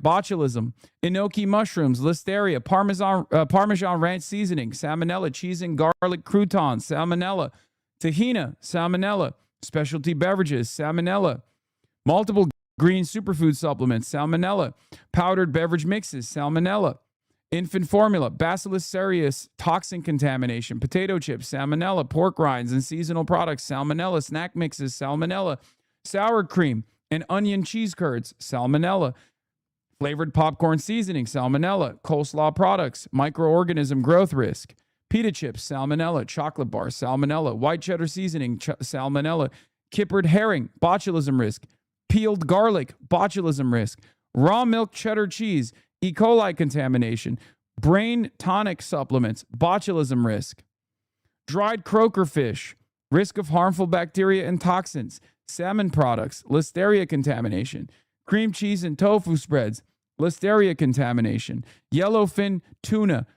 botulism. Enoki mushrooms, listeria. Parmesan ranch seasoning, salmonella. Cheese and garlic croutons, salmonella. Tahina, salmonella. Specialty beverages, salmonella. Multiple green superfood supplements, salmonella. Powdered beverage mixes, salmonella. Infant formula, Bacillus cereus, toxin contamination. Potato chips, salmonella. Pork rinds and seasonal products, salmonella. Snack mixes, salmonella. Sour cream and onion cheese curds, salmonella. Flavored popcorn seasoning, salmonella. Coleslaw products, microorganism growth risk. Pita chips, salmonella. Chocolate bars, salmonella. White cheddar seasoning, salmonella. Kippered herring, botulism risk. Peeled garlic, botulism risk. Raw milk cheddar cheese, E. coli contamination. Brain tonic supplements, botulism risk. Dried croaker fish, risk of harmful bacteria and toxins. Salmon products, listeria contamination. Cream cheese and tofu spreads, listeria contamination. Yellowfin tuna,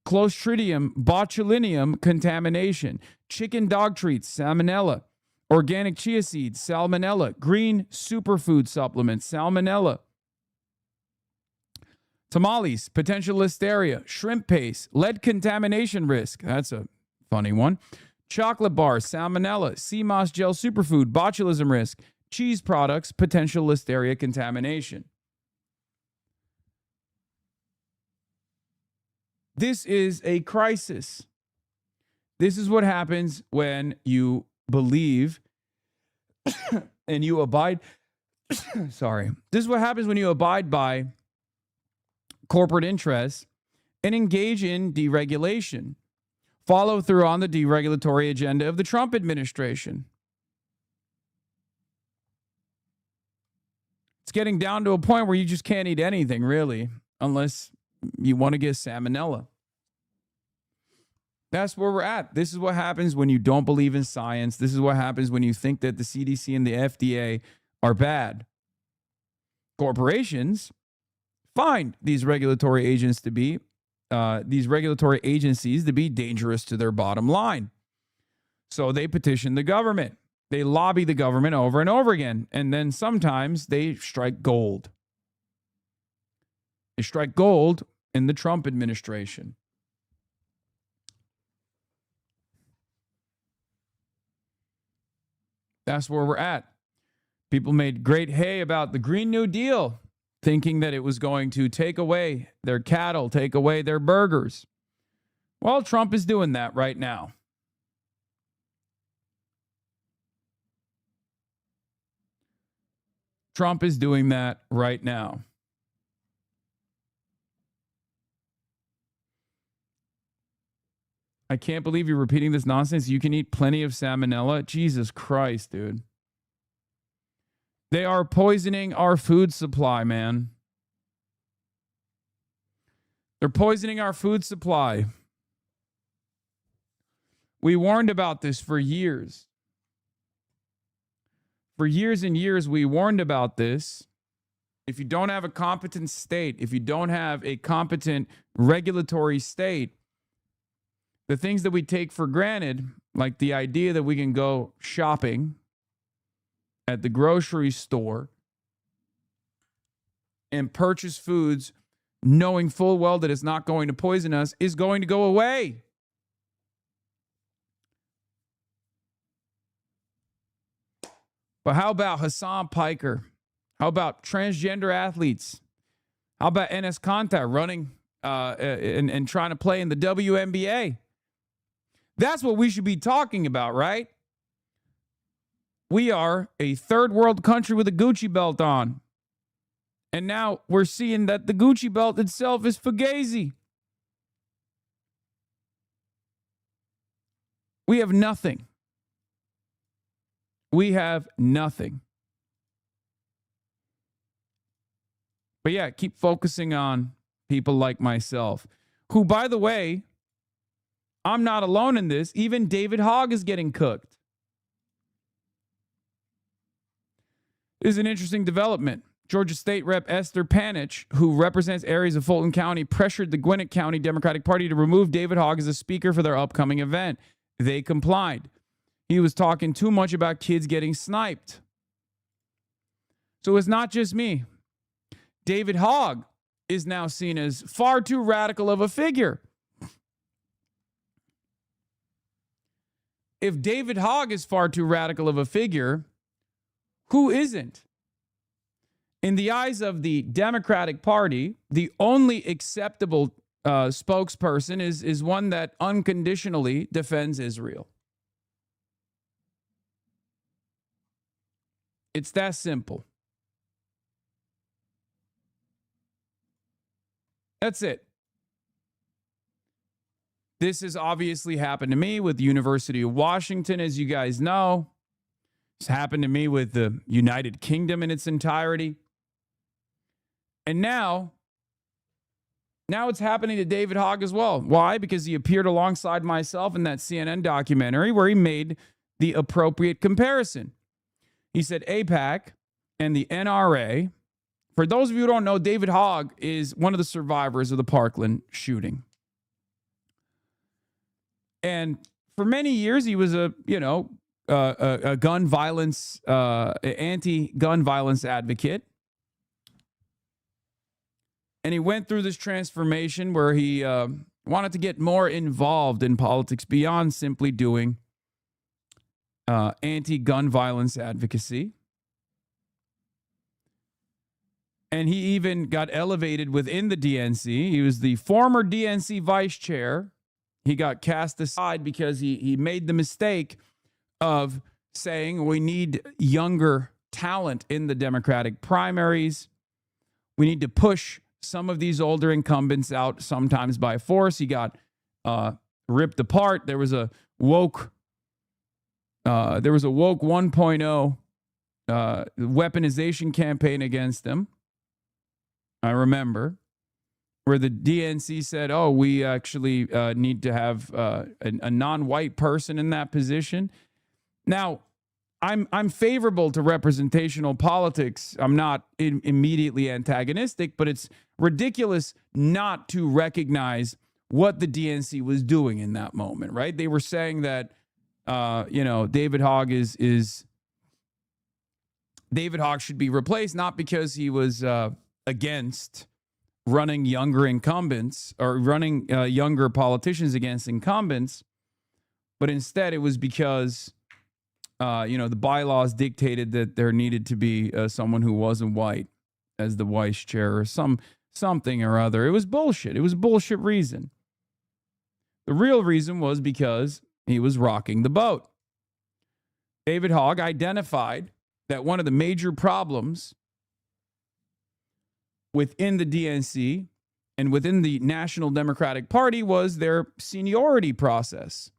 Clostridium botulinum contamination. Chicken dog treats, salmonella. Organic chia seeds, salmonella. Green superfood supplements, salmonella. Tamales, potential listeria. Shrimp paste, lead contamination risk. That's a funny one. Chocolate bars, salmonella. Sea moss gel superfood, botulism risk. Cheese products, potential listeria contamination. This is a crisis. This is what happens when you believe and you abide. Sorry. This is what happens when you abide by corporate interests and engage in deregulation. Follow through on the deregulatory agenda of the Trump administration. It's getting down to a point where you just can't eat anything, really, unless you want to get salmonella. That's where we're at. This is what happens when you don't believe in science. This is what happens when you think that the CDC and the FDA are bad. Corporations find these regulatory agencies to be dangerous to their bottom line. So they petition the government. They lobby the government over and over again. And then sometimes they strike gold. They strike gold in the Trump administration. That's where we're at. People made great hay about the Green New Deal, thinking that it was going to take away their cattle, take away their burgers. Well, Trump is doing that right now. Trump is doing that right now. I can't believe you're repeating this nonsense. You can eat plenty of salmonella. Jesus Christ, dude. They are poisoning our food supply, man. They're poisoning our food supply. We warned about this for years. For years and years, we warned about this. If you don't have a competent state, if you don't have a competent regulatory state, the things that we take for granted, like the idea that we can go shopping at the grocery store and purchase foods knowing full well that it's not going to poison us, is going to go away. But how about Hassan Piker? How about transgender athletes? How about NS Contact running and trying to play in the WNBA? That's what we should be talking about, right? We are a third world country with a Gucci belt on. And now we're seeing that the Gucci belt itself is fugazi. We have nothing. We have nothing. But yeah, keep focusing on people like myself, who, by the way, I'm not alone in this. Even David Hogg is getting cooked. This is an interesting development. Georgia State Rep Esther Panich, who represents areas of Fulton County, pressured the Gwinnett County Democratic Party to remove David Hogg as a speaker for their upcoming event. They complied. He was talking too much about kids getting sniped. So it's not just me. David Hogg is now seen as far too radical of a figure. If David Hogg is far too radical of a figure, who isn't? In the eyes of the Democratic Party, the only acceptable spokesperson is one that unconditionally defends Israel. It's that simple. That's it. This has obviously happened to me with the University of Washington, as you guys know. It's happened to me with the United Kingdom in its entirety. And now it's happening to David Hogg as well. Why? Because he appeared alongside myself in that CNN documentary where he made the appropriate comparison. He said AIPAC and the NRA. For those of you who don't know, David Hogg is one of the survivors of the Parkland shooting. And for many years, he was a gun violence, anti-gun violence advocate. And he went through this transformation where he wanted to get more involved in politics beyond simply doing anti-gun violence advocacy. And he even got elevated within the DNC. He was the former DNC vice chair. He got cast aside because he made the mistake of saying we need younger talent in the Democratic primaries. We need to push some of these older incumbents out, sometimes by force. He got ripped apart. There was a woke 1.0 weaponization campaign against him. I remember, where the DNC said, oh, we actually need to have a non-white person in that position. Now, I'm favorable to representational politics. I'm not immediately antagonistic, but it's ridiculous not to recognize what the DNC was doing in that moment, right? They were saying that, David Hogg David Hogg should be replaced, not because he was against running younger incumbents or running younger politicians against incumbents, but instead it was because, the bylaws dictated that there needed to be someone who wasn't white as the vice chair or something or other. It was bullshit. It was a bullshit reason. The real reason was because he was rocking the boat. David Hogg identified that one of the major problems within the DNC and within the National Democratic Party was their seniority process.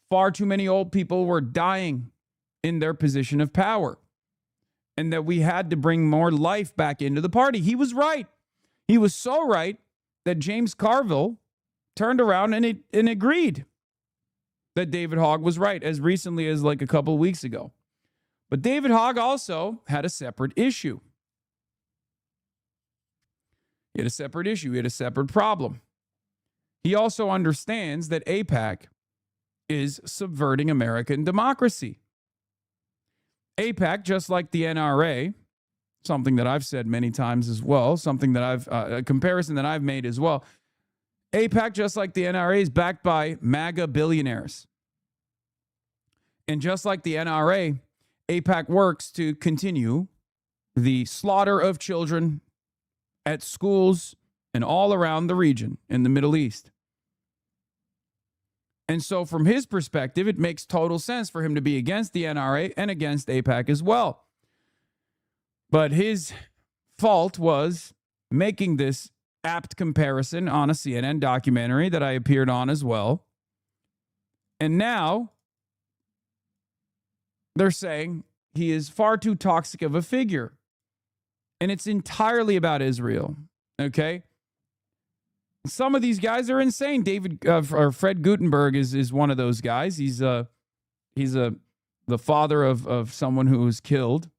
Far too many old people were dying in their position of power, and that we had to bring more life back into the party. He was right. He was so right that James Carville turned around and agreed that David Hogg was right as recently as like a couple of weeks ago. But David Hogg also had a separate issue. He had a separate issue. He had a separate problem. He also understands that AIPAC is subverting American democracy. AIPAC, just like the NRA, something that I've said many times as well, something that a comparison that I've made as well. AIPAC, just like the NRA, is backed by MAGA billionaires. And just like the NRA, AIPAC works to continue the slaughter of children at schools and all around the region in the Middle East. And so from his perspective, it makes total sense for him to be against the NRA and against AIPAC as well. But his fault was making this apt comparison on a CNN documentary that I appeared on as well. And now they're saying he is far too toxic of a figure. And it's entirely about Israel, okay? Some of these guys are insane. Fred Gutenberg is one of those guys. He's the father of someone who was killed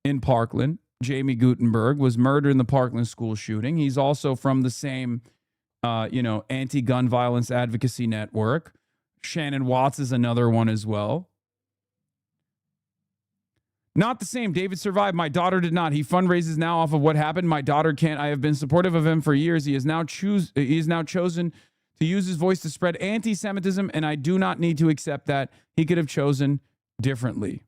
in Parkland. Jamie Gutenberg was murdered in the Parkland school shooting. He's also from the same, anti-gun violence advocacy network. Shannon Watts is another one as well. Not the same. David survived. My daughter did not. He fundraises now off of what happened. My daughter can't. I have been supportive of him for years. He is now chosen to use his voice to spread anti-Semitism, and I do not need to accept that. He could have chosen differently.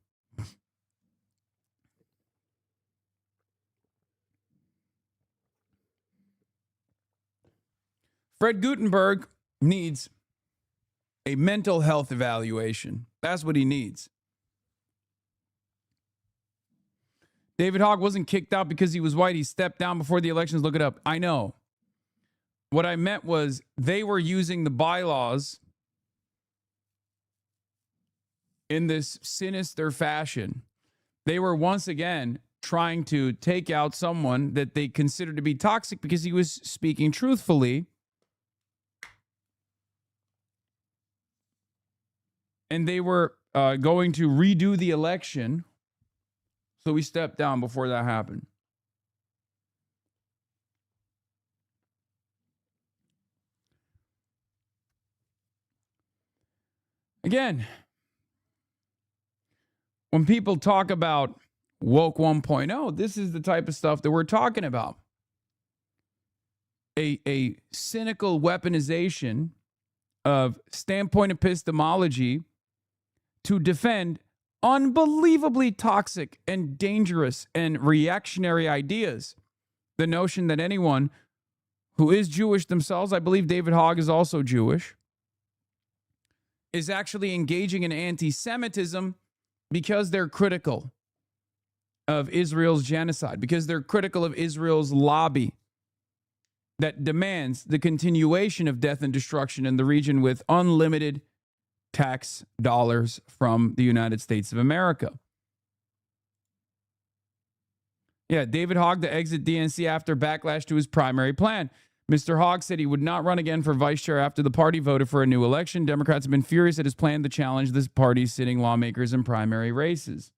Fred Gutenberg needs a mental health evaluation. That's what he needs. David Hogg wasn't kicked out because he was white. He stepped down before the elections. Look it up. I know. What I meant was they were using the bylaws in this sinister fashion. They were once again trying to take out someone that they considered to be toxic because he was speaking truthfully. And they were going to redo the election. So we stepped down before that happened. Again, when people talk about woke 1.0, this is the type of stuff that we're talking about. A cynical weaponization of standpoint epistemology to defend unbelievably toxic and dangerous and reactionary ideas. The notion that anyone who is Jewish themselves, I believe David Hogg is also Jewish, is actually engaging in anti-Semitism because they're critical of Israel's genocide, because they're critical of Israel's lobby that demands the continuation of death and destruction in the region with unlimited tax dollars from the United States of America. Yeah, David Hogg to exit DNC after backlash to his primary plan. Mr. Hogg said he would not run again for vice chair after the party voted for a new election. Democrats have been furious at his plan to challenge this party's sitting lawmakers in primary races.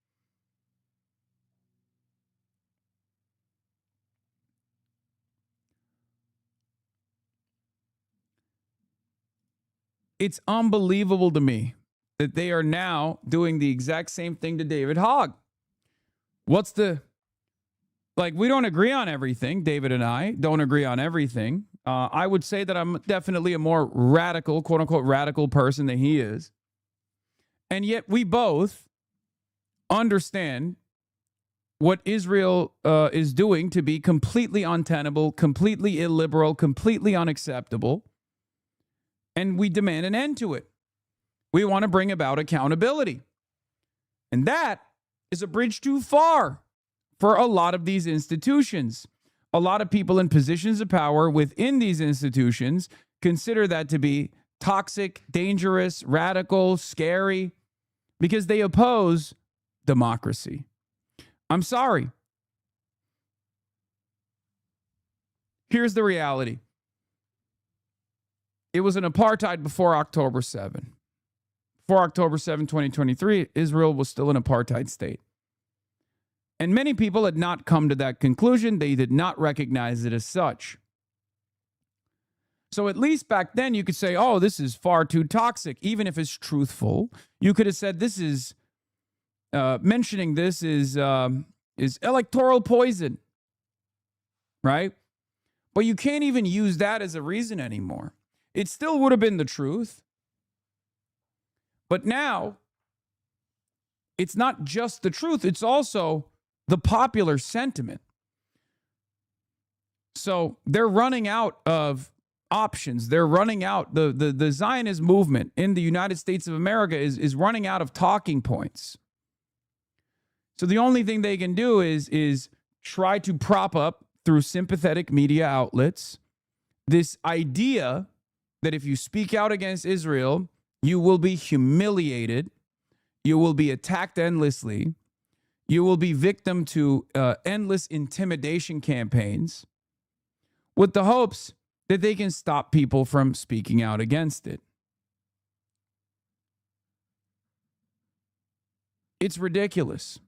It's unbelievable to me that they are now doing the exact same thing to David Hogg. We don't agree on everything. David and I don't agree on everything. I would say that I'm definitely a more radical, quote unquote, radical person than he is. And yet we both understand what Israel is doing to be completely untenable, completely illiberal, completely unacceptable. And we demand an end to it. We want to bring about accountability. And that is a bridge too far for a lot of these institutions. A lot of people in positions of power within these institutions consider that to be toxic, dangerous, radical, scary, because they oppose democracy. I'm sorry. Here's the reality. It was an apartheid before October 7. Before October 7, 2023, Israel was still an apartheid state. And many people had not come to that conclusion. They did not recognize it as such. So at least back then you could say, oh, this is far too toxic. Even if it's truthful, you could have said this is, mentioning this is electoral poison, right? But you can't even use that as a reason anymore. It still would have been the truth. But now, it's not just the truth, it's also the popular sentiment. So they're running out of options. They're running out. The Zionist movement in the United States of America is running out of talking points. So the only thing they can do is try to prop up through sympathetic media outlets this idea that if you speak out against Israel, you will be humiliated, you will be attacked endlessly, you will be victim to endless intimidation campaigns with the hopes that they can stop people from speaking out against it. It's ridiculous.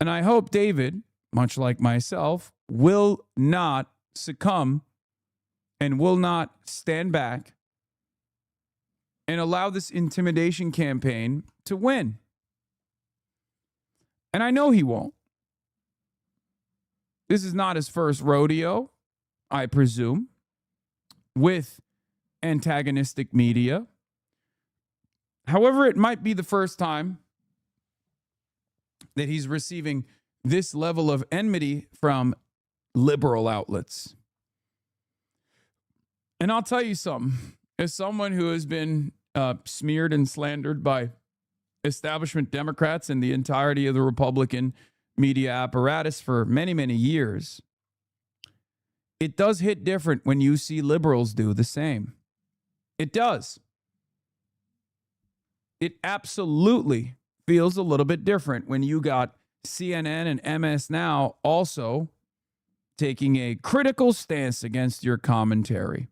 And I hope David, much like myself, will not succumb and will not stand back and allow this intimidation campaign to win. And I know he won't. This is not his first rodeo, I presume, with antagonistic media. However, it might be the first time that he's receiving this level of enmity from liberal outlets. And I'll tell you something. As someone who has been smeared and slandered by establishment Democrats and the entirety of the Republican media apparatus for many, many years, it does hit different when you see liberals do the same. It does. It absolutely feels a little bit different when you got CNN and MS Now also taking a critical stance against your commentary.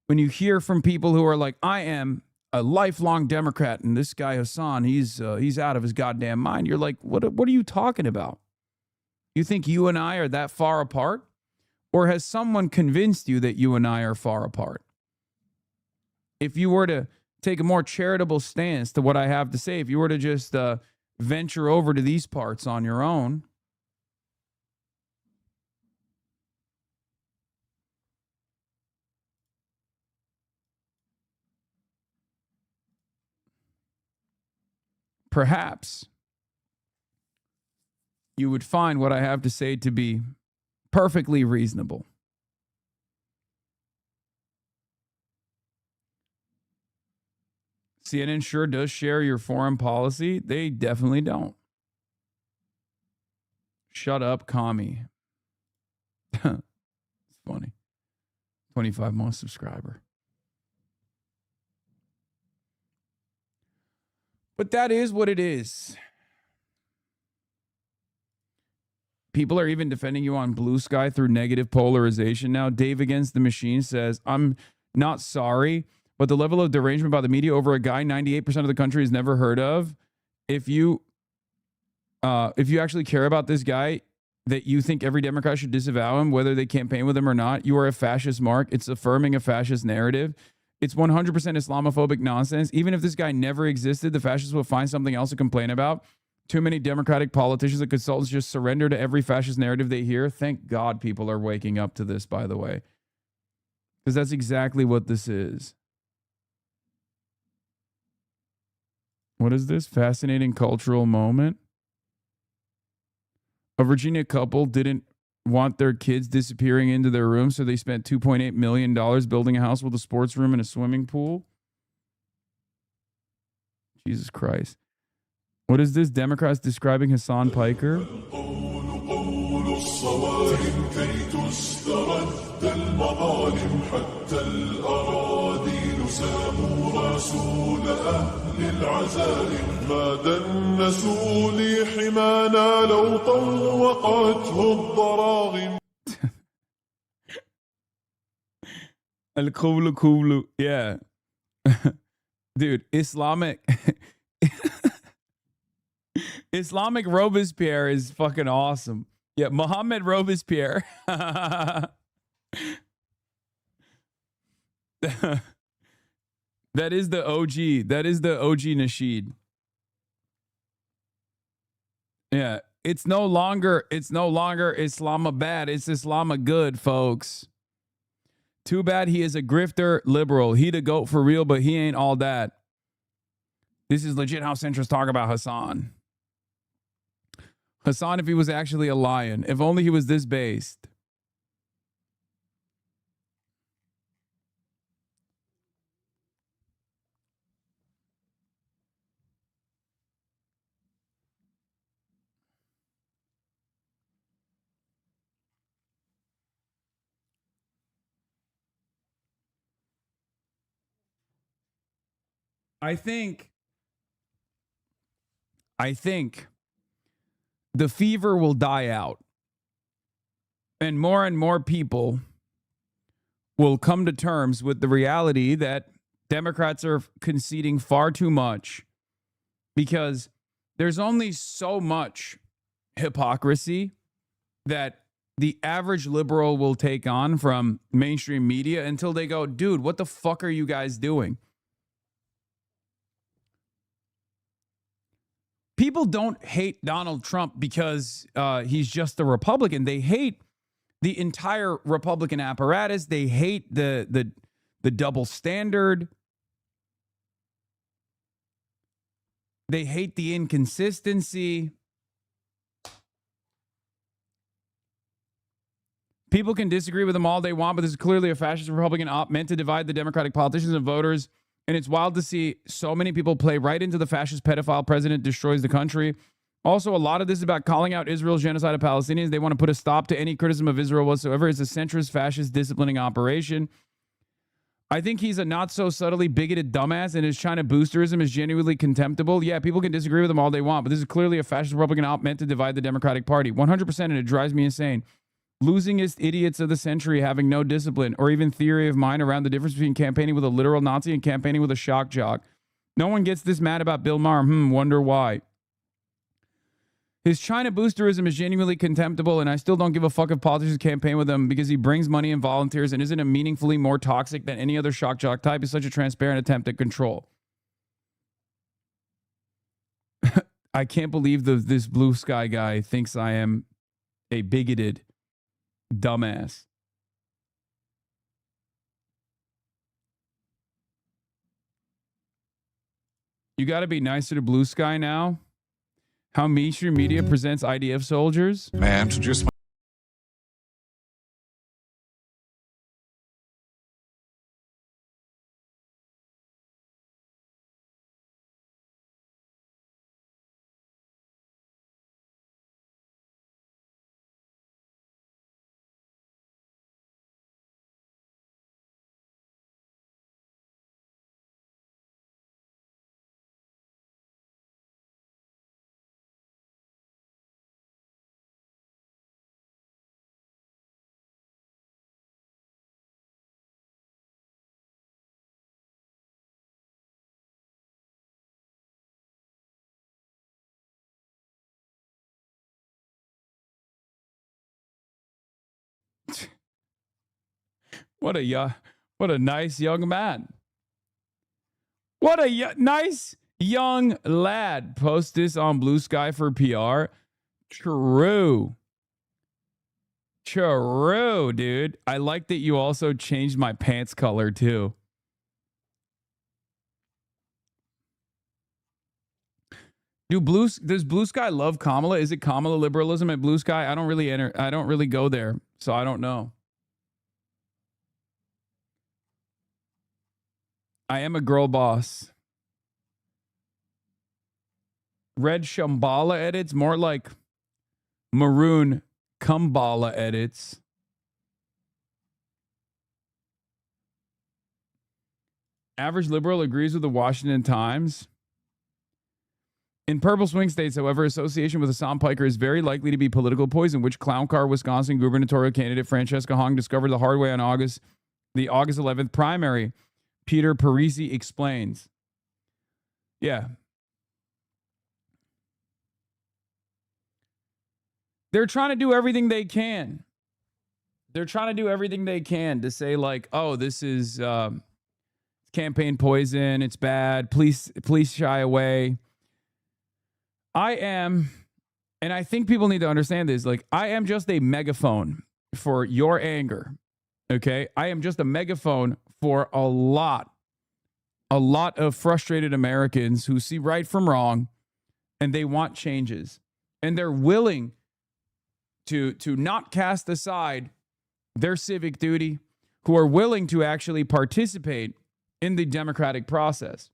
When you hear from people who are like, I am a lifelong Democrat, and this guy Hasan, he's out of his goddamn mind. You're like, what are you talking about? You think you and I are that far apart? Or has someone convinced you that you and I are far apart? If you were to take a more charitable stance to what I have to say, if you were to just venture over to these parts on your own, perhaps you would find what I have to say to be perfectly reasonable. CNN sure does share your foreign policy. They definitely don't. Shut up, commie. It's funny. 25 month subscriber. But that is what it is. People are even defending you on Blue Sky through negative polarization now. Dave Against the Machine says, I'm not sorry, but the level of derangement by the media over a guy 98% of the country has never heard of. If you actually care about this guy, that you think every Democrat should disavow him, whether they campaign with him or not, you are a fascist, Mark. It's affirming a fascist narrative. It's 100% Islamophobic nonsense. Even if this guy never existed, the fascists will find something else to complain about. Too many Democratic politicians and consultants just surrender to every fascist narrative they hear. Thank God people are waking up to this, by the way. Because that's exactly what this is. What is this? Fascinating cultural moment. A Virginia couple didn't want their kids disappearing into their room, so they spent $2.8 million building a house with a sports room and a swimming pool. Jesus Christ. What is this? Democrats describing Hassan Piker? Al-Kulu. Yeah. Dude, Islamic Robespierre is fucking awesome. Yeah, Mohammed Robespierre. That is the OG. That is the OG Nasheed. Yeah, it's no longer Islamabad. It's Islamagud, folks. Too bad he is a grifter liberal. He the goat for real, but he ain't all that. This is legit how centrists talk about Hasan. Hasan, if he was actually a lion, if only he was this based. I think the fever will die out and more people will come to terms with the reality that Democrats are conceding far too much because there's only so much hypocrisy that the average liberal will take on from mainstream media until they go, dude, what the fuck are you guys doing? people don't hate Donald Trump because he's just a Republican. They hate the entire Republican apparatus. They hate the double standard. They hate the inconsistency. People can disagree with him all they want, but this is clearly a fascist Republican op meant to divide the Democratic politicians and voters. And it's wild to see so many people play right into the fascist pedophile president destroys the country. Also, a lot of this is about calling out Israel's genocide of Palestinians. They want to put a stop to any criticism of Israel whatsoever. It's a centrist, fascist, disciplining operation. I think he's a not so subtly bigoted dumbass, and his China boosterism is genuinely contemptible. Yeah, people can disagree with him all they want, but this is clearly a fascist Republican op meant to divide the Democratic Party. 100%, and it drives me insane. Losingest idiots of the century having no discipline or even theory of mind around the difference between campaigning with a literal Nazi and campaigning with a shock jock. No one gets this mad about Bill Maher. Wonder why. His China boosterism is genuinely contemptible, and I still don't give a fuck if politicians campaign with him because he brings money and volunteers and isn't a meaningfully more toxic than any other shock jock type. Is such a transparent attempt at control. I can't believe this blue sky guy thinks I am a bigoted dumbass. You got to be nicer to blue sky now. How mainstream media presents IDF soldiers. Man, just What a nice young man. What a nice young lad. Post this on Blue Sky for PR. True, dude. I like that you also changed my pants color too. Does Blue Sky love Kamala? Is it Kamala liberalism at Blue Sky? I don't really go there, so I don't know. I am a girl boss. Red Shambhala edits, more like maroon Kumbala edits. Average liberal agrees with the Washington Times. In purple swing states, however, association with Hassan Piker is very likely to be political poison, which clown car Wisconsin gubernatorial candidate Francesca Hong discovered the hard way on the August 11th primary. Peter Parisi explains. Yeah. They're trying to do everything they can. They're trying to do everything they can to say like, oh, this is campaign poison. It's bad. Please shy away. I am, and I think people need to understand this, like I am just a megaphone for your anger. Okay? I am just a megaphone for a lot of frustrated Americans who see right from wrong and they want changes. And they're willing to not cast aside their civic duty, who are willing to actually participate in the democratic process.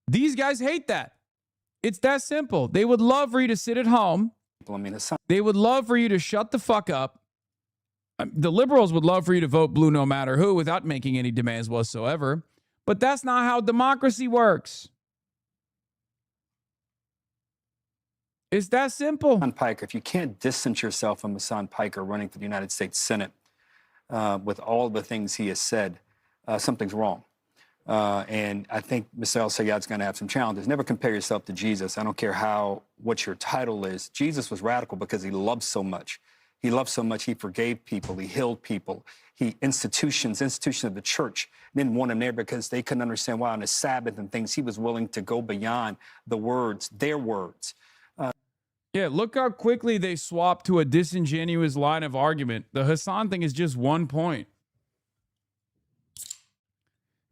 These guys hate that. It's that simple. They would love for you to sit at home. They would love for you to shut the fuck up. The liberals would love for you to vote blue no matter who without making any demands whatsoever. But that's not how democracy works. It's that simple. Hassan Piker, if you can't distance yourself from Hassan Piker running for the United States Senate with all the things he has said, something's wrong. And I think Mr. El-Sayed's going to have some challenges. Never compare yourself to Jesus. I don't care what your title is. Jesus was radical because he loved so much. He loved so much, he forgave people, he healed people. Institutions of the church didn't want him there because they couldn't understand why on the Sabbath and things he was willing to go beyond the words, their words. Yeah, look how quickly they swapped to a disingenuous line of argument. The Hasan thing is just one point.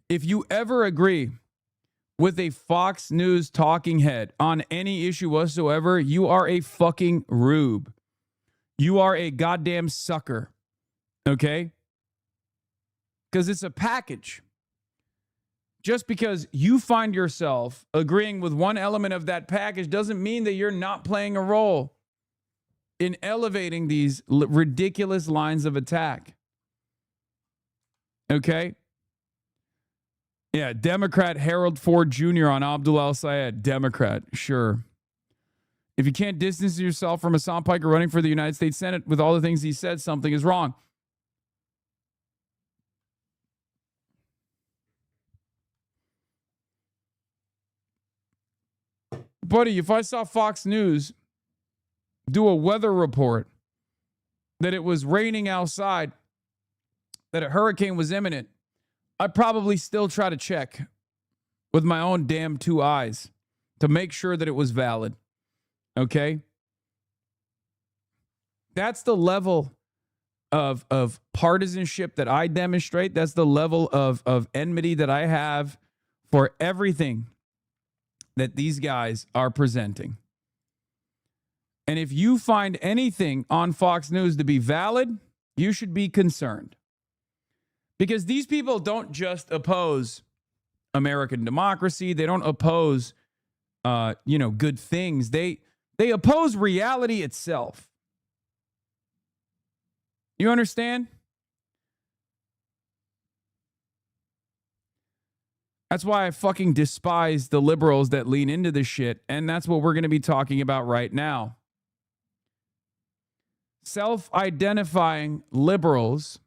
If you ever agree with a Fox News talking head on any issue whatsoever, you are a fucking rube. You are a goddamn sucker. Okay? Because it's a package. Just because you find yourself agreeing with one element of that package doesn't mean that you're not playing a role in elevating these ridiculous lines of attack. Okay? Yeah, Democrat Harold Ford Jr. on Abdul al-Sayed. Democrat, sure. If you can't distance yourself from Hasan Piker running for the United States Senate with all the things he said, something is wrong. Buddy, if I saw Fox News do a weather report that it was raining outside, that a hurricane was imminent, I'd probably still try to check with my own damn two eyes to make sure that it was valid. Okay? That's the level of partisanship that I demonstrate. That's the level of enmity that I have for everything that these guys are presenting. And if you find anything on Fox News to be valid, you should be concerned. Because these people don't just oppose American democracy. They don't oppose, good things. They oppose reality itself. You understand? That's why I fucking despise the liberals that lean into this shit. And that's what we're going to be talking about right now. Self-identifying liberals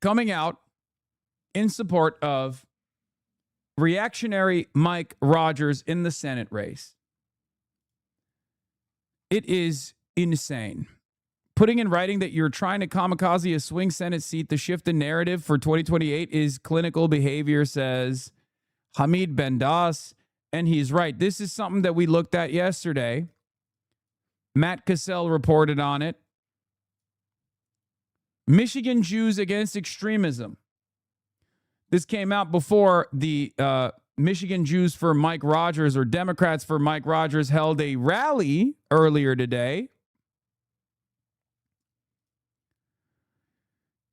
coming out in support of reactionary Mike Rogers in the Senate race. It is insane. Putting in writing that you're trying to kamikaze a swing Senate seat to shift the narrative for 2028 is clinical behavior, says Hamid Bendas. And he's right. This is something that we looked at yesterday. Matt Cassell reported on it. Michigan Jews against extremism. This came out before the Michigan Jews for Mike Rogers, or Democrats for Mike Rogers, held a rally earlier today.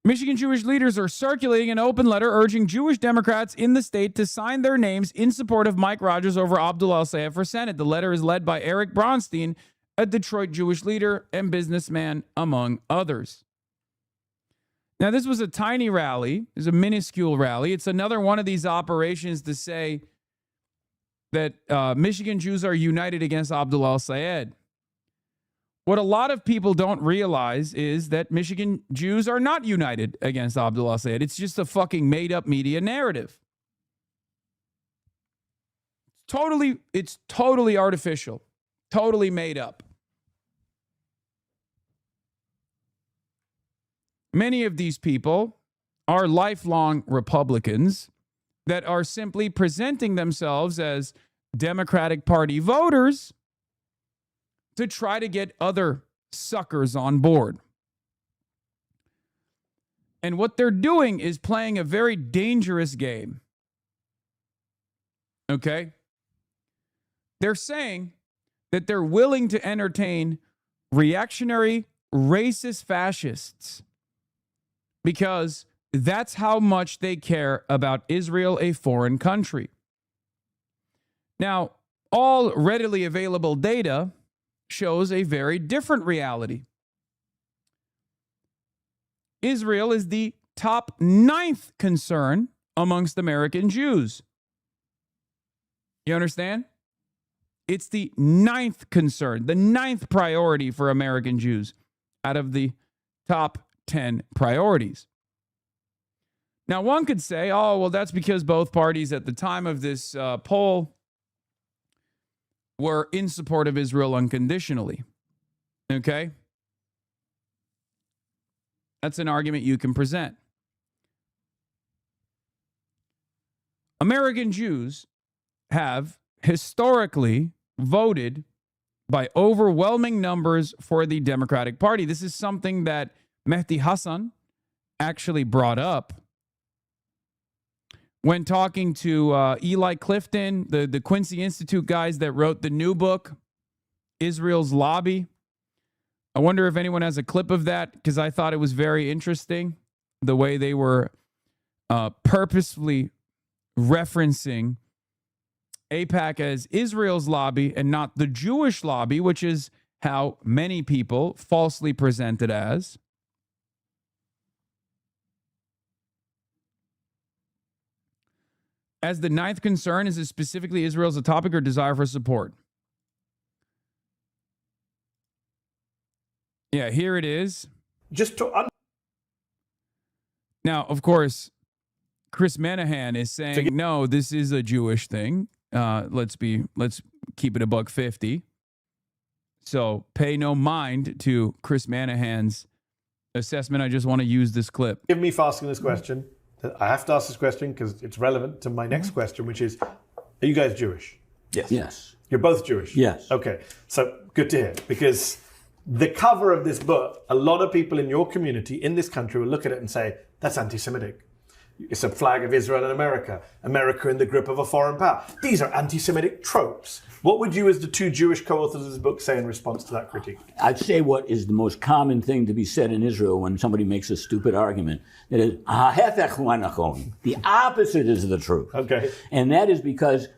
Michigan Jewish leaders are circulating an open letter urging Jewish Democrats in the state to sign their names in support of Mike Rogers over Abdul al-Sayed for Senate. The letter is led by Eric Bronstein, a Detroit Jewish leader and businessman, among others. Now, this was a tiny rally. It was a minuscule rally. It's another one of these operations to say that Michigan Jews are united against Abdul al-Sayed. What a lot of people don't realize is that Michigan Jews are not united against Abdul al-Sayed. It's just a fucking made-up media narrative. It's totally artificial, totally made up. Many of these people are lifelong Republicans that are simply presenting themselves as Democratic Party voters to try to get other suckers on board. And what they're doing is playing a very dangerous game. Okay? They're saying that they're willing to entertain reactionary, racist fascists because that's how much they care about Israel, a foreign country. Now, all readily available data shows a very different reality. Israel is the top 9th concern amongst American Jews. You understand? It's the 9th concern, the 9th priority for American Jews out of the top 10 priorities. Now, one could say, oh, well, that's because both parties at the time of this poll were in support of Israel unconditionally. Okay? That's an argument you can present. American Jews have historically voted by overwhelming numbers for the Democratic Party. This is something that Mehdi Hassan actually brought up when talking to Eli Clifton, the Quincy Institute guys that wrote the new book, Israel's Lobby. I wonder if anyone has a clip of that, because I thought it was very interesting, the way they were purposefully referencing AIPAC as Israel's lobby and not the Jewish lobby, which is how many people falsely present it as. As the ninth concern, is it specifically Israel as a topic or desire for support? Yeah, here it is. Now, of course, Chris Manahan is saying, no, this is a Jewish thing. Let's keep it $1.50. So pay no mind to Chris Manahan's assessment. I just want to use this clip. Give me for asking this question. I have to ask this question because it's relevant to my next question, which is, are you guys Jewish? Yes. Yes. You're both Jewish? Yes. Okay. So good to hear, because the cover of this book, a lot of people in your community in this country will look at it and say, that's anti-Semitic. It's a flag of Israel and America. America in the grip of a foreign power. These are anti-Semitic tropes. What would you, as the two Jewish co-authors of this book, say in response to that critique? I'd say what is the most common thing to be said in Israel when somebody makes a stupid argument. That is, the opposite is the truth. Okay. And that is because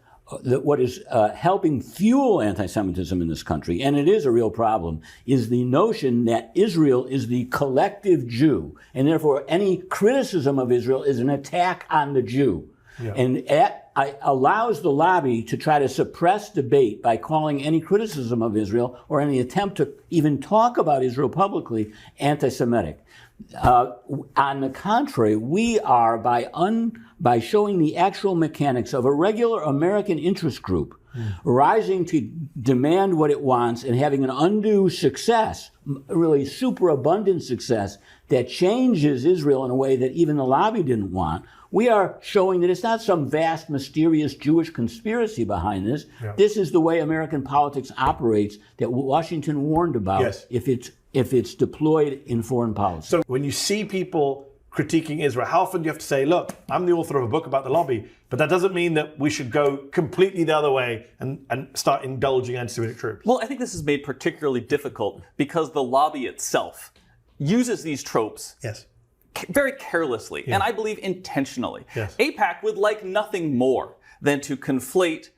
what is helping fuel anti-Semitism in this country, and it is a real problem, is the notion that Israel is the collective Jew, and therefore any criticism of Israel is an attack on the Jew. Yeah. And that allows the lobby to try to suppress debate by calling any criticism of Israel or any attempt to even talk about Israel publicly anti-Semitic. On the contrary, we are, by showing the actual mechanics of a regular American interest group rising to demand what it wants and having an undue success, really superabundant success, that changes Israel in a way that even the lobby didn't want. We are showing that it's not some vast, mysterious Jewish conspiracy behind this. Yeah. This is the way American politics operates that Washington warned about. Yes. If it's deployed in foreign policy. So when you see people critiquing Israel, how often do you have to say, look, I'm the author of a book about the lobby, but that doesn't mean that we should go completely the other way and start indulging anti-Semitic troops? Well, I think this is made particularly difficult because the lobby itself uses these tropes very carelessly, and I believe intentionally. Yes. AIPAC would like nothing more than to conflate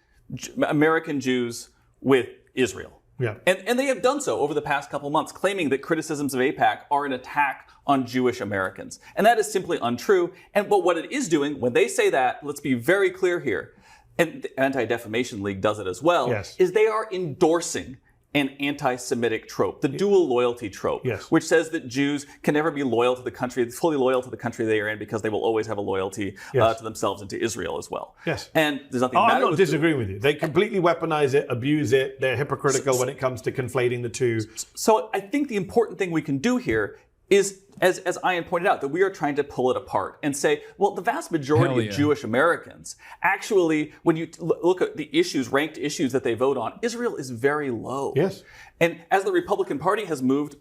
American Jews with Israel. Yeah. And they have done so over the past couple months, claiming that criticisms of AIPAC are an attack on Jewish Americans. And that is simply untrue. But what it is doing, when they say that, let's be very clear here, and the Anti-Defamation League does it as well, is they are endorsing an anti-Semitic trope, the dual loyalty trope, which says that Jews can never be loyal to the country, fully loyal to the country they are in, because they will always have a loyalty to themselves and to Israel as well. Yes. And there's nothing matter I'm not disagreeing with you. They completely weaponize it, abuse it. They're hypocritical when it comes to conflating the two. So I think the important thing we can do here is, as Ian pointed out, that we are trying to pull it apart and say, well, the vast majority of Jewish Americans, actually, when you look at the issues, ranked issues that they vote on, Israel is very low. Yes. And as the Republican Party has moved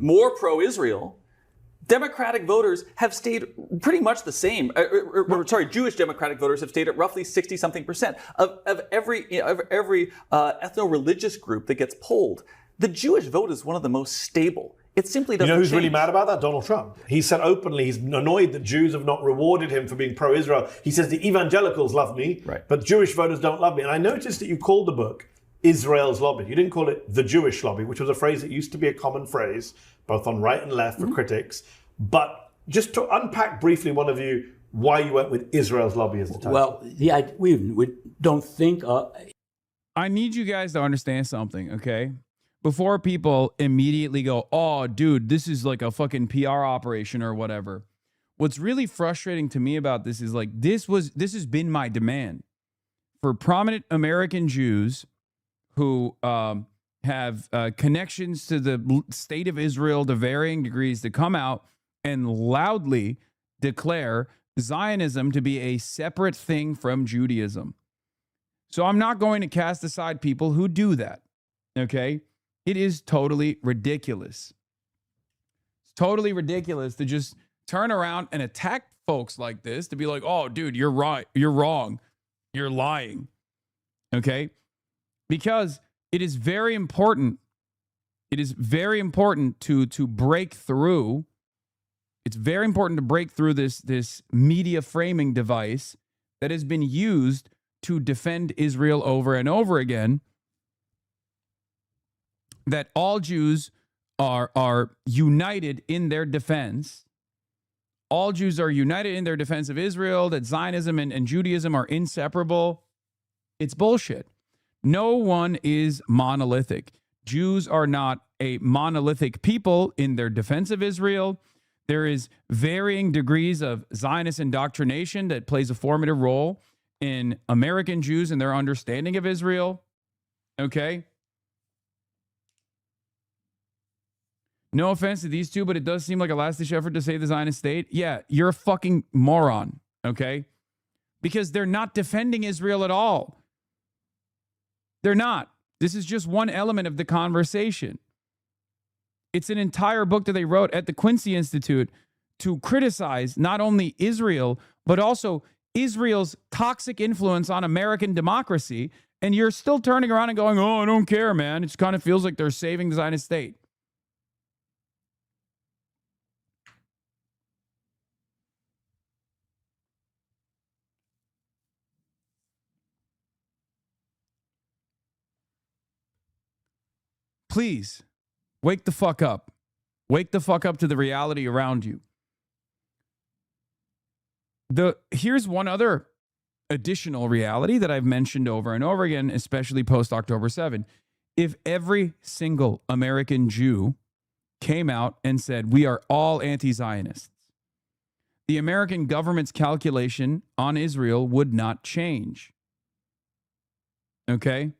more pro-Israel, Democratic voters have stayed pretty much the same. Jewish Democratic voters have stayed at roughly 60-something% of every ethno-religious group that gets polled. The Jewish vote is one of the most stable. It simply doesn't change. You know who's really mad about that? Donald Trump. He said openly he's annoyed that Jews have not rewarded him for being pro-Israel. He says the evangelicals love me, but Jewish voters don't love me. And I noticed that you called the book Israel's Lobby. You didn't call it the Jewish Lobby, which was a phrase that used to be a common phrase, both on right and left for critics. But just to unpack briefly, one of you, why you went with Israel's Lobby as the title. Well, we don't think... I need you guys to understand something, okay? Before people immediately go, oh, dude, this is like a fucking PR operation or whatever. What's really frustrating to me about this is, like, this has been my demand for prominent American Jews who have connections to the state of Israel to varying degrees to come out and loudly declare Zionism to be a separate thing from Judaism. So I'm not going to cast aside people who do that, okay? It is totally ridiculous. It's totally ridiculous to just turn around and attack folks like this, to be like, oh, dude, you're right, you're wrong, you're lying, okay? Because it is very important. It is very important to break through. It's very important to break through this media framing device that has been used to defend Israel over and over again, that all Jews are united in their defense. All Jews are united in their defense of Israel, that Zionism and Judaism are inseparable. It's bullshit. No one is monolithic. Jews are not a monolithic people in their defense of Israel. There is varying degrees of Zionist indoctrination that plays a formative role in American Jews and their understanding of Israel. Okay? No offense to these two, but it does seem like a last-ditch effort to save the Zionist state. Yeah, you're a fucking moron, okay? Because they're not defending Israel at all. They're not. This is just one element of the conversation. It's an entire book that they wrote at the Quincy Institute to criticize not only Israel, but also Israel's toxic influence on American democracy. And you're still turning around and going, oh, I don't care, man. It just kind of feels like they're saving the Zionist state. Please, wake the fuck up. Wake the fuck up to the reality around you. Here's one other additional reality that I've mentioned over and over again, especially post-October 7. If every single American Jew came out and said, we are all anti-Zionists, the American government's calculation on Israel would not change. Okay?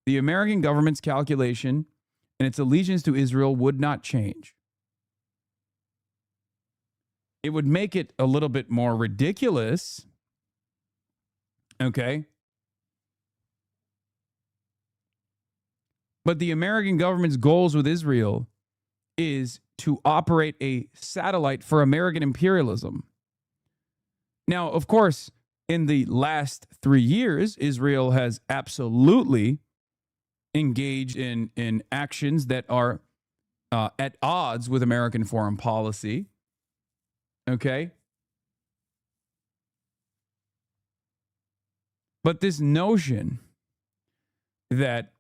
The American government's calculation and its allegiance to Israel would not change. It would make it a little bit more ridiculous, okay? But the American government's goals with Israel is to operate a satellite for American imperialism. Now, of course, in the last 3 years, Israel has absolutely engaged in actions that are at odds with American foreign policy. Okay? But this notion that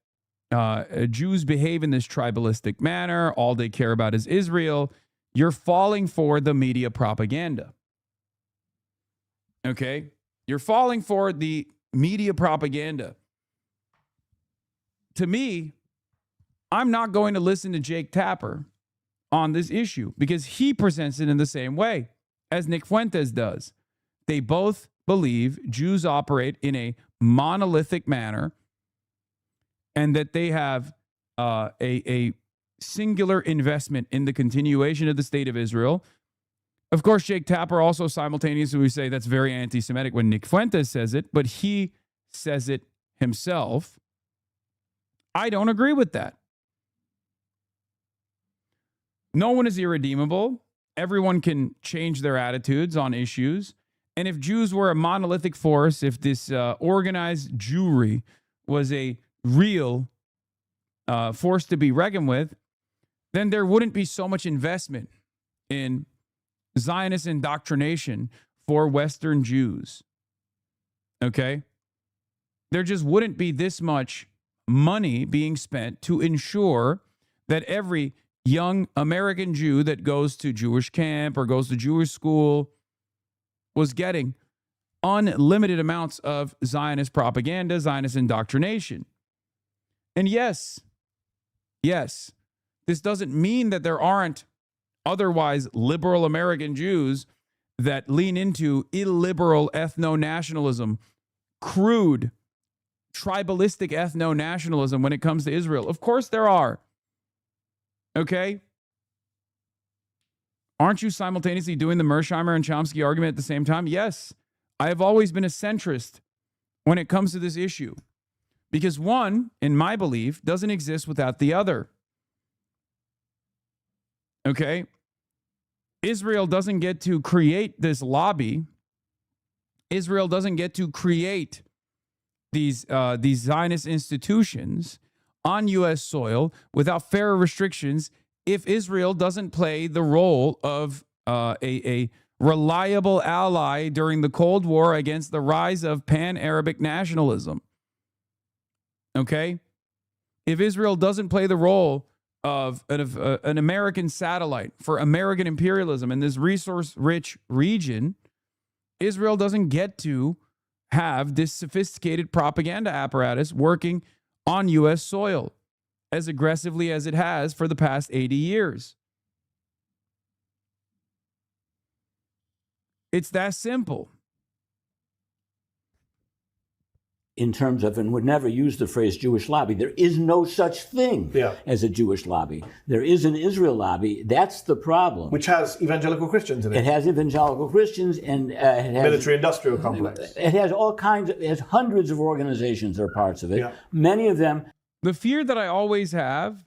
Jews behave in this tribalistic manner, all they care about is Israel, you're falling for the media propaganda. Okay? You're falling for the media propaganda. To me, I'm not going to listen to Jake Tapper on this issue because he presents it in the same way as Nick Fuentes does. They both believe Jews operate in a monolithic manner and that they have a singular investment in the continuation of the state of Israel. Of course, Jake Tapper also simultaneously would say that's very anti-Semitic when Nick Fuentes says it, but he says it himself. I don't agree with that. No one is irredeemable. Everyone can change their attitudes on issues. And if Jews were a monolithic force, if this organized Jewry was a real force to be reckoned with, then there wouldn't be so much investment in Zionist indoctrination for Western Jews. Okay? There just wouldn't be this much money being spent to ensure that every young American Jew that goes to Jewish camp or goes to Jewish school was getting unlimited amounts of Zionist propaganda, Zionist indoctrination. And yes, this doesn't mean that there aren't otherwise liberal American Jews that lean into illiberal ethno-nationalism, crude tribalistic ethno-nationalism when it comes to Israel. Of course there are. Okay? Aren't you simultaneously doing the Mersheimer and Chomsky argument at the same time? Yes. I have always been a centrist when it comes to this issue. Because one, in my belief, doesn't exist without the other. Okay? Israel doesn't get to create this lobby. Israel doesn't get to create these Zionist institutions on U.S. soil without fair restrictions if Israel doesn't play the role of a reliable ally during the Cold War against the rise of pan-Arabic nationalism. Okay? If Israel doesn't play the role of an American satellite for American imperialism in this resource-rich region, Israel doesn't get to have this sophisticated propaganda apparatus working on U.S. soil as aggressively as it has for the past 80 years. It's that simple. In terms of, and would never use the phrase Jewish lobby, there is no such thing as a Jewish lobby. There is an Israel lobby. That's the problem. Which has evangelical Christians in it. It has evangelical Christians and it has military-industrial complex. It has all kinds of, it has hundreds of organizations that are parts of it. Yeah. Many of them. The fear that I always have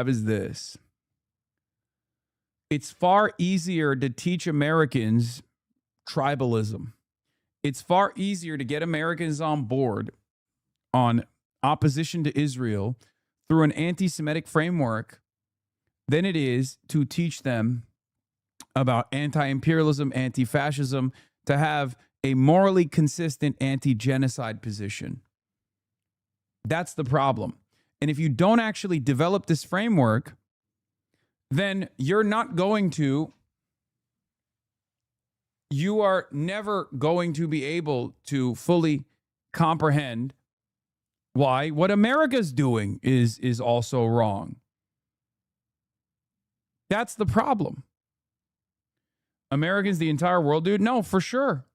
is this. It's far easier to teach Americans tribalism. It's far easier to get Americans on board on opposition to Israel through an anti-Semitic framework than it is to teach them about anti-imperialism, anti-fascism, to have a morally consistent anti-genocide position. That's the problem. And if you don't actually develop this framework, then you are never going to be able to fully comprehend why what America's doing is also wrong. That's the problem. Americans, the entire world, dude? No, for sure.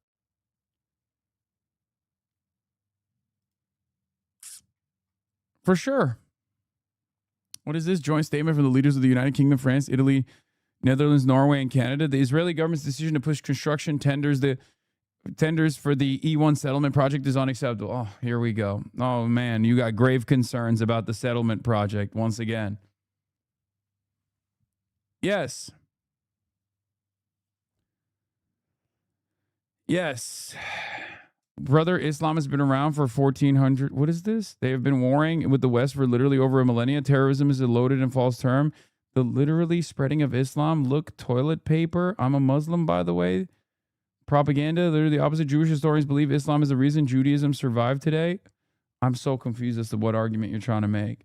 For sure. What is this joint statement from the leaders of the United Kingdom, France, Italy, Netherlands, Norway, and Canada? The Israeli government's decision to push construction tenders for the E1 settlement project is unacceptable. Oh, here we go. Oh, man, you got grave concerns about the settlement project once again. Yes. Yes. Brother, Islam has been around for 1400. What is this? They have been warring with the West for literally over a millennia. Terrorism is a loaded and false term. The literally spreading of Islam. Look, toilet paper. I'm a Muslim, by the way. Propaganda. Literally the opposite. Jewish historians believe Islam is the reason Judaism survived today. I'm so confused as to what argument you're trying to make.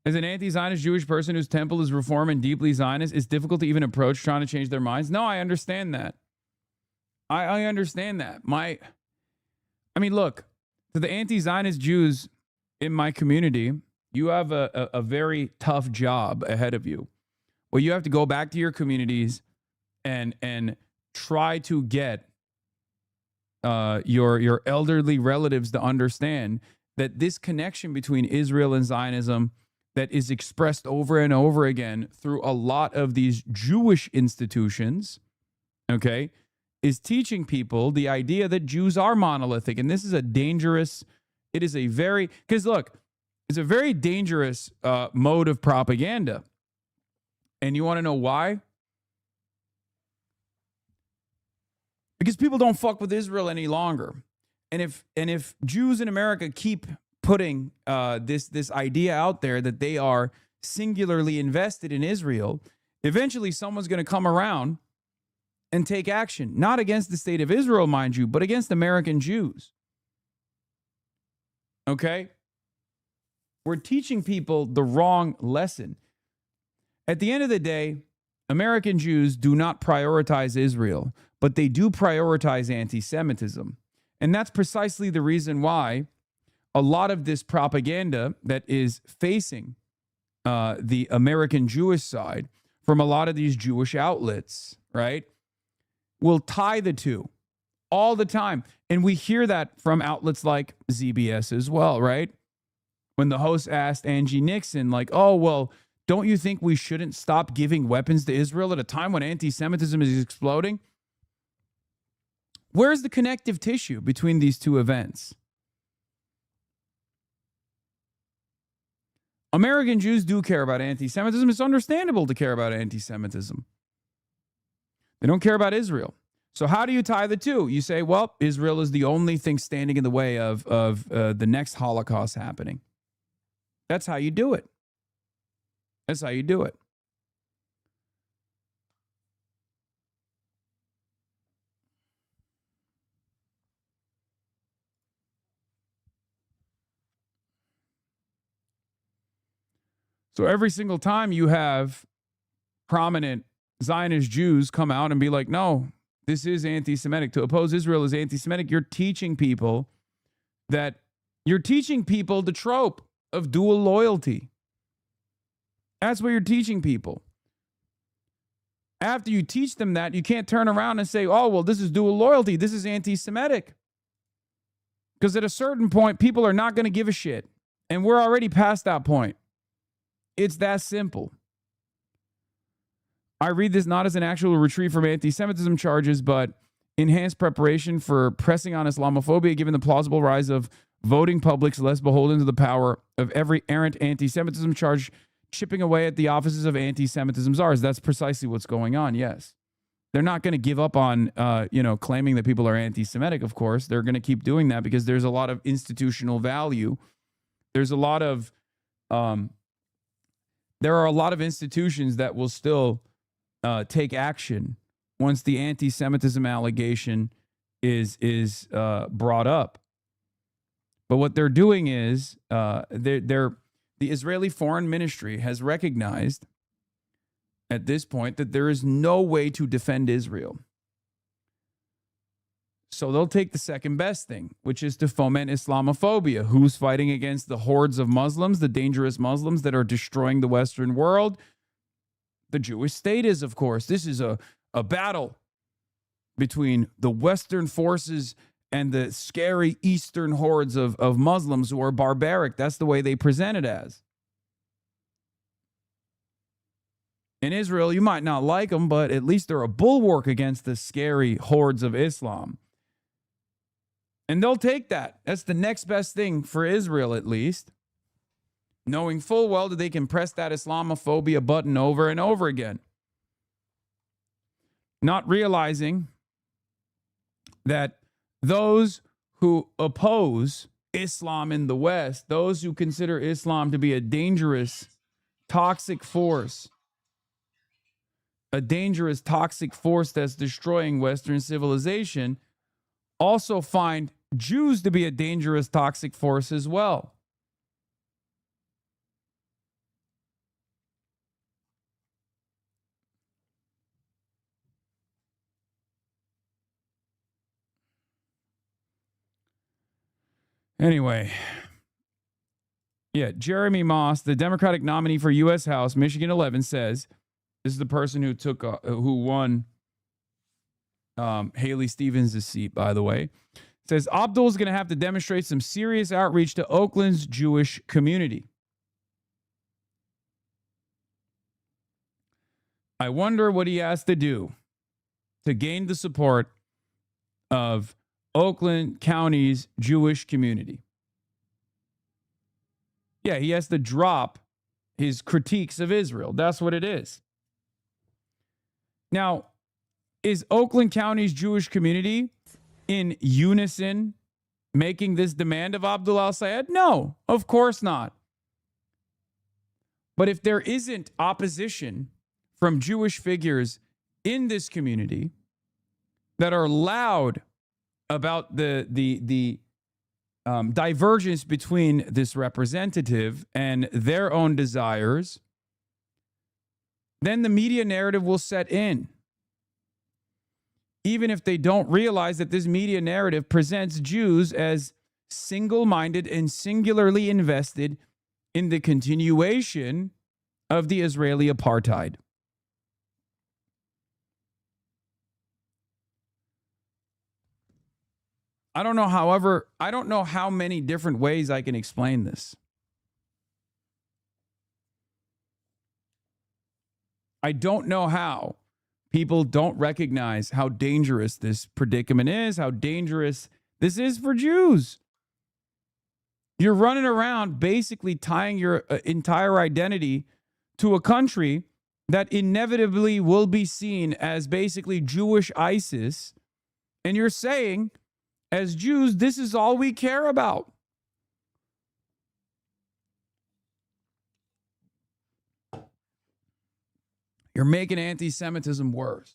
As an anti-Zionist Jewish person whose temple is Reform and deeply Zionist, it's difficult to even approach trying to change their minds. No, I understand that. I understand that. Look, to the anti-Zionist Jews in my community, you have a very tough job ahead of you. Well, you have to go back to your communities and try to get your elderly relatives to understand that this connection between Israel and Zionism that is expressed over and over again through a lot of these Jewish institutions, okay, is teaching people the idea that Jews are monolithic. And this is because look, it's a very dangerous mode of propaganda. And you want to know why? Because people don't fuck with Israel any longer. And if Jews in America keep putting this idea out there that they are singularly invested in Israel, eventually someone's going to come around and take action, not against the state of Israel, mind you, but against American Jews. Okay? We're teaching people the wrong lesson. At the end of the day, American Jews do not prioritize Israel, but they do prioritize anti-Semitism. And that's precisely the reason why a lot of this propaganda that is facing the American Jewish side, from a lot of these Jewish outlets, right, will tie the two all the time. And we hear that from outlets like ZBS as well, right? When the host asked Angie Nixon, like, oh, well, don't you think we shouldn't stop giving weapons to Israel at a time when anti-Semitism is exploding? Where's the connective tissue between these two events? American Jews do care about anti-Semitism. It's understandable to care about anti-Semitism. They don't care about Israel. So how do you tie the two? You say, well, Israel is the only thing standing in the way of the next Holocaust happening. That's how you do it. That's how you do it. So every single time you have prominent Zionist Jews come out and be like, no, this is anti-Semitic. To oppose Israel is anti-Semitic. You're teaching people the trope of dual loyalty. That's what you're teaching people. After you teach them that, you can't turn around and say, oh, well, this is dual loyalty. This is anti-Semitic. Because at a certain point, people are not going to give a shit. And we're already past that point. It's that simple. I read this not as an actual retreat from anti-Semitism charges, but enhanced preparation for pressing on Islamophobia, given the plausible rise of voting publics less beholden to the power of every errant anti-Semitism charge, chipping away at the offices of anti-Semitism czars. That's precisely what's going on, yes. They're not going to give up on, claiming that people are anti-Semitic, of course. They're going to keep doing that because there's a lot of institutional value. There's a lot of... there are a lot of institutions that will still take action once the anti-Semitism allegation is brought up. But what they're doing is the Israeli Foreign Ministry has recognized at this point that there is no way to defend Israel. So they'll take the second best thing, which is to foment Islamophobia. Who's fighting against the hordes of Muslims, the dangerous Muslims that are destroying the Western world? The Jewish state is, of course. This is a battle between the Western forces and the scary Eastern hordes of Muslims who are barbaric. That's the way they present it as. In Israel, you might not like them, but at least they're a bulwark against the scary hordes of Islam. And they'll take that. That's the next best thing for Israel, at least. Knowing full well that they can press that Islamophobia button over and over again. Not realizing that those who oppose Islam in the West, those who consider Islam to be a dangerous, toxic force, that's destroying Western civilization, also find Jews to be a dangerous, toxic force as well. Anyway, Jeremy Moss, the Democratic nominee for U.S. House, Michigan 11, says, this is the person who won Haley Stevens' seat, by the way, says Abdul's going to have to demonstrate some serious outreach to Oakland's Jewish community. I wonder what he has to do to gain the support of Oakland County's Jewish community. Yeah, he has to drop his critiques of Israel. That's what it is. Now, is Oakland County's Jewish community in unison making this demand of Abdul al-Sayed? No, of course not. But if there isn't opposition from Jewish figures in this community that are loud about the divergence between this representative and their own desires, then the media narrative will set in. Even if they don't realize that this media narrative presents Jews as single-minded and singularly invested in the continuation of the Israeli apartheid. I don't know how many different ways I can explain this. I don't know how people don't recognize how dangerous this predicament is, how dangerous this is for Jews. You're running around basically tying your entire identity to a country that inevitably will be seen as basically Jewish ISIS. And you're saying, as Jews, this is all we care about. You're making anti-Semitism worse.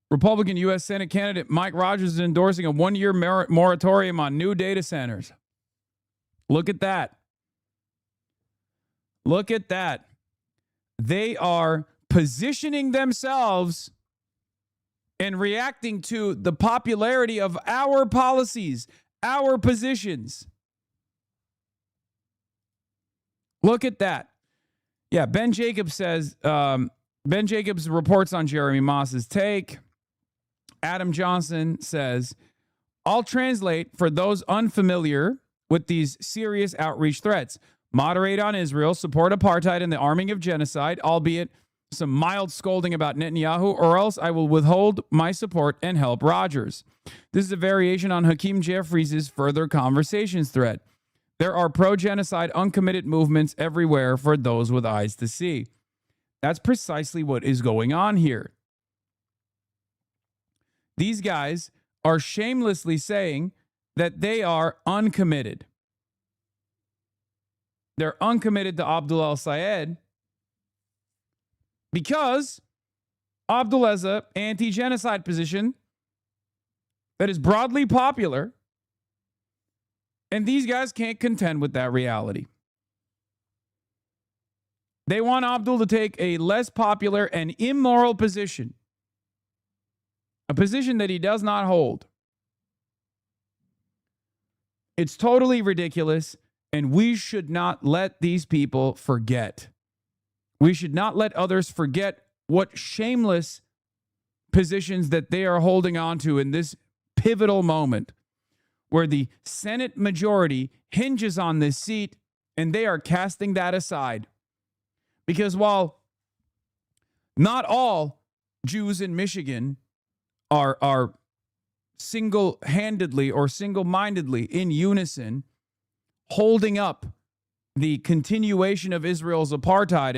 Republican U.S. Senate candidate Mike Rogers is endorsing a one-year moratorium on new data centers. Look at that. Look at that. They are positioning themselves and reacting to the popularity of our policies, our positions. Look at that. Yeah, Ben Jacobs says, Ben Jacobs reports on Jeremy Moss's take. Adam Johnson says, I'll translate for those unfamiliar with these serious outreach threats. Moderate on Israel, support apartheid and the arming of genocide, albeit some mild scolding about Netanyahu, or else I will withhold my support and help Rogers. This is a variation on Hakeem Jeffries' further conversations thread. There are pro-genocide uncommitted movements everywhere for those with eyes to see. That's precisely what is going on here. These guys are shamelessly saying that they are uncommitted. They're uncommitted to Abdul al-Sayed because Abdul has an anti-genocide position that is broadly popular, and these guys can't contend with that reality. They want Abdul to take a less popular and immoral position, a position that he does not hold. It's totally ridiculous, and we should not let these people forget. We should not let others forget what shameless positions that they are holding on to in this pivotal moment where the Senate majority hinges on this seat, and they are casting that aside. Because while not all Jews in Michigan are single-handedly or single-mindedly in unison holding up the continuation of Israel's apartheid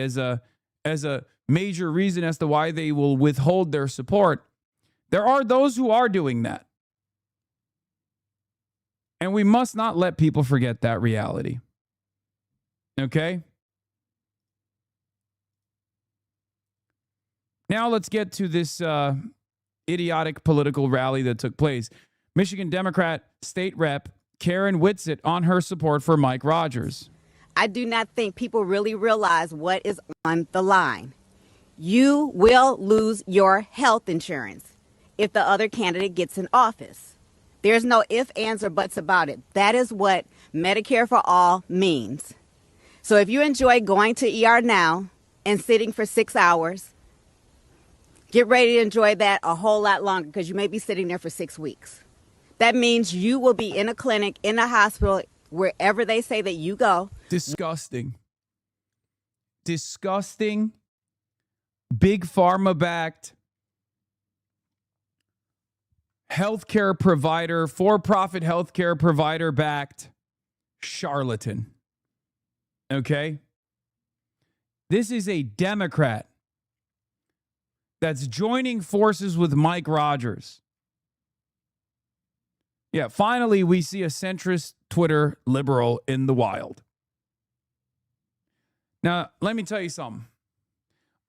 as a major reason as to why they will withhold their support, there are those who are doing that. And we must not let people forget that reality. Okay? Now let's get to this idiotic political rally that took place. Michigan Democrat State Rep Karen Whitsitt on her support for Mike Rogers. I do not think people really realize what is on the line. You will lose your health insurance if the other candidate gets in office. There's no ifs, ands, or buts about it. That is what Medicare for All means. So if you enjoy going to ER now and sitting for 6 hours, get ready to enjoy that a whole lot longer because you may be sitting there for 6 weeks. That means you will be in a clinic, in a hospital, wherever they say that you go. Disgusting. Disgusting. Big pharma-backed healthcare provider, for-profit healthcare provider-backed charlatan. Okay? This is a Democrat that's joining forces with Mike Rogers. Yeah, finally, we see a centrist Twitter liberal in the wild. Now, let me tell you something.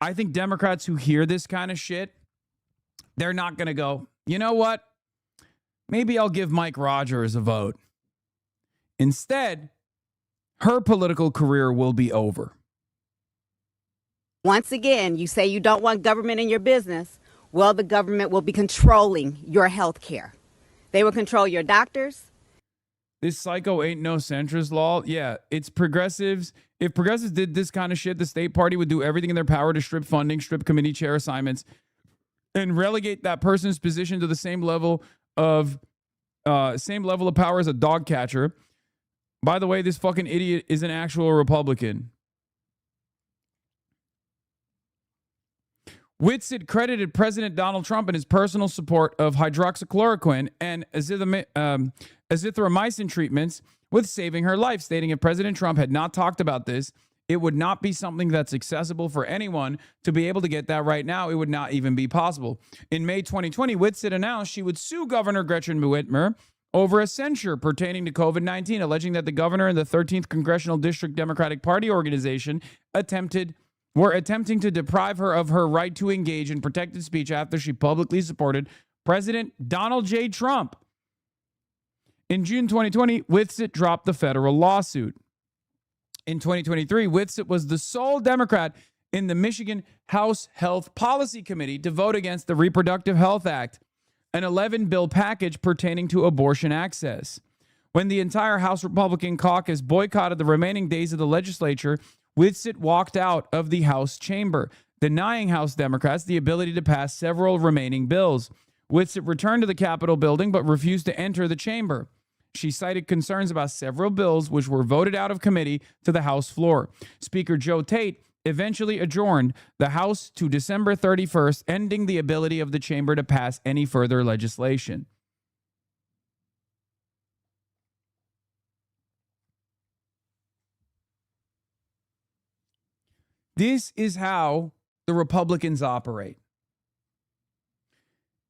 I think Democrats who hear this kind of shit, they're not going to go, you know what? Maybe I'll give Mike Rogers a vote. Instead, her political career will be over. Once again, you say you don't want government in your business. Well, the government will be controlling your health care. They will control your doctors. This psycho ain't no centrist law. Yeah, it's progressives. If progressives did this kind of shit, the state party would do everything in their power to strip funding, strip committee chair assignments, and relegate that person's position to the same level of power as a dog catcher. By the way, this fucking idiot is an actual Republican. Whitsitt credited President Donald Trump in his personal support of hydroxychloroquine and azithromycin treatments with saving her life, stating if President Trump had not talked about this, it would not be something that's accessible for anyone to be able to get that right now. It would not even be possible. In May 2020, Whitsitt announced she would sue Governor Gretchen Whitmer over a censure pertaining to COVID-19, alleging that the governor and the 13th Congressional District Democratic Party organization were attempting to deprive her of her right to engage in protected speech after she publicly supported President Donald J. Trump. In June 2020, Whitsitt dropped the federal lawsuit. In 2023, Whitsitt was the sole Democrat in the Michigan House Health Policy Committee to vote against the Reproductive Health Act, an 11-bill package pertaining to abortion access. When the entire House Republican caucus boycotted the remaining days of the legislature, Whitsitt walked out of the House chamber, denying House Democrats the ability to pass several remaining bills. Whitsitt returned to the Capitol building but refused to enter the chamber. She cited concerns about several bills which were voted out of committee to the House floor. Speaker Joe Tate eventually adjourned the House to December 31st, ending the ability of the chamber to pass any further legislation. This is how the Republicans operate.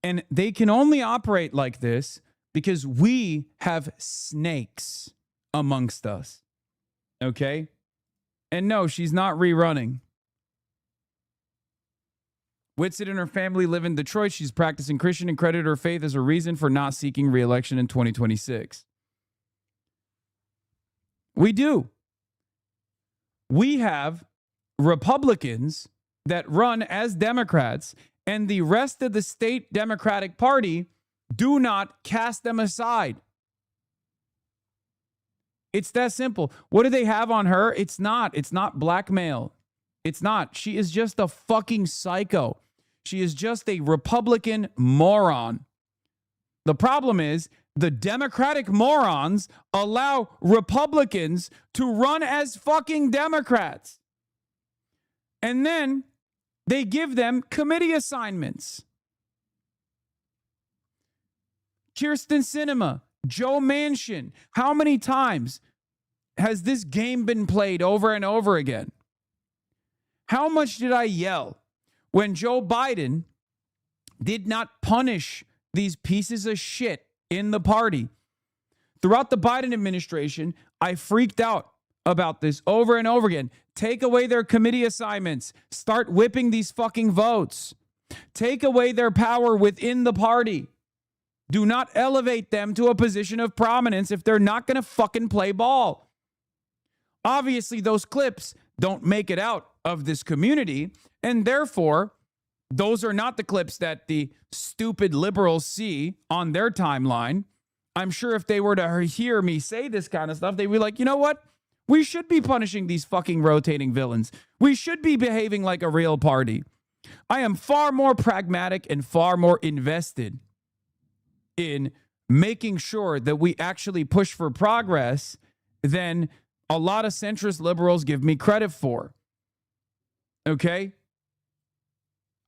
And they can only operate like this because we have snakes amongst us. Okay? And no, she's not rerunning. Whitsitt and her family live in Detroit. She's practicing Christian and credited her faith as a reason for not seeking re-election in 2026. We do. We have Republicans that run as Democrats, and the rest of the state Democratic Party do not cast them aside. It's that simple. What do they have on her? It's not blackmail. It's not. She is just a fucking psycho. She is just a Republican moron. The problem is the Democratic morons allow Republicans to run as fucking Democrats. And then they give them committee assignments. Kyrsten Sinema, Joe Manchin. How many times has this game been played over and over again? How much did I yell when Joe Biden did not punish these pieces of shit in the party? Throughout the Biden administration, I freaked out about this over and over again. Take away their committee assignments. Start whipping these fucking votes. Take away their power within the party. Do not elevate them to a position of prominence if they're not going to fucking play ball. Obviously, those clips don't make it out of this community, and therefore, those are not the clips that the stupid liberals see on their timeline. I'm sure if they were to hear me say this kind of stuff, they'd be like, you know what? We should be punishing these fucking rotating villains. We should be behaving like a real party. I am far more pragmatic and far more invested in making sure that we actually push for progress than a lot of centrist liberals give me credit for. Okay?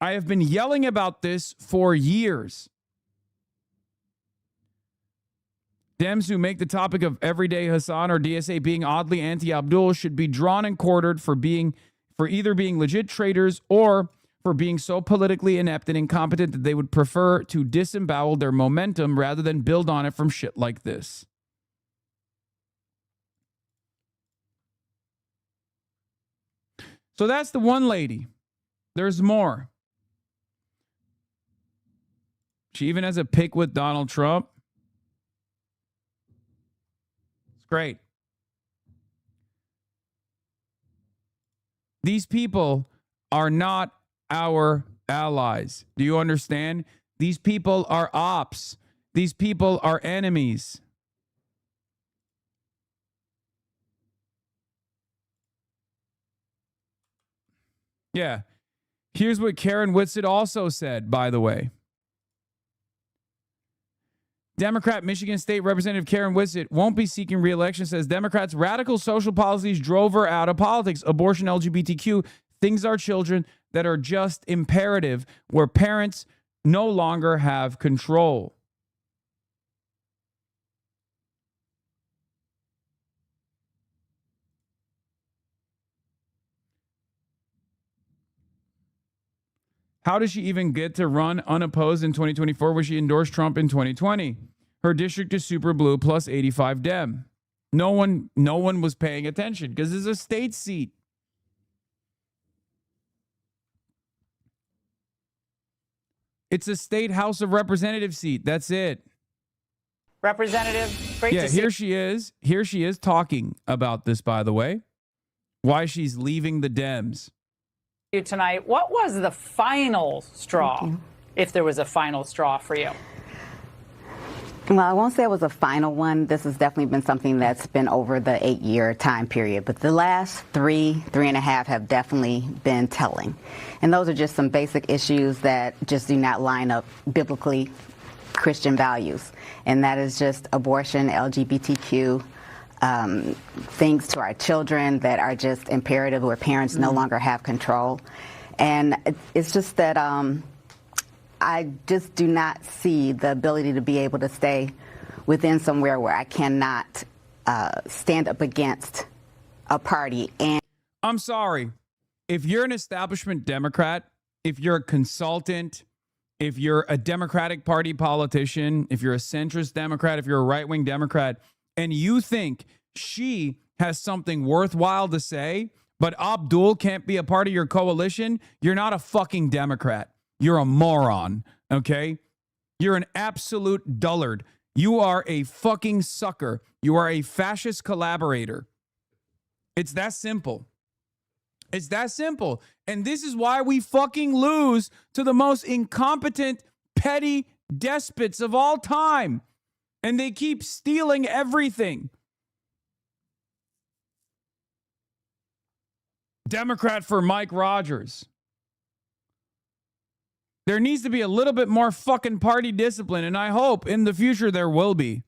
I have been yelling about this for years. Dems who make the topic of everyday Hassan or DSA being oddly anti-Abdul should be drawn and quartered for either being legit traitors or for being so politically inept and incompetent that they would prefer to disembowel their momentum rather than build on it from shit like this. So that's the one lady. There's more. She even has a pic with Donald Trump. It's great. These people are not our allies. Do you understand? These people are ops. These people are enemies. Yeah. Here's what Karen Whitsett also said, by the way. Democrat Michigan State Representative Karen Whitsett won't be seeking re-election, says Democrats' radical social policies drove her out of politics. Abortion, LGBTQ, things are children that are just imperative, where parents no longer have control. How does she even get to run unopposed in 2024 where she endorsed Trump in 2020? Her district is super blue plus 85 Dem. No one was paying attention because it's a state seat. It's a state House of Representatives seat. That's it. Representative, great to see. Here she is. Here she is talking about this, by the way. Why she's leaving the Dems. You tonight. What was the final straw, if there was a final straw for you? Well, I won't say it was a final one. This has definitely been something that's been over the 8-year time period. But the last three and a half have definitely been telling. And those are just some basic issues that just do not line up biblically Christian values. And that is just abortion, LGBTQ, things to our children that are just imperative where parents no longer have control. And it's just that I just do not see the ability to be able to stay within somewhere where I cannot stand up against a party. And I'm sorry. If you're an establishment Democrat, if you're a consultant, if you're a Democratic Party politician, if you're a centrist Democrat, if you're a right-wing Democrat, and you think she has something worthwhile to say, but Abdul can't be a part of your coalition, you're not a fucking Democrat. You're a moron, okay? You're an absolute dullard. You are a fucking sucker. You are a fascist collaborator. It's that simple. It's that simple. And this is why we fucking lose to the most incompetent, petty despots of all time. And they keep stealing everything. Democrat for Mike Rogers. There needs to be a little bit more fucking party discipline, and I hope in the future there will be.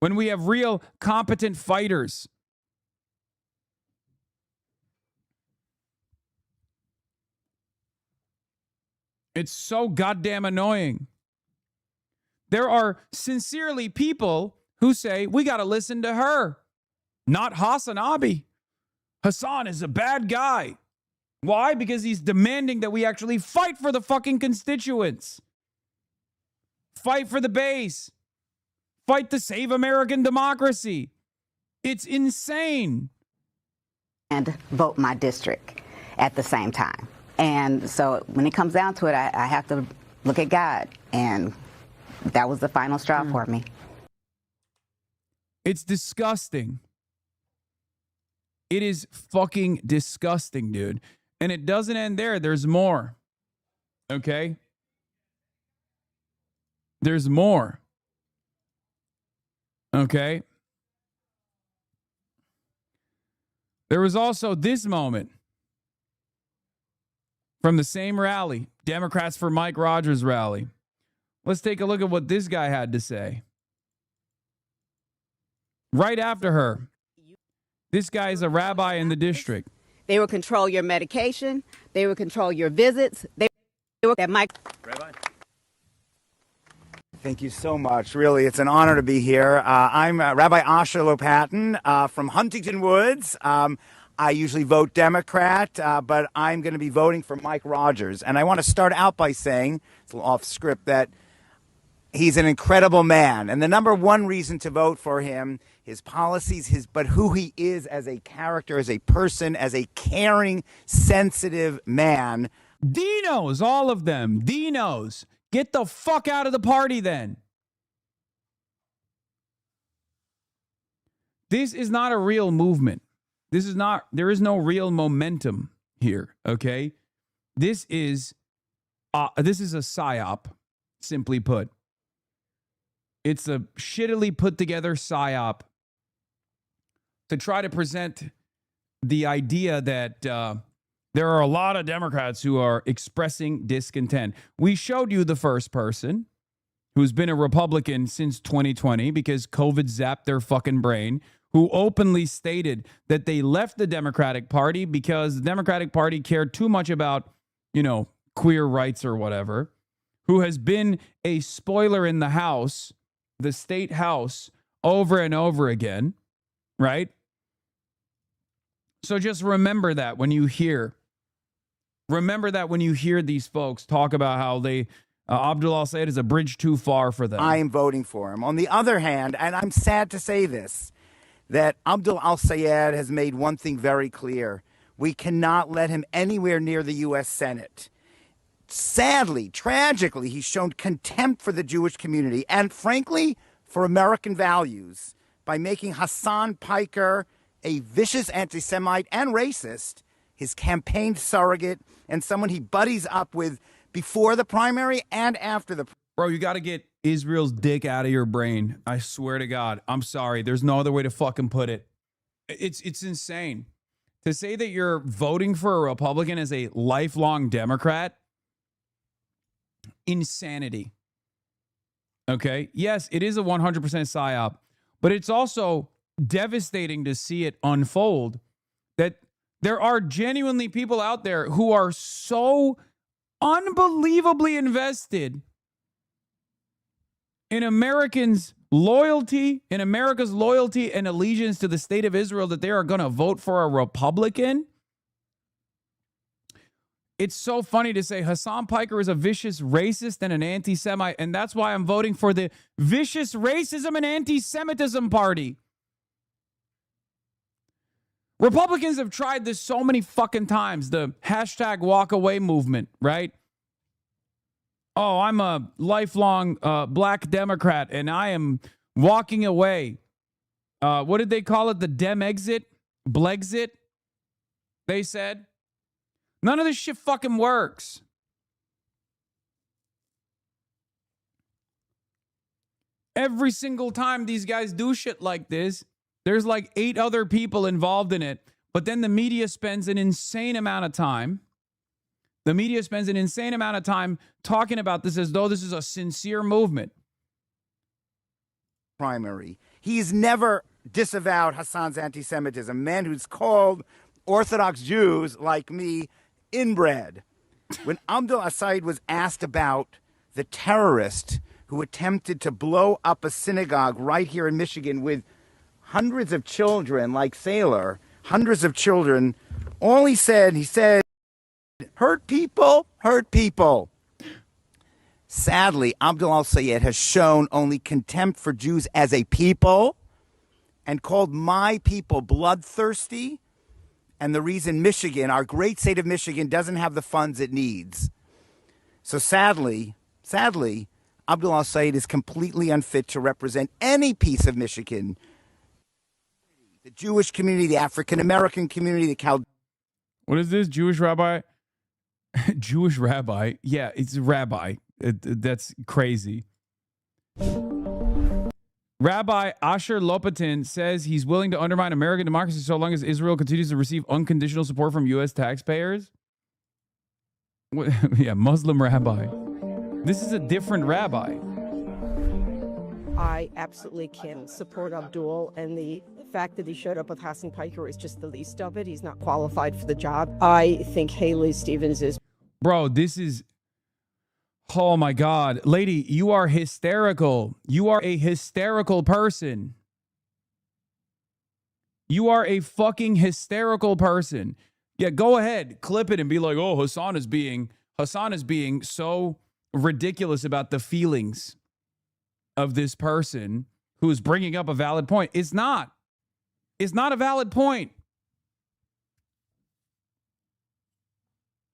When we have real competent fighters. It's so goddamn annoying. There are sincerely people who say, we got to listen to her, not Hasanabi. Hasan is a bad guy. Why? Because he's demanding that we actually fight for the fucking constituents. Fight for the base. Fight to save American democracy. It's insane. And vote my district at the same time. And so when it comes down to it, I have to look at God. And that was the final straw for me. It's disgusting. It is fucking disgusting, dude. And it doesn't end there. There's more. Okay? There's more. Okay? There was also this moment from the same rally, Democrats for Mike Rogers rally. Let's take a look at what this guy had to say. Right after her. This guy is a rabbi in the district. They will control your medication. They will control your visits. They will that Mike. Rabbi. Thank you so much. Really, it's an honor to be here. I'm Rabbi Asher Lopatin from Huntington Woods. I usually vote Democrat, but I'm going to be voting for Mike Rogers. And I want to start out by saying, it's a little off script, that he's an incredible man. And the number one reason to vote for him, his policies, but who he is as a character, as a person, as a caring, sensitive man. Dinos, all of them. Dinos. Get the fuck out of the party then. This is not a real movement. There is no real momentum here, okay? This is a psyop, simply put. It's a shittily put together psyop to try to present the idea that There are a lot of Democrats who are expressing discontent. We showed you the first person who's been a Republican since 2020 because COVID zapped their fucking brain, who openly stated that they left the Democratic Party because the Democratic Party cared too much about, queer rights or whatever, who has been a spoiler in the House, the state House, over and over again, right? So just remember that when you hear these folks talk about how they, Abdul al-Sayed is a bridge too far for them. I am voting for him. On the other hand, and I'm sad to say this, that Abdul al-Sayed has made one thing very clear. We cannot let him anywhere near the U.S. Senate. Sadly, tragically, he's shown contempt for the Jewish community and, frankly, for American values by making Hassan Piker a vicious anti-Semite and racist, his campaign surrogate, and someone he buddies up with before the primary and after the primary. Bro, you got to get Israel's dick out of your brain. I swear to God. I'm sorry. There's no other way to fucking put it. It's insane. To say that you're voting for a Republican as a lifelong Democrat, insanity. Okay? Yes, it is a 100% psyop, but it's also devastating to see it unfold that there are genuinely people out there who are so unbelievably invested in America's loyalty and allegiance to the state of Israel that they are going to vote for a Republican. It's so funny to say Hassan Piker is a vicious racist and an anti-Semite, and that's why I'm voting for the vicious racism and anti-Semitism party. Republicans have tried this so many fucking times, the hashtag walk away movement, right? Oh, I'm a lifelong black Democrat and I am walking away. What did they call it? The Dem exit? Blexit? They said. None of this shit fucking works. Every single time these guys do shit like this, there's like 8 other people involved in it. But then the media spends an insane amount of time. Talking about this as though this is a sincere movement. Primary. He's never disavowed Hassan's anti-Semitism, a man who's called Orthodox Jews like me inbred. When Abdul al-Sayed was asked about the terrorist who attempted to blow up a synagogue right here in Michigan with hundreds of children, like Sailor, hundreds of children, all he said, hurt people, hurt people. Sadly, Abdul al-Sayed has shown only contempt for Jews as a people and called my people bloodthirsty, and the reason Michigan, our great state of Michigan, doesn't have the funds it needs. So sadly, Abdul al-Sayed is completely unfit to represent any piece of Michigan. The Jewish community, the African-American community, the What is this? Jewish rabbi? Jewish rabbi? Yeah, it's a rabbi. That's crazy. Rabbi Asher Lopatin says he's willing to undermine American democracy so long as Israel continues to receive unconditional support from U.S. taxpayers. What? Yeah, Muslim rabbi. This is a different rabbi. I absolutely can support Abdul, and the fact that he showed up with Hassan Piker is just the least of it. He's not qualified for the job. I think Haley Stevens is. Bro, this is. Oh my God. Lady, you are hysterical. You are a hysterical person. You are a fucking hysterical person. Yeah, go ahead, clip it and be like, oh, Hassan is being so ridiculous about the feelings of this person who is bringing up a valid point. It's not. It's not a valid point.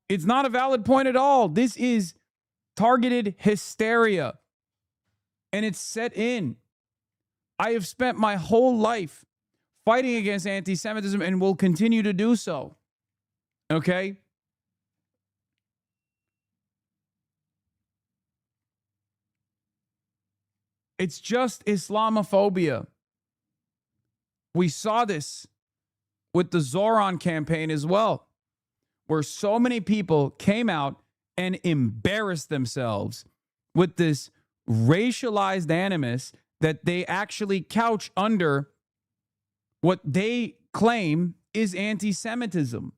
It's not a valid point at all. This is targeted hysteria, and it's set in. I have spent my whole life fighting against anti-Semitism and will continue to do so. Okay? It's just Islamophobia. We saw this with the Zoran campaign as well, where so many people came out and embarrassed themselves with this racialized animus that they actually couch under what they claim is anti-Semitism.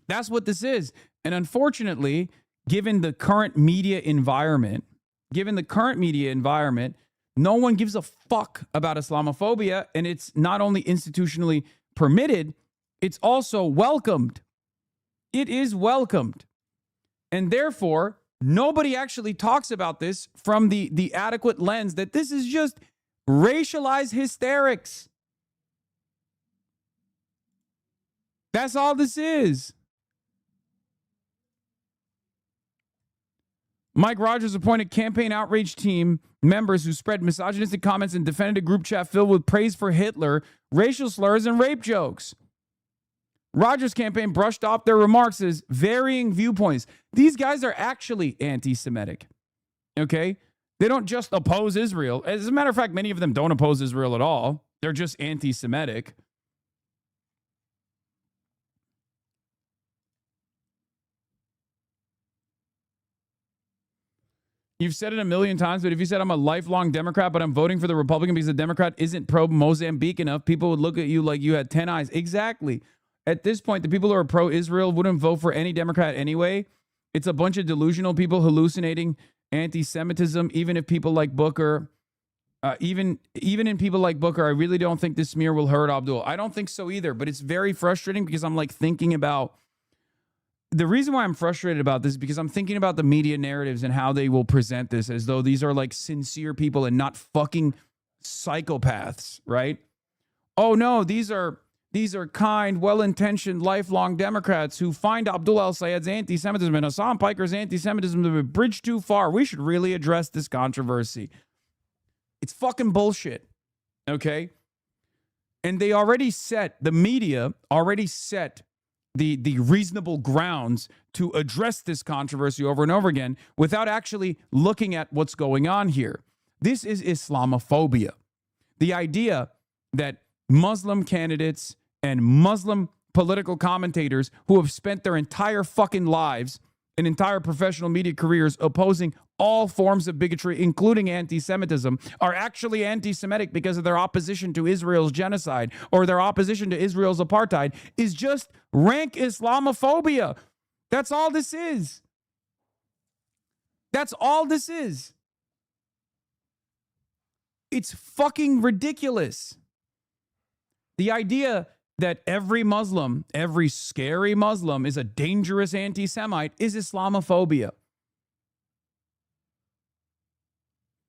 That's what this is. And unfortunately, given the current media environment, no one gives a fuck about Islamophobia, and it's not only institutionally permitted, it's also welcomed. It is welcomed. And therefore, nobody actually talks about this from the adequate lens that this is just racialized hysterics. That's all this is. Mike Rogers appointed campaign outreach team members who spread misogynistic comments and defended a group chat filled with praise for Hitler, racial slurs, and rape jokes. Rogers' campaign brushed off their remarks as varying viewpoints. These guys are actually anti-Semitic, okay? They don't just oppose Israel. As a matter of fact, many of them don't oppose Israel at all. They're just anti-Semitic. You've said it a million times, but if you said I'm a lifelong Democrat, but I'm voting for the Republican because the Democrat isn't pro-Mozambique enough, people would look at you like you had 10 eyes. Exactly. At this point, the people who are pro-Israel wouldn't vote for any Democrat anyway. It's a bunch of delusional people hallucinating anti-Semitism, even if people like Booker, even in people like Booker, I really don't think this smear will hurt Abdul. I don't think so either, but it's very frustrating because I'm like thinking about, the reason why I'm frustrated about this is because I'm thinking about the media narratives and how they will present this as though these are like sincere people and not fucking psychopaths, right? Oh no, these are kind, well-intentioned, lifelong Democrats who find Abdul el-Sayed's anti-Semitism and Hassan Piker's anti-Semitism to be a bridge too far. We should really address this controversy. It's fucking bullshit, okay? And they already set, the media already set the reasonable grounds to address this controversy over and over again without actually looking at what's going on here. This is Islamophobia. The idea that Muslim candidates and Muslim political commentators who have spent their entire fucking lives and entire professional media careers opposing all forms of bigotry, including anti-Semitism, are actually anti-Semitic because of their opposition to Israel's genocide or their opposition to Israel's apartheid is just rank Islamophobia. That's all this is. That's all this is. It's fucking ridiculous. The idea that every Muslim, every scary Muslim is a dangerous anti-Semite is Islamophobia.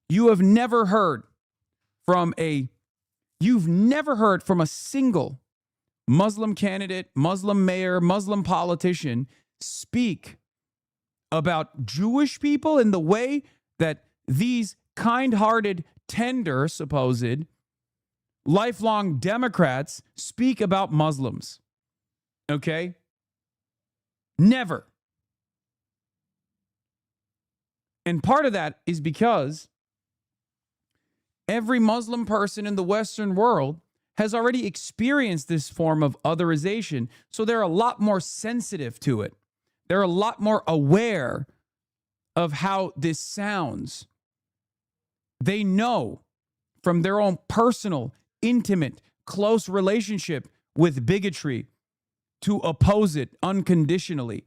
You have never heard from a single Muslim candidate, Muslim mayor, Muslim politician speak about Jewish people in the way that these kind-hearted, tender, supposed lifelong Democrats speak about Muslims. Okay? Never. And part of that is because every Muslim person in the Western world has already experienced this form of otherization, so they're a lot more sensitive to it. They're a lot more aware of how this sounds. They know from their own personal, intimate, close relationship with bigotry to oppose it unconditionally.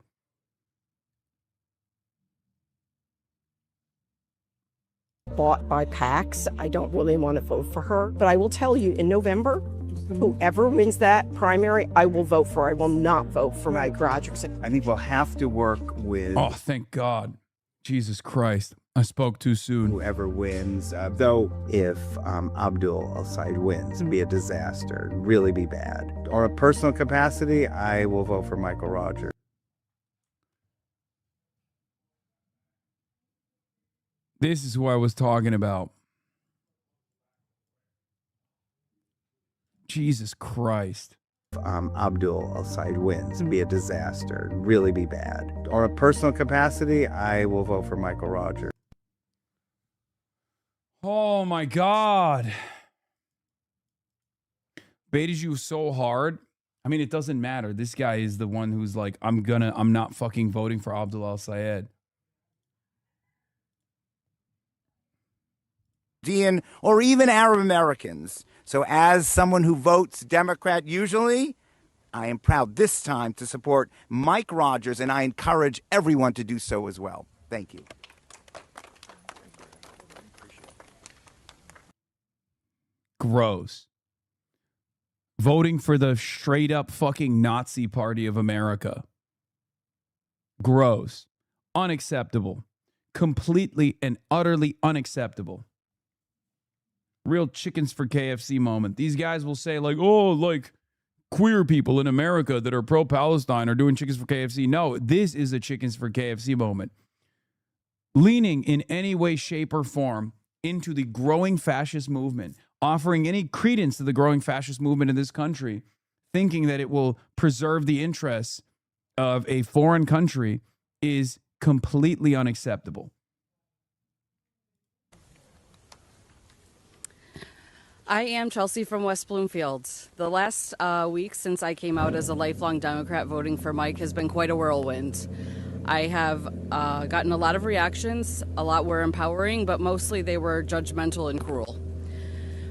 Bought by PACs. I don't really want to vote for her, but I will tell you in November, whoever wins that primary, I will vote for. I will not vote for Mike Rogers. I think we'll have to work with. Oh, thank God. Jesus Christ. I spoke too soon. Whoever wins, though, if Abdul el-Sayed wins, it'd be a disaster, really be bad. On a personal capacity, I will vote for Michael Rogers. This is who I was talking about. Jesus Christ. Abdul el-Sayed wins, it'd be a disaster, really be bad. On a personal capacity, I will vote for Michael Rogers. Oh my God. baited you so hard. I mean, it doesn't matter. This guy is the one who's like, I'm not fucking voting for Abdul al-Sayed. Or even Arab Americans. So as someone who votes Democrat usually, I am proud this time to support Mike Rogers, and I encourage everyone to do so as well. Thank you. Gross. Voting for the straight up fucking Nazi Party of America. Gross. Unacceptable. Completely and utterly unacceptable. Real chickens for KFC moment. These guys will say like, oh, like queer people in America that are pro-Palestine are doing chickens for KFC. No, this is a chickens for KFC moment. Leaning in any way, shape, or form into the growing fascist movement, offering any credence to the growing fascist movement in this country, thinking that it will preserve the interests of a foreign country is completely unacceptable. I am Chelsea from West Bloomfield. The last week since I came out as a lifelong Democrat voting for Mike has been quite a whirlwind. I have gotten a lot of reactions. A lot were empowering, but mostly they were judgmental and cruel.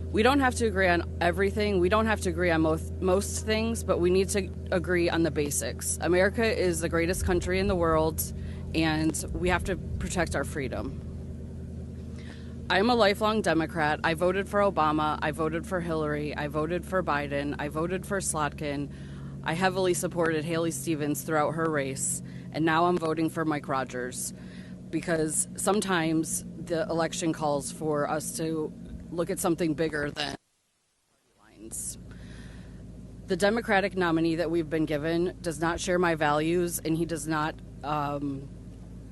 We don't have to agree on everything. We don't have to agree on most things, but we need to agree on the basics. America is the greatest country in the world, and we have to protect our freedom. I'm a lifelong Democrat. I voted for Obama. I voted for Hillary. I voted for Biden. I voted for Slotkin. I heavily supported Haley Stevens throughout her race. And now I'm voting for Mike Rogers because sometimes the election calls for us to look at something bigger than lines. The Democratic nominee that we've been given does not share my values, and he does not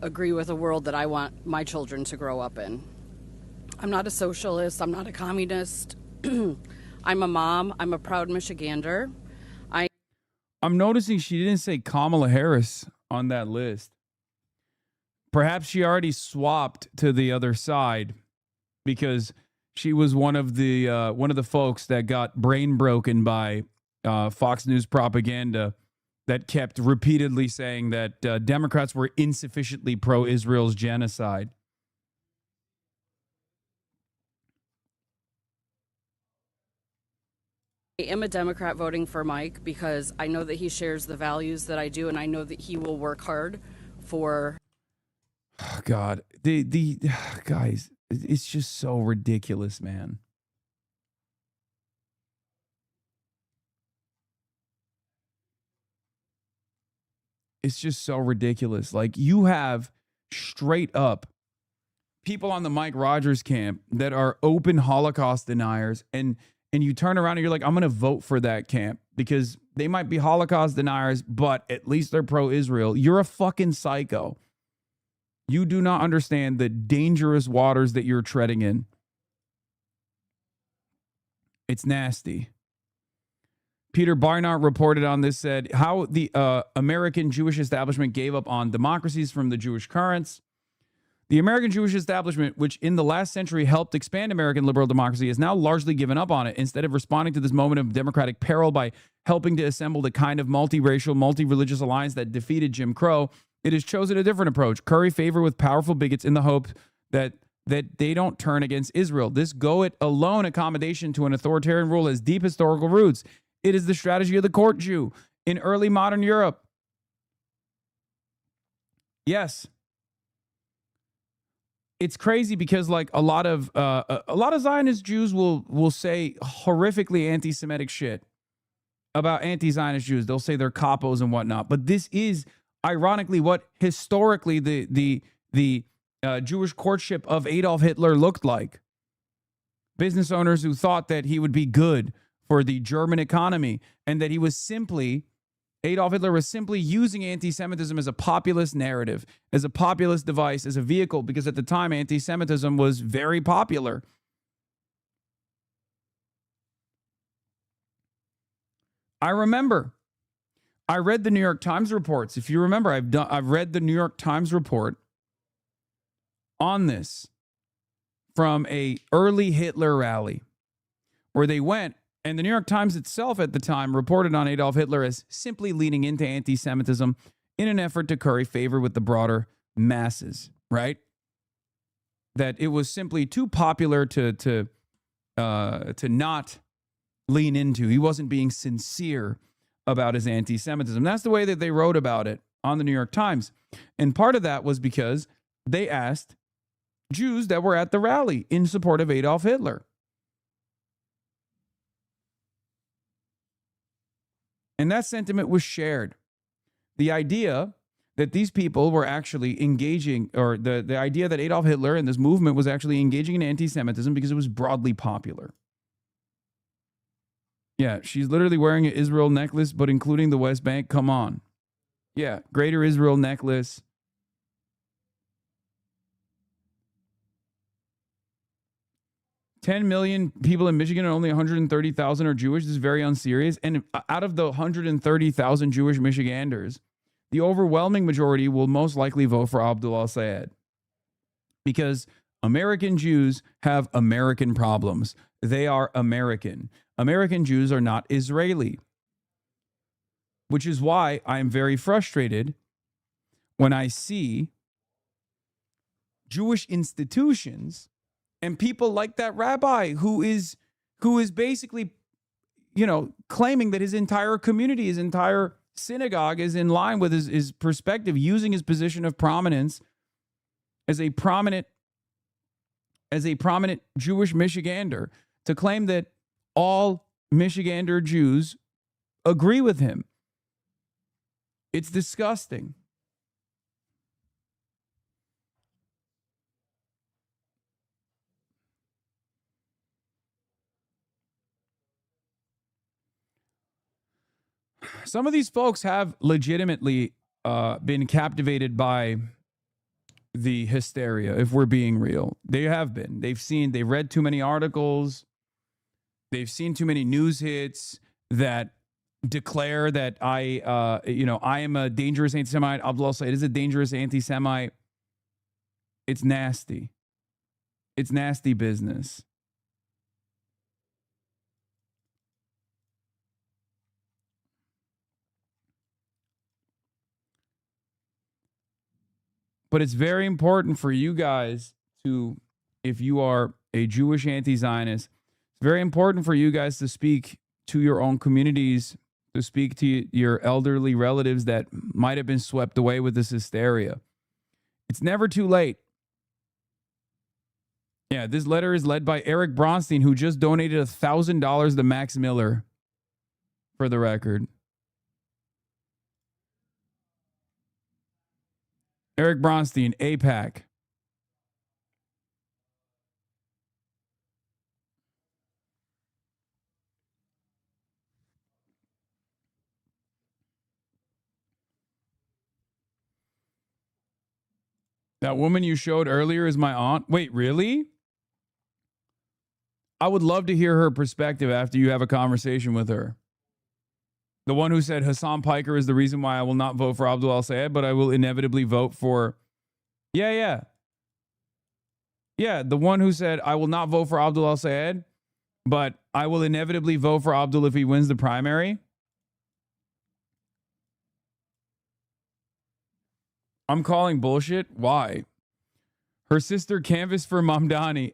agree with a world that I want my children to grow up in. I'm not a socialist. I'm not a communist. I'm a mom. I'm a proud Michigander. I'm noticing she didn't say Kamala Harris on that list. Perhaps she already swapped to the other side because she was one of the folks that got brain broken by Fox News propaganda that kept repeatedly saying that Democrats were insufficiently pro-Israel's genocide. I am a Democrat voting for Mike because I know that he shares the values that I do, and I know that he will work hard for. Oh, God, the guys, it's just so ridiculous, man. It's just so ridiculous. Like, you have straight up people on the Mike Rogers camp that are open Holocaust deniers, and you turn around and you're like, I'm going to vote for that camp because they might be Holocaust deniers, but at least they're pro-Israel. You're a fucking psycho. You do not understand the dangerous waters that you're treading in. It's nasty. Peter Barnard reported on this, said how the American Jewish establishment gave up on democracies from the Jewish currents. The American Jewish establishment, which in the last century helped expand American liberal democracy, has now largely given up on it. Instead of responding to this moment of democratic peril by helping to assemble the kind of multiracial, multi-religious alliance that defeated Jim Crow, it has chosen a different approach. Curry favor with powerful bigots in the hope that they don't turn against Israel. This go-it-alone accommodation to an authoritarian rule has deep historical roots. It is the strategy of the court Jew in early modern Europe. Yes. It's crazy because like a lot of Zionist Jews will say horrifically anti-Semitic shit about anti-Zionist Jews. They'll say they're capos and whatnot. But this is ironically what historically the Jewish courtship of Adolf Hitler looked like. Business owners who thought that he would be good for the German economy and that Adolf Hitler was simply using anti-Semitism as a populist narrative, as a populist device, as a vehicle, because at the time, anti-Semitism was very popular. I remember, I read the New York Times reports. If you remember, I've read the New York Times report on this from a early Hitler rally where they went And the New York Times itself at the time reported on Adolf Hitler as simply leaning into anti-Semitism in an effort to curry favor with the broader masses, right? That it was simply too popular to not lean into. He wasn't being sincere about his anti-Semitism. That's the way that they wrote about it on the New York Times. And part of that was because they asked Jews that were at the rally in support of Adolf Hitler. And that sentiment was shared. The idea that these people were actually engaging, or the idea that Adolf Hitler and this movement was actually engaging in anti-Semitism because it was broadly popular. Yeah, she's literally wearing an Israel necklace, but including the West Bank. Come on. Yeah, Greater Israel necklace. $10 million people in Michigan and only 130,000 are Jewish. This is very unserious. And out of the 130,000 Jewish Michiganders, the overwhelming majority will most likely vote for Abdul al-Sayed. Because American Jews have American problems. They are American. American Jews are not Israeli. Which is why I'm very frustrated when I see Jewish institutions and people like that rabbi who is basically, claiming that his entire community, his entire synagogue is in line with his perspective, using his position of prominence as a prominent Jewish Michigander to claim that all Michigander Jews agree with him. It's disgusting. Some of these folks have legitimately been captivated by the hysteria, if we're being real. They have been. They've read too many articles. They've seen too many news hits that declare that I am a dangerous anti-Semite. Abdul al-Sayed is a dangerous anti-Semite. It's nasty. It's nasty business. But it's very important for you guys to, if you are a Jewish anti-Zionist, it's very important for you guys to speak to your own communities, to speak to your elderly relatives that might have been swept away with this hysteria. It's never too late. Yeah, this letter is led by Eric Bronstein, who just donated $1,000 to Max Miller, for the record. Eric Bronstein, AIPAC. That woman you showed earlier is my aunt. Wait, really? I would love to hear her perspective after you have a conversation with her. The one who said Hassan Piker is the reason why I will not vote for Abdul al-Sayed, but I will inevitably vote for... Yeah, the one who said I will not vote for Abdul al-Sayed, but I will inevitably vote for Abdul if he wins the primary. I'm calling bullshit. Why? Her sister canvassed for Mamdani.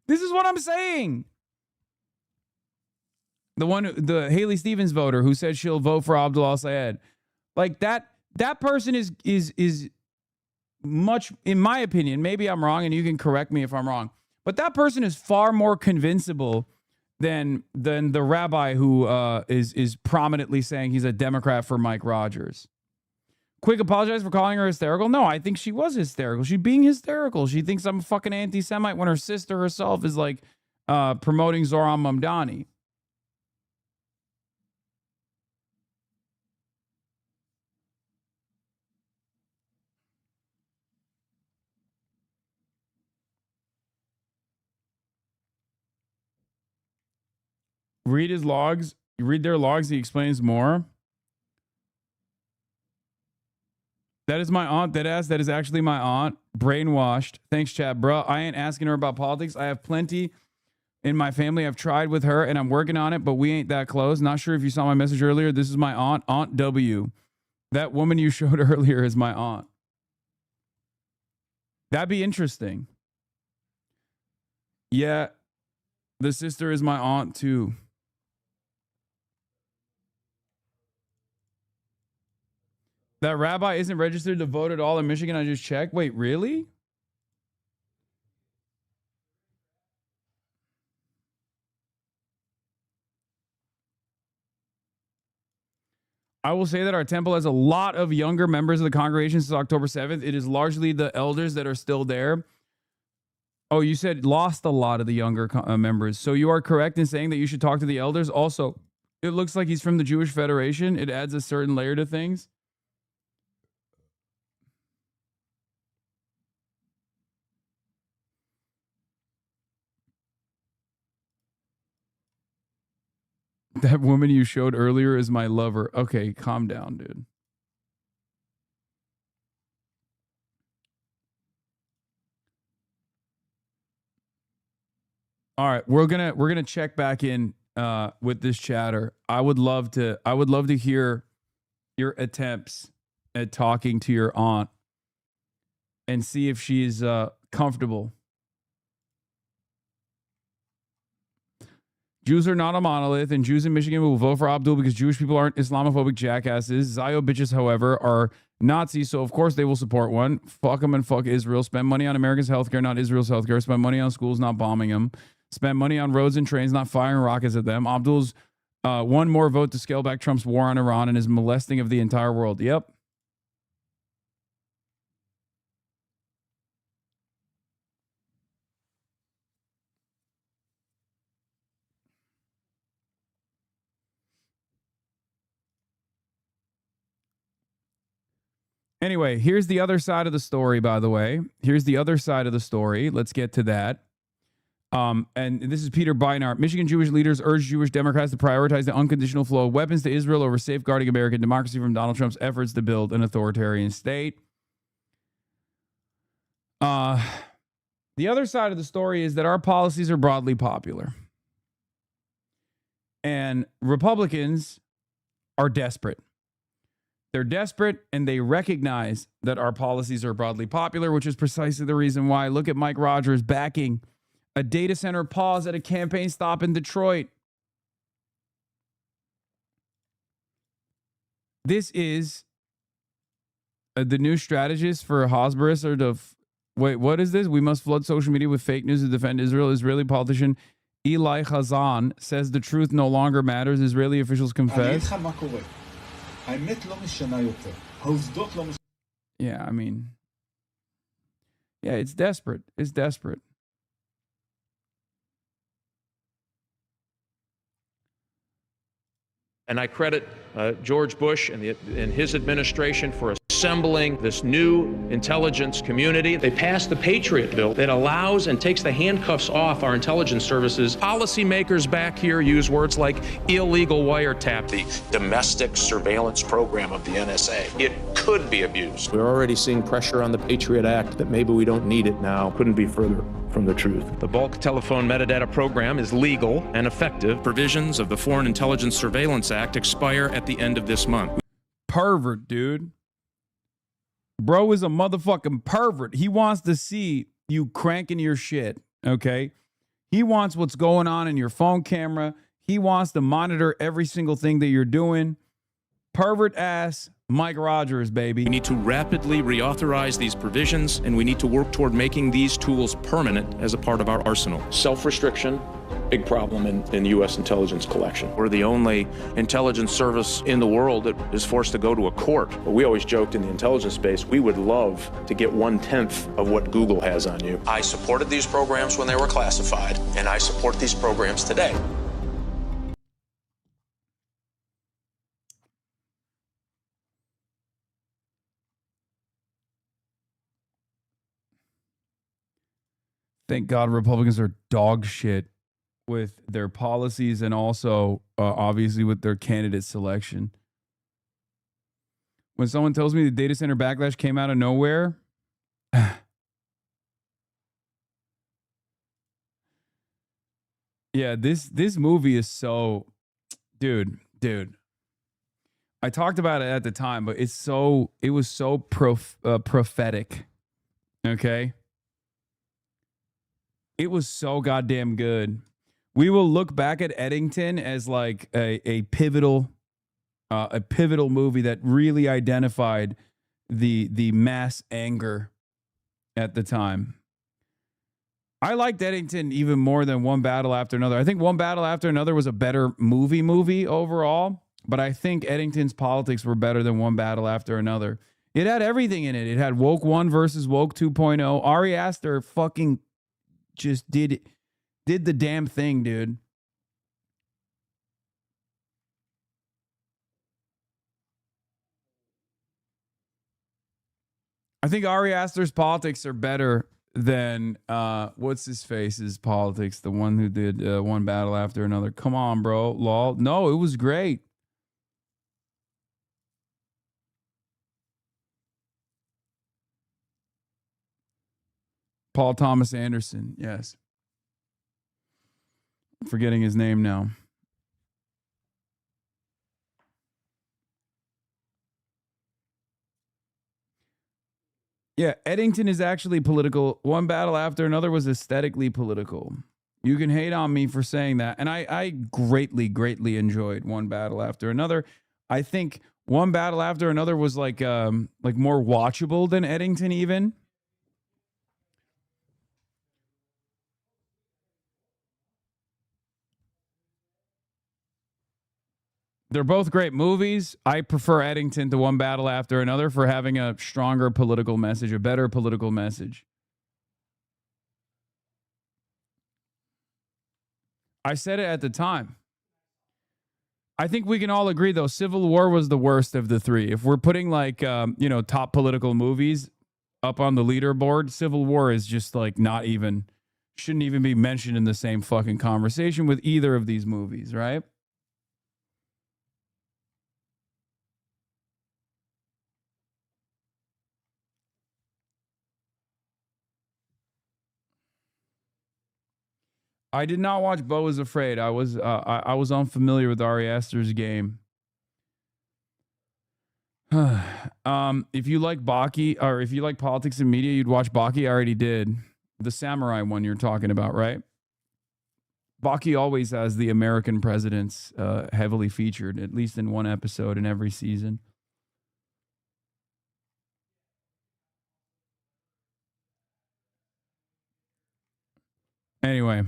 This is what I'm saying. The Haley Stevens voter who said she'll vote for Abdul al-Sayed. Like that person is much, in my opinion, maybe I'm wrong and you can correct me if I'm wrong, but that person is far more convincible than the rabbi who is prominently saying he's a Democrat for Mike Rogers. Quick apologize for calling her hysterical. No, I think she was hysterical. She's being hysterical. She thinks I'm a fucking anti-Semite when her sister herself is like promoting Zohran Mamdani. Read his logs. You read their logs. He explains more. That is my aunt. That is actually my aunt. Brainwashed. Thanks, chat, bro. I ain't asking her about politics. I have plenty in my family. I've tried with her and I'm working on it, but we ain't that close. Not sure if you saw my message earlier. This is my aunt, Aunt W. That woman you showed earlier is my aunt. That'd be interesting. Yeah, the sister is my aunt too. That rabbi isn't registered to vote at all in Michigan. I just checked. Wait, really? I will say that our temple has a lot of younger members of the congregation since October 7th. It is largely the elders that are still there. Oh, you said lost a lot of the younger members. So you are correct in saying that you should talk to the elders. Also, it looks like he's from the Jewish Federation. It adds a certain layer to things. That woman you showed earlier is my lover. Okay, calm down, dude. All right, we're gonna check back in with this chatter. I would love to hear your attempts at talking to your aunt and see if she's comfortable. Jews are not a monolith, and Jews in Michigan will vote for Abdul because Jewish people aren't Islamophobic jackasses. Zio bitches, however, are Nazis, so of course they will support one. Fuck them and fuck Israel. Spend money on America's healthcare, not Israel's healthcare. Spend money on schools, not bombing them. Spend money on roads and trains, not firing rockets at them. Abdul's one more vote to scale back Trump's war on Iran and his molesting of the entire world. Yep. Anyway, here's the other side of the story, by the way. Here's the other side of the story. Let's get to that. And this is Peter Beinart. Michigan Jewish leaders urge Jewish Democrats to prioritize the unconditional flow of weapons to Israel over safeguarding American democracy from Donald Trump's efforts to build an authoritarian state. The other side of the story is that our policies are broadly popular. And Republicans are desperate. They're desperate, and they recognize that our policies are broadly popular, which is precisely the reason why. Look at Mike Rogers backing a data center pause at a campaign stop in Detroit. This is the new strategist for Hasburis or the... Wait, what is this? We must flood social media with fake news to defend Israel. Israeli politician Eli Hazan says the truth no longer matters. Israeli officials confess. Yeah, I mean... Yeah, it's desperate. It's desperate. And I credit George Bush and his administration for assembling this new intelligence community. They passed the Patriot Bill that allows and takes the handcuffs off our intelligence services. Policymakers back here use words like illegal wiretap. The domestic surveillance program of the NSA. It could be abused. We're already seeing pressure on the Patriot Act that maybe we don't need it now. Couldn't be further from the truth. The bulk telephone metadata program is legal and effective. Provisions of the Foreign Intelligence Surveillance Act expire at the end of this month. Pervert, dude. Bro is a motherfucking pervert. He wants to see you cranking your shit, okay? He wants what's going on in your phone camera. He wants to monitor every single thing that you're doing. Pervert ass Mike Rogers, baby. We need to rapidly reauthorize these provisions, and we need to work toward making these tools permanent as a part of our arsenal. Self-restriction, big problem in U.S. intelligence collection. We're the only intelligence service in the world that is forced to go to a court. But we always joked in the intelligence space, we would love to get 1/10 of what Google has on you. I supported these programs when they were classified, and I support these programs today. Thank God Republicans are dog shit with their policies and also obviously with their candidate selection. When someone tells me the data center backlash came out of nowhere, Yeah, this movie is so, dude. I talked about it at the time, but it was so prophetic. Okay, it was so goddamn good. We will look back at Eddington as like a pivotal movie that really identified the mass anger at the time. I liked Eddington even more than One Battle After Another. I think One Battle After Another was a better movie overall, but I think Eddington's politics were better than One Battle After Another. It had everything in it. It had Woke 1 versus Woke 2.0. Ari Aster fucking just did the damn thing, dude. I think Ari Aster's politics are better than what's his face's politics, the one who did One Battle After Another. Come on, bro. Lol. No, it was great. Paul Thomas Anderson, yes. I'm forgetting his name now. Yeah, Eddington is actually political. One Battle After Another was aesthetically political. You can hate on me for saying that. And I greatly, greatly enjoyed One Battle After Another. I think One Battle After Another was like more watchable than Eddington even. They're both great movies. I prefer Eddington to One Battle After Another for having a stronger political message, a better political message. I said it at the time. I think we can all agree, though, Civil War was the worst of the three. If we're putting like, top political movies up on the leaderboard, Civil War is just like shouldn't even be mentioned in the same fucking conversation with either of these movies, right? I did not watch Beau is Afraid. I was unfamiliar with Ari Aster's game. If you like Baki, or if you like politics and media, you'd watch Baki. I already did. The samurai one you're talking about, right? Baki always has the American presidents heavily featured, at least in one episode in every season. Anyway.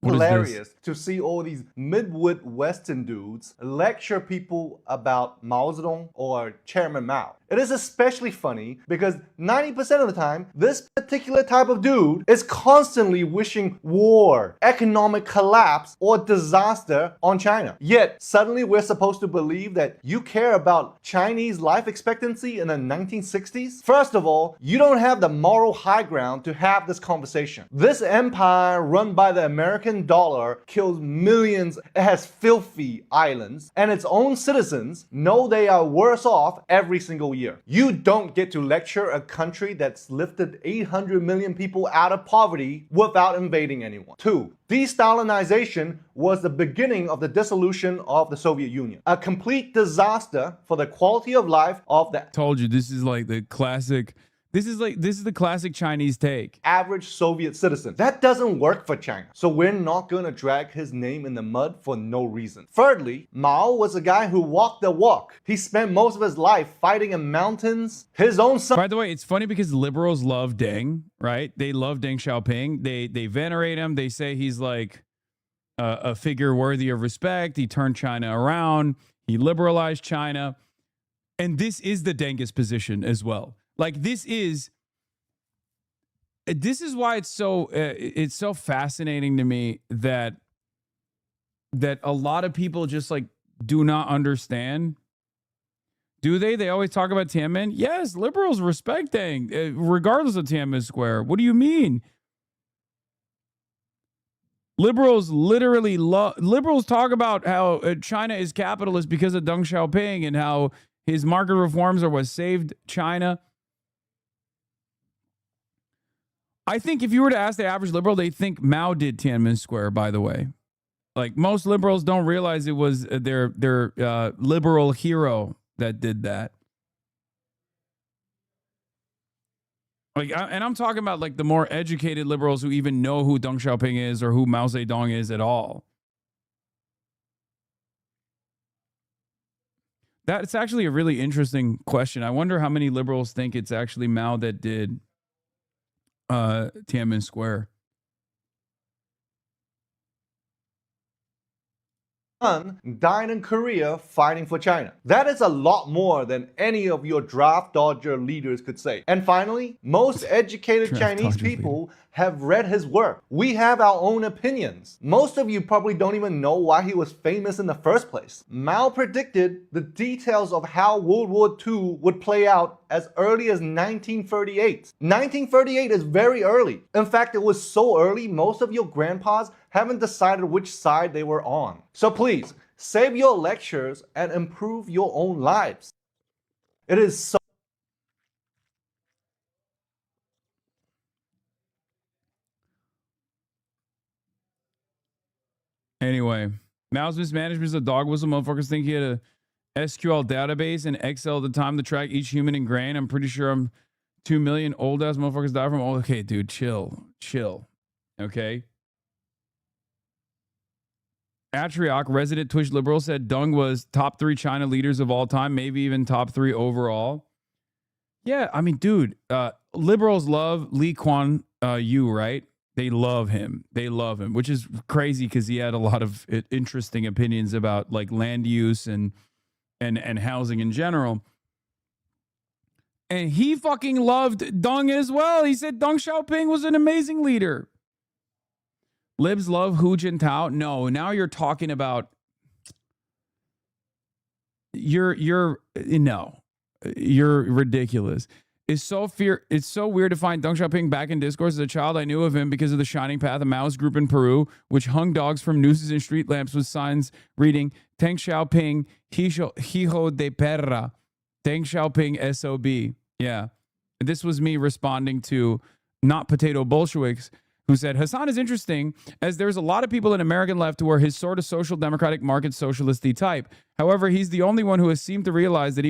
Hilarious to see all these mid-wit Western dudes lecture people about Mao Zedong or Chairman Mao. It is especially funny because 90% of the time, this particular type of dude is constantly wishing war, economic collapse, or disaster on China. Yet, suddenly we're supposed to believe that you care about Chinese life expectancy in the 1960s? First of all, you don't have the moral high ground to have this conversation. This empire run by the American dollar kills millions. It has filthy islands, and its own citizens know they are worse off every single year. You don't get to lecture a country that's lifted 800 million people out of poverty without invading anyone. 2. De-Stalinization was the beginning of the dissolution of the Soviet Union. A complete disaster for the quality of life of the... Told you, this is like the classic... This is the classic Chinese take. Average Soviet citizen. That doesn't work for China. So we're not going to drag his name in the mud for no reason. Thirdly, Mao was a guy who walked the walk. He spent most of his life fighting in mountains. His own son... By the way, it's funny because liberals love Deng, right? They love Deng Xiaoping. They venerate him. They say he's like a figure worthy of respect. He turned China around. He liberalized China. And this is the Dengist position as well. Like this is why it's so fascinating to me that a lot of people just like do not understand. Do they? They always talk about Tiananmen. Yes, liberals respect Deng, regardless of Tiananmen Square. What do you mean? Liberals literally liberals talk about how China is capitalist because of Deng Xiaoping and how his market reforms are what saved China. I think if you were to ask the average liberal, they think Mao did Tiananmen Square, by the way. Like, most liberals don't realize it was their liberal hero that did that. Like, and I'm talking about like the more educated liberals who even know who Deng Xiaoping is or who Mao Zedong is at all. That's actually a really interesting question. I wonder how many liberals think it's actually Mao that did Tiananmen Square. Son died in Korea fighting for China. That is a lot more than any of your draft dodger leaders could say. And finally, most educated Chinese people have read his work. We have our own opinions. Most of you probably don't even know why he was famous in the first place. Mao predicted the details of how World War II would play out as early as 1938. 1938 is very early. In fact, it was so early, most of your grandpas haven't decided which side they were on. So please, save your lectures and improve your own lives. It is so Anyway, Mao's mismanagement is a dog whistle. Motherfuckers think he had a SQL database and Excel at the time to track each human in grain. I'm pretty sure 2 million old ass motherfuckers die from. Okay, dude, chill. Okay. Atriok, resident Twitch liberal, said Deng was top 3 China leaders of all time, maybe even top 3 overall. Yeah, I mean, dude, liberals love Lee Kuan Yew, right? They love him. Which is crazy because he had a lot of interesting opinions about like land use and housing in general. And he fucking loved Deng as well. He said Deng Xiaoping was an amazing leader. Libs love Hu Jintao. No, now you're talking about you're ridiculous. It's so weird to find Deng Xiaoping back in discourse. As a child, I knew of him because of the Shining Path, a Maoist group in Peru, which hung dogs from nooses and street lamps with signs reading Deng Xiaoping, hijo de perra. Deng Xiaoping, SOB. Yeah. This was me responding to Not Potato Bolsheviks, who said, Hasan is interesting as there's a lot of people in American left who are his sort of social democratic market socialisty type. However, he's the only one who has seemed to realize that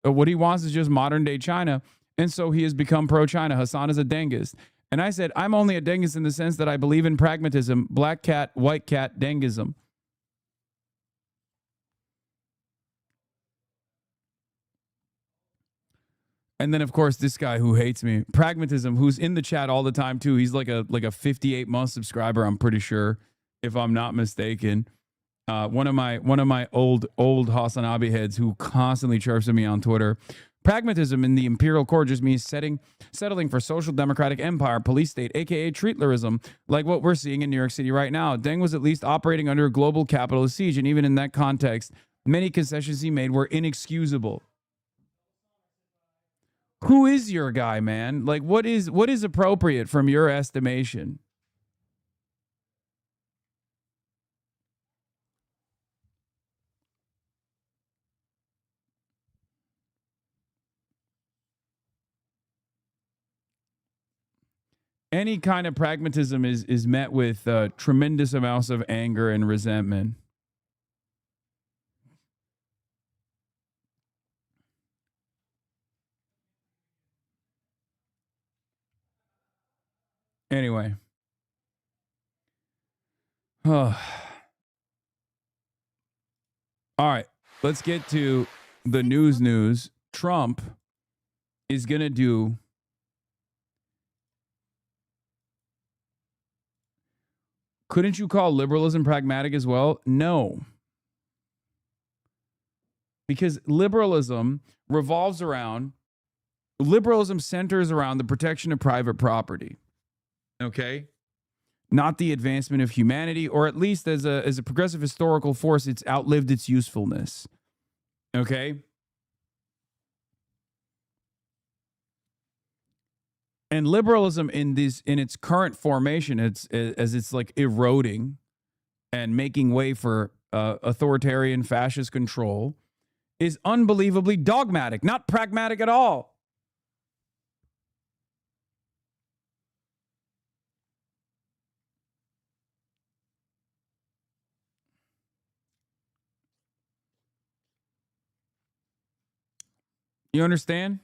what he wants is just modern day China. And so he has become pro-China. Hasan is a Dengist. And I said, I'm only a Dengist in the sense that I believe in pragmatism, black cat, white cat, Dengism. And then, of course, this guy who hates me, Pragmatism, who's in the chat all the time, too. He's like a 58-month subscriber, I'm pretty sure, if I'm not mistaken. One of my old Hasanabi heads who constantly chirps at me on Twitter. Pragmatism in the imperial court just means settling for social democratic empire, police state, a.k.a. treatlerism, like what we're seeing in New York City right now. Deng was at least operating under a global capitalist siege, and even in that context, many concessions he made were inexcusable. Who is your guy, man? Like, what is appropriate from your estimation? Any kind of pragmatism is met with tremendous amounts of anger and resentment. Anyway. All right. Let's get to the news. Trump is going to do Couldn't you call liberalism pragmatic as well? No. Because liberalism centers around the protection of private property. Okay? Not the advancement of humanity, or at least as a progressive historical force, it's outlived its usefulness. Okay? And liberalism in its current formation, it's like eroding and making way for authoritarian fascist control, is unbelievably dogmatic, not pragmatic at all. You understand?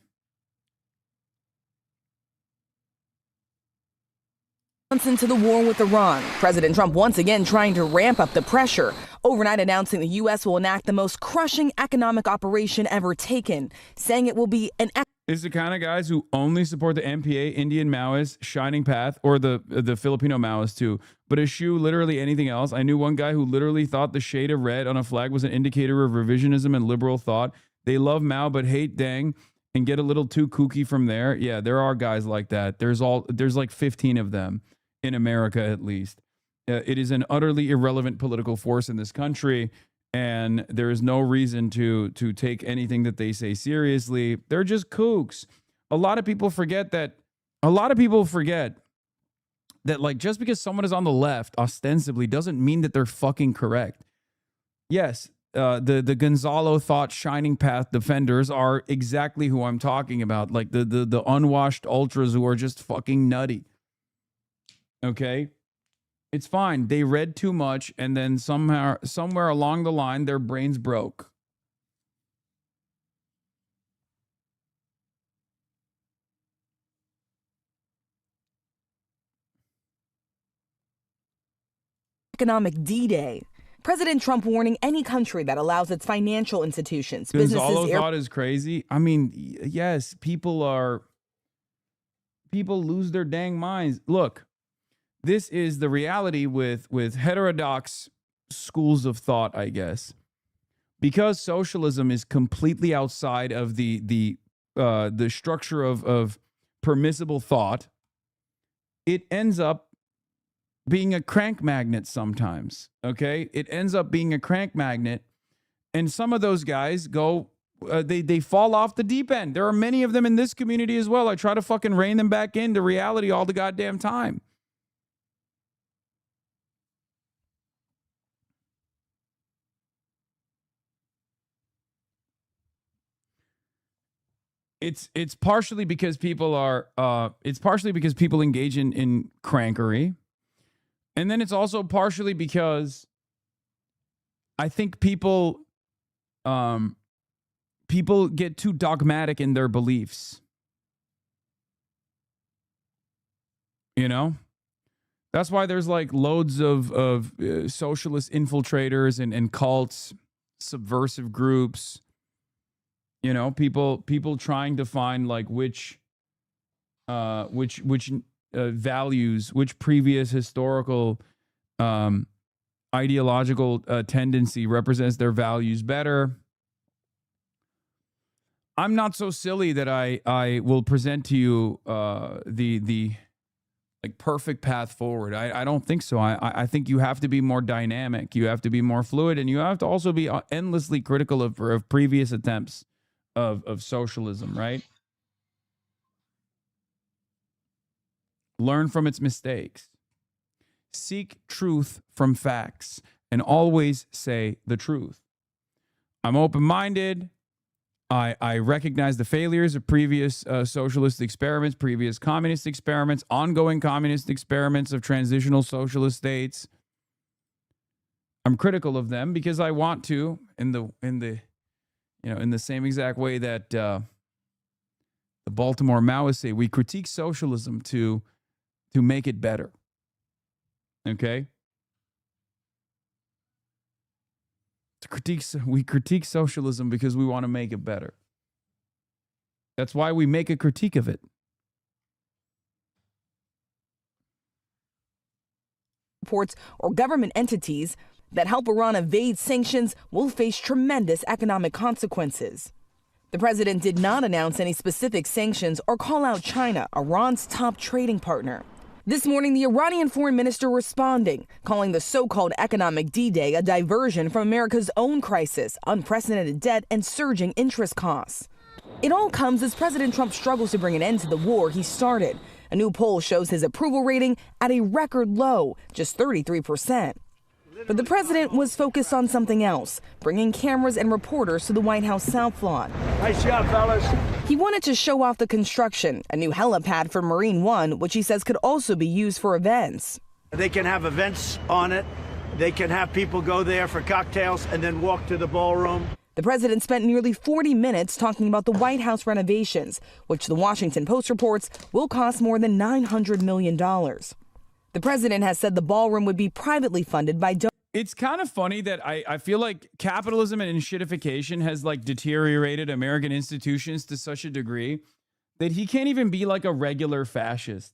Months into the war with Iran, President Trump once again trying to ramp up the pressure, overnight announcing the U.S. will enact the most crushing economic operation ever taken, saying it will be an... Is the kind of guys who only support the MPA, Indian Maoists, Shining Path, or the Filipino Maoists too, but eschew literally anything else. I knew one guy who literally thought the shade of red on a flag was an indicator of revisionism and liberal thought. They love Mao but hate Deng and get a little too kooky from there. Yeah, there are guys like that. There's like 15 of them in America at least. It is an utterly irrelevant political force in this country. And there is no reason to take anything that they say seriously. They're just kooks. A lot of people forget that like just because someone is on the left ostensibly doesn't mean that they're fucking correct. Yes, the Gonzalo thought Shining Path defenders are exactly who I'm talking about. Like the unwashed ultras who are just fucking nutty. Okay? It's fine. They read too much, and then somewhere along the line, their brains broke. Economic D-Day. President Trump warning any country that allows its financial institutions, Gonzalo thought is crazy. I mean, yes, people lose their dang minds. Look. This is the reality with heterodox schools of thought, I guess. Because socialism is completely outside of the structure of permissible thought, it ends up being a crank magnet sometimes, okay? It ends up being a crank magnet, and some of those guys go, they fall off the deep end. There are many of them in this community as well. I try to fucking rein them back into reality all the goddamn time. It's partially because people engage in crankery. And then it's also partially because I think people get too dogmatic in their beliefs. You know? That's why there's like loads of socialist infiltrators and cults, subversive groups. You know, people trying to find like which values, which previous historical ideological tendency represents their values better. I'm not so silly that I will present to you the like perfect path forward. I don't think so. I think you have to be more dynamic. You have to be more fluid, and you have to also be endlessly critical of previous attempts of socialism, right? Learn from its mistakes. Seek truth from facts and always say the truth. I'm open-minded. I recognize the failures of previous socialist experiments, previous communist experiments, ongoing communist experiments of transitional socialist states. I'm critical of them because I want to, in the same exact way that the Baltimore Maoists say, we critique socialism to make it better. Okay? We critique socialism because we want to make it better. That's why we make a critique of it. Reports or government entities that help Iran evade sanctions will face tremendous economic consequences. The president did not announce any specific sanctions or call out China, Iran's top trading partner. This morning, the Iranian foreign minister responding, calling the so-called economic D-Day a diversion from America's own crisis, unprecedented debt, and surging interest costs. It all comes as President Trump struggles to bring an end to the war he started. A new poll shows his approval rating at a record low, just 33%. But the president was focused on something else, bringing cameras and reporters to the White House South Lawn. Nice job, fellas. He wanted to show off the construction, a new helipad for Marine One, which he says could also be used for events. They can have events on it. They can have people go there for cocktails and then walk to the ballroom. The president spent nearly 40 minutes talking about the White House renovations, which the Washington Post reports will cost more than $900 million. The president has said the ballroom would be privately funded by donors. It's kind of funny that I feel like capitalism and shitification has like deteriorated American institutions to such a degree that he can't even be like a regular fascist.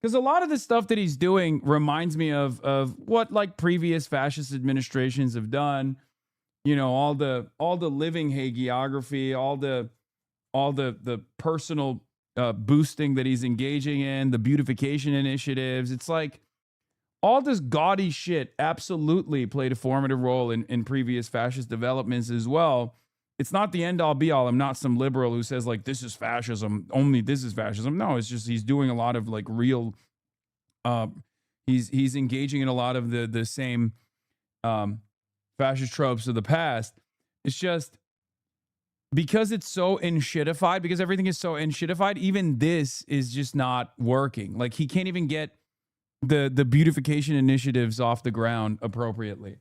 Because a lot of the stuff that he's doing reminds me of what like previous fascist administrations have done. You know, all the living hagiography, all the personal boosting that he's engaging in, the beautification initiatives. It's like all this gaudy shit absolutely played a formative role in previous fascist developments as well. It's not the end all be all. I'm not some liberal who says like this is fascism, only this is fascism. No, it's just he's doing a lot of like real he's engaging in a lot of the same fascist tropes of the past. It's just because it's so enshittified, because everything is so enshittified, even this is just not working. Like he can't even get the beautification initiatives off the ground appropriately.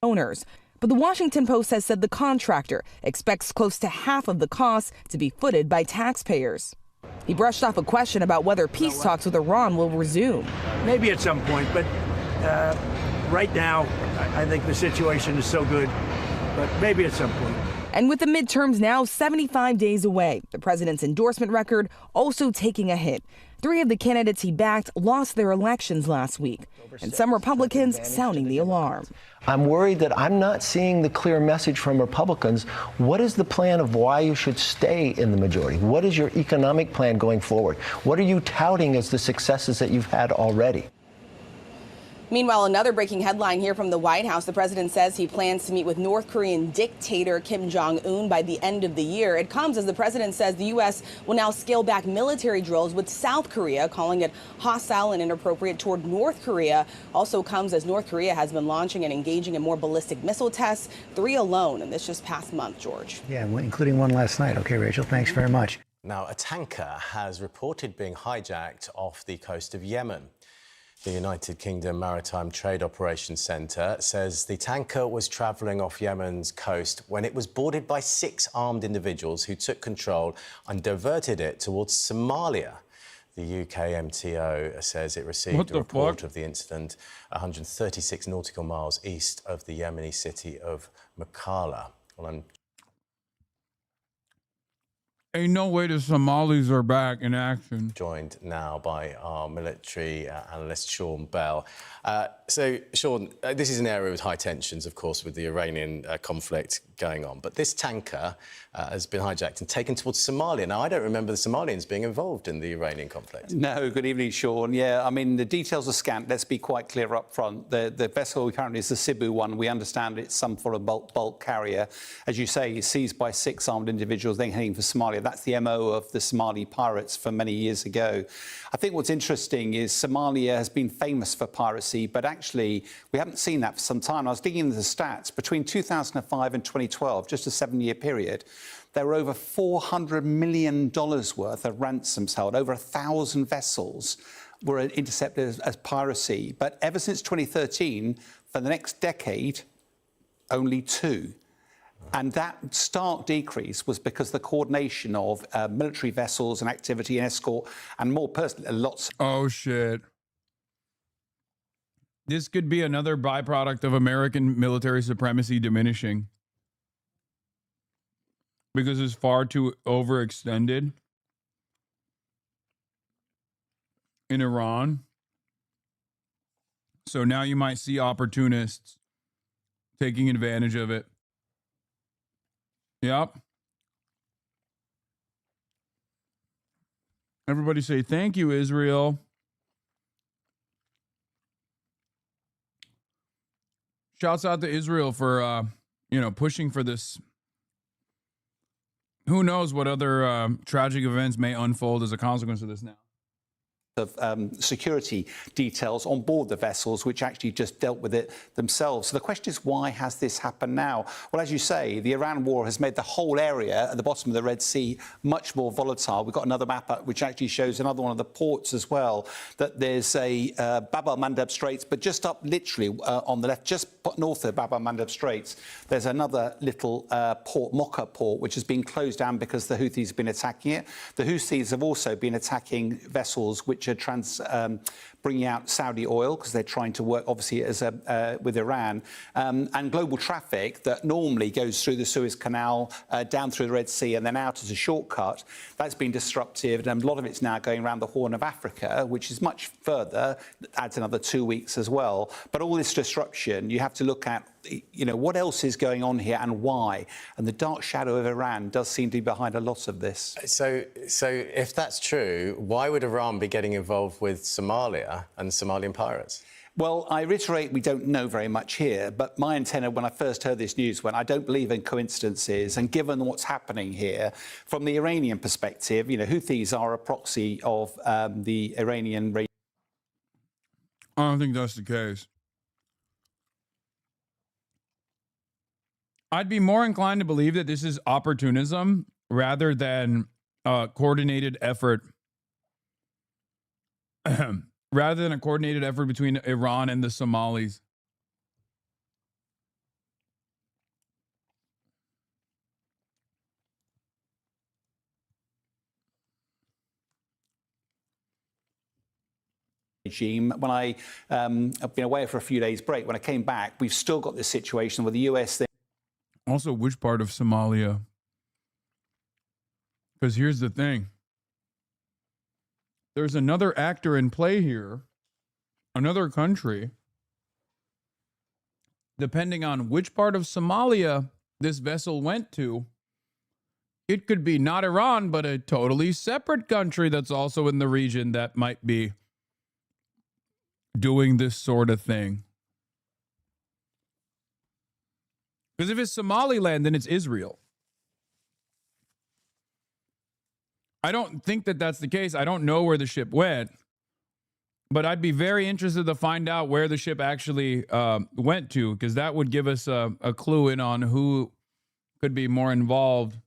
Owners. But the Washington Post has said the contractor expects close to half of the costs to be footed by taxpayers. He brushed off a question about whether peace talks with Iran will resume. Maybe at some point, but right now, I think the situation is so good, but maybe at some point. And with the midterms now 75 days away, the president's endorsement record also taking a hit. 3 of the candidates he backed lost their elections last week, and some Republicans sounding the alarm. I'm worried that I'm not seeing the clear message from Republicans. What is the plan of why you should stay in the majority? What is your economic plan going forward? What are you touting as the successes that you've had already? Meanwhile, another breaking headline here from the White House. The president says he plans to meet with North Korean dictator Kim Jong-un by the end of the year. It comes as the president says the U.S. will now scale back military drills with South Korea, calling it hostile and inappropriate toward North Korea. Also comes as North Korea has been launching and engaging in more ballistic missile tests, 3 alone, and this just past month, George. Yeah, including one last night. Okay, Rachel, thanks very much. Now, a tanker has reported being hijacked off the coast of Yemen. The United Kingdom Maritime Trade Operations Centre says the tanker was travelling off Yemen's coast when it was boarded by 6 armed individuals who took control and diverted it towards Somalia. The UK MTO says it received a report of the incident 136 nautical miles east of the Yemeni city of Makala. Well, Ain't no way the Somalis are back in action. Joined now by our military analyst, Sean Bell. So, Sean, this is an area with high tensions, of course, with the Iranian conflict going on. But this tanker has been hijacked and taken towards Somalia. Now, I don't remember the Somalians being involved in the Iranian conflict. No, good evening, Sean. Yeah, I mean, the details are scant. Let's be quite clear up front. The vessel apparently is the Cebu one. We understand it's some sort of bulk carrier. As you say, seized by 6 armed individuals, then heading for Somalia. That's the MO of the Somali pirates from many years ago. I think what's interesting is Somalia has been famous for piracy, but actually we haven't seen that for some time. I was digging into the stats. Between 2005 and 2012, just a 7-year period, there were over $400 million worth of ransoms held. Over 1,000 vessels were intercepted as piracy. But ever since 2013, for the next decade, only 2. And that stark decrease was because the coordination of military vessels and activity and escort, and more personally, lots. Oh, shit. This could be another byproduct of American military supremacy diminishing. Because it's far too overextended in Iran. So now you might see opportunists taking advantage of it. Yep. Everybody say thank you, Israel. Shouts out to Israel for, pushing for this. Who knows what other tragic events may unfold as a consequence of this now. of security details on board the vessels, which actually just dealt with it themselves. So the question is, why has this happened now? Well, as you say, the Iran war has made the whole area at the bottom of the Red Sea much more volatile. We've got another map up which actually shows another one of the ports as well, that there's a Bab el-Mandeb Straits, but just up literally on the left, just north of Bab el-Mandeb Straits, there's another little port, Mocha port, which has been closed down because the Houthis have been attacking it. The Houthis have also been attacking vessels which are bringing out Saudi oil because they're trying to work, obviously, as with Iran. And global traffic that normally goes through the Suez Canal, down through the Red Sea and then out as a shortcut, that's been disrupted. And a lot of it's now going around the Horn of Africa, which is much further, adds another 2 weeks as well. But all this disruption, you have to look at, you know, what else is going on here and why? And the dark shadow of Iran does seem to be behind a lot of this. So if that's true, why would Iran be getting involved with Somalia and Somalian pirates? Well, I reiterate, we don't know very much here, but my antenna when I first heard this news went, I don't believe in coincidences, and given what's happening here, from the Iranian perspective, you know, Houthis are a proxy of the Iranian regime. I don't think that's the case. I'd be more inclined to believe that this is opportunism rather than coordinated effort. Rather than a coordinated effort between Iran and the Somalis. Regime. When I've been away for a few days break, when I came back, we've still got this situation with the US. Also, which part of Somalia? Because here's the thing. There's another actor in play here, another country. Depending on which part of Somalia this vessel went to, it could be not Iran, but a totally separate country that's also in the region that might be doing this sort of thing. Because if it's Somaliland, then it's Israel. I don't think that that's the case. I don't know where the ship went, but I'd be very interested to find out where the ship actually went to, because that would give us a clue in on who could be more involved.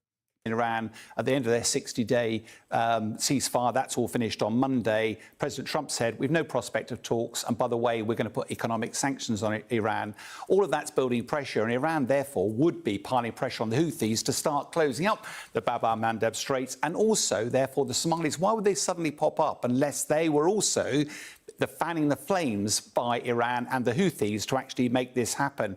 In Iran, at the end of their 60-day ceasefire, that's all finished on Monday. President Trump said, we've no prospect of talks, and by the way, we're going to put economic sanctions on Iran. All of that's building pressure, and Iran, therefore, would be piling pressure on the Houthis to start closing up the Bab el-Mandeb Straits, and also, therefore, the Somalis. Why would they suddenly pop up unless they were also fanning the flames by Iran and the Houthis to actually make this happen?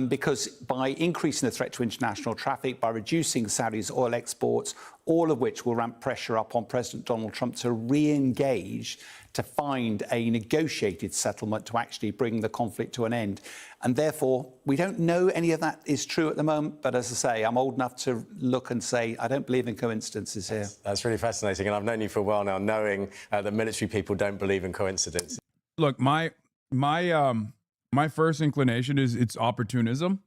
Because by increasing the threat to international traffic, by reducing Saudi's oil exports, all of which will ramp pressure up on President Donald Trump to re-engage, to find a negotiated settlement to actually bring the conflict to an end. And therefore, we don't know any of that is true at the moment. But as I say, I'm old enough to look and say, I don't believe in coincidences here. That's really fascinating. And I've known you for a while now, knowing that military people don't believe in coincidence. Look, my first inclination is it's opportunism.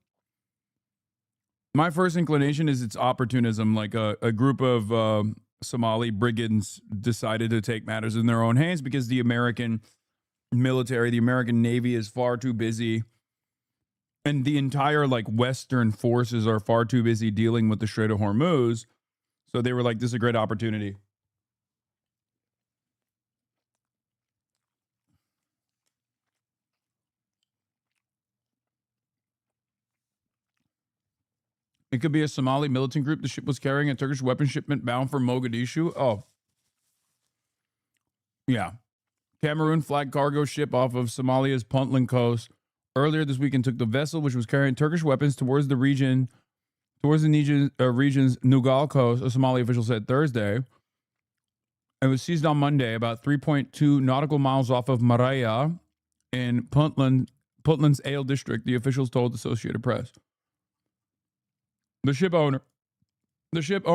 My first inclination is it's opportunism, like a group of Somali brigands decided to take matters in their own hands because the American military, the American Navy is far too busy, and the entire Western forces are far too busy dealing with the Strait of Hormuz. So they were like, this is a great opportunity. It could be a Somali militant group. The ship was carrying a Turkish weapons shipment bound for Mogadishu. Oh. Yeah. Cameroon flagged cargo ship off of Somalia's Puntland coast earlier this weekend took the vessel, which was carrying Turkish weapons towards the region's Nugal coast, a Somali official said Thursday. It was seized on Monday, about 3.2 nautical miles off of Maraya in Puntland's Ale district, the officials told Associated Press. The ship owned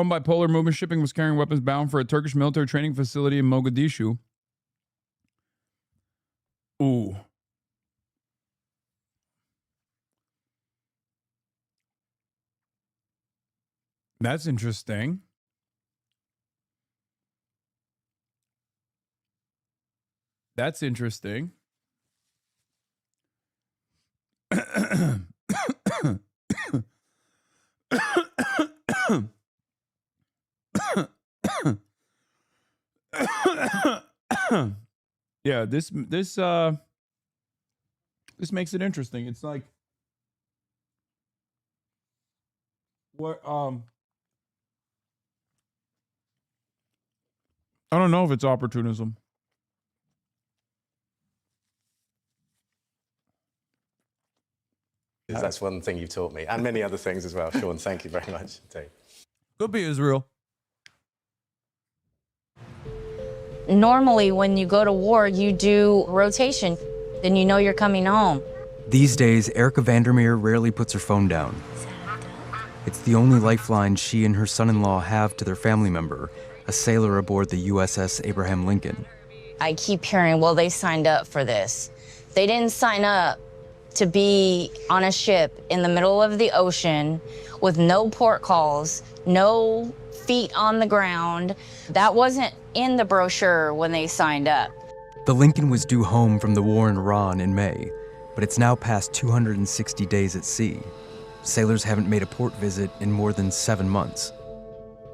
by Polar Movement Shipping, was carrying weapons bound for a Turkish military training facility in Mogadishu. Ooh. That's interesting. That's interesting. Yeah, this makes it interesting. It's like what I don't know if it's opportunism. That's one thing you've taught me, and many other things as well. Sean, thank you very much indeed. Could be Israel. Normally, when you go to war, you do rotation, then you know you're coming home. These days, Erica Vandermeer rarely puts her phone down. It's the only lifeline she and her son-in-law have to their family member, a sailor aboard the USS Abraham Lincoln. I keep hearing, well, they signed up for this. They didn't sign up to be on a ship in the middle of the ocean with no port calls, no feet on the ground. That wasn't in the brochure when they signed up. The Lincoln was due home from the war in Iran in May, but it's now past 260 days at sea. Sailors haven't made a port visit in more than 7 months.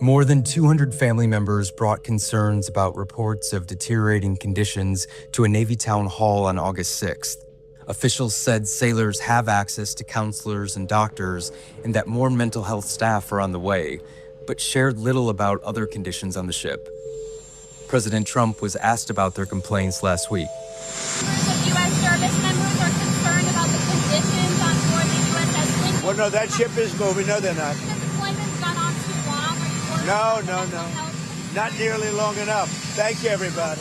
More than 200 family members brought concerns about reports of deteriorating conditions to a Navy town hall on August 6th. Officials said sailors have access to counselors and doctors and that more mental health staff are on the way, but shared little about other conditions on the ship. President Trump was asked about their complaints last week. U.S. service members are concerned about the conditions on board the USS Lincoln. Well, no, that ship is moving. No, they're not. The deployment's gone on too long. No. Not nearly long enough. Thank you, everybody.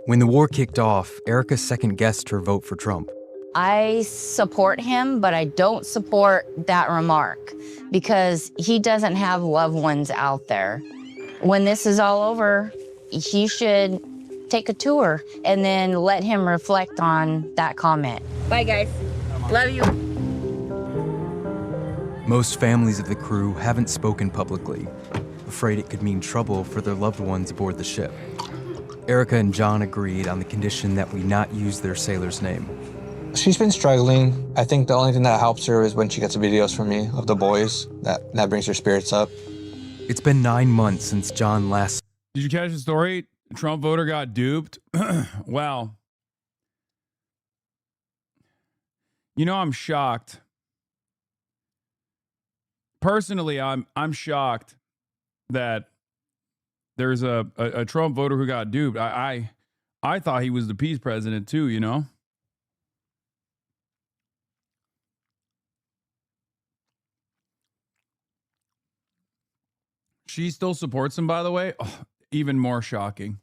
When the war kicked off, Erica second-guessed her vote for Trump. I support him, but I don't support that remark because he doesn't have loved ones out there. When this is all over, he should take a tour and then let him reflect on that comment. Bye, guys. Love you. Most families of the crew haven't spoken publicly, afraid it could mean trouble for their loved ones aboard the ship. Erica and John agreed on the condition that we not use their sailor's name. She's been struggling. I think the only thing that helps her is when she gets videos from me of the boys. That brings her spirits up. It's been 9 months since John last... Did you catch the story? Trump voter got duped. Wow. You know, I'm shocked. Personally, I'm shocked that there's a Trump voter who got duped. I thought he was the peace president too, you know? She still supports him, by the way. Oh, even more shocking.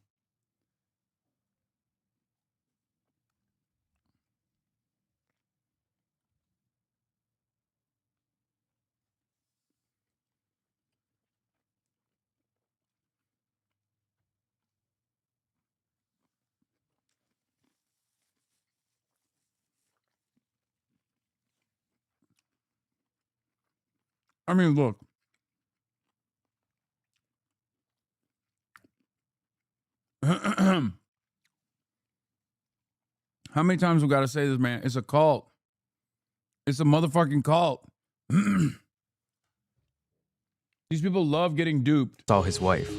I mean, look. How many times we got to say this, man? It's a cult. It's a motherfucking cult. These people love getting duped. Saw his wife. To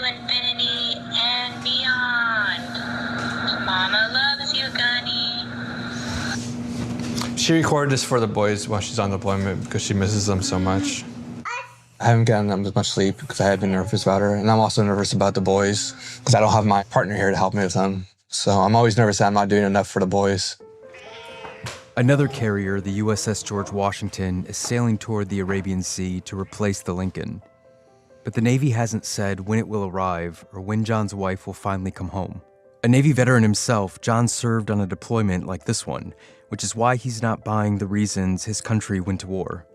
infinity and beyond. Mama loves you, Gunny. She recorded this for the boys while she's on deployment because she misses them so much. I haven't gotten as much sleep because I have been nervous about her. And I'm also nervous about the boys because I don't have my partner here to help me with them. So I'm always nervous that I'm not doing enough for the boys. Another carrier, the USS George Washington, is sailing toward the Arabian Sea to replace the Lincoln. But the Navy hasn't said when it will arrive or when John's wife will finally come home. A Navy veteran himself, John served on a deployment like this one, which is why he's not buying the reasons his country went to war.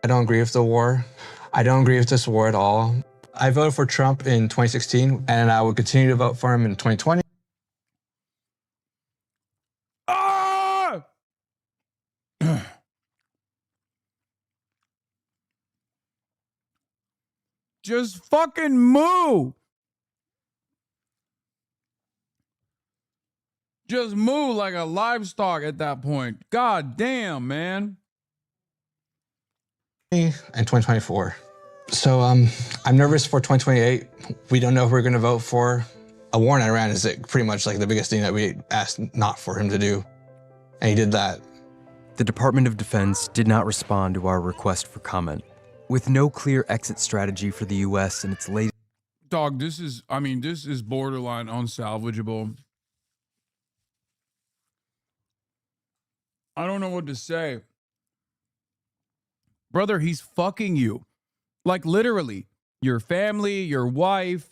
I don't agree with the war. I don't agree with this war at all. I voted for Trump in 2016, and I will continue to vote for him in 2020. Just fucking move. Just moo like a livestock at that point. God damn, man. And 2024. So I'm nervous for 2028. We don't know who we're going to vote for. A war in Iran is pretty much like the biggest thing that we asked not for him to do. And he did that. The Department of Defense did not respond to our request for comment. With no clear exit strategy for the U.S. and its latest... Dog, this is borderline unsalvageable. I don't know what to say. Brother, he's fucking you. Like literally. Your family, your wife.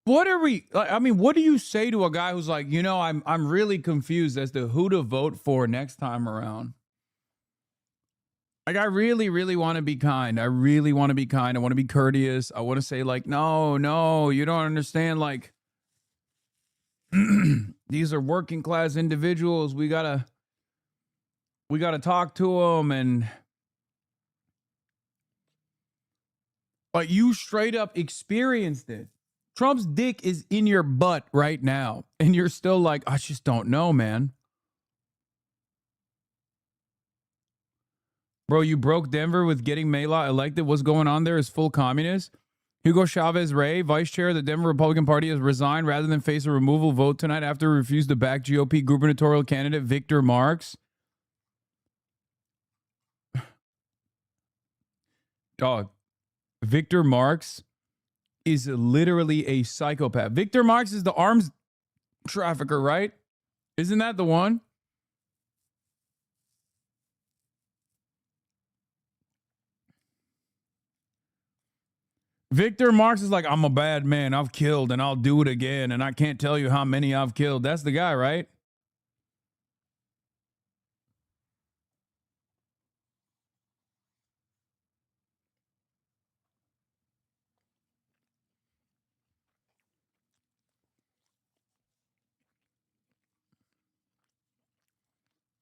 What are we, I mean, what do you say to a guy who's like, you know, I'm really confused as to who to vote for next time around? Like, I really, really want to be kind. I really want to be kind. I want to be courteous. I want to say like, no, you don't understand. Like, these are working class individuals. We gotta talk to them. And like, you straight up experienced it. Trump's dick is in your butt right now. And you're still like, I just don't know, man. Bro, you broke Denver with getting Mayla elected. What's going on there is full communist. Hugo Chavez Ray, vice chair of the Denver Republican Party, has resigned rather than face a removal vote tonight after he refused to back GOP gubernatorial candidate Victor Marx. Dog, Victor Marx is literally a psychopath. Victor Marx is the arms trafficker, right? Isn't that the one? Victor Marx is like, I'm a bad man. I've killed and I'll do it again. And I can't tell you how many I've killed. That's the guy, right?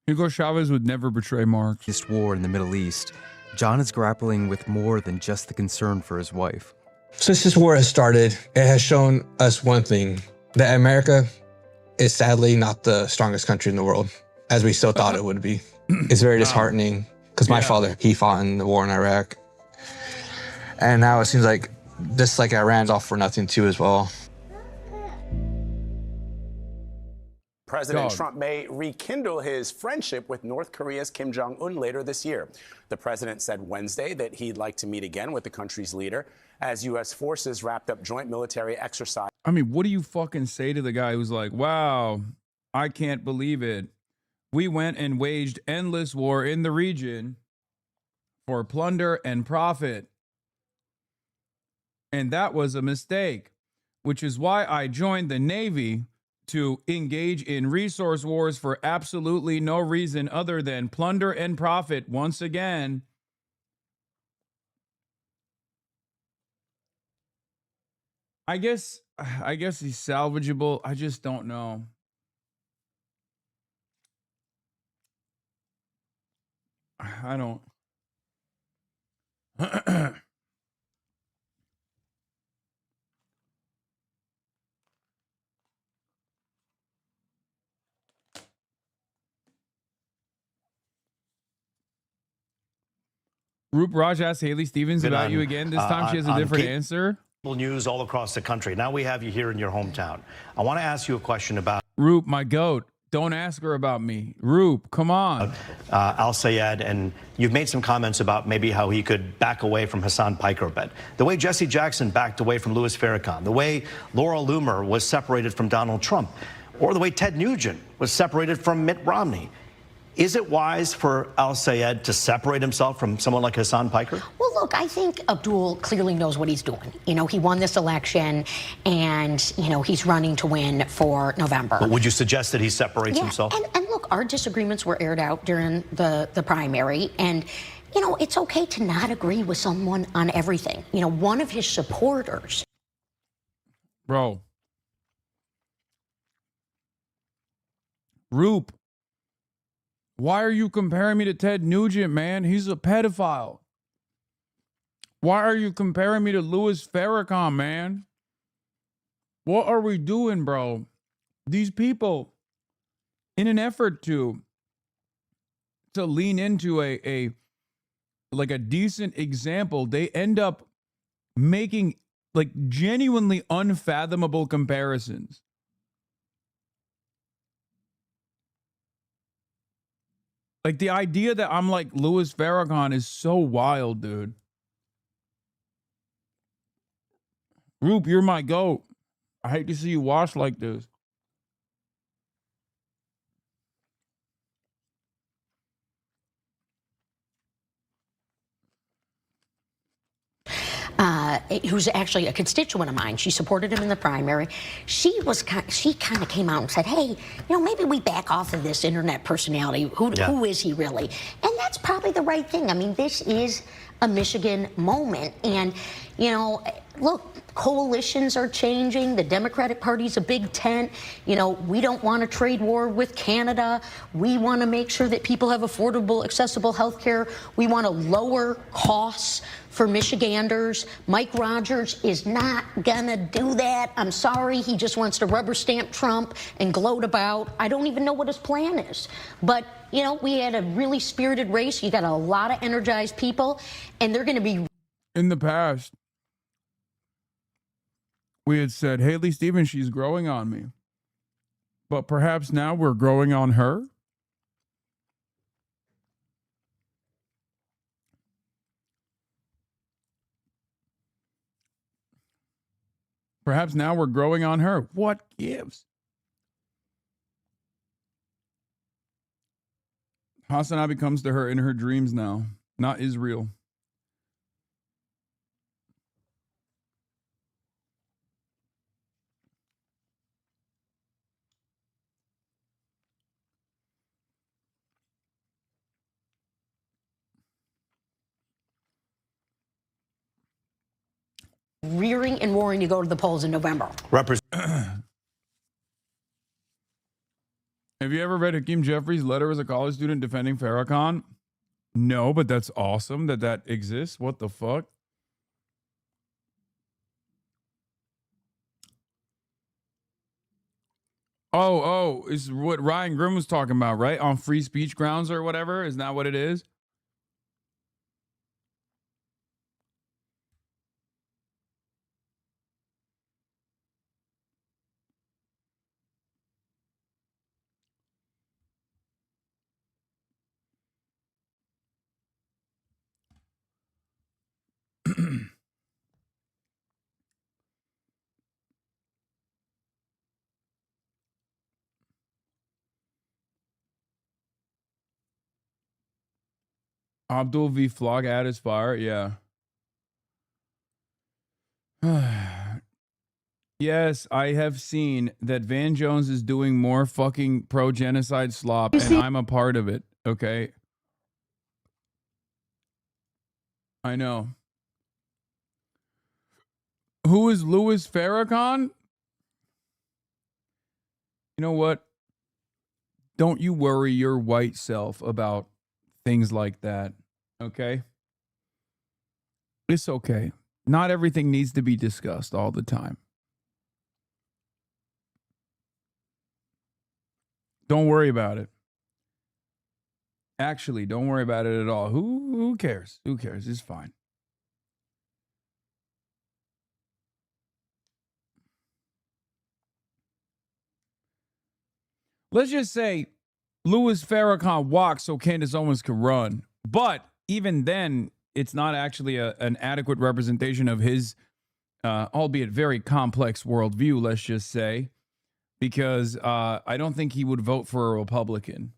Hugo Chavez would never betray Marx. This war in the Middle East, John is grappling with more than just the concern for his wife. Since this war has started, it has shown us one thing, that America is sadly not the strongest country in the world, as we still thought it would be. It's very disheartening, because my father, he fought in the war in Iraq. And now it seems like just like Iran's all for nothing too as well. President Trump may rekindle his friendship with North Korea's Kim Jong-un later this year. The president said Wednesday that he'd like to meet again with the country's leader as U.S. forces wrapped up joint military exercise. I mean, what do you fucking say to the guy who's like, wow, I can't believe it. We went and waged endless war in the region for plunder and profit. And that was a mistake, which is why I joined the Navy to engage in resource wars for absolutely no reason other than plunder and profit once again. I guess he's salvageable. I just don't know. I don't. Roop Raj asked Haley Stevens about you again. This time she has a different answer. News all across the country. Now we have you here in your hometown. I want to ask you a question about Roop, my goat. Don't ask her about me. Roop, come on. Al Sayed, and you've made some comments about maybe how he could back away from Hassan Piker a bit. The way Jesse Jackson backed away from Louis Farrakhan, the way Laura Loomer was separated from Donald Trump, or the way Ted Nugent was separated from Mitt Romney. Is it wise for Al Sayed to separate himself from someone like Hassan Piker? Well, look, I think Abdul clearly knows what he's doing. You know, he won this election and, you know, he's running to win for November. But would you suggest that he separates himself? And look, our disagreements were aired out during the primary. And, you know, it's okay to not agree with someone on everything. You know, one of his supporters. Bro. Roop. Why are you comparing me to Ted Nugent, man? He's a pedophile. Why are you comparing me to Louis Farrakhan, man? What are we doing, bro? These people, in an effort to lean into a decent example, they end up making like genuinely unfathomable comparisons. Like the idea that I'm like Louis Farrakhan is so wild, dude. Roop, you're my goat. I hate to see you wash like this. Who's actually a constituent of mine. She supported him in the primary. She kind of came out and said, hey, maybe we back off of this internet personality. Who is he really? And that's probably the right thing. I mean, this is a Michigan moment. And, look, coalitions are changing. The Democratic Party's a big tent. We don't want a trade war with Canada. We want to make sure that people have affordable, accessible health care. We want to lower costs for Michiganders. Mike Rogers is not gonna do that. I'm sorry, he just wants to rubber stamp Trump and gloat about. I don't even know what his plan is. But, we had a really spirited race. You got a lot of energized people, and they're gonna be... In the past, we had said, Haley Stevens, she's growing on me. But perhaps now we're growing on her? Perhaps now we're growing on her. What gives? Hasanabi comes to her in her dreams now, not Israel. rearing and roaring to go to the polls in November. Have you ever read Hakeem Jeffries' letter as a college student defending Farrakhan? No, but that's awesome that exists. What the fuck? Oh, is what Ryan Grimm was talking about, right? On free speech grounds or whatever? Isn't that what it is? Abdul v. Flog at his fire, yeah. Yes, I have seen that Van Jones is doing more fucking pro-genocide slop, and I'm a part of it, okay? I know. Who is Louis Farrakhan? You know what? Don't you worry your white self about things like that, okay? It's okay. Not everything needs to be discussed all the time. Don't worry about it. Actually, don't worry about it at all. Who cares? Who cares? It's fine. Let's just say Louis Farrakhan walks so Candace Owens can run. But even then, it's not actually an adequate representation of his, albeit very complex worldview, let's just say, because I don't think he would vote for a Republican.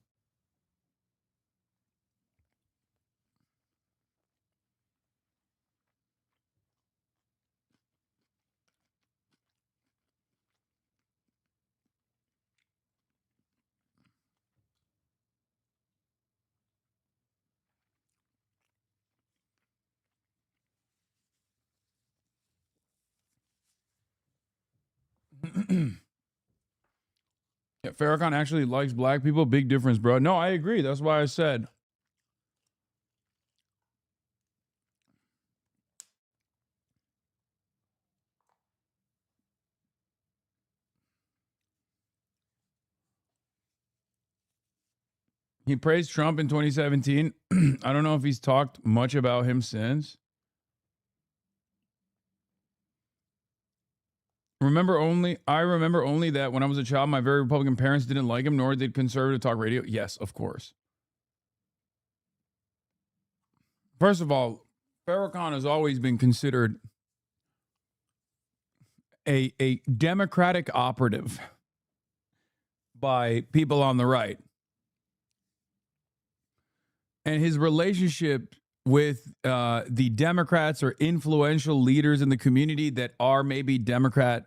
Yeah, Farrakhan actually likes black people. Big difference, bro. No, I agree. That's why I said. He praised Trump in 2017. I don't know if he's talked much about him since. I remember only that when I was a child, my very Republican parents didn't like him, nor did conservative talk radio. Yes, of course. First of all, Farrakhan has always been considered a Democratic operative by people on the right. And his relationship with the Democrats or influential leaders in the community that are maybe Democrats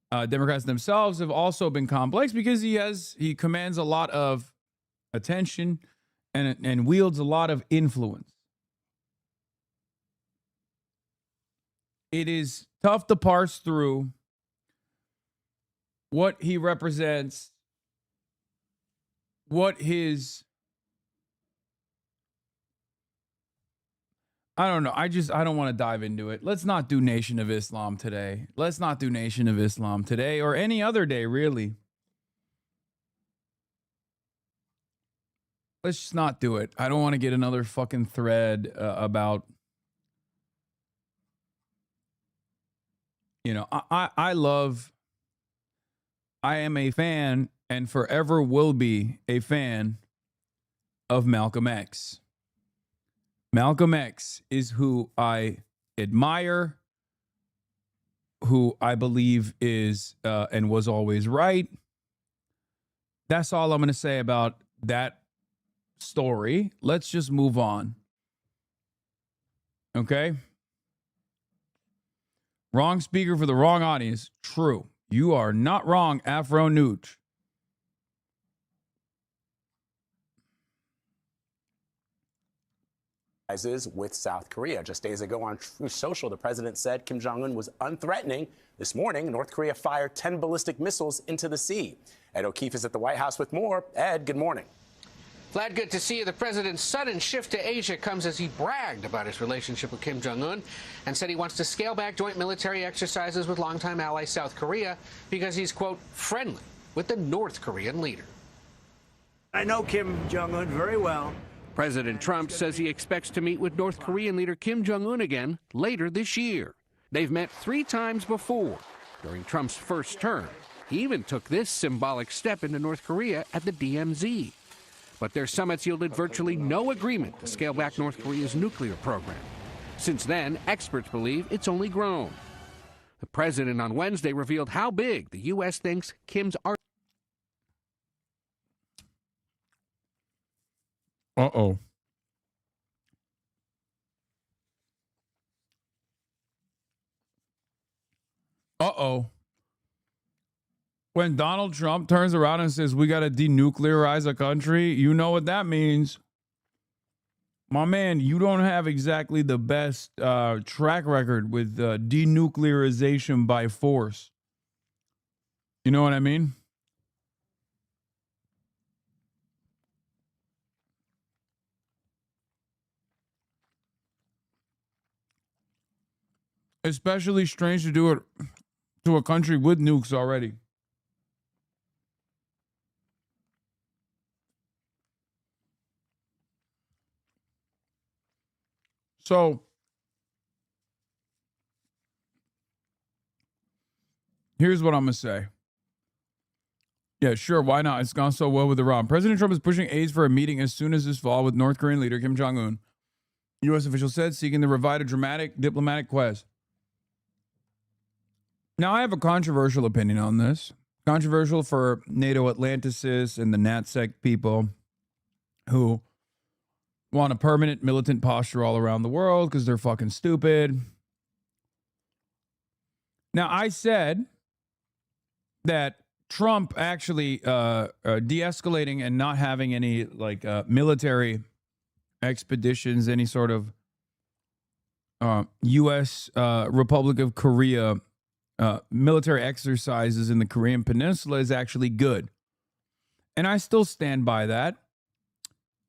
themselves have also been complex because he commands a lot of attention and wields a lot of influence. It is tough to parse through what he represents, what his... I don't know. I don't want to dive into it. Let's not do Nation of Islam today. Let's not do Nation of Islam today or any other day, really. Let's just not do it. I don't want to get another fucking thread about, you know, I am a fan and forever will be a fan of Malcolm X. Malcolm X is who I admire, who I believe is and was always right. That's all I'm going to say about that story. Let's just move on. Okay? Wrong speaker for the wrong audience. True. You are not wrong, Afro Nooch. With South Korea. Just days ago on Truth Social, the president said Kim Jong-un was unthreatening. This morning, North Korea fired 10 ballistic missiles into the sea. Ed O'Keefe is at the White House with more. Ed, good morning. Vlad, good to see you. The president's sudden shift to Asia comes as he bragged about his relationship with Kim Jong-un and said he wants to scale back joint military exercises with longtime ally South Korea because he's, quote, friendly with the North Korean leader. I know Kim Jong-un very well. President Trump says he expects to meet with North Korean leader Kim Jong-un again later this year. They've met 3 times before during Trump's first term. He even took this symbolic step into North Korea at the DMZ. But their summits yielded virtually no agreement to scale back North Korea's nuclear program. Since then, experts believe it's only grown. The president on Wednesday revealed how big the U.S. thinks Kim's Uh-oh. Uh-oh. When Donald Trump turns around and says, we got to denuclearize a country, you know what that means. My man, you don't have exactly the best track record with denuclearization by force. You know what I mean? Especially strange to do it to a country with nukes already. So, here's what I'm going to say. Yeah, sure, why not? It's gone so well with Iran. President Trump is pushing aides for a meeting as soon as this fall with North Korean leader Kim Jong-un. U.S. officials said, seeking to revive a dramatic diplomatic quest. Now, I have a controversial opinion on this. Controversial for NATO Atlanticists and the NatSec people who want a permanent militant posture all around the world because they're fucking stupid. Now, I said that Trump actually de-escalating and not having any military expeditions, any sort of U.S. Republic of Korea military exercises in the Korean Peninsula is actually good. And I still stand by that.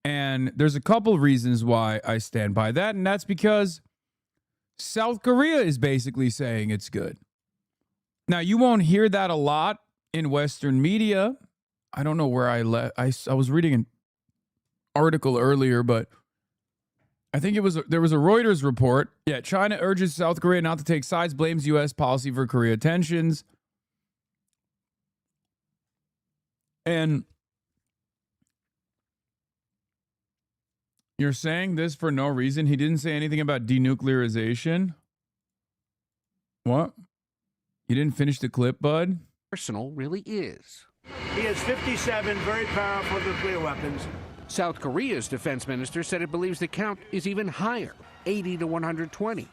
And there's a couple reasons why I stand by that. And that's because South Korea is basically saying it's good. Now, you won't hear that a lot in Western media. I don't know where I was reading article earlier, but I think there was a Reuters report. Yeah, China urges South Korea not to take sides, blames U.S. policy for Korea tensions. And you're saying this for no reason? He didn't say anything about denuclearization? What? You didn't finish the clip, bud? Arsenal really is. He has 57 very powerful nuclear weapons. South Korea's defense minister said it believes the count is even higher, 80 to 120.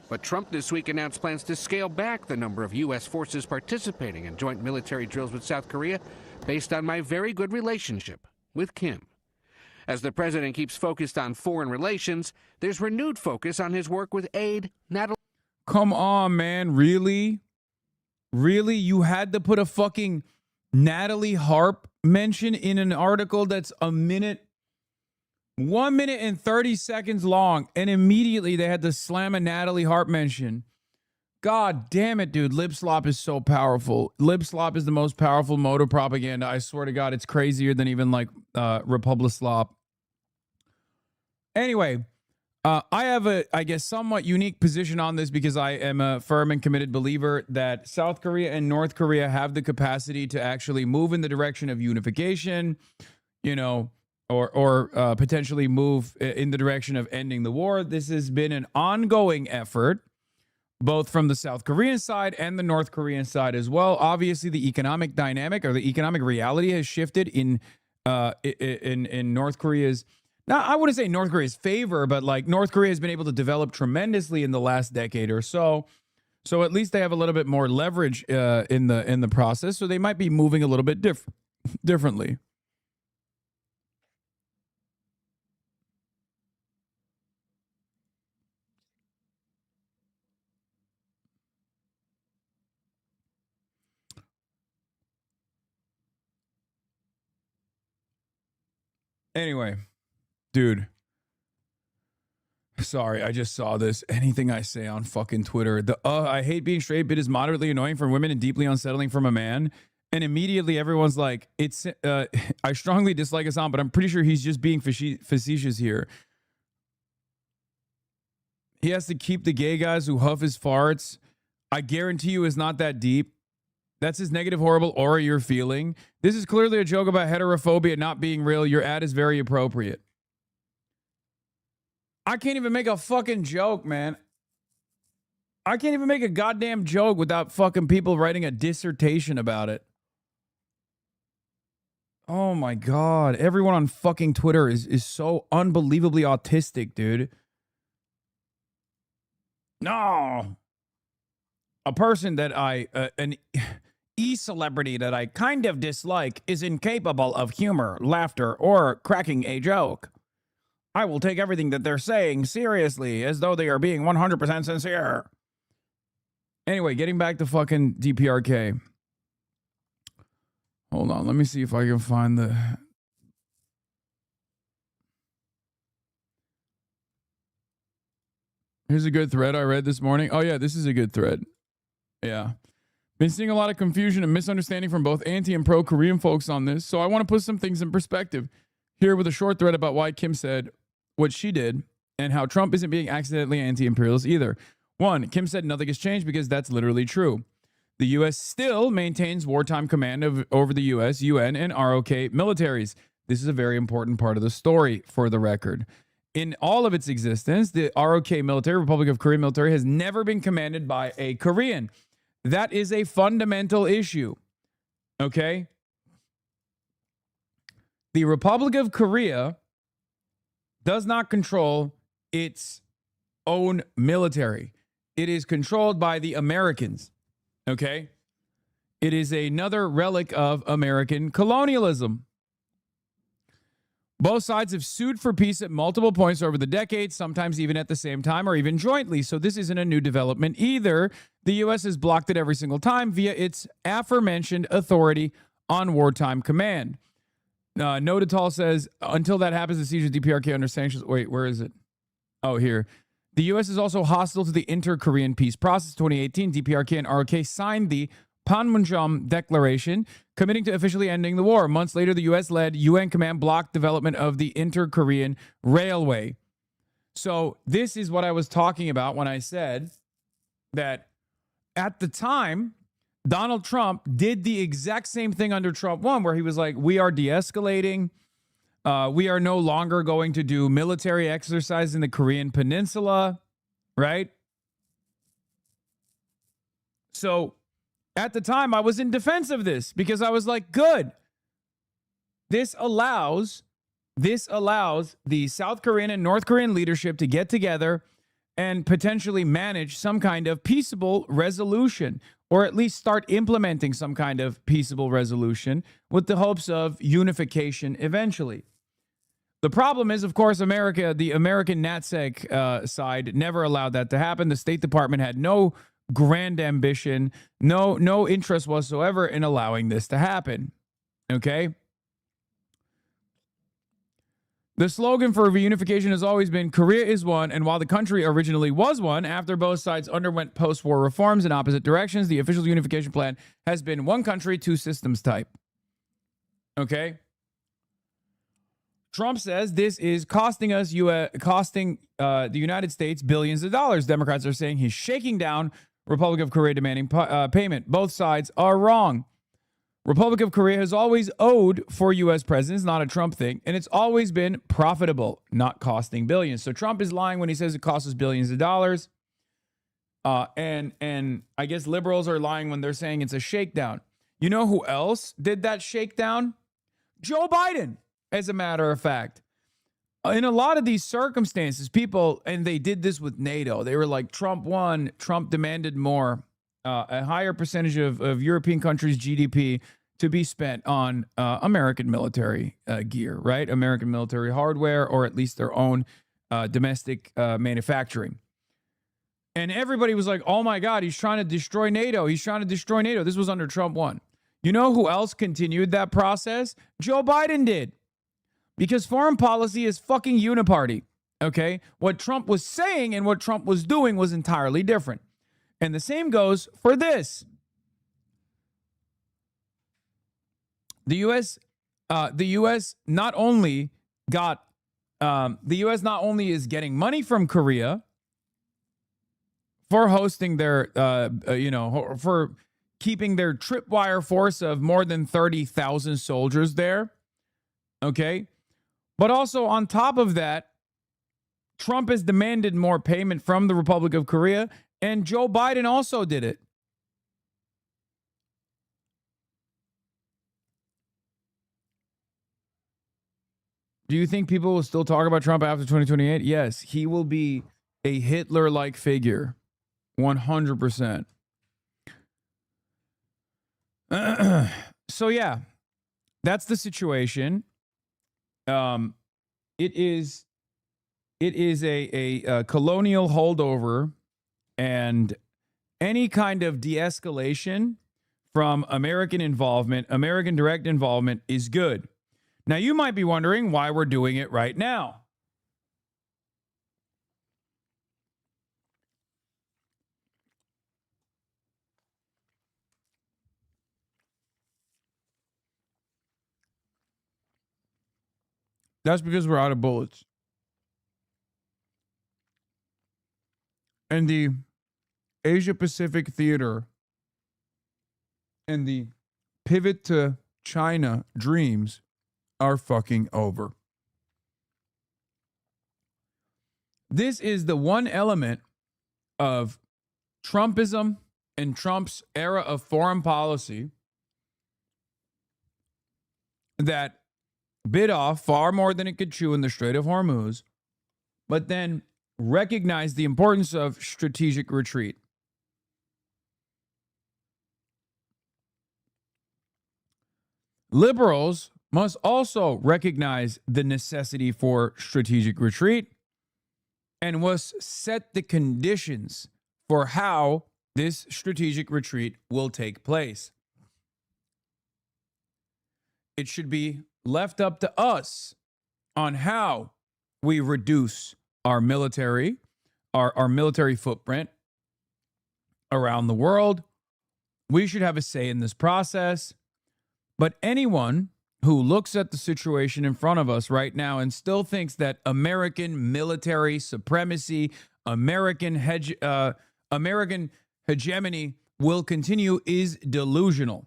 But Trump this week announced plans to scale back the number of U.S. forces participating in joint military drills with South Korea based on my very good relationship with Kim. As the president keeps focused on foreign relations, there's renewed focus on his work with aide Natalie. Come on, man. Really? Really? You had to put a fucking Natalie Harp mention in an article that's 1 minute and 30 seconds long, and immediately they had to slam a Natalie Harp mention. God damn it, dude. Lip slop is so powerful. Lip slop is the most powerful mode of propaganda. I swear to God, it's crazier than even like Republic slop. Anyway, I have a, I guess, somewhat unique position on this because I am a firm and committed believer that South Korea and North Korea have the capacity to actually move in the direction of unification, you know, or potentially move in the direction of ending the war. This has been an ongoing effort, both from the South Korean side and the North Korean side as well. Obviously, the economic dynamic or the economic reality has shifted in North Korea's. Now, I wouldn't say North Korea's favor, but like North Korea has been able to develop tremendously in the last decade or so. So at least they have a little bit more leverage in the process. So they might be moving a little bit differently. Anyway, dude. Sorry, I just saw this. Anything I say on fucking Twitter. I hate being straight bit is moderately annoying for women and deeply unsettling from a man. And immediately everyone's like, it's I strongly dislike Hassan, but I'm pretty sure he's just being facetious here. He has to keep the gay guys who huff his farts. I guarantee you it's not that deep. That's his negative, horrible aura you're feeling. This is clearly a joke about heterophobia not being real. Your ad is very appropriate. I can't even make a fucking joke, man. I can't even make a goddamn joke without fucking people writing a dissertation about it. Oh my God. Everyone on fucking Twitter is so unbelievably autistic, dude. No. A person that an e-celebrity that I kind of dislike is incapable of humor, laughter, or cracking a joke. I will take everything that they're saying seriously as though they are being 100% sincere. Anyway, getting back to fucking DPRK. Hold on, let me see if I can find the... Here's a good thread I read this morning. Oh yeah, this is a good thread. Yeah. Been seeing a lot of confusion and misunderstanding from both anti and pro-Korean folks on this, so I want to put some things in perspective here with a short thread about why Kim said what she did and how Trump isn't being accidentally anti-imperialist either. One, Kim said nothing has changed because that's literally true. The U.S. still maintains wartime command over the U.S., UN, and ROK militaries. This is a very important part of the story, for the record. In all of its existence, the ROK military, Republic of Korea military, has never been commanded by a Korean. That is a fundamental issue. Okay? The Republic of Korea does not control its own military. It is controlled by the Americans. Okay? It is another relic of American colonialism. Both sides have sued for peace at multiple points over the decades, sometimes even at the same time or even jointly. So this isn't a new development either. The U.S. has blocked it every single time via its aforementioned authority on wartime command. Notatal says, until that happens, the siege of DPRK under sanctions. Wait, where is it? Oh, here. The U.S. is also hosile to the inter-Korean peace process. 2018, DPRK and ROK signed the Panmunjom Declaration, committing to officially ending the war. Months later, the U.S.-led UN command blocked development of the Inter-Korean Railway. So this is what I was talking about when I said that at the time, Donald Trump did the exact same thing under Trump 1, where he was like, we are de-escalating. We are no longer going to do military exercise in the Korean Peninsula, right? So at the time, I was in defense of this because I was like, good. This allows the South Korean and North Korean leadership to get together and potentially manage some kind of peaceable resolution, or at least start implementing some kind of peaceable resolution with the hopes of unification eventually. The problem is, of course, America, the American NatSec side never allowed that to happen. The State Department had no grand ambition, no interest whatsoever in allowing this to happen. Okay? The slogan for reunification has always been, Korea is one, and while the country originally was one, after both sides underwent post-war reforms in opposite directions, the official unification plan has been one country, two systems type. Okay? Trump says this is costing the United States billions of dollars. Democrats are saying he's shaking down Republic of Korea demanding payment. Both sides are wrong. Republic of Korea has always owed for U.S. presidents, not a Trump thing, and it's always been profitable, not costing billions. So Trump is lying when he says it costs us billions of dollars. And I guess liberals are lying when they're saying it's a shakedown. You know who else did that shakedown? Joe Biden, as a matter of fact. In a lot of these circumstances, people, and they did this with NATO, they were like, Trump won, Trump demanded more, a higher percentage of European countries' GDP to be spent on American military gear, right? American military hardware, or at least their own domestic manufacturing. And everybody was like, oh my God, he's trying to destroy NATO. He's trying to destroy NATO. This was under Trump 1. You know who else continued that process? Joe Biden did. Because foreign policy is fucking uniparty, okay? What Trump was saying and what Trump was doing was entirely different. And the same goes for this. The U.S. not only is getting money from Korea for hosting their, for keeping their tripwire force of more than 30,000 soldiers there, okay? But also on top of that, Trump has demanded more payment from the Republic of Korea, and Joe Biden also did it. Do you think people will still talk about Trump after 2028? Yes, he will be a Hitler-like figure. 100%. So yeah, that's the situation. It is a colonial holdover, and any kind of de-escalation from American involvement, American direct involvement, is good. Now, you might be wondering why we're doing it right now. That's because we're out of bullets. And the Asia Pacific theater and the pivot to China dreams are fucking over. This is the one element of Trumpism and Trump's era of foreign policy that bit off far more than it could chew in the Strait of Hormuz, but then recognized the importance of strategic retreat. Liberals must also recognize the necessity for strategic retreat and must set the conditions for how this strategic retreat will take place. It should be left up to us on how we reduce our military, our military footprint around the world, We should have a say in this process. But anyone who looks at the situation in front of us right now and still thinks that American military supremacy, American hegemony will continue is delusional.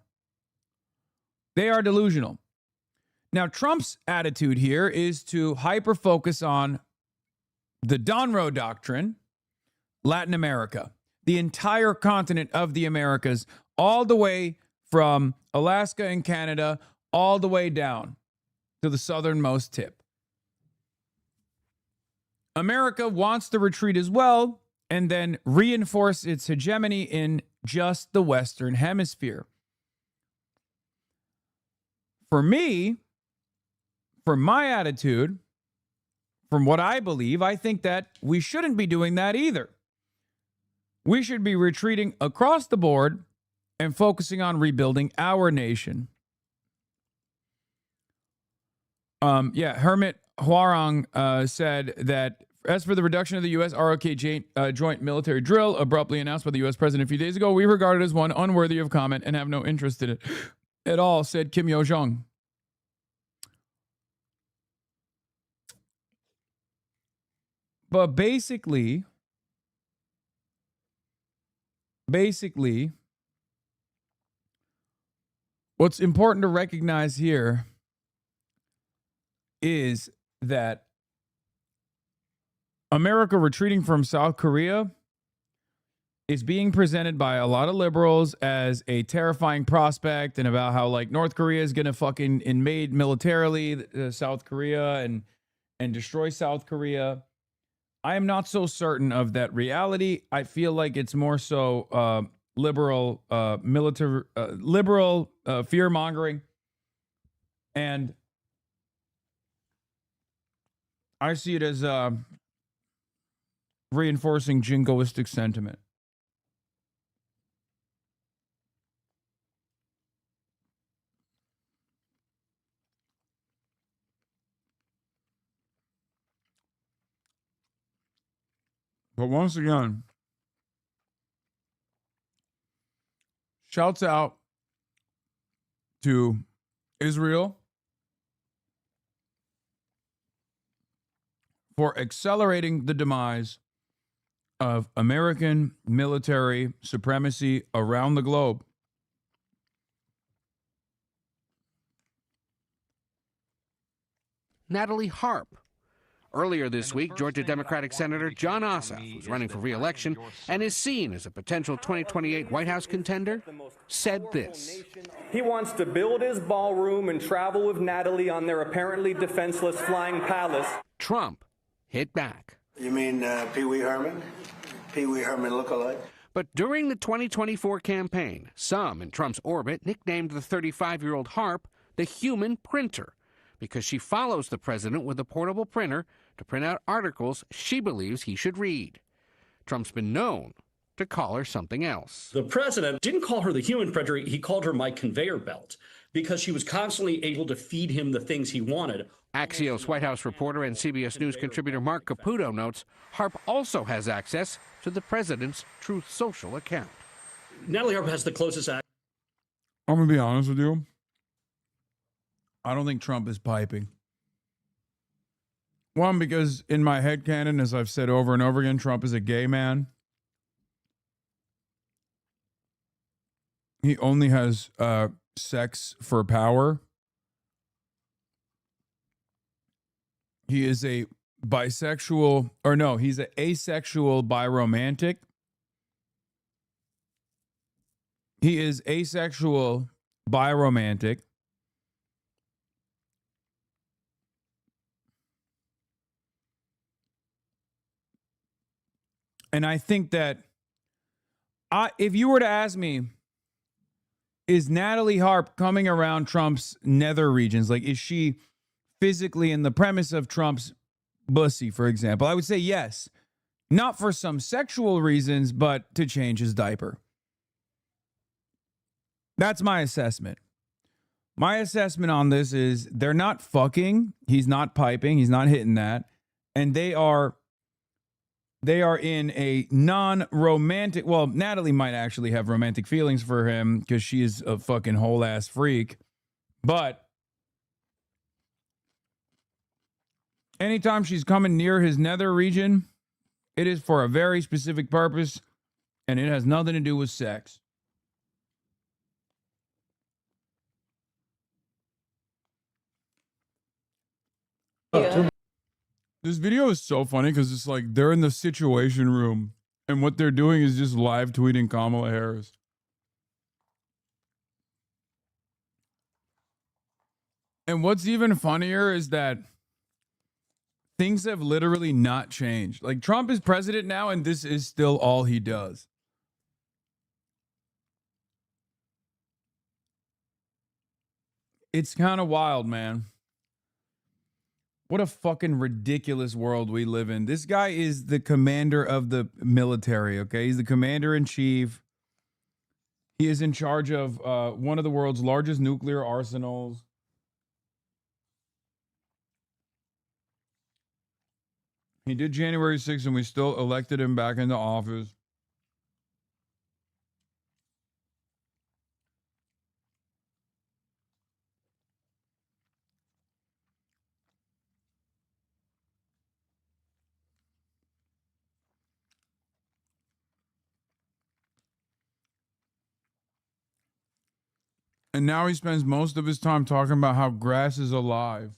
They are delusional. Now, Trump's attitude here is to hyper-focus on the Donroe Doctrine, Latin America, the entire continent of the Americas, all the way from Alaska and Canada, all the way down to the southernmost tip. America wants to retreat as well and then reinforce its hegemony in just the Western Hemisphere. For me, from my attitude, from what I believe, I think that we shouldn't be doing that either. We should be retreating across the board and focusing on rebuilding our nation. Hermit Huarong said that as for the reduction of the U.S. ROK joint military drill abruptly announced by the U.S. president a few days ago, we regard it as one unworthy of comment and have no interest in it at all, said Kim Yo-jong. But basically, what's important to recognize here is that America retreating from South Korea is being presented by a lot of liberals as a terrifying prospect and about how like North Korea is going to fucking invade militarily South Korea and destroy South Korea. I am not so certain of that reality. I feel like it's more so liberal fear mongering, and I see it as reinforcing jingoistic sentiment. But once again, shouts out to Israel for accelerating the demise of American military supremacy around the globe. Natalie Harp. Earlier this week, Georgia Democratic Senator John Ossoff, who's running for re-election and is seen as a potential 2028 White House contender, said this. He wants to build his ballroom and travel with Natalie on their apparently defenseless flying palace. Trump hit back. You mean Pee Wee Herman? Pee Wee Herman lookalike? But during the 2024 campaign, some in Trump's orbit nicknamed the 35-year-old Harp the human printer, because she follows the president with a portable printer to print out articles she believes he should read. Trump's been known to call her something else. The president didn't call her the human printer, he called her my conveyor belt, because she was constantly able to feed him the things he wanted. Axios White House reporter and CBS News contributor Mark Caputo notes Harp also has access to the president's Truth Social account. Natalie Harp has the closest access. I'm going to be honest with you. I don't think Trump is piping. One, because in my headcanon, as I've said over and over again, Trump is a gay man. He only has sex for power. He is a bisexual, or no, he's an asexual biromantic. He is asexual biromantic. And I think that if you were to ask me, is Natalie Harp coming around Trump's nether regions? Like, is she physically in the premise of Trump's bussy, for example? I would say yes. Not for some sexual reasons, but to change his diaper. That's my assessment. My assessment on this is they're not fucking. He's not piping. He's not hitting that. And they are They are in a non-romantic, well, Natalie might actually have romantic feelings for him because she is a fucking whole ass freak. But anytime she's coming near his nether region, it is for a very specific purpose, and it has nothing to do with sex. This video is so funny because it's like they're in the Situation Room, and what they're doing is just live tweeting Kamala Harris. And what's even funnier is that things have literally not changed. Like, Trump is president now, and this is still all he does. It's kind of wild, man. What a fucking ridiculous world we live in. This guy is the commander of the military, okay? He's the commander in chief. He is in charge of one of the world's largest nuclear arsenals. He did January 6th, and we still elected him back into office. And now he spends most of his time talking about how grass is alive.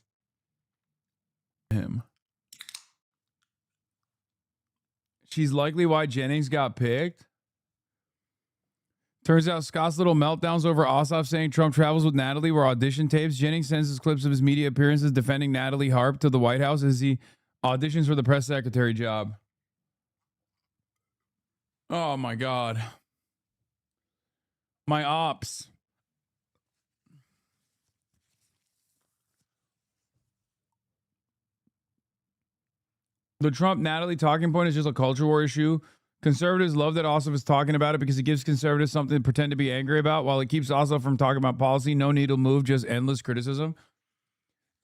Him. She's likely why Jennings got picked. Turns out Scott's little meltdowns over Ossoff saying Trump travels with Natalie were audition tapes. Jennings sends us clips of his media appearances defending Natalie Harp to the White House as he auditions for the press secretary job. Oh my God. My ops. The Trump-Natalie talking point is just a culture war issue. Conservatives love that Ossoff is talking about it because it gives conservatives something to pretend to be angry about while it keeps Ossoff from talking about policy. No needle move, just endless criticism.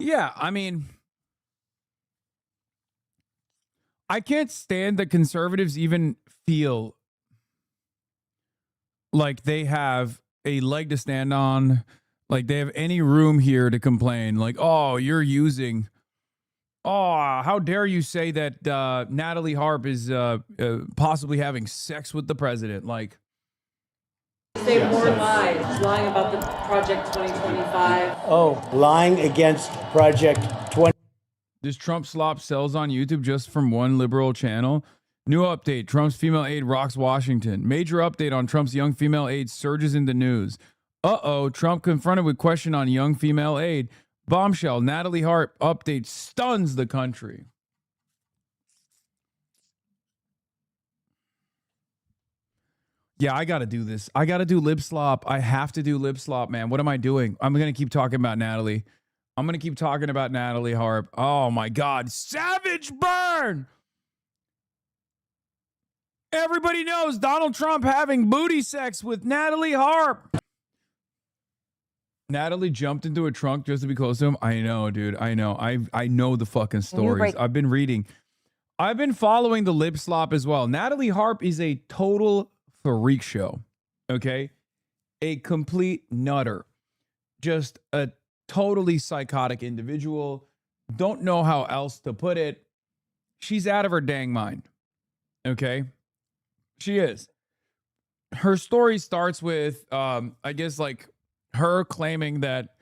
Yeah, I mean, I can't stand that conservatives even feel like they have a leg to stand on, like they have any room here to complain. Like, oh, you're using... Oh, how dare you say that Natalie Harp is possibly having sex with the president? Like, say more lies, lying about the Project 2025. Oh, lying against Project 20. Does Trump slop sells on YouTube just from one liberal channel? New update: Trump's female aide rocks Washington. Major update on Trump's young female aide surges into news. Uh-oh, Trump confronted with question on young female aide. Bombshell, Natalie Harp update stuns the country. Yeah, I got to do this. I got to do lip slop. I have to do lip slop, man. What am I doing? I'm going to keep talking about Natalie. I'm going to keep talking about Natalie Harp. Oh, my God. Savage burn! Everybody knows Donald Trump having booty sex with Natalie Harp. Natalie jumped into a trunk just to be close to him. I know, dude. I know. I know the fucking stories. I've been reading. I've been following the lip slop as well. Natalie Harp is a total freak show. Okay? A complete nutter. Just a totally psychotic individual. Don't know how else to put it. She's out of her dang mind. Okay? She is. Her story starts with, I guess, like, her claiming that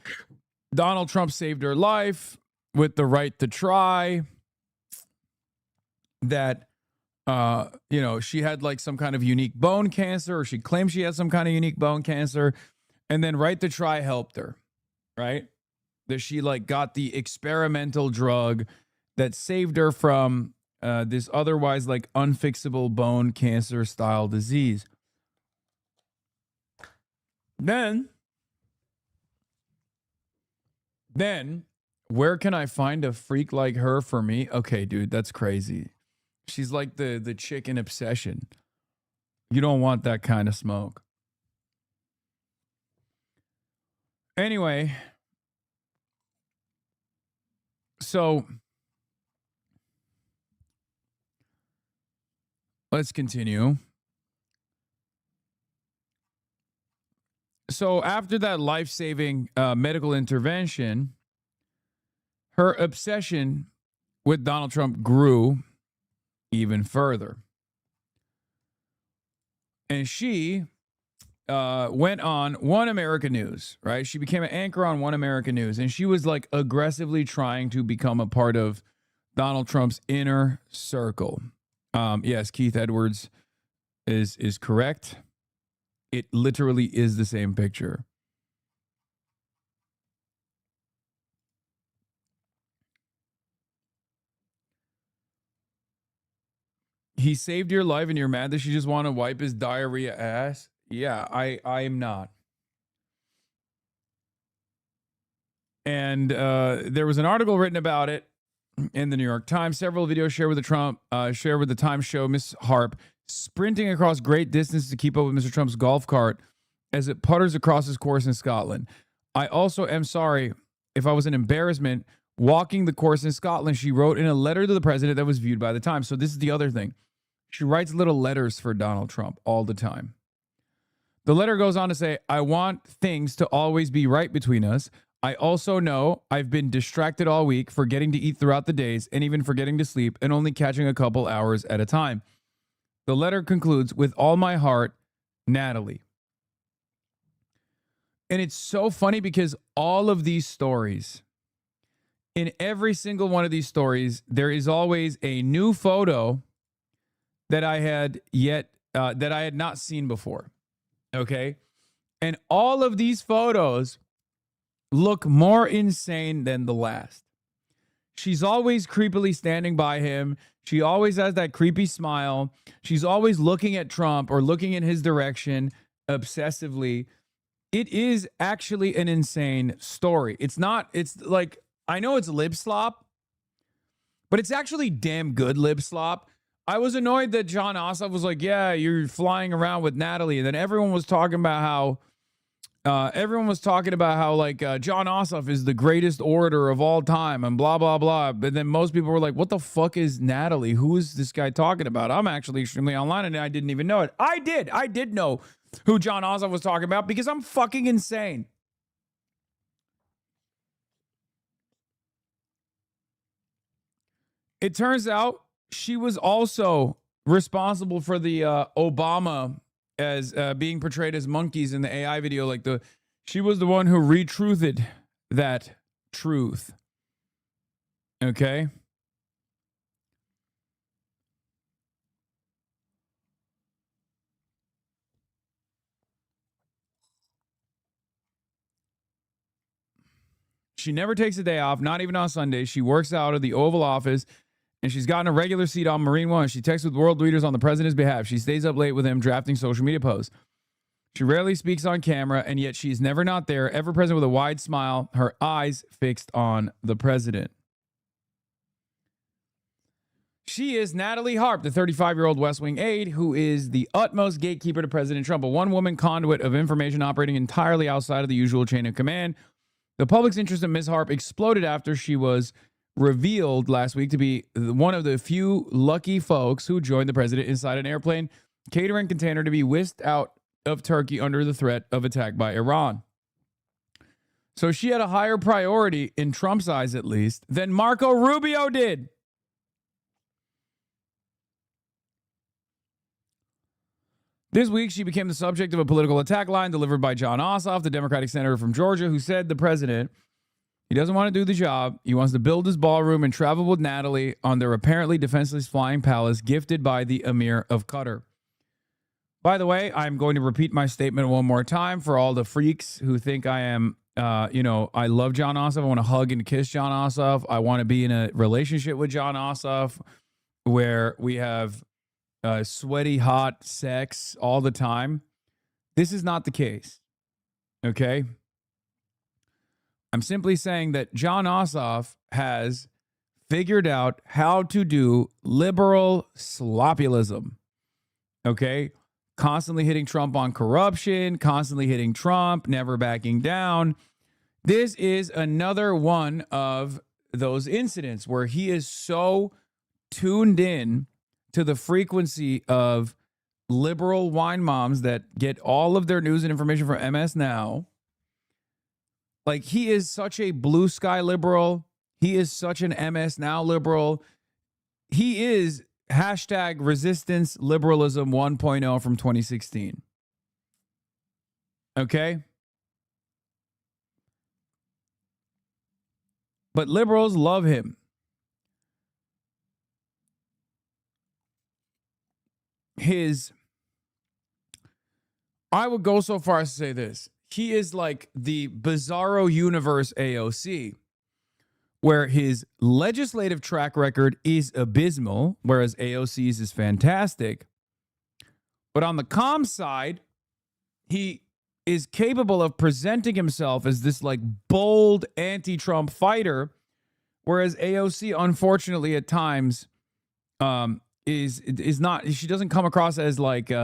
Donald Trump saved her life with the right to try, that, she had like some kind of unique bone cancer, or she claimed she had some kind of unique bone cancer, and then right to try helped her, right? That she like got the experimental drug that saved her from this otherwise like unfixable bone cancer style disease. Then, where can I find a freak like her for me? Okay, dude, that's crazy. She's like the chick in Obsession. You don't want that kind of smoke. Anyway, so let's continue. So after that life-saving medical intervention, her obsession with Donald Trump grew even further. And she went on One America News, right? She became an anchor on One America News, and she was like aggressively trying to become a part of Donald Trump's inner circle. Yes, Keith Edwards is correct. It literally is the same picture. He saved your life and you're mad that you just want to wipe his diarrhea ass? Yeah, I am not. And there was an article written about it in the New York Times. Several videos shared with the Times show Miss Harp sprinting across great distance to keep up with Mr. Trump's golf cart as it putters across his course in Scotland. I also am sorry if I was an embarrassment walking the course in Scotland, she wrote in a letter to the president that was viewed by the Times. So this is the other thing. She writes little letters for Donald Trump all the time. The letter goes on to say, I want things to always be right between us. I also know I've been distracted all week, forgetting to eat throughout the days and even forgetting to sleep and only catching a couple hours at a time. The letter concludes, with all my heart, Natalie. And it's so funny because all of these stories, in every single one of these stories, there is always a new photo that I had not seen before. Okay? And all of these photos look more insane than the last. She's always creepily standing by him. She always has that creepy smile. She's always looking at Trump or looking in his direction obsessively. It is actually an insane story. It's like, I know it's lip slop, but it's actually damn good lip slop. I was annoyed that Jon Ossoff was like, yeah, you're flying around with Natalie. And then everyone was talking about how Jon Ossoff is the greatest orator of all time and blah, blah, blah. But then most people were like, what the fuck is Natalie? Who is this guy talking about? I'm actually extremely online and I didn't even know it. I did know who Jon Ossoff was talking about because I'm fucking insane. It turns out she was also responsible for the Obama as being portrayed as monkeys in the AI video. She was the one who retruthed that truth. Okay. She never takes a day off, not even on Sundays. She works out of the Oval Office, and she's gotten a regular seat on Marine One. She texts with world leaders on the president's behalf. She stays up late with him, drafting social media posts. She rarely speaks on camera, and yet she's never not there, ever present with a wide smile, her eyes fixed on the president. She is Natalie Harp, the 35-year-old West Wing aide who is the utmost gatekeeper to President Trump, a one-woman conduit of information operating entirely outside of the usual chain of command. The public's interest in Ms. Harp exploded after she was revealed last week to be one of the few lucky folks who joined the president inside an airplane catering container to be whisked out of Turkey under the threat of attack by Iran. So she had a higher priority, in Trump's eyes at least, than Marco Rubio did. This week, she became the subject of a political attack line delivered by Jon Ossoff, the Democratic senator from Georgia, who said the president, he doesn't want to do the job. He wants to build his ballroom and travel with Natalie on their apparently defenseless flying palace gifted by the Emir of Qatar. By the way, I'm going to repeat my statement one more time for all the freaks who think I am, I love Jon Ossoff. I want to hug and kiss Jon Ossoff. I want to be in a relationship with Jon Ossoff where we have sweaty, hot sex all the time. This is not the case. Okay? I'm simply saying that Jon Ossoff has figured out how to do liberal sloppyism. Okay? Constantly hitting Trump on corruption, constantly hitting Trump, never backing down. This is another one of those incidents where he is so tuned in to the frequency of liberal wine moms that get all of their news and information from MS Now. Like, he is such a blue sky liberal. He is such an MS Now liberal. He is hashtag resistance liberalism 1.0 from 2016. Okay? But liberals love him. I would go so far as to say this. He is like the bizarro universe AOC, where his legislative track record is abysmal, whereas AOC's is fantastic. But on the comm side, he is capable of presenting himself as this like bold anti-Trump fighter, whereas AOC, unfortunately, at times, is not. She doesn't come across as like. She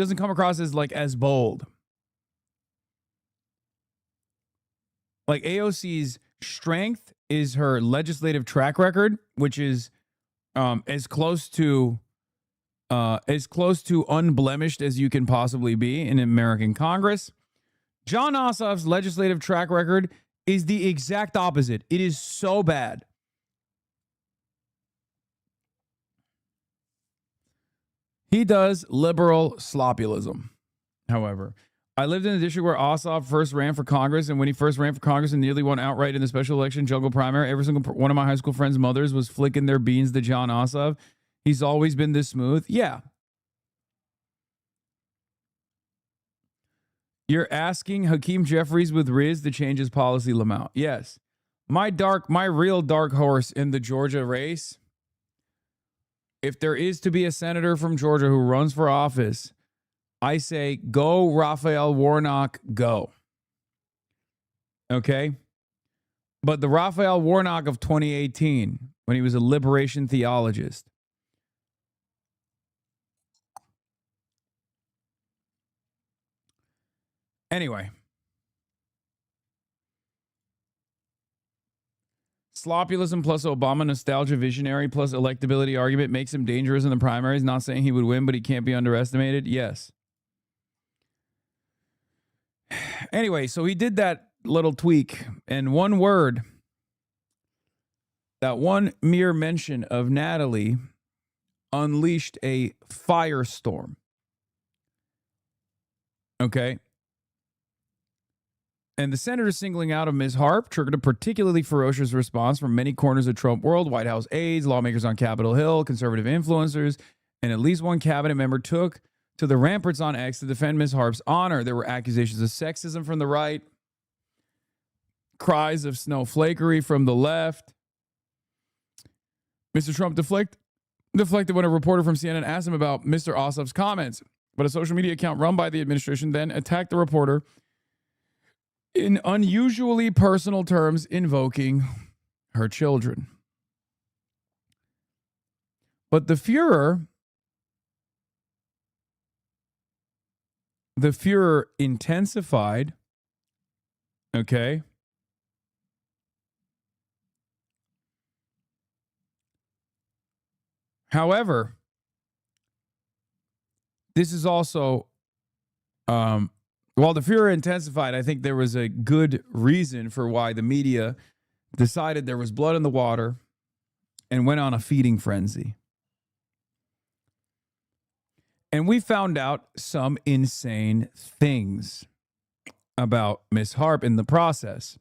doesn't come across as like as bold. Like, AOC's strength is her legislative track record, which is as close to unblemished as you can possibly be in American Congress. Jon Ossoff's legislative track record is the exact opposite. It is so bad. He does liberal sloppyism, however. I lived in a district where Ossoff first ran for Congress, and when he first ran for Congress and nearly won outright in the special election jungle primary, every single one of my high school friends' mothers was flicking their beans to Jon Ossoff. He's always been this smooth. Yeah. You're asking Hakeem Jeffries with Riz to change his policy, Lamont. Yes. My real dark horse in the Georgia race, if there is to be a senator from Georgia who runs for office, I say go Raphael Warnock, go. Okay? But the Raphael Warnock of 2018, when he was a liberation theologist, anyway. Sloppyism plus Obama nostalgia visionary plus electability argument makes him dangerous in the primaries. Not saying he would win, but he can't be underestimated. Yes. Anyway, so he did that little tweak, and one word, that one mere mention of Natalie unleashed a firestorm. Okay? And the senator singling out of Ms. Harp triggered a particularly ferocious response from many corners of Trump world, White House aides, lawmakers on Capitol Hill, conservative influencers, and at least one cabinet member took to the ramparts on X to defend Ms. Harp's honor. There were accusations of sexism from the right, cries of snowflakery from the left. Mr. Trump deflected when a reporter from CNN asked him about Mr. Ossoff's comments, but a social media account run by the administration then attacked the reporter in unusually personal terms, invoking her children. But the furor intensified, okay? However, this is also, while the furor intensified, I think there was a good reason for why the media decided there was blood in the water and went on a feeding frenzy. And we found out some insane things about Miss Harp in the process.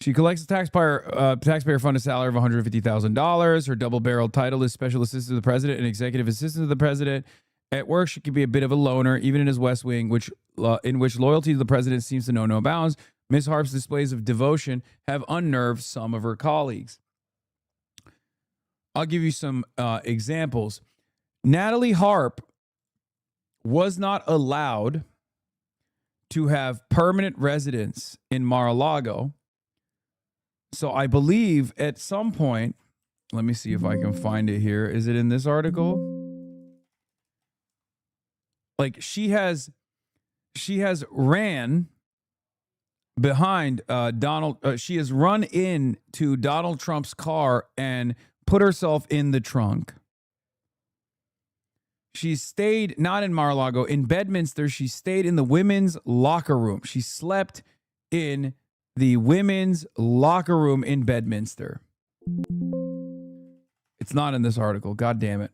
She collects a taxpayer-funded salary of $150,000. Her double-barreled title is Special Assistant to the President and Executive Assistant to the President. At work, she can be a bit of a loner, even in his West Wing, in which loyalty to the president seems to know no bounds. Ms. Harp's displays of devotion have unnerved some of her colleagues. I'll give you some examples. Natalie Harp was not allowed to have permanent residence in Mar-a-Lago. So I believe at some point, let me see if I can find it here. Is it in this article? Like, she has ran behind she has run into Donald Trump's car and put herself in the trunk. She stayed not in Mar-a-Lago, in Bedminster. She stayed in the women's locker room. She slept in the women's locker room in Bedminster. It's not in this article. God damn it.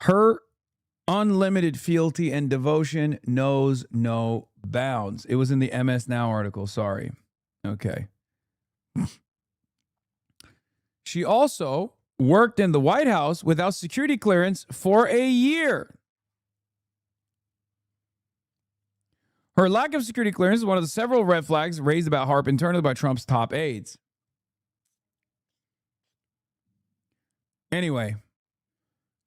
Her unlimited fealty and devotion knows no bounds. It was in the MS Now article. Sorry. Okay. She also worked in the White House without security clearance for a year. Her lack of security clearance is one of the several red flags raised about Harp internally by Trump's top aides. Anyway,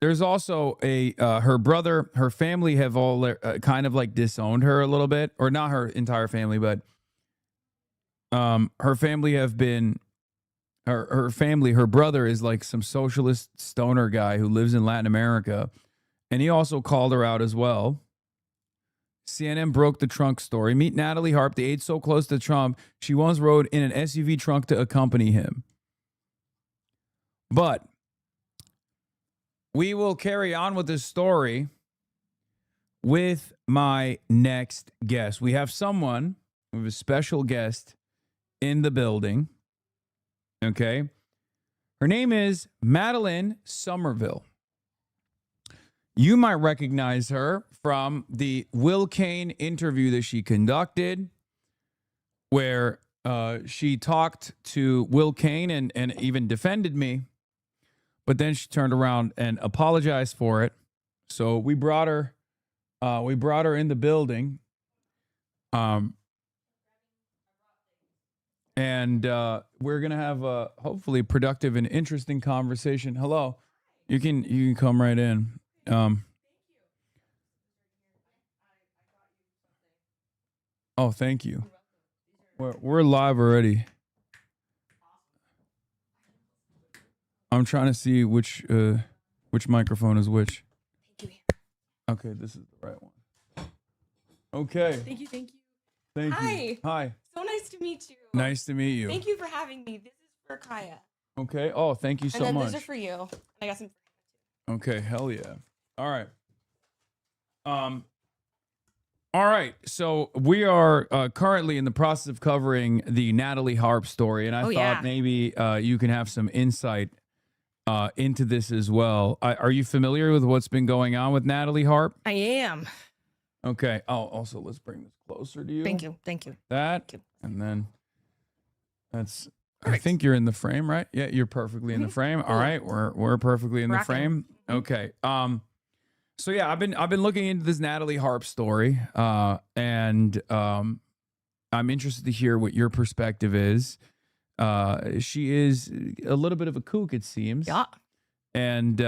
there's also her brother, her family have all kind of like disowned her a little bit, or not her entire family, but her family have been, her brother is like some socialist stoner guy who lives in Latin America, and he also called her out as well. CNN broke the trunk story. Meet Natalie Harp, the aide so close to Trump, she once rode in an SUV trunk to accompany him. But we will carry on with this story with my next guest. We have a special guest in the building. Okay. Her name is Madeleine Somerville. You might recognize her from the Will Cain interview that she conducted, where she talked to Will Cain and even defended me. But then she turned around and apologized for it. So we brought her in the building. And we're gonna have a hopefully productive and interesting conversation. Hello. You can come right in. Oh, thank you. We're live already. I'm trying to see which microphone is which. Okay, this is the right one. Okay. Thank you. Thank Hi. you. Hi. So nice to meet you. Nice to meet you. Thank you for having me. This is for Kaya. Okay. Oh, thank you so and then much. those are for you. I got some. Okay, hell yeah. All right. All right. So we are currently in the process of covering the Natalie Harp story, and I thought maybe you can have some insight into this as well. Are you familiar with what's been going on with Natalie Harp? I am. Okay. Oh, also let's bring this closer to you. Thank you. Thank you. That, and then that's. I think you're in the frame, right? Yeah, you're perfectly in the frame. All right, we're perfectly in the frame. Okay. So yeah, I've been looking into this Natalie Harp story, and I'm interested to hear what your perspective is. She is a little bit of a kook, it seems. Yeah. And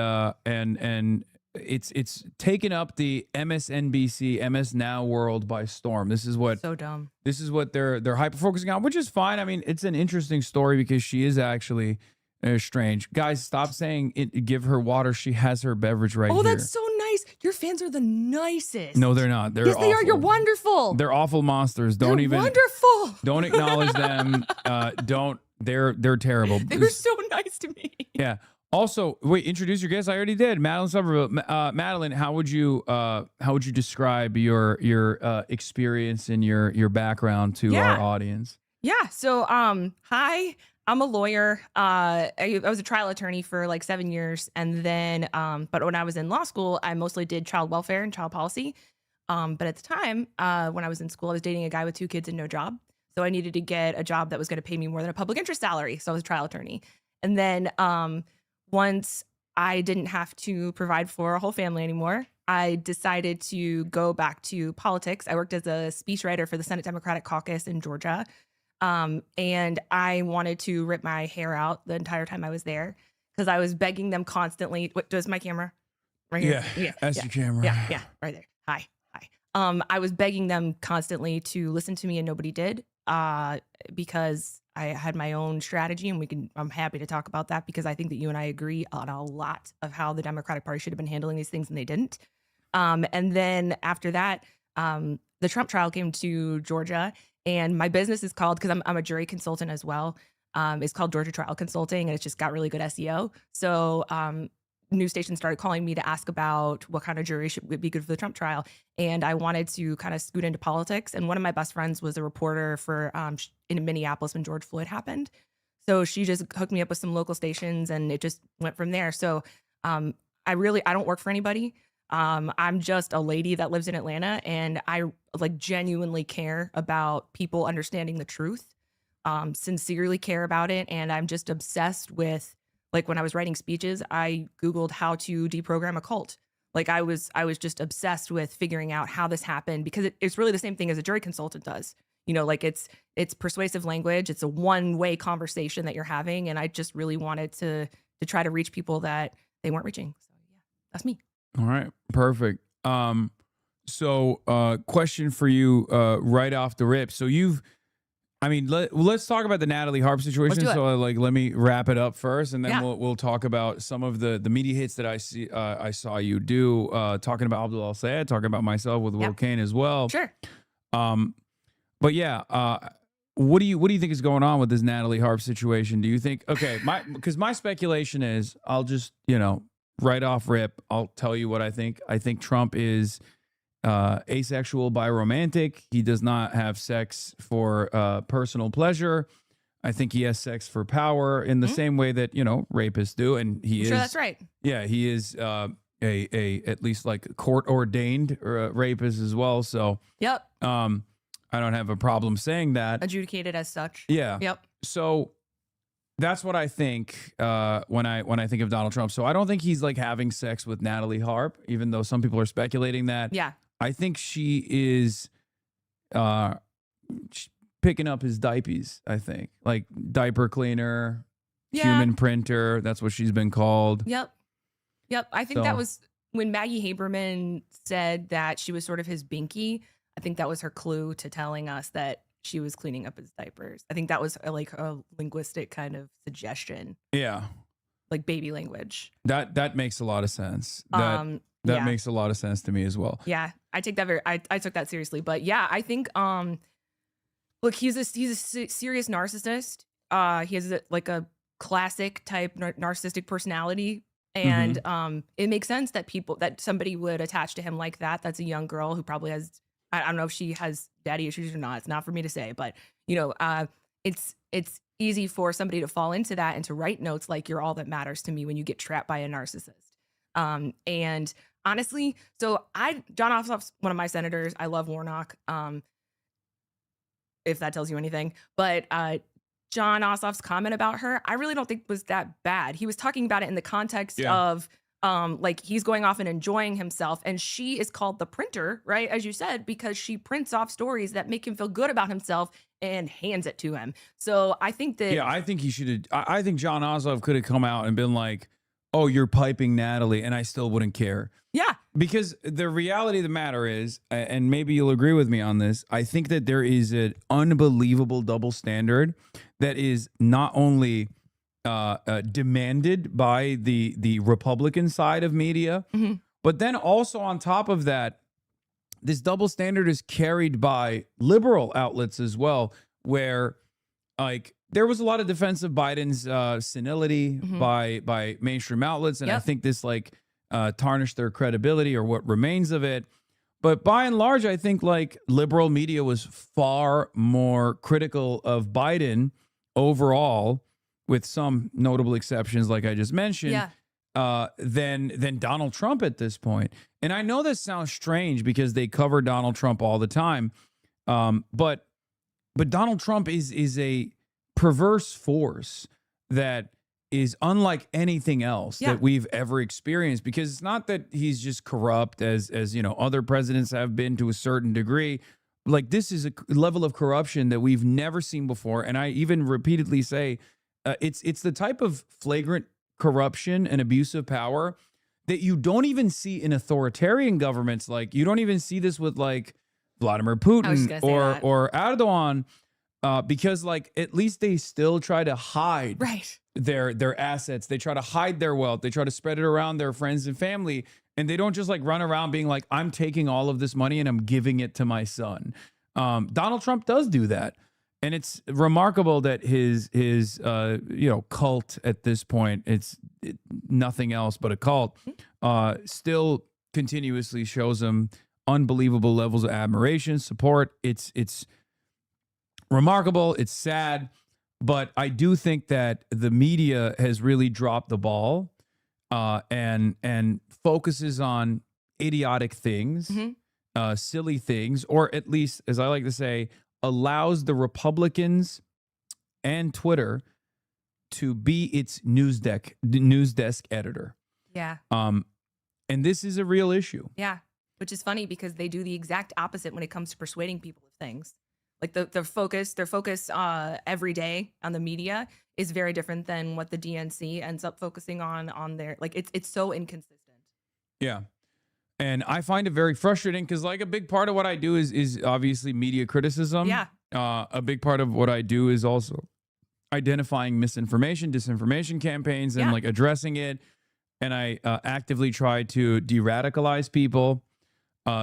it's taken up the MSNBC, MS Now world by storm. This is what so dumb. This is what they're hyper focusing on, which is fine. I mean, it's an interesting story because she is actually strange. Guys, stop saying it. Give her water. She has her beverage right here. Oh, that's so nice. Your fans are the nicest. No, they're not. They're yes, they awful. are. You're wonderful. They're awful monsters. They're wonderful. Don't acknowledge them. They're terrible. They were so nice to me. Yeah. Also, wait, introduce your guest. I already did. Madeleine Somerville. Madeleine, how would you describe your experience and your background to our audience? Yeah. So, hi. I'm a lawyer. I was a trial attorney for like 7 years, and then, but when I was in law school, I mostly did child welfare and child policy. But at the time, when I was in school, I was dating a guy with 2 kids and no job, so I needed to get a job that was going to pay me more than a public interest salary. So I was a trial attorney, and then once I didn't have to provide for a whole family anymore, I decided to go back to politics. I worked as a speechwriter for the Senate Democratic Caucus in Georgia. And I wanted to rip my hair out the entire time I was there because I was begging them constantly. What does my camera? Right here? Yeah, that's your camera. Yeah, right there. Hi. I was begging them constantly to listen to me, and nobody did. Because I had my own strategy, and I'm happy to talk about that because I think that you and I agree on a lot of how the Democratic Party should have been handling these things, and they didn't. And then after that, the the Trump trial came to Georgia, and my business is called, because I'm a jury consultant as well. It's called Georgia Trial Consulting, and it's just got really good SEO. So news stations started calling me to ask about what kind of jury would be good for the Trump trial. And I wanted to kind of scoot into politics. And one of my best friends was a reporter for in Minneapolis when George Floyd happened. So she just hooked me up with some local stations, and it just went from there. So I don't work for anybody. I'm just a lady that lives in Atlanta, and I like genuinely care about people understanding the truth, sincerely care about it. And I'm just obsessed with, like, when I was writing speeches, I Googled how to deprogram a cult. Like I was just obsessed with figuring out how this happened, because it's really the same thing as a jury consultant does. You know, like it's persuasive language. It's a one-way conversation that you're having. And I just really wanted to try to reach people that they weren't reaching. So yeah, that's me. All right, perfect. So question for you right off the rip. So let's talk about the Natalie Harp situation. So let me wrap it up first, and then we'll talk about some of the media hits that I saw you do, talking about Abdul Al-Sayed, talking about myself with Will Kane as well. Sure. But yeah, what do you think is going on with this Natalie Harp situation? Do you think, because my speculation is, I'll just, right off rip, I'll tell you what I think. I think Trump is asexual, biromantic. He does not have sex for personal pleasure. I think he has sex for power in the same way that, rapists do. And he is. Sure, that's right. Yeah, he is a at least like court ordained rapist as well. So yep. I don't have a problem saying that. Adjudicated as such. Yeah. Yep. So that's what I think when I think of Donald Trump. So I don't think he's like having sex with Natalie Harp, even though some people are speculating that. Yeah. I think she is picking up his diapers, I think. Like diaper cleaner, human printer. That's what she's been called. Yep. I think that was when Maggie Haberman said that she was sort of his binky. I think that was her clue to telling us that she was cleaning up his diapers. I think that was like a linguistic kind of suggestion. Yeah. Like baby language. That makes a lot of sense. That makes a lot of sense to me as well. Yeah. I take that I took that seriously. But yeah, I think look, he's a serious narcissist. He has a classic type narcissistic personality. And it makes sense that somebody would attach to him like that. That's a young girl who probably has, I don't know if she has daddy issues or not. It's not for me to say, but it's easy for somebody to fall into that and to write notes like "you're all that matters to me" when you get trapped by a narcissist. And honestly, John Ossoff's one of my senators. I love Warnock. If that tells you anything, but John Ossoff's comment about her, I really don't think was that bad. He was talking about it in the context of like he's going off and enjoying himself, and she is called the printer, right? As you said, because she prints off stories that make him feel good about himself and hands it to him. So I think that I think he should have. I think John Ossoff could have come out and been like, "Oh, you're piping Natalie," and I still wouldn't care. Yeah. Because the reality of the matter is, and maybe you'll agree with me on this, I think that there is an unbelievable double standard that is not only demanded by the Republican side of media, but then also on top of that, this double standard is carried by liberal outlets as well, where like there was a lot of defense of Biden's senility by mainstream outlets, and I think this tarnished their credibility or what remains of it. But by and large, I think like liberal media was far more critical of Biden overall, with some notable exceptions like I just mentioned, than Donald Trump at this point. And I know this sounds strange because they cover Donald Trump all the time, but Donald Trump is a perverse force that is unlike anything else that we've ever experienced, because it's not that he's just corrupt as other presidents have been to a certain degree. Like, this is a level of corruption that we've never seen before. And I even repeatedly say it's the type of flagrant corruption and abuse of power that you don't even see in authoritarian governments. Like, you don't even see this with like Vladimir Putin or Erdogan, because like at least they still try to hide their assets. They try to hide their wealth. They try to spread it around their friends and family. And they don't just like run around being like, I'm taking all of this money and I'm giving it to my son. Donald Trump does do that. And it's remarkable that his cult at this point, it's nothing else but a cult, still continuously shows him unbelievable levels of admiration, support. It's remarkable. It's sad. But I do think that the media has really dropped the ball and focuses on idiotic things, silly things, or at least, as I like to say, allows the Republicans and Twitter to be its news desk editor. Yeah. And this is a real issue. Yeah. Which is funny because they do the exact opposite when it comes to persuading people of things. Like their focus every day on the media is very different than what the DNC ends up focusing on their, like, it's so inconsistent. Yeah. And I find it very frustrating because, like, a big part of what I do is obviously media criticism. Yeah. A big part of what I do is also identifying misinformation, disinformation campaigns, and like addressing it. And I actively try to de-radicalize people.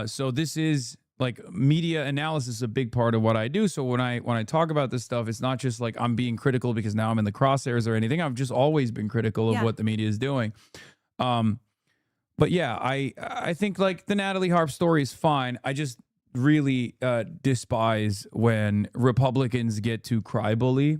So this is like media analysis is a big part of what I do. So when I talk about this stuff, it's not just like I'm being critical because now I'm in the crosshairs or anything. I've just always been critical of what the media is doing. But yeah, I think like the Natalie Harp story is fine. I just really despise when Republicans get to cry bully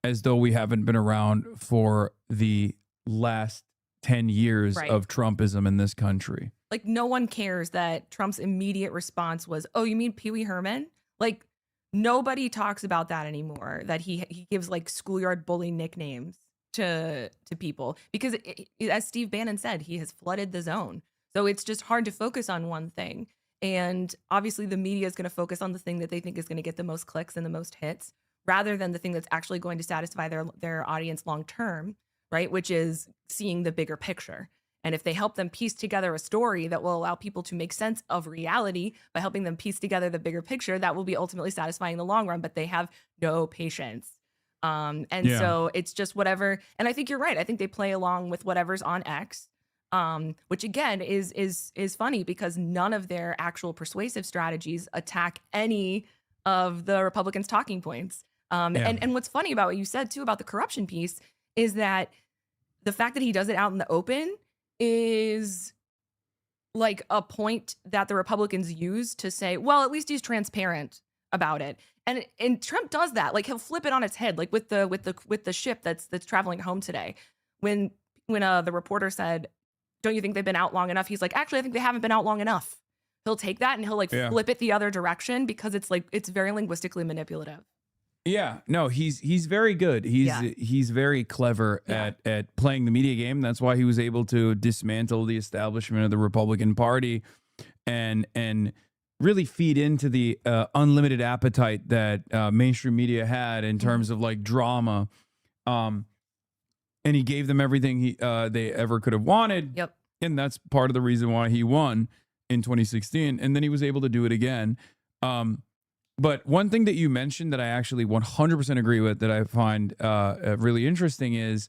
as though we haven't been around for the last 10 years of Trumpism in this country. Like, no one cares that Trump's immediate response was, "Oh, you mean Pee Wee Herman?" Like, nobody talks about that anymore, that he gives like schoolyard bully nicknames to people because as Steve Bannon said, he has flooded the zone. So it's just hard to focus on one thing. And obviously the media is going to focus on the thing that they think is going to get the most clicks and the most hits rather than the thing that's actually going to satisfy their audience long term, right? Which is seeing the bigger picture. And if they help them piece together a story that will allow people to make sense of reality by helping them piece together the bigger picture, that will be ultimately satisfying in the long run, but they have no patience. So it's just whatever. And I think you're right. I think they play along with whatever's on X, which again is funny because none of their actual persuasive strategies attack any of the Republicans' talking points. And what's funny about what you said too about the corruption piece is that the fact that he does it out in the open is like a point that the Republicans use to say, well, at least he's transparent about it. And Trump does that. Like, he'll flip it on its head, like with the ship that's traveling home today. When the reporter said, "Don't you think they've been out long enough?" He's like, "Actually, I think they haven't been out long enough." He'll take that and he'll flip it the other direction because it's very linguistically manipulative. Yeah, no, he's very good. He's very clever at playing the media game. That's why he was able to dismantle the establishment of the Republican Party and really feed into the unlimited appetite that mainstream media had in terms of like drama. And he gave them everything they ever could have wanted. Yep. And that's part of the reason why he won in 2016. And then he was able to do it again. But one thing that you mentioned that I actually 100% agree with that I find really interesting is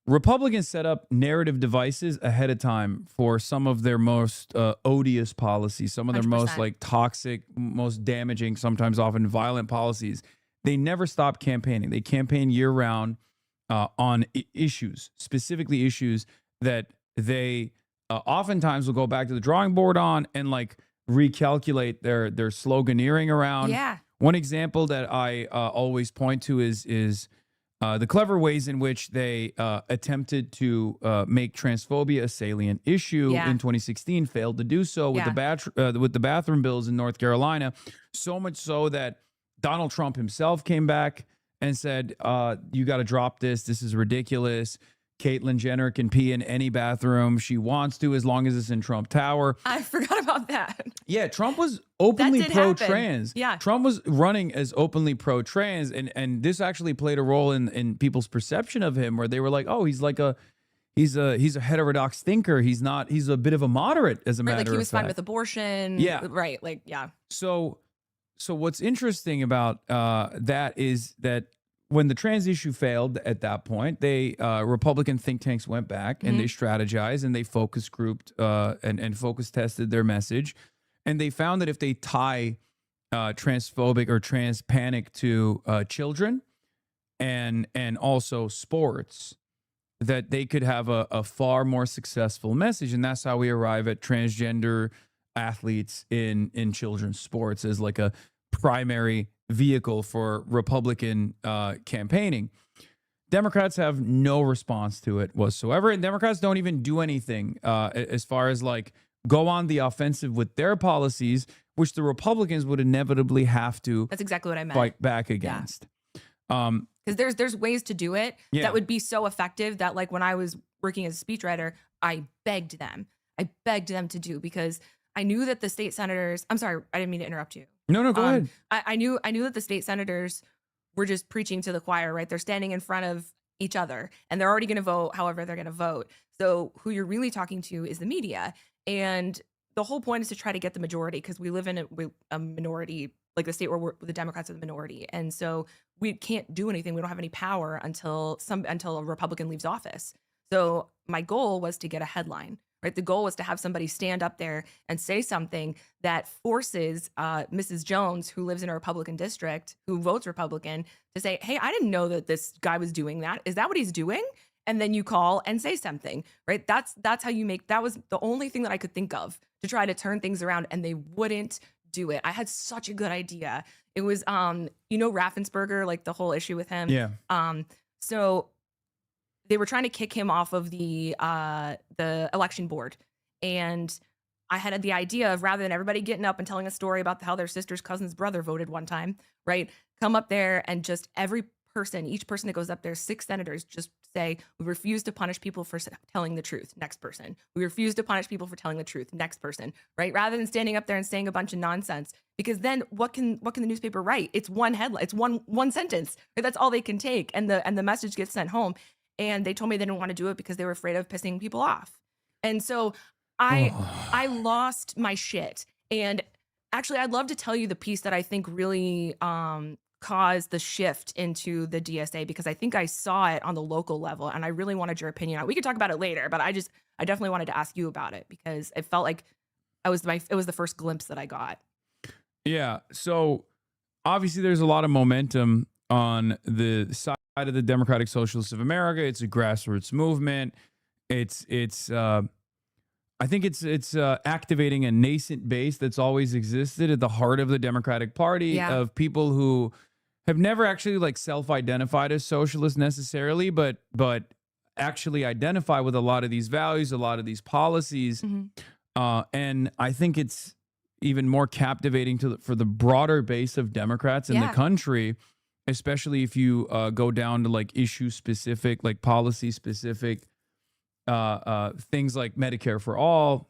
Republicans set up narrative devices ahead of time for some of their most odious policies, some of their 100%. most like toxic, most damaging, sometimes often violent policies. They never stop campaigning. They campaign year round on issues, specifically issues that they oftentimes will go back to the drawing board on and like recalculate their sloganeering around. Yeah. One example that I always point to is the clever ways in which they attempted to make transphobia a salient issue in 2016, failed to do so with the bathroom bills in North Carolina. So much so that Donald Trump himself came back and said, "You got to drop this. This is ridiculous. Caitlyn Jenner can pee in any bathroom she wants to as long as it's in Trump Tower." I forgot about that. Yeah, Trump was openly pro-trans. Yeah. Trump was running as openly pro-trans, and this actually played a role in people's perception of him, where they were like, "Oh, he's a heterodox thinker. He's a bit of a moderate, as a matter of fact." Like he was fine with abortion. Yeah. Right. Like, yeah. So what's interesting about that is that when the trans issue failed at that point, they Republican think tanks went back and they strategized and they focus grouped and focus tested their message, and they found that if they tie transphobic or trans panic to children and also sports, that they could have a far more successful message. And that's how we arrive at transgender athletes in children's sports as like a primary vehicle for Republican campaigning. Democrats have no response to it whatsoever. And Democrats don't even do anything as far as like go on the offensive with their policies, which the Republicans would inevitably have to That's exactly what I meant. fight back against. Because there's ways to do it Yeah. that would be so effective that, like, when I was working as a speechwriter, I begged them to do, because I knew that the state senators, I'm sorry, I didn't mean to interrupt you. No, go ahead. I knew that the state senators were just preaching to the choir, right? They're standing in front of each other and they're already going to vote however they're going to vote. So who you're really talking to is the media. And the whole point is to try to get the majority, because we live in a minority, like the state where the Democrats are the minority. And so we can't do anything. We don't have any power until a Republican leaves office. So my goal was to get a headline, right? The goal was to have somebody stand up there and say something that forces Mrs. Jones, who lives in a Republican district, who votes Republican, to say, hey, I didn't know that this guy was doing that. Is that what he's doing? And then you call and say something, right? That's how you make, that was the only thing that I could think of to try to turn things around, and they wouldn't do it. I had such a good idea. It was, Raffensperger, like the whole issue with him. Yeah. So they were trying to kick him off of the election board. And I had the idea of, rather than everybody getting up and telling a story about how their sister's cousin's brother voted one time, right? Come up there and just each person that goes up there, 6 senators, just say, we refuse to punish people for telling the truth. Next person. We refuse to punish people for telling the truth. Next person, right? Rather than standing up there and saying a bunch of nonsense, because then what can the newspaper write? It's one headline. It's one sentence, right? That's all they can take. And the message gets sent home. And they told me they didn't want to do it because they were afraid of pissing people off. And so I lost my shit. And actually, I'd love to tell you the piece that I think really caused the shift into the DSA, because I think I saw it on the local level, and I really wanted your opinion on it. We could talk about it later, but I definitely wanted to ask you about it, because it felt like it was the first glimpse that I got. Yeah. So obviously there's a lot of momentum on the side of the Democratic Socialists of America. It's a grassroots movement. I think it's activating a nascent base that's always existed at the heart of the Democratic Party, of people who have never actually like self-identified as socialists necessarily, but actually identify with a lot of these values, a lot of these policies. And I think it's even more captivating for the broader base of Democrats in the country, especially if you go down to like issue specific, like policy specific things like Medicare for all.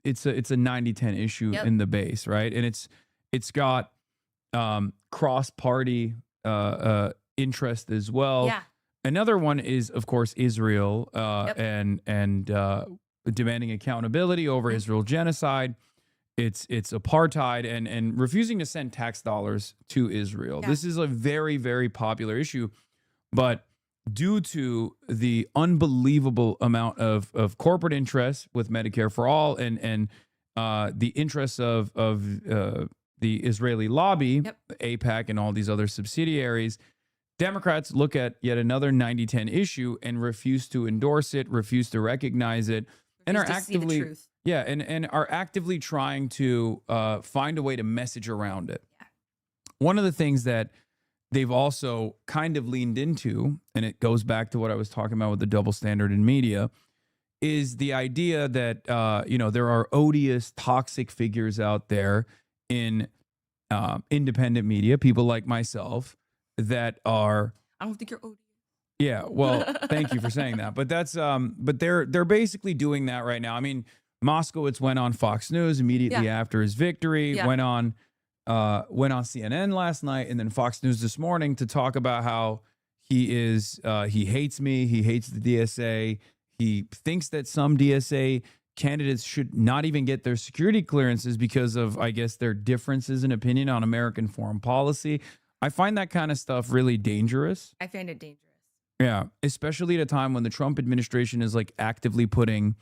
It's a 90-10 issue in the base, right? And it's got cross-party interest as well. Another one is, of course, Israel and demanding accountability over Israel genocide. It's apartheid and refusing to send tax dollars to Israel. This is a very, very popular issue, but due to the unbelievable amount of corporate interest with Medicare for all and the interests of the Israeli lobby, AIPAC, and all these other subsidiaries, Democrats look at yet another 90-10 issue and refuse to endorse it, refuse to recognize it, and are actively and are actively trying to find a way to message around it. One of the things that they've also kind of leaned into, and it goes back to what I was talking about with the double standard in media, is the idea that there are odious, toxic figures out there in independent media, people like myself, that are. I don't think you're odious. Yeah, well, thank you for saying that. But that's but they're basically doing that right now. I mean, Moskowitz went on Fox News immediately after his victory, went on CNN last night, and then Fox News this morning to talk about how he hates me, he hates the DSA, he thinks that some DSA candidates should not even get their security clearances because of, I guess, their differences in opinion on American foreign policy. I find that kind of stuff really dangerous. I find it dangerous. Yeah, especially at a time when the Trump administration is like actively putting,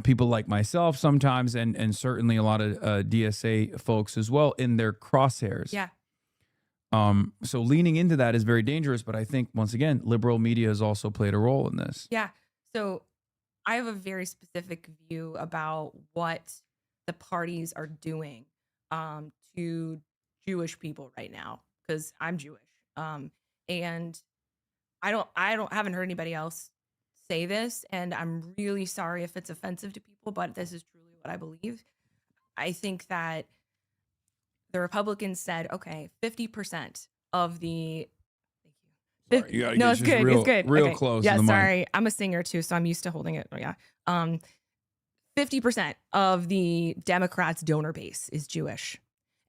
people like myself sometimes, and certainly a lot of DSA folks as well in their crosshairs. Yeah. So leaning into that is very dangerous. But I think once again, liberal media has also played a role in this. Yeah. So I have a very specific view about what the parties are doing to Jewish people right now, because I'm Jewish. And haven't heard anybody else say this, and I'm really sorry if it's offensive to people, but this is truly what I believe. I think that the Republicans said, okay, 50% of the Sorry, you gotta no, get it's just good. real, It's good. real Okay. close. Yeah, to the sorry. mic. I'm a singer too, so I'm used to holding it. Yeah. 50% of the Democrats' donor base is Jewish.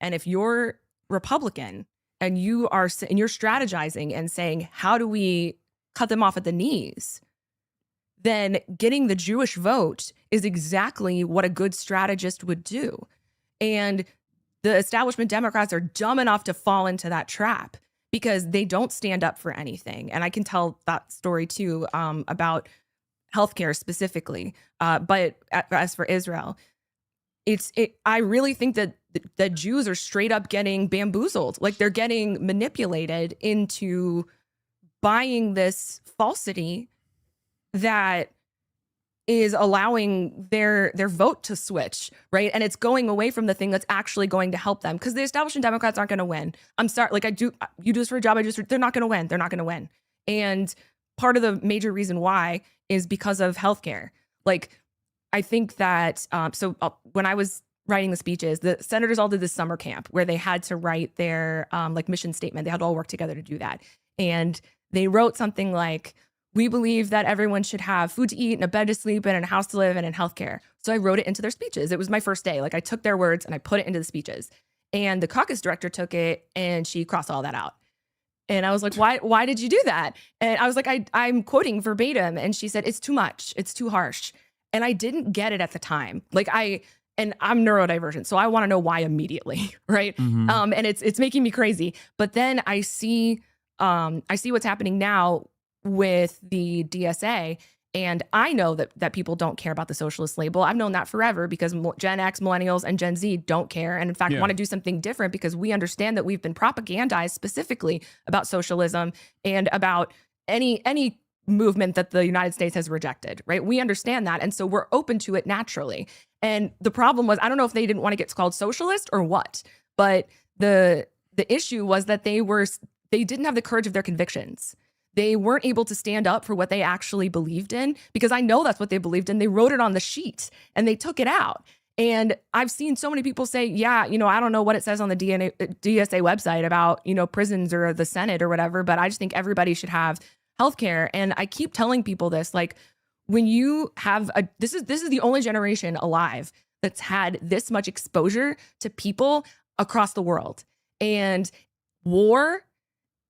And if you're Republican and you're strategizing and saying, how do we cut them off at the knees? Then getting the Jewish vote is exactly what a good strategist would do. And the establishment Democrats are dumb enough to fall into that trap because they don't stand up for anything. And I can tell that story too, about healthcare specifically. But as for Israel, I really think that the Jews are straight up getting bamboozled. Like they're getting manipulated into buying this falsity that is allowing their vote to switch, right? And it's going away from the thing that's actually going to help them, because the establishment Democrats aren't going to win. I'm sorry, like you do this for a job. They're not going to win. They're not going to win. And part of the major reason why is because of healthcare. Like, I think that, when I was writing the speeches, the senators all did this summer camp where they had to write their mission statement. They had to all work together to do that. And they wrote something like, we believe that everyone should have food to eat and a bed to sleep in and a house to live in and healthcare. So I wrote it into their speeches. It was my first day. Like I took their words and I put it into the speeches. And the caucus director took it and she crossed all that out. And I was like, why did you do that? And I was like, I'm quoting verbatim. And she said, it's too much. It's too harsh. And I didn't get it at the time. And I'm neurodivergent, so I want to know why immediately, right? Mm-hmm. And it's making me crazy. But then I see what's happening now with the DSA, and I know that people don't care about the socialist label. I've known that forever because Gen X, millennials, and Gen Z don't care, and in fact want to do something different because we understand that we've been propagandized specifically about socialism and about any movement that the United States has rejected, right? We understand that, and so we're open to it naturally. And the problem was, I don't know if they didn't want to get called socialist or what, but the issue was that they didn't have the courage of their convictions. They weren't able to stand up for what they actually believed in, because I know that's what they believed in. They wrote it on the sheet and they took it out. And I've seen so many people say, yeah, I don't know what it says on the DSA website about, prisons or the Senate or whatever, but I just think everybody should have healthcare. And I keep telling people this, like, when you have this is the only generation alive that's had this much exposure to people across the world, and war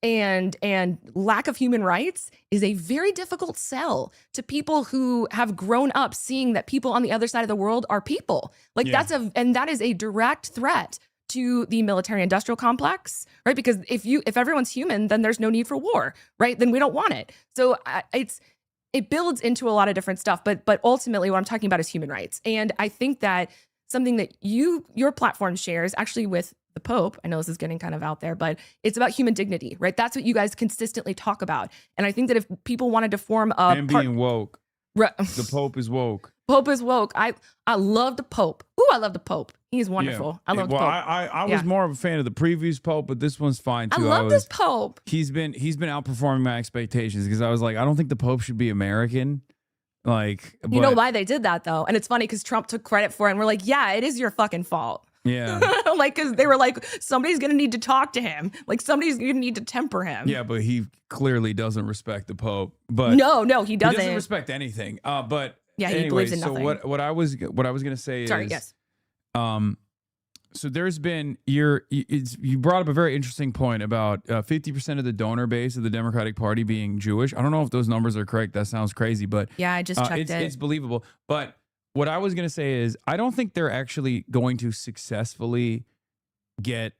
and lack of human rights is a very difficult sell to people who have grown up seeing that people on the other side of the world are people. Like that is a direct threat to the military industrial complex, right? Because if everyone's human, then there's no need for war, right? Then we don't want it. So it builds into a lot of different stuff, but ultimately what I'm talking about is human rights. And I think that something that your platform shares actually with the Pope, I know this is getting kind of out there, but it's about human dignity, right? That's what you guys consistently talk about. And I think that if people wanted to form a being woke, the Pope is woke. Pope is woke. I love the Pope. Ooh, I love the Pope. He's wonderful. I love the Pope. I was more of a fan of the previous Pope, but this one's fine too. I love this Pope. He's been outperforming my expectations, because I was like, I don't think the Pope should be American. Like, you know why they did that though? And it's funny because Trump took credit for it, and we're like, yeah, it is your fucking fault. Yeah. Like, because they were like, somebody's going to need to talk to him. Like, somebody's going to need to temper him. Yeah, but he clearly doesn't respect the Pope. But no, he doesn't. He doesn't respect anything. But yeah, he anyway, believes in nothing. So what I was going to say Sorry, is, yes. So there's been you brought up a very interesting point about 50% of the donor base of the Democratic Party being Jewish. I don't know if those numbers are correct. That sounds crazy, but yeah, I just checked it. It's believable. But what I was going to say is, I don't think they're actually going to successfully get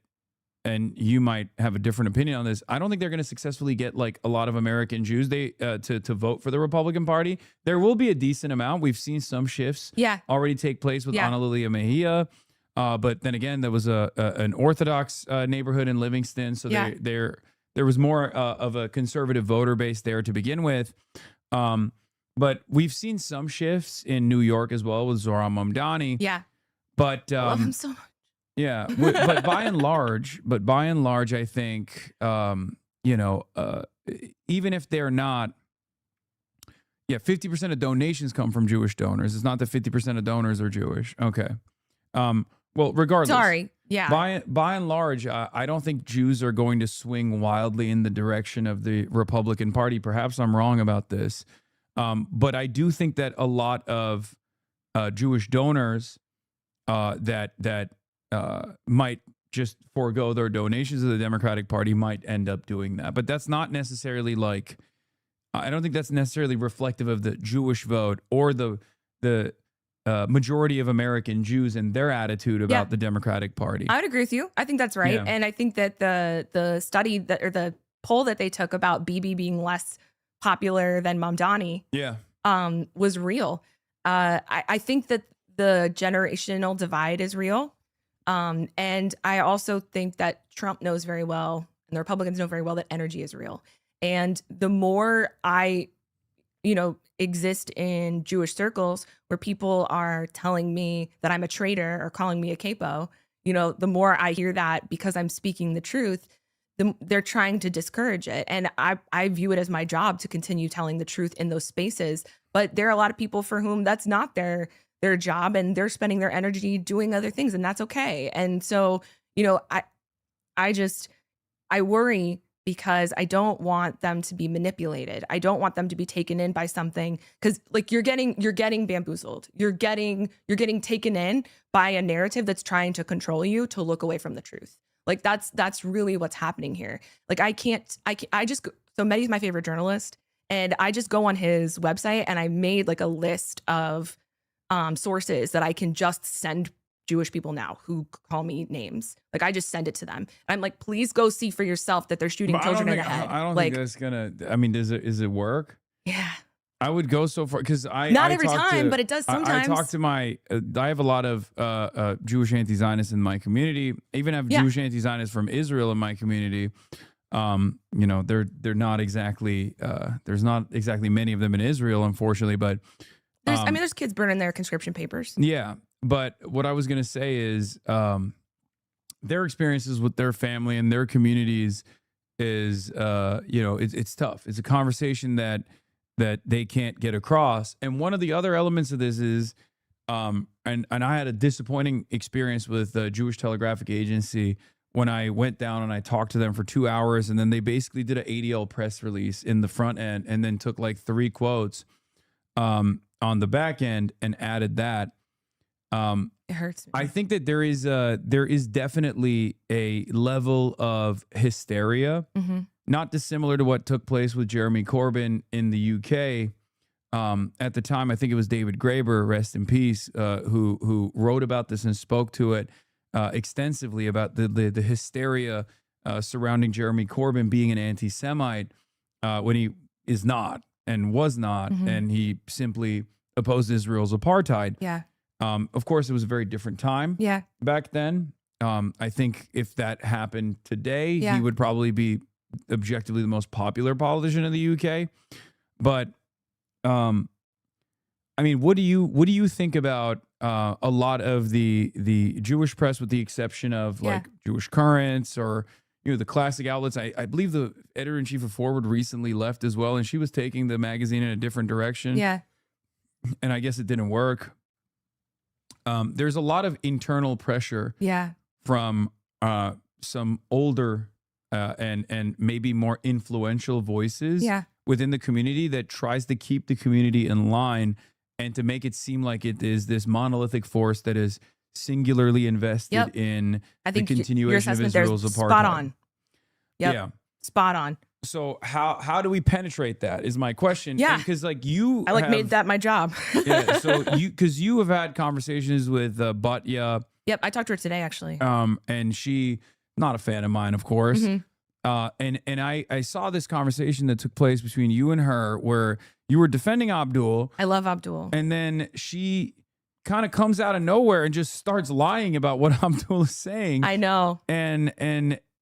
and you might have a different opinion on this. I don't think they're going to successfully get like a lot of American Jews to vote for the Republican Party. There will be a decent amount. We've seen some shifts already take place with Ana Lilia Mejia. But then again, there was an Orthodox neighborhood in Livingston, so there was more of a conservative voter base there to begin with. But we've seen some shifts in New York as well with Zohran Mamdani. Yeah. But I love him so much. Yeah, but by and large, I think even if they're not, 50% of donations come from Jewish donors. It's not that 50% of donors are Jewish. Okay. Well, regardless. Sorry. Yeah. By and large, I don't think Jews are going to swing wildly in the direction of the Republican Party. Perhaps I'm wrong about this, but I do think that a lot of Jewish donors that might just forego their donations to the Democratic Party might end up doing that. But that's not necessarily like, I don't think that's necessarily reflective of the Jewish vote or the majority of American Jews and their attitude about the Democratic Party. I would agree with you. I think that's right. Yeah. And I think that the study that, or the poll that they took about Bibi being less popular than Mamdani was real. I think that the generational divide is real. And I also think that Trump knows very well, and the Republicans know very well, that energy is real. And the more I, exist in Jewish circles where people are telling me that I'm a traitor or calling me a capo, the more I hear that because I'm speaking the truth, they're trying to discourage it. And I view it as my job to continue telling the truth in those spaces. But there are a lot of people for whom that's not their job, and they're spending their energy doing other things, and that's okay. And so, I worry because I don't want them to be manipulated. I don't want them to be taken in by something, because like you're getting bamboozled. You're getting taken in by a narrative that's trying to control you to look away from the truth. Like that's really what's happening here. Like so Mehdi's my favorite journalist, and I just go on his website and I made like a list of sources that I can just send Jewish people now who call me names. Like I just send it to them. I'm like, please go see for yourself that they're shooting children in the head. I don't think that's gonna. I mean, is it work? Yeah. I would go so far because not every time, but it does sometimes. I talk to I have a lot of Jewish anti-Zionists in my community. I even have Jewish anti-Zionists from Israel in my community. They're not exactly there's not exactly many of them in Israel, unfortunately, but there's kids burning their conscription papers. Yeah, but what I was gonna say is their experiences with their family and their communities is it's tough. It's a conversation that they can't get across. And one of the other elements of this is and I had a disappointing experience with the Jewish Telegraphic Agency when I went down and I talked to them for 2 hours, and then they basically did an ADL press release in the front end and then took like 3 quotes on the back end and added that. It hurts me. I think that there is definitely a level of hysteria, not dissimilar to what took place with Jeremy Corbyn in the UK. At the time, I think it was David Graeber, rest in peace, who wrote about this and spoke to it extensively about the hysteria surrounding Jeremy Corbyn being an anti-Semite when he is not and was not, and he simply opposed Israel's apartheid. Yeah. Of course, it was a very different time back then. I think if that happened today, he would probably be objectively the most popular politician in the UK. But I mean, what do you think about a lot of the Jewish press, with the exception of like Jewish Currents or the classic outlets? I believe the editor-in-chief of Forward recently left as well, and she was taking the magazine in a different direction. Yeah. And I guess it didn't work. There's a lot of internal pressure from some older and maybe more influential voices within the community that tries to keep the community in line and to make it seem like it is this monolithic force that is singularly invested in the continuation of Israel's apartheid. Spot on. Yep. Yeah. Spot on. So how do we penetrate that is my question. Yeah. Because like made that my job. Yeah. So because you have had conversations with Batya. Yep. I talked to her today, actually. And she not a fan of mine, of course. And I saw this conversation that took place between you and her where you were defending Abdul. I love Abdul. And then she kind of comes out of nowhere and just starts lying about what Abdul is saying. I know. And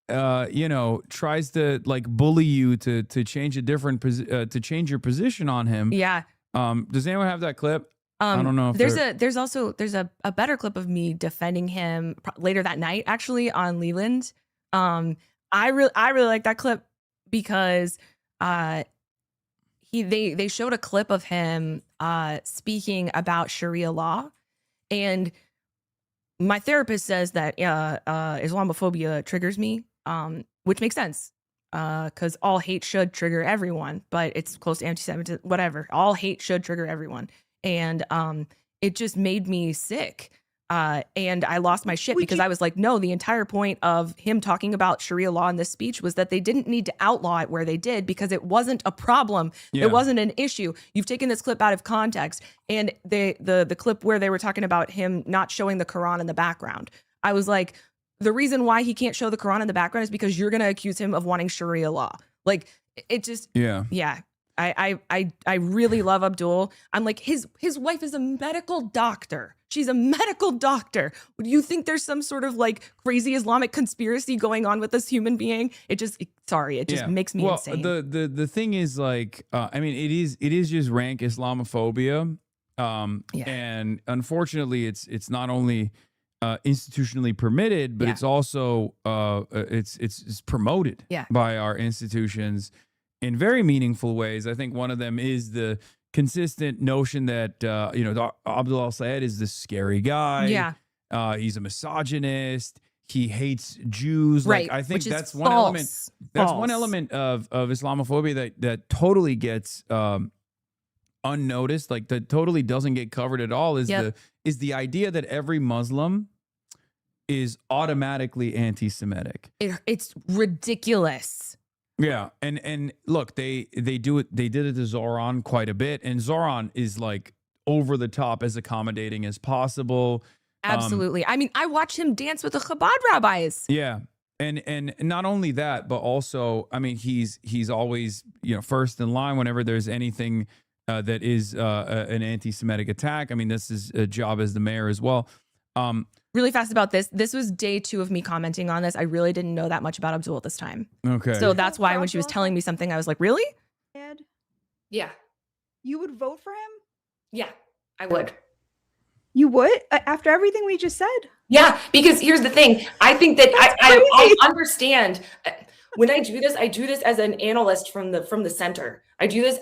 you know, tries to like bully you to change a different to change your position on him. Yeah. Does anyone have that clip? I don't know if there's a better clip of me defending him later that night, actually, on Leland. I really like that clip because they showed a clip of him speaking about Sharia law, and my therapist says that Islamophobia triggers me, which makes sense because all hate should trigger everyone, but it's close to anti-Semitism, whatever. All hate should trigger everyone, and it just made me sick. And I lost my shit because I was like, no, the entire point of him talking about Sharia law in this speech was that they didn't need to outlaw it where they did because it wasn't a problem. Yeah. It wasn't an issue. You've taken this clip out of context. And the clip where they were talking about him not showing the Quran in the background, I was like, the reason why he can't show the Quran in the background is because you're going to accuse him of wanting Sharia law. Like, it just, yeah. I really love Abdul. I'm like, his wife is a medical doctor. She's a medical doctor. Do you think there's some sort of like crazy Islamic conspiracy going on with this human being? It just makes me insane. The thing is like, I mean, it is just rank Islamophobia. And unfortunately it's not only institutionally permitted, but it's also it's promoted by our institutions in very meaningful ways. I think one of them is the consistent notion that Abdul al-Sayed is this scary guy. Yeah. He's a misogynist. He hates Jews. Right. Like I think Which is that's one element. That's one element of Islamophobia that totally gets unnoticed. Like that totally doesn't get covered at all. Is the idea that every Muslim is automatically anti-Semitic. It's ridiculous. Yeah, and look, they do it. They did it to Zoran quite a bit, and Zoran is like over the top, as accommodating as possible. Absolutely. I mean, I watched him dance with the Chabad rabbis. Yeah, and not only that, but also, I mean, he's always first in line whenever there's anything that is an anti-Semitic attack. I mean, this is a job as the mayor as well. Really fast about this. This was day 2 of me commenting on this. I really didn't know that much about Abdul at this time. Okay. So that's why when she was telling me something, I was like, really? Yeah. You would vote for him? Yeah, I would. You would? After everything we just said? Yeah, because here's the thing. I think that I understand. When I do this as an analyst from the center. I do this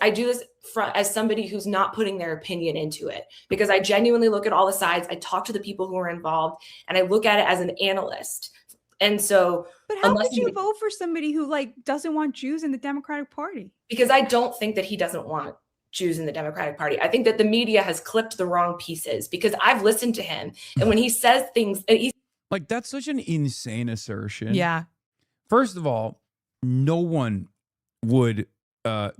as somebody who's not putting their opinion into it, because I genuinely look at all the sides. I talk to the people who are involved, and I look at it as an analyst. And so, but how could you vote for somebody who doesn't want Jews in the Democratic Party? Because I don't think that he doesn't want Jews in the Democratic Party. I think that the media has clipped the wrong pieces, because I've listened to him, and when he says things, like that's such an insane assertion. Yeah. First of all, no one would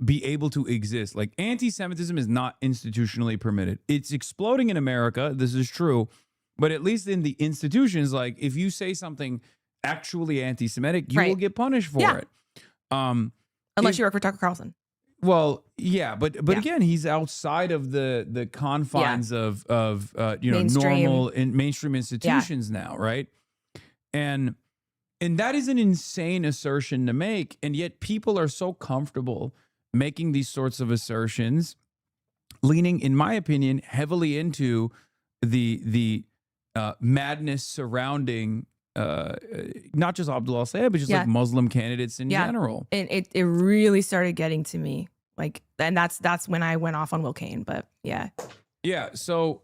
be able to exist. Like anti-Semitism is not institutionally permitted. It's exploding in America. This is true. But at least in the institutions, like if you say something actually anti-Semitic, you will get punished for it. Unless you work for Tucker Carlson. Well, yeah, but again, he's outside of the confines of mainstream. normal and mainstream institutions now, right? And that is an insane assertion to make, and yet people are so comfortable making these sorts of assertions, leaning, in my opinion, heavily into the madness surrounding not just Abdul al-Sayed, but just like Muslim candidates in general. And it really started getting to me, and that's when I went off on Will Cain. But yeah. So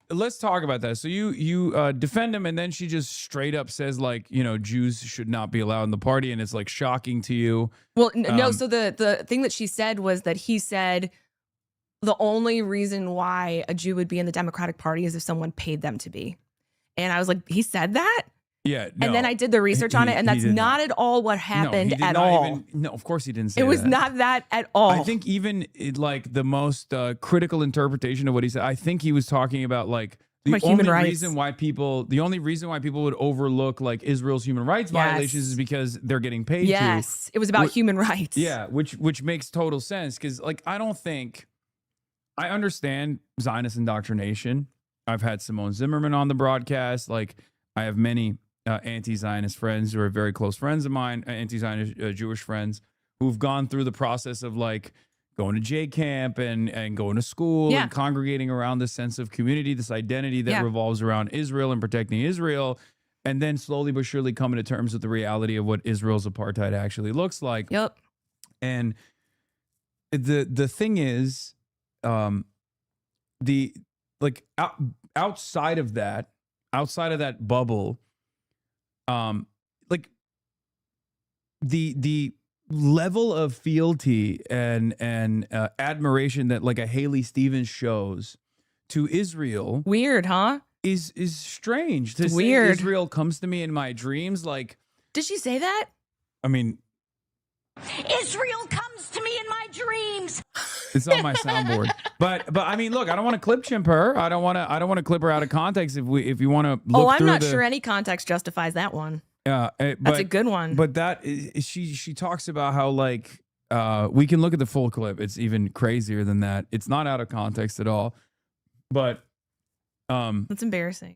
let's talk about that. So you defend him, and then she just straight up says Jews should not be allowed in the party, and it's like shocking to you. Well, no. So the thing that she said was that he said the only reason why a Jew would be in the Democratic Party is if someone paid them to be. And I was like, he said that? Yeah. No, and then I did the research on it, and that's not at all what happened at all. No, of course he didn't say that. It was that. not that at all. I think even the most critical interpretation of what he said, I think he was talking about The human only rights. reason why people would overlook like Israel's human rights violations is because they're getting paid to. Yes, it was about human rights. Yeah, which makes total sense because like I understand Zionist indoctrination. I've had Simone Zimmerman on the broadcast. Like I have many anti-Zionist friends who are very close friends of mine, anti-Zionist Jewish friends who've gone through the process of like going to J camp and going to school and congregating around this sense of community, this identity that revolves around Israel and protecting Israel, and then slowly but surely coming to terms with the reality of what Israel's apartheid actually looks like. Yep. And the thing is, outside of that bubble, like the level of fealty and admiration that like a Haley Stevens shows to Israel, weird, huh? Is strange. To say weird. Israel comes to me in my dreams. Like, did she say that? I mean, Israel comes to me in my dreams. it's on my soundboard. But I mean, look, I don't want to clip chimp her. I don't want to clip her out of context. If you want to look I'm through not sure any context justifies that one. Yeah, that's a good one. But she talks about how like we can look at the full clip. It's even crazier than that. It's not out of context at all. But that's embarrassing.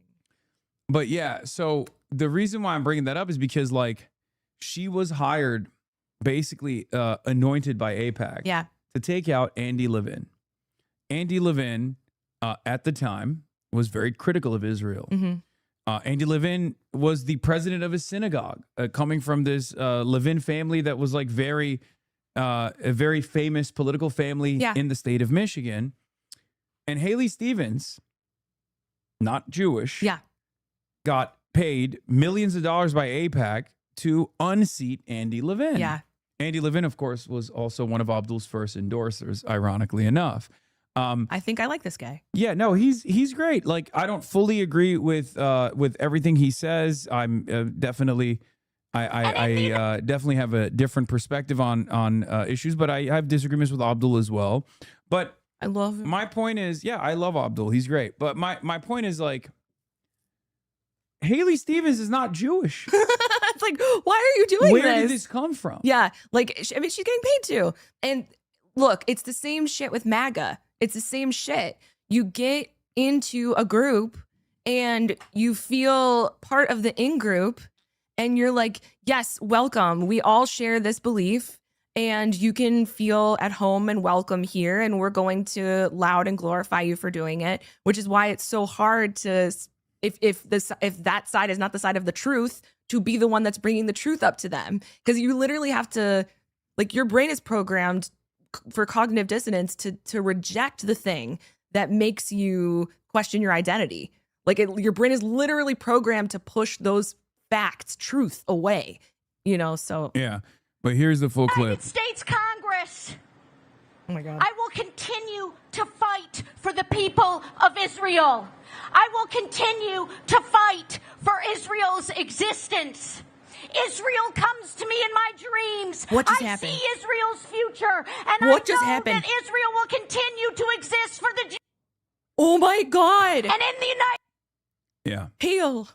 But yeah, so the reason why I'm bringing that up is because like she was hired, basically anointed by AIPAC, to take out Andy Levin. Andy Levin at the time was very critical of Israel. Mm-hmm. Andy Levin was the president of a synagogue, coming from this Levin family that was like a very famous political family in the state of Michigan. And Haley Stevens, not Jewish, got paid millions of dollars by AIPAC to unseat Andy Levin. Yeah. Andy Levin, of course, was also one of Abdul's first endorsers, ironically enough. I think I like this guy. Yeah, no, he's great. Like, I don't fully agree with everything he says. I'm definitely, I definitely have a different perspective on issues, but I have disagreements with Abdul as well. But I love him. My point is, I love Abdul. He's great. But my point is like, Haley Stevens is not Jewish. It's like, why are you doing this? Where did this come from? Yeah, like, I mean, she's getting paid to. And look, it's the same shit with MAGA. It's the same shit. You get into a group and you feel part of the in-group and you're like, yes, welcome. We all share this belief and you can feel at home and welcome here. And we're going to laud and glorify you for doing it, which is why it's so hard to, if that side is not the side of the truth, to be the one that's bringing the truth up to them. Because you literally have to, like, your brain is programmed for cognitive dissonance to reject the thing that makes you question your identity. Like, your brain is literally programmed to push those facts, truth away, so. Yeah, but here's the full clip. United States Congress. Oh my God. I will continue to fight for the people of Israel. I will continue to fight for Israel's existence. Israel comes to me in my dreams. What just happened? I see Israel's future, and What I just know happened? that Israel will continue to exist for the Jews. Oh my God. And in the United Hail.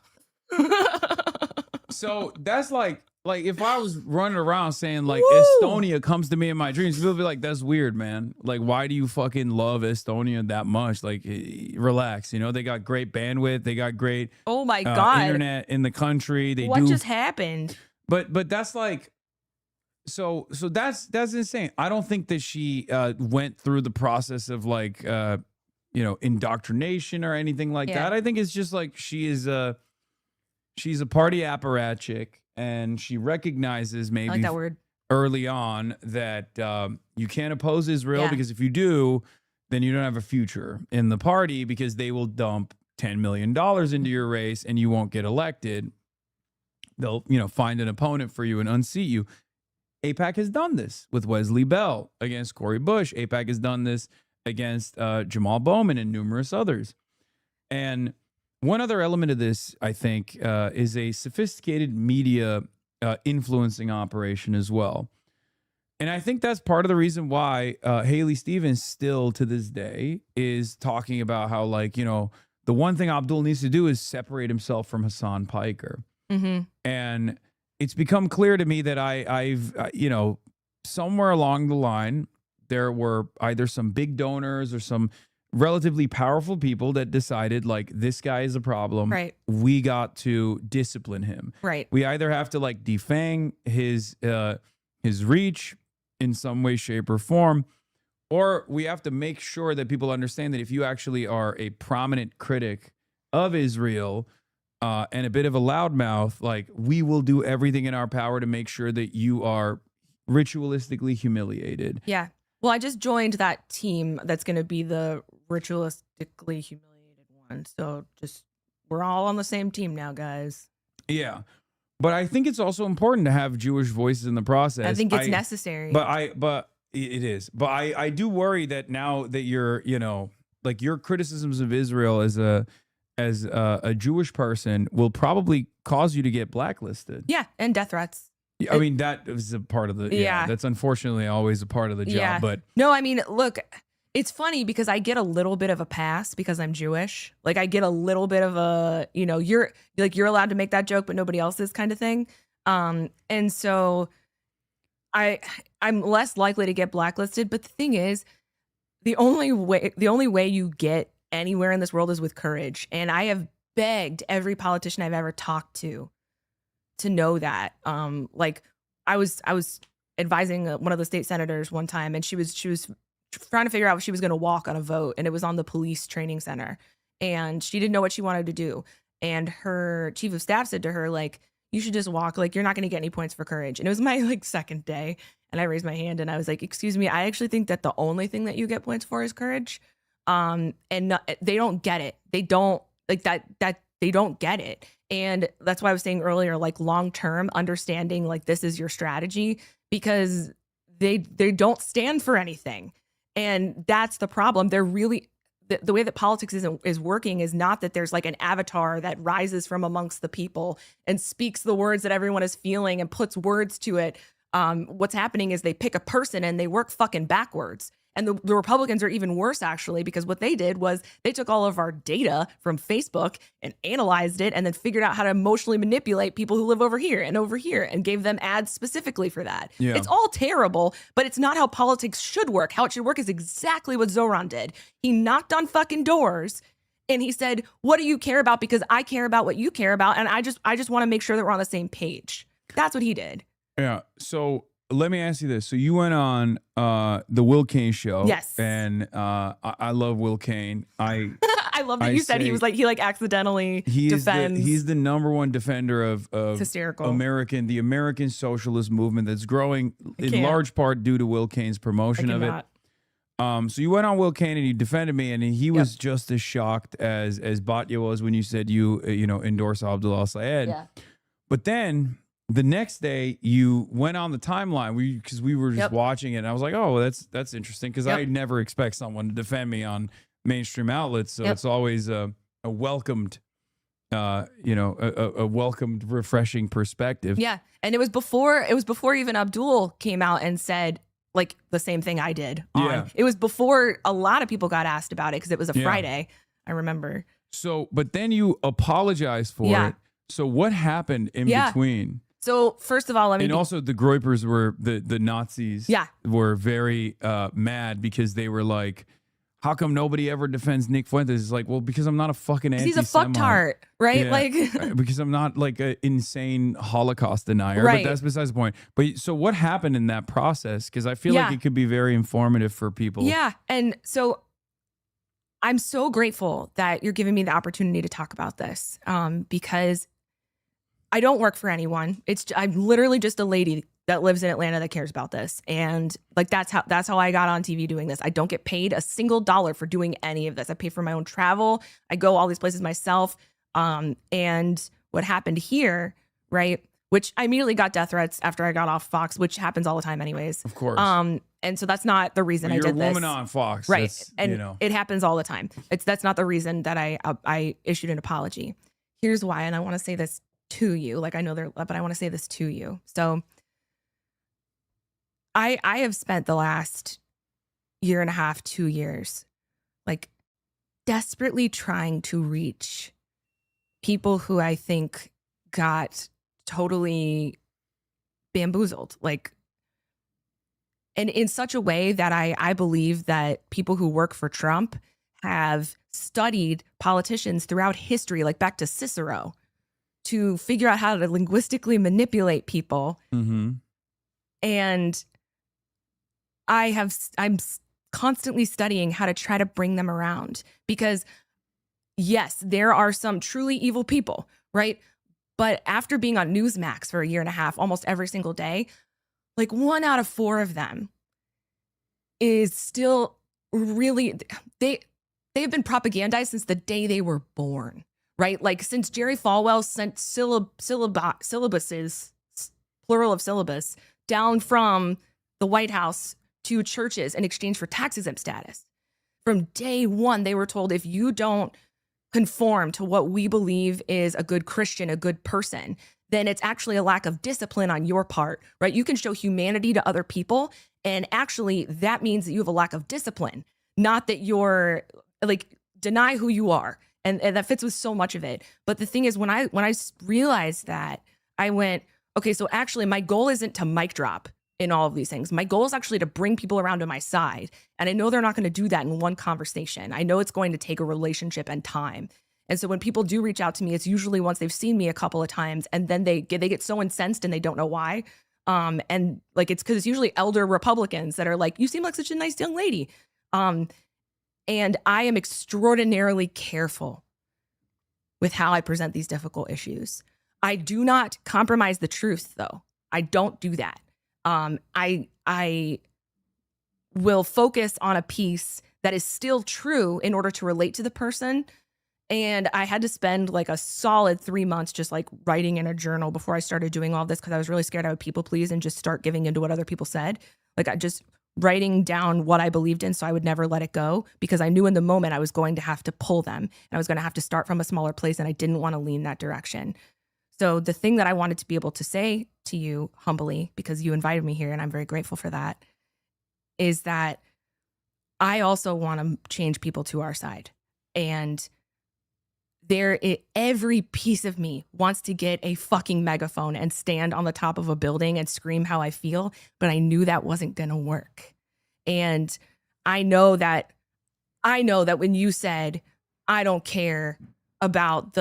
So that's like if I was running around saying like Woo! Estonia comes to me in my dreams, people would be like, that's weird, man. Like, why do you fucking love Estonia that much? Like, relax. They got great bandwidth. They got great Oh my God. internet in the country. They What do. just happened? But that's like, so that's insane. I don't think that she went through the process of like indoctrination or anything like that. I think it's just like she's a party apparatchik, and she recognizes I maybe like that word. early on that you can't oppose Israel Yeah. because if you do, then you don't have a future in the party because they will dump $10 million into your race and you won't get elected. They'll, find an opponent for you and unseat you. AIPAC has done this with Wesley Bell against Cori Bush. AIPAC has done this against Jamal Bowman and numerous others. And one other element of this, I think, is a sophisticated media influencing operation as well. And I think that's part of the reason why Haley Stevens still to this day is talking about how, like, the one thing Abdul needs to do is separate himself from Hassan Piker. And it's become clear to me that I've somewhere along the line, there were either some big donors or some relatively powerful people that decided, like, this guy is a problem. Right. We got to discipline him. Right. We either have to, like, defang his reach in some way, shape, or form, or we have to make sure that people understand that if you actually are a prominent critic of Israel and a bit of a loudmouth, like, we will do everything in our power to make sure that you are ritualistically humiliated. Yeah. Well, I just joined that team that's going to be the ritualistically humiliated one. So just, we're all on the same team now, guys. Yeah. But I think it's also important to have Jewish voices in the process. I think it's necessary. But it is. But I do worry that now that you're, like, your criticisms of Israel as a Jewish person will probably cause you to get blacklisted. Yeah, and death threats. I mean, that is a part of the, that's unfortunately always a part of the job. Yeah. But no, I mean, look, it's funny because I get a little bit of a pass because I'm Jewish. Like, I get a little bit of a, you're allowed to make that joke, but nobody else is, kind of thing. And so I'm less likely to get blacklisted. But the thing is, the only way you get anywhere in this world is with courage. And I have begged every politician I've ever talked to know that. Like, I was advising one of the state senators one time, and she was trying to figure out if she was going to walk on a vote, and it was on the police training center, and she didn't know what she wanted to do. And her chief of staff said to her, like, you should just walk. Like, you're not going to get any points for courage. And it was my, like, second day, and I raised my hand and I was like, excuse me, I actually think that the only thing that you get points for is courage. They don't get it. They don't like that they don't get it. And that's why I was saying earlier, like, long-term understanding, like, this is your strategy, because they don't stand for anything. And that's the problem. They're really, the way that politics is working is not that there's, like, an avatar that rises from amongst the people and speaks the words that everyone is feeling and puts words to it. What's happening is they pick a person and they work fucking backwards. And the Republicans are even worse, actually, because what they did was they took all of our data from Facebook and analyzed it and then figured out how to emotionally manipulate people who live over here and gave them ads specifically for that. Yeah. It's all terrible, but it's not how politics should work. How it should work is exactly what Zoran did. He knocked on fucking doors and he said, what do you care about? Because I care about what you care about. And I just want to make sure that we're on the same page. That's what he did. yeah. So let me ask you this. So you went on the Will Kane show. Yes. And I love Will Kane. I love that you said he was like, he like accidentally defends. He's the number one defender of hysterical the American socialist movement that's growing in large part due to Will Kane's promotion of it. So you went on Will Kane and you defended me, and he was just as shocked as Batya was when you said you endorse Abdullah al-Sayed. Yeah. But then the next day you went on the timeline because we were just watching it, and I was like, oh, that's interesting, because I never expect someone to defend me on mainstream outlets, so it's always a welcomed a welcomed, refreshing perspective. Yeah. And it was before even Abdul came out and said, like, the same thing I did. It was before a lot of people got asked about it, because it was a Friday, I remember. So, but then you apologized for it. So what happened in between? So first of all, also the Groypers were the Nazis. Were very mad because they were like, how come nobody ever defends Nick Fuentes? It's like, well, because I'm not a fucking anti-Semite. He's a fucktard, right? Yeah, like because I'm not like an insane Holocaust denier. But that's besides the point. But so what happened in that process? Because I feel like it could be very informative for people. Yeah. And so I'm so grateful that you're giving me the opportunity to talk about this, because I don't work for anyone. I'm literally just a lady that lives in Atlanta that cares about this. And like, that's how I got on TV doing this. I don't get paid a single dollar for doing any of this. I pay for my own travel. I go all these places myself. And what happened here, right? Which I immediately got death threats after I got off Fox, which happens all the time anyways. Of course. And so that's not the reason I did this. You're a woman on Fox. Right. That's, and it happens all the time. That's not the reason that I issued an apology. Here's why. And I want to say this to you. Like, I know but I want to say this to you. So I have spent the last year and a half, 2 years, like, desperately trying to reach people who I think got totally bamboozled, like, and in such a way that I believe that people who work for Trump have studied politicians throughout history, like back to Cicero, to figure out how to linguistically manipulate people. Mm-hmm. And I'm constantly studying how to try to bring them around, because yes, there are some truly evil people, right? But after being on Newsmax for a year and a half, almost every single day, like 1 out of 4 of them is still really, they've been propagandized since the day they were born, right? Like since Jerry Falwell sent syllabuses, plural of syllabus, down from the White House to churches in exchange for tax exempt status. From day one, they were told, if you don't conform to what we believe is a good Christian, a good person, then it's actually a lack of discipline on your part, right? You can show humanity to other people, and actually that means that you have a lack of discipline, not that you're like, deny who you are. And that fits with so much of it. But the thing is, when I realized that, I went, okay, so actually my goal isn't to mic drop in all of these things. My goal is actually to bring people around to my side. And I know they're not going to do that in one conversation. I know it's going to take a relationship and time. And so when people do reach out to me, it's usually once they've seen me a couple of times, and then they get so incensed and they don't know why. And like, it's because it's usually elder Republicans that are like, you seem like such a nice young lady. And I am extraordinarily careful with how I present these difficult issues. I do not compromise the truth, though. I don't do that. I will focus on a piece that is still true in order to relate to the person. And I had to spend like a solid 3 months just like writing in a journal before I started doing all this, because I was really scared I would people please and just start giving into what other people said. Like I just writing down what I believed in so I would never let it go, because I knew in the moment I was going to have to pull them and I was going to have to start from a smaller place, and I didn't want to lean that direction. So the thing that I wanted to be able to say to you humbly, because you invited me here and I'm very grateful for that, is that I also want to change people to our side. And every piece of me wants to get a fucking megaphone and stand on the top of a building and scream how I feel, but I knew that wasn't going to work. And I know that when you said, I don't care about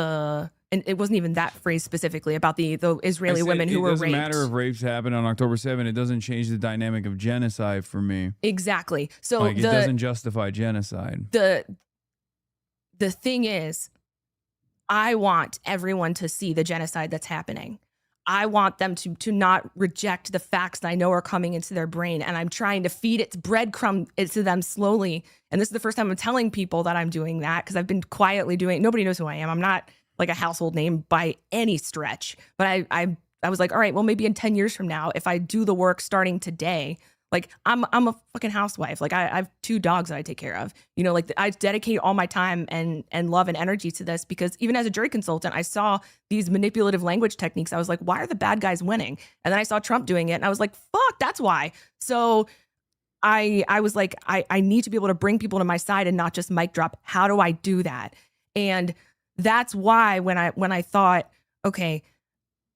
and it wasn't even that phrase specifically, about the Israeli women who were raped. It doesn't matter if rapes happen on October 7th. It doesn't change the dynamic of genocide for me. Exactly. So like, it doesn't justify genocide. The thing is, I want everyone to see the genocide that's happening. I want them to not reject the facts that I know are coming into their brain. And I'm trying to feed its breadcrumb to them slowly. And this is the first time I'm telling people that I'm doing that, because I've been quietly doing it. Nobody knows who I am. I'm not like a household name by any stretch. But I was like, all right, well, maybe in 10 years from now, if I do the work starting today, like I'm a fucking housewife. Like I have 2 dogs that I take care of. You know, like I dedicate all my time and love and energy to this, because even as a jury consultant, I saw these manipulative language techniques. I was like, why are the bad guys winning? And then I saw Trump doing it and I was like, fuck, that's why. So I was like, I need to be able to bring people to my side and not just mic drop. How do I do that? And that's why when I thought, okay,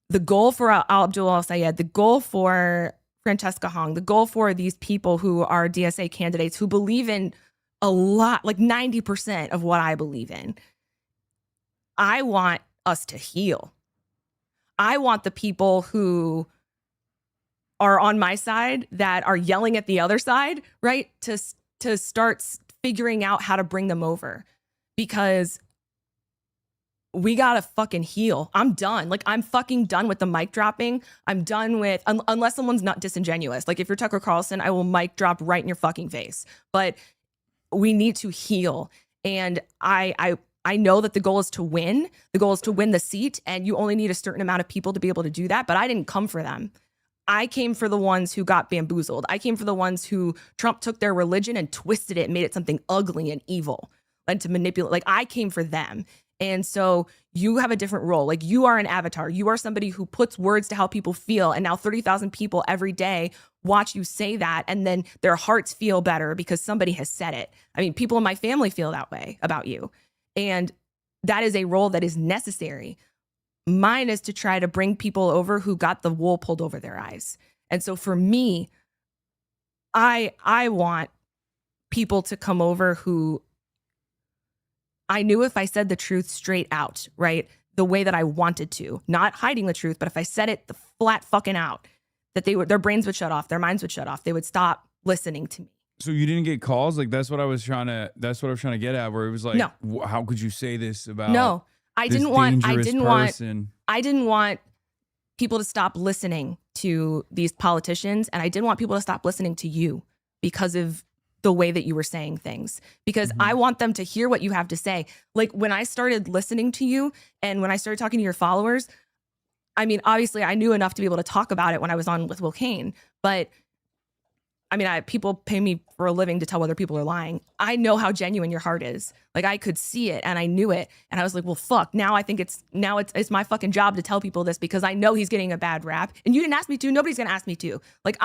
the goal for Abdul al-Sayed, the goal for Francesca Hong, the goal for these people who are DSA candidates who believe in a lot, like 90% of what I believe in. I want us to heal. I want the people who are on my side that are yelling at the other side, right? To start figuring out how to bring them over, because we gotta fucking heal. I'm done. Like, I'm fucking done with the mic dropping. I'm done with, unless someone's not disingenuous. Like, if you're Tucker Carlson, I will mic drop right in your fucking face. But we need to heal. And I know that the goal is to win. The goal is to win the seat. And you only need a certain amount of people to be able to do that. But I didn't come for them. I came for the ones who got bamboozled. I came for the ones who Trump took their religion and twisted it and made it something ugly and evil and to manipulate. Like, I came for them. And so you have a different role. Like, you are an avatar. You are somebody who puts words to how people feel. And now 30,000 people every day watch you say that. And then their hearts feel better because somebody has said it. I mean, people in my family feel that way about you. And that is a role that is necessary. Mine is to try to bring people over who got the wool pulled over their eyes. And so for me, I want people to come over who I knew if I said the truth straight out, right? The way that I wanted to, not hiding the truth, but if I said it the flat fucking out, that their brains would shut off, their minds would shut off. They would stop listening to me. So you didn't get calls? Like, that's what I was trying to get at, where it was like, No. How could you say this about No, I this didn't want person? I didn't want people to stop listening to these politicians, and I didn't want people to stop listening to you because of the way that you were saying things, because I want them to hear what you have to say. Like, when I started listening to you and when I started talking to your followers, I mean, obviously I knew enough to be able to talk about it when I was on with Will Kane, but I mean, people pay me for a living to tell whether people are lying. I know how genuine your heart is. Like, I could see it and I knew it. And I was like, well, fuck, now I think it's my fucking job to tell people this, because I know he's getting a bad rap and you didn't ask me to. Nobody's going to ask me to. Like,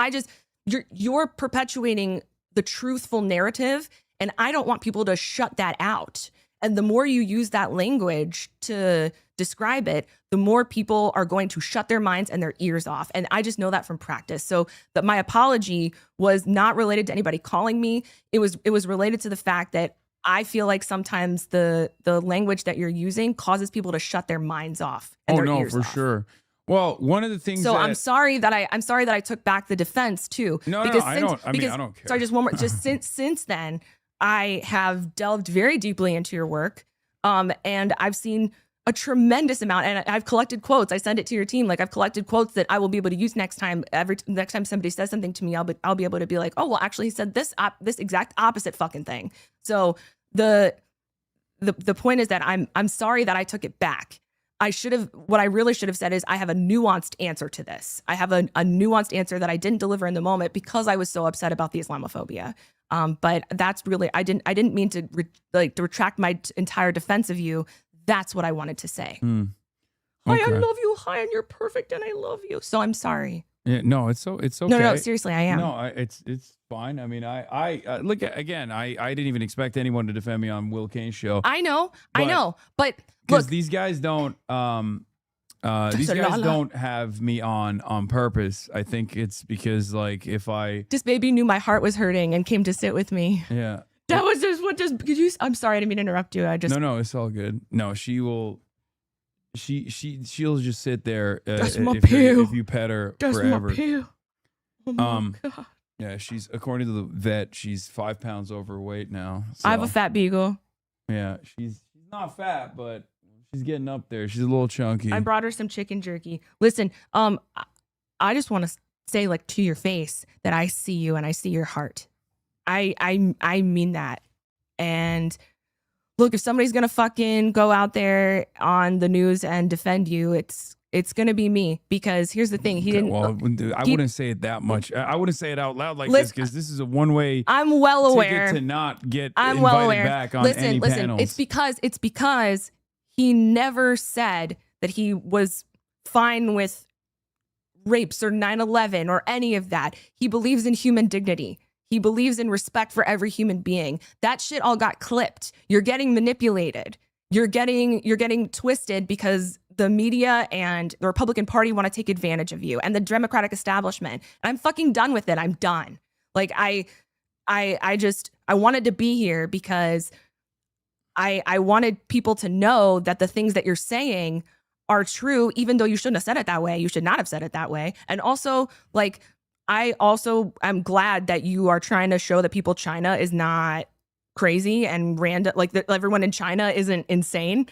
you're perpetuating the truthful narrative, and I don't want people to shut that out. And the more you use that language to describe it, the more people are going to shut their minds and their ears off. And I just know that from practice. So that my apology was not related to anybody calling me. It was related to the fact that I feel like sometimes the language that you're using causes people to shut their minds off and their ears off. Sure. Well, one of the things. So I'm sorry that I took back the defense too. No, I don't care. Sorry, just one more. Just since then, I have delved very deeply into your work, and I've seen a tremendous amount, and I've collected quotes. I send it to your team. Like, I've collected quotes that I will be able to use next time. Next time somebody says something to me, I'll be able to be like, oh, well, actually, he said this exact opposite fucking thing. So the point is that I'm sorry that I took it back. What I really should have said is, I have a nuanced answer to this. I have a nuanced answer that I didn't deliver in the moment because I was so upset about the Islamophobia. But that's really, I didn't mean to retract my entire defense of you. That's what I wanted to say. Okay. Hi, I love you. Hi, and you're perfect, and I love you. So I'm sorry. Yeah, no, it's okay. No, seriously, I am. No, it's fine. I mean, I look again. I didn't even expect anyone to defend me on Will Kane's show. I know, but because these guys don't. These guys don't have me on purpose. I think it's because, like, if I this baby knew my heart was hurting and came to sit with me. Yeah, that was just what just. Could you? I'm sorry, I didn't mean to interrupt you. No, it's all good. No, she will. She'll just sit there That's my if pill. you pet her That's forever. my pill. Oh my God. Yeah, she's, according to the vet, she's 5 pounds overweight now. So. I have a fat beagle. Yeah, she's not fat, but she's getting up there. She's a little chunky. I brought her some chicken jerky. Listen, I just want to say, like, to your face that I see you and I see your heart. I mean that. And look, if somebody's gonna fucking go out there on the news and defend you, it's gonna be me, because here's the thing. He didn't. Well, I wouldn't say it that much. I wouldn't say it out loud like this, because this is a one-way. I'm well aware to not get I'm invited well aware. back on any panels. It's because he never said that he was fine with rapes or 9/11 or any of that. He believes in human dignity. He believes in respect for every human being. That shit all got clipped. You're getting manipulated. You're getting twisted because the media and the Republican Party want to take advantage of you, and the Democratic establishment. And I'm fucking done with it. I'm done. Like, I wanted to be here because I wanted people to know that the things that you're saying are true, even though you shouldn't have said it that way. You should not have said it that way. And also, like, I also am glad that you are trying to show that people China is not crazy and random, like that everyone in China isn't insane.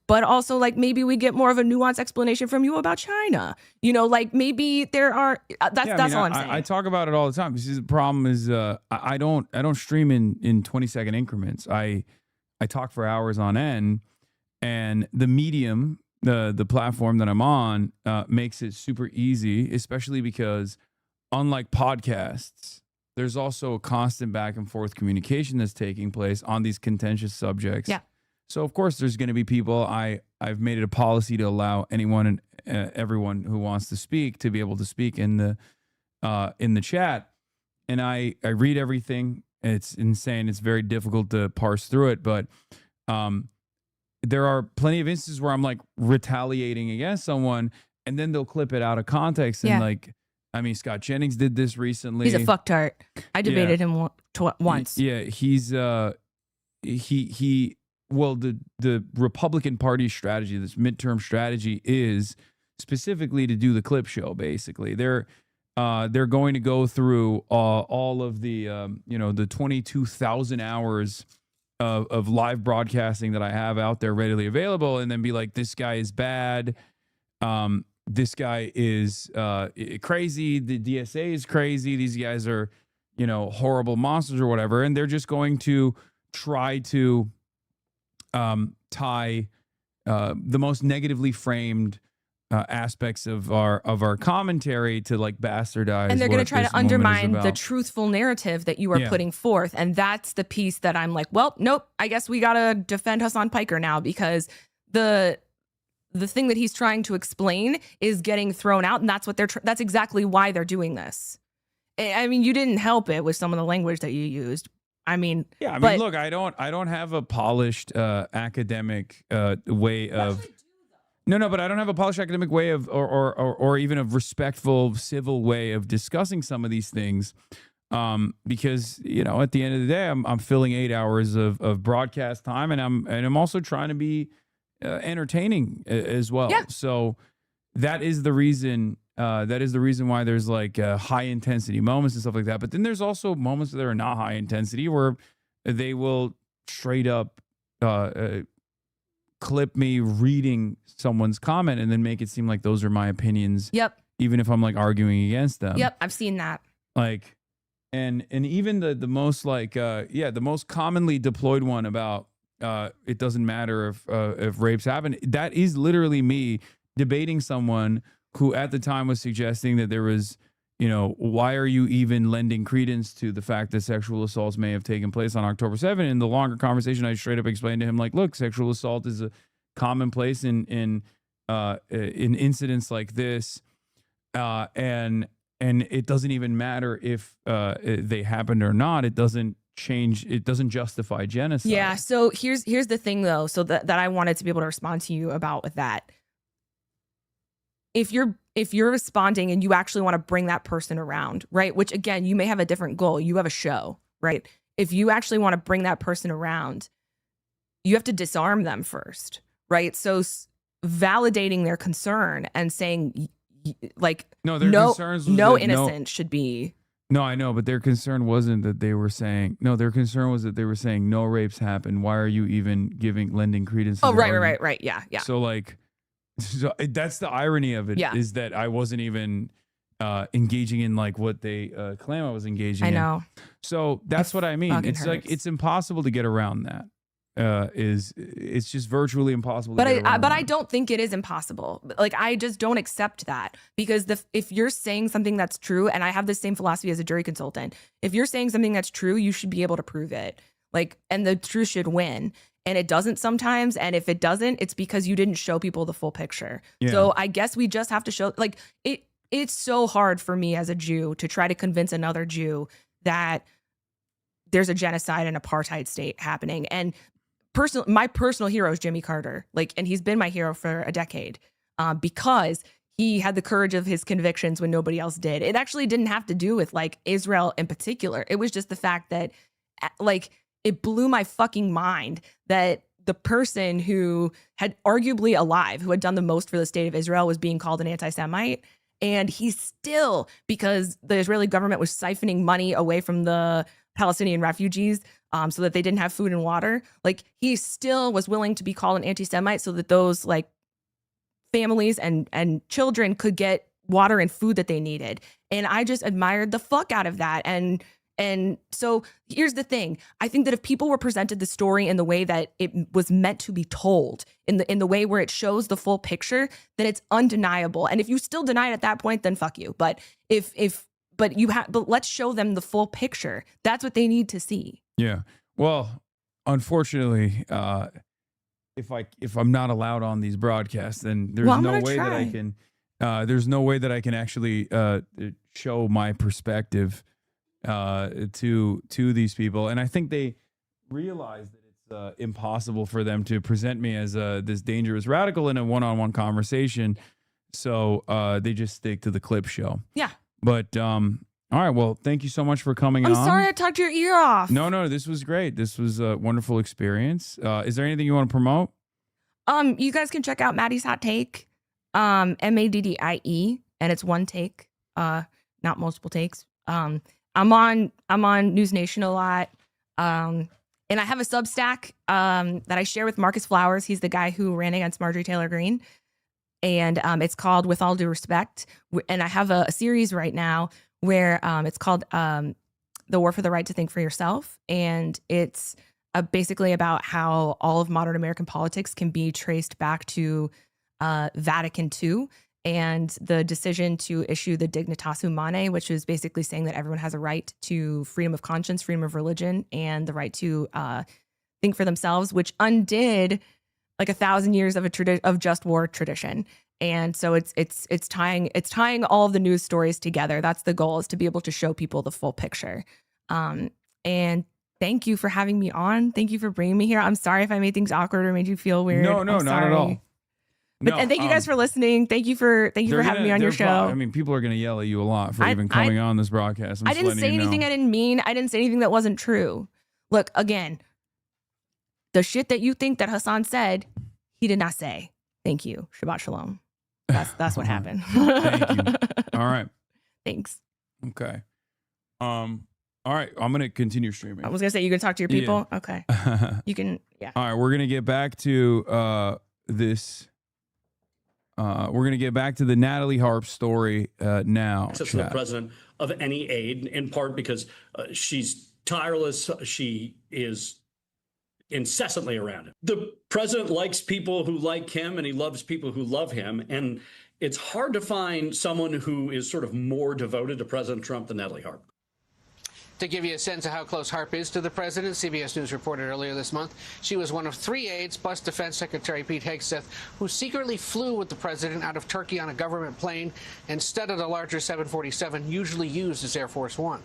But also, like, maybe we get more of a nuanced explanation from you about China. You know, like, maybe there are. That's all I'm saying. I talk about it all the time. Because the problem is, I don't stream in 20-second increments. I talk for hours on end, and the medium, the platform that I'm on, makes it super easy, especially because, unlike podcasts, there's also a constant back and forth communication that's taking place on these contentious subjects. Yeah. So of course there's going to be people. I've made it a policy to allow anyone and everyone who wants to speak to be able to speak in the chat. And I read everything. It's insane. It's very difficult to parse through it, but there are plenty of instances where I'm like retaliating against someone, and then they'll clip it out of context. And like, I mean, Scott Jennings did this recently. He's a fucktard. I debated him once. Yeah, he's well, the Republican Party strategy, this midterm strategy, is specifically to do the clip show. Basically, they're going to go through all of the the 22,000 hours of live broadcasting that I have out there readily available, and then be like, this guy is bad. This guy is crazy. The DSA is crazy. These guys are, horrible monsters or whatever. And they're just going to try to tie the most negatively framed aspects of our commentary to like bastardize. And they're going to try to undermine the truthful narrative that you are Yeah. putting forth. And that's the piece that I'm like, well, nope, I guess we got to defend Hassan Piker now, because the thing that he's trying to explain is getting thrown out. And that's what that's exactly why they're doing this. I mean, you didn't help it with some of the language that you used. I mean, Yeah, I mean, look, I don't have a polished academic way of. No, but I don't have a polished academic way of, or even a respectful, civil way of discussing some of these things, because at the end of the day, I'm filling 8 hours of broadcast time, and I'm also trying to be entertaining as well. Yeah. So that is the reason. That is the reason why there's like high intensity moments and stuff like that. But then there's also moments that are not high intensity where they will straight up clip me reading someone's comment and then make it seem like those are my opinions. Yep. Even if I'm like arguing against them. Yep. I've seen that. Like, and even the most like the most commonly deployed one about it doesn't matter if rapes happen. That is literally me debating someone who at the time was suggesting that there was, why are you even lending credence to the fact that sexual assaults may have taken place on October 7th? In the longer conversation, I straight up explained to him, like, look, sexual assault is a commonplace in incidents like this, and it doesn't even matter if they happened or not. It doesn't change. It doesn't justify genocide. Yeah. So here's the thing, though. So that I wanted to be able to respond to you about with that. If you're responding and you actually want to bring that person around, right? Which again, you may have a different goal. You have a show, right? If you actually want to bring that person around, you have to disarm them first, right? So validating their concern and saying, like, No, their concerns was no that innocent should be. No, I know, but their concern wasn't that they were saying. No, their concern was that they were saying no rapes happened. Why are you even lending credence to Oh, their argument? right. Yeah. So like, that's the irony of it, is that I wasn't even engaging in like what they claim I was engaging in. I know. So that's what I mean. fucking It's like, hurts. it's impossible to get around that. It's just virtually impossible. But to get around I don't think it is impossible. Like, I just don't accept that, because if you're saying something that's true, and I have the same philosophy as a jury consultant, if you're saying something that's true, you should be able to prove it. Like, and the truth should win. And it doesn't sometimes. And if it doesn't, it's because you didn't show people the full picture. Yeah. So I guess we just have to show, like, it's so hard for me as a Jew to try to convince another Jew that there's a genocide and apartheid state happening. And my personal hero is Jimmy Carter. Like, and he's been my hero for a decade because he had the courage of his convictions when nobody else did. It actually didn't have to do with like Israel in particular. It was just the fact that, like, it blew my fucking mind that the person who had arguably alive, who had done the most for the state of Israel, was being called an anti-Semite. And he's still, because the Israeli government was siphoning money away from the Palestinian refugees so that they didn't have food and water, like, he still was willing to be called an anti-Semite so that those like families and children could get water and food that they needed. And I just admired the fuck out of that. And so here's the thing. I think that if people were presented the story in the way that it was meant to be told, in the way where it shows the full picture, then it's undeniable. And if you still deny it at that point, then fuck you. But but let's show them the full picture. That's what they need to see. Yeah. Well, unfortunately, if I'm not allowed on these broadcasts, then there's Well, I'm no gonna way that I try. can. There's no way that I can actually show my perspective to these people, and I think they realize that it's impossible for them to present me as this dangerous radical in a one-on-one conversation. So they just stick to the clip show. Yeah. But all right. Well, thank you so much for coming I'm on. sorry I talked your ear off. No, this was great. This was a wonderful experience. Is there anything you want to promote? You guys can check out Maddie's Hot Take, MADDIE, and it's one take, not multiple takes. I'm on News Nation a lot, and I have a Substack that I share with Marcus Flowers. He's the guy who ran against Marjorie Taylor Greene, and it's called With All Due Respect. And I have a series right now where it's called The War for the Right to Think for Yourself, and it's basically about how all of modern American politics can be traced back to Vatican II and the decision to issue the Dignitas Humanae, which is basically saying that everyone has a right to freedom of conscience, freedom of religion, and the right to think for themselves, which undid like 1,000 years of just war tradition. And so it's tying all of the news stories together. That's the goal, is to be able to show people the full picture. And thank you for having me on. Thank you for bringing me here. I'm sorry if I made things awkward or made you feel weird. No, I'm not sorry. at all. But and thank you guys for listening. Thank you for having me on your show. I mean, people are going to yell at you a lot for even coming on this broadcast. I didn't say anything I didn't mean. I didn't say anything that wasn't true. Look, again, the shit that you think that Hasan said, he did not say. Thank you. Shabbat shalom. That's what happened. Thank you. All right. Thanks. Okay. All right. I'm going to continue streaming. I was going to say, you can talk to your people? Yeah. Okay. You can, yeah. All right. We're going to get back to this. We're going to get back to the Natalie Harp story now. Access from the president of any aid, in part because she's tireless. She is incessantly around him. The president likes people who like him, and he loves people who love him. And it's hard to find someone who is sort of more devoted to President Trump than Natalie Harp. To give you a sense of how close Harp is to the president, CBS News reported earlier this month she was one of 3 aides, plus Defense Secretary Pete Hegseth, who secretly flew with the president out of Turkey on a government plane instead of the larger 747 usually used as Air Force One.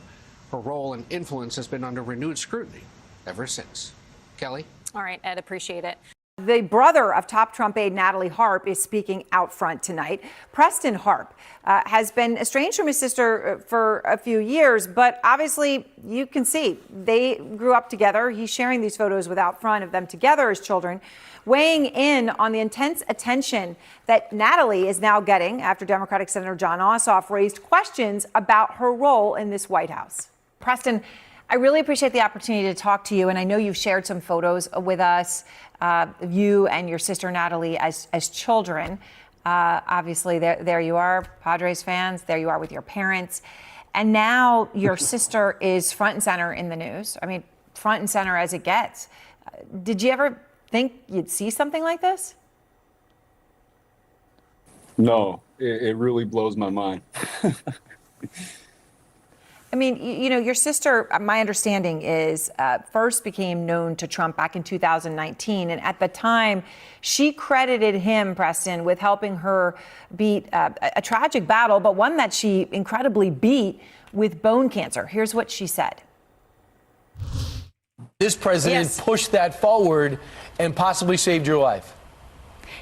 Her role and influence has been under renewed scrutiny ever since. Kelly? All right, Ed, appreciate it. The brother of top Trump aide Natalie Harp is speaking out front tonight. Preston Harp has been estranged from his sister for a few years, but obviously you can see they grew up together. He's sharing these photos with out front of them together as children, weighing in on the intense attention that Natalie is now getting after Democratic Senator John Ossoff raised questions about her role in this White House. Preston, I really appreciate the opportunity to talk to you, and I know you've shared some photos with us, you and your sister Natalie as children. Obviously, there you are, Padres fans. There you are with your parents, and now your sister is front and center in the news. I mean, front and center as it gets. Did you ever think you'd see something like this? No, it really blows my mind. I mean, you know, your sister, my understanding is, first became known to Trump back in 2019. And at the time, she credited him, Preston, with helping her beat a tragic battle, but one that she incredibly beat with bone cancer. Here's what she said. This president pushed that forward and possibly saved your life.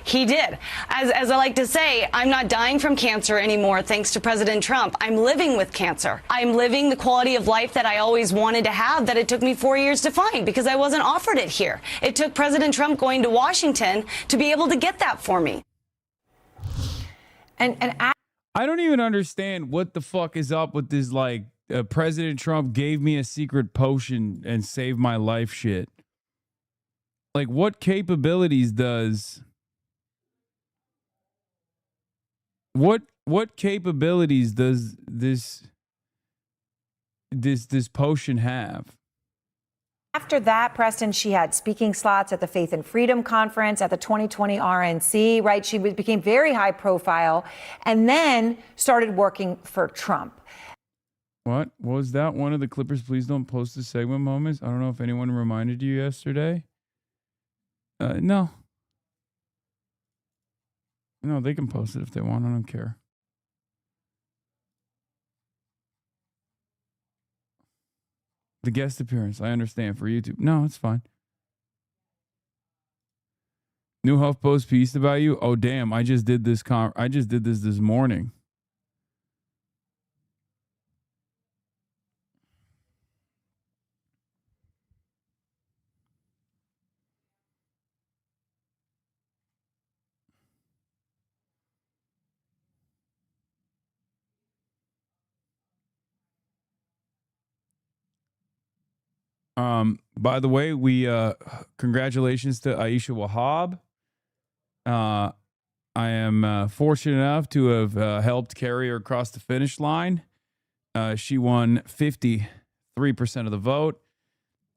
He did. As I like to say, I'm not dying from cancer anymore thanks to President Trump. I'm living with cancer. I'm living the quality of life that I always wanted to have, that it took me 4 years to find because I wasn't offered it here. It took President Trump going to Washington to be able to get that for me. I don't even understand what the fuck is up with this, like, President Trump gave me a secret potion and saved my life shit. Like, what capabilities does... What capabilities does this potion have? After that, Preston, she had speaking slots at the Faith and Freedom Conference, at the 2020 RNC, right? She became very high profile and then started working for Trump. What was that? One of the Clippers Please Don't Post the Segment moments? I don't know if anyone reminded you yesterday. No. No, they can post it if they want. I don't care. The guest appearance, I understand, for YouTube. No, it's fine. New HuffPost piece about you. Oh damn! I just did this. This morning. By the way, we congratulations to Aisha Wahab. I am fortunate enough to have helped carry her across the finish line. She won 53% of the vote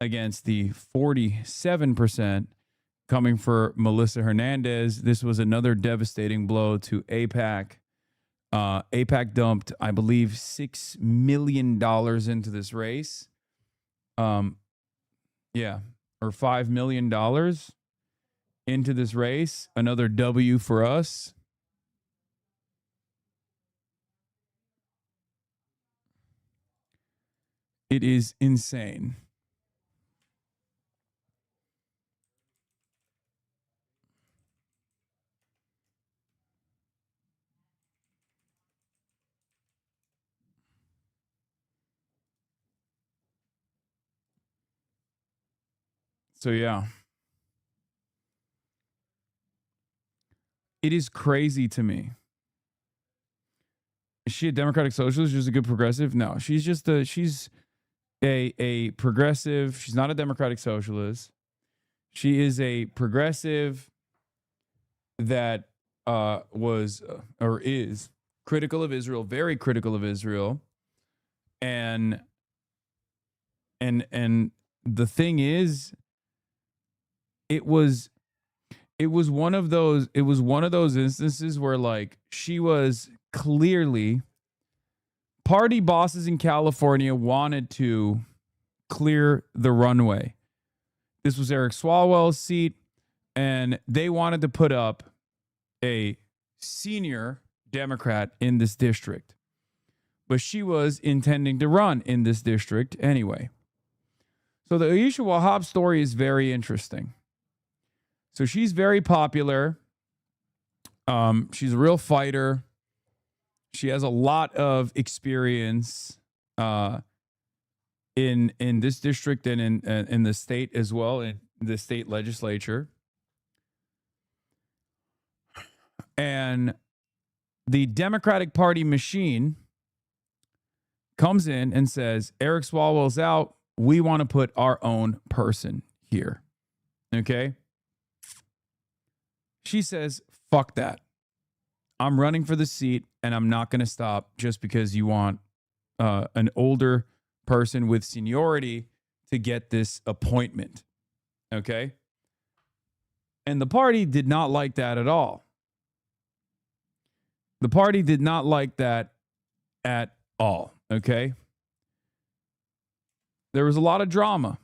against the 47% coming for Melissa Hernandez. This was another devastating blow to AIPAC. AIPAC dumped, I believe, $6 million into this race. Yeah, or $5 million into this race. Another W for us. It is insane. So, yeah. It is crazy to me. Is she a Democratic Socialist? Just a good progressive? No, she's just she's a progressive. She's not a Democratic Socialist. She is a progressive that was or is critical of Israel, very critical of Israel. And the thing is, it was one of those instances where, like, she was clearly, party bosses in California wanted to clear the runway. This was Eric Swalwell's seat, and they wanted to put up a senior Democrat in this district. But she was intending to run in this district anyway. So the Aisha Wahab story is very interesting. So she's very popular. She's a real fighter. She has a lot of experience in this district and in the state as well, in the state legislature. And the Democratic Party machine comes in and says, Eric Swalwell's out. We want to put our own person here. Okay? She says, fuck that. I'm running for the seat, and I'm not going to stop just because you want an older person with seniority to get this appointment. Okay? And the party did not like that at all. The party did not like that at all. Okay? There was a lot of drama.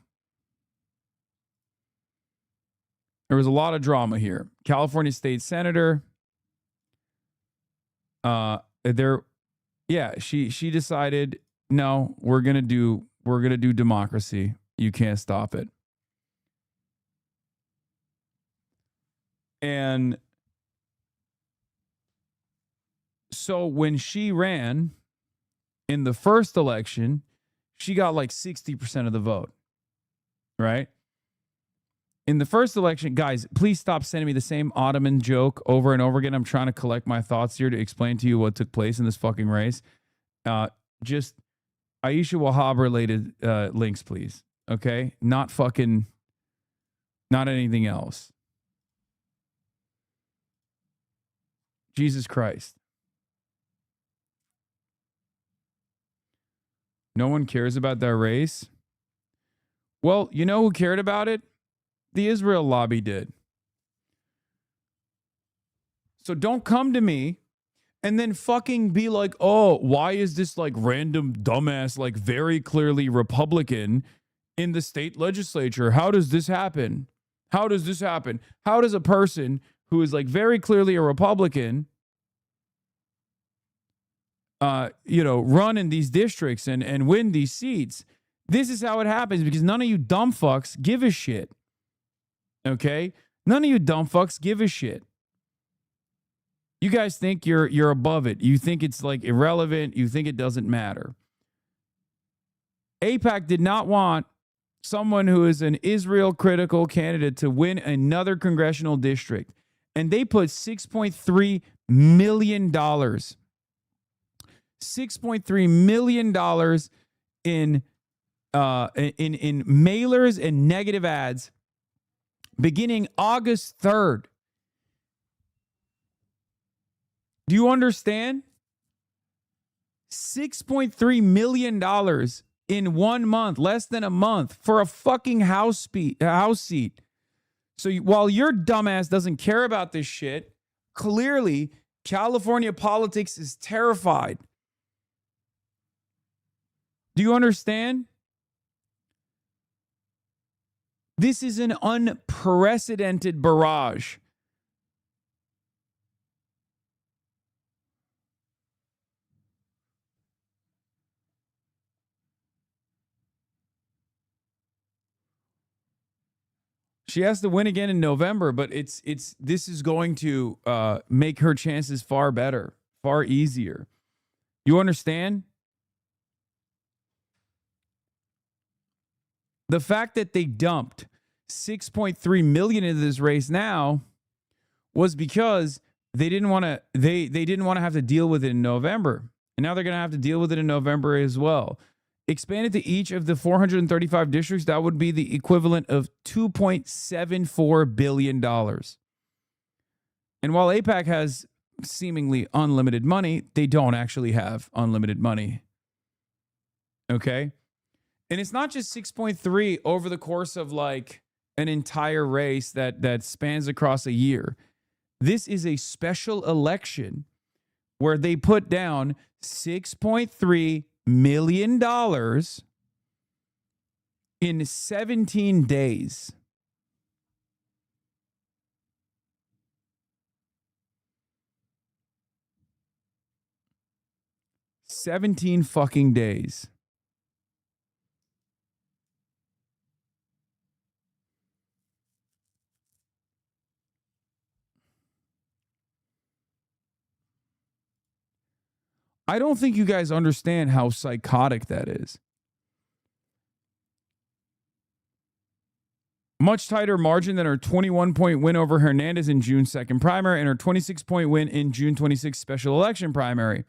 There was a lot of drama here. California State Senator, she decided, no, we're gonna do democracy. You can't stop it. And so when she ran in the first election, she got like 60% of the vote, right? In the first election, guys, please stop sending me the same Ottoman joke over and over again. I'm trying to collect my thoughts here to explain to you what took place in this fucking race. Just Aisha Wahab related links, please. Okay? Not anything else. Jesus Christ. No one cares about that race? Well, you know who cared about it? The Israel lobby did. So don't come to me and then fucking be like, oh, why is this like random dumbass, like very clearly Republican in the state legislature? How does this happen? How does this happen? How does a person who is like very clearly a Republican, run in these districts and win these seats. This is how it happens because none of you dumb fucks give a shit. Okay? None of you dumb fucks give a shit. You guys think you're above it. You think it's like irrelevant. You think it doesn't matter. AIPAC did not want someone who is an Israel critical candidate to win another congressional district. And they put $6.3 million. $6.3 million in mailers and negative ads beginning August 3rd. Do you understand? $6.3 million in 1 month, less than a month, for a fucking house seat. So while your dumbass doesn't care about this shit, clearly California politics is terrified. Do you understand? This is an unprecedented barrage. She has to win again in November, but this is going to make her chances far better, far easier. You understand? The fact that they dumped $6.3 million into this race now was because they didn't want to they didn't want to have to deal with it in November. And now they're going to have to deal with it in November as well. Expanded to each of the 435 districts, that would be the equivalent of $2.74 billion. And while AIPAC has seemingly unlimited money, they don't actually have unlimited money. Okay? And it's not just 6.3 over the course of like an entire race that spans across a year. This is a special election where they put down $6.3 million in 17 days. $17 fucking days. I don't think you guys understand how psychotic that is. Much tighter margin than her 21-point win over Hernandez in June 2nd primary and her 26-point win in June 26th special election primary.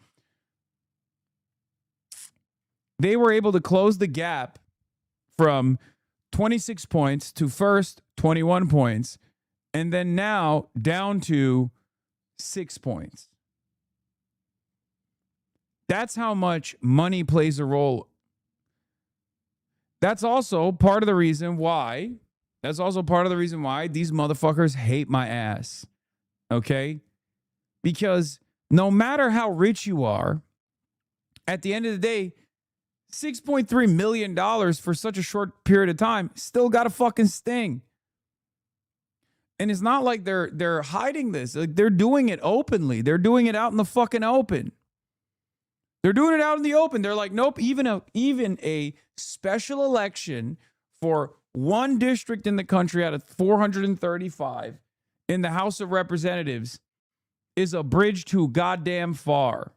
They were able to close the gap from 26 points to first 21 points, and then now down to 6 points. That's how much money plays a role. That's also part of the reason why these motherfuckers hate my ass. Okay? Because no matter how rich you are, at the end of the day, $6.3 million for such a short period of time still got a fucking sting. And it's not like they're hiding this. Like, they're doing it openly. They're doing it out in the fucking open. They're doing it out in the open. They're like, nope, even a special election for one district in the country out of 435 in the House of Representatives is a bridge too goddamn far.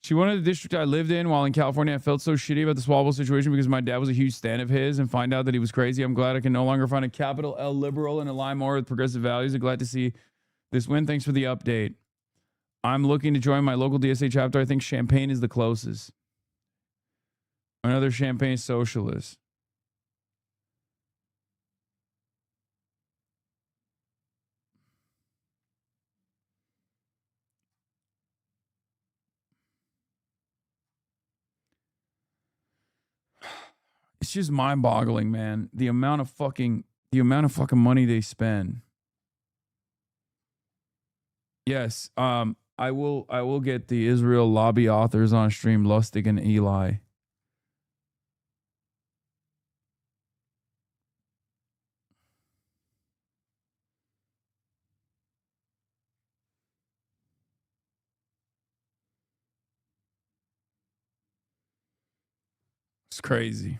She wanted the district I lived in while in California. I felt so shitty about the Swalwell situation because my dad was a huge fan of his and find out that he was crazy. I'm glad I can no longer find a capital L liberal and align more with progressive values. I'm glad to see this win. Thanks for the update. I'm looking to join my local DSA chapter. I think Champaign is the closest. Another Champaign socialist. It's just mind-boggling, man. The amount of fucking money they spend. Yes, I will get the Israel lobby authors on stream, Lustig and Eli. It's crazy.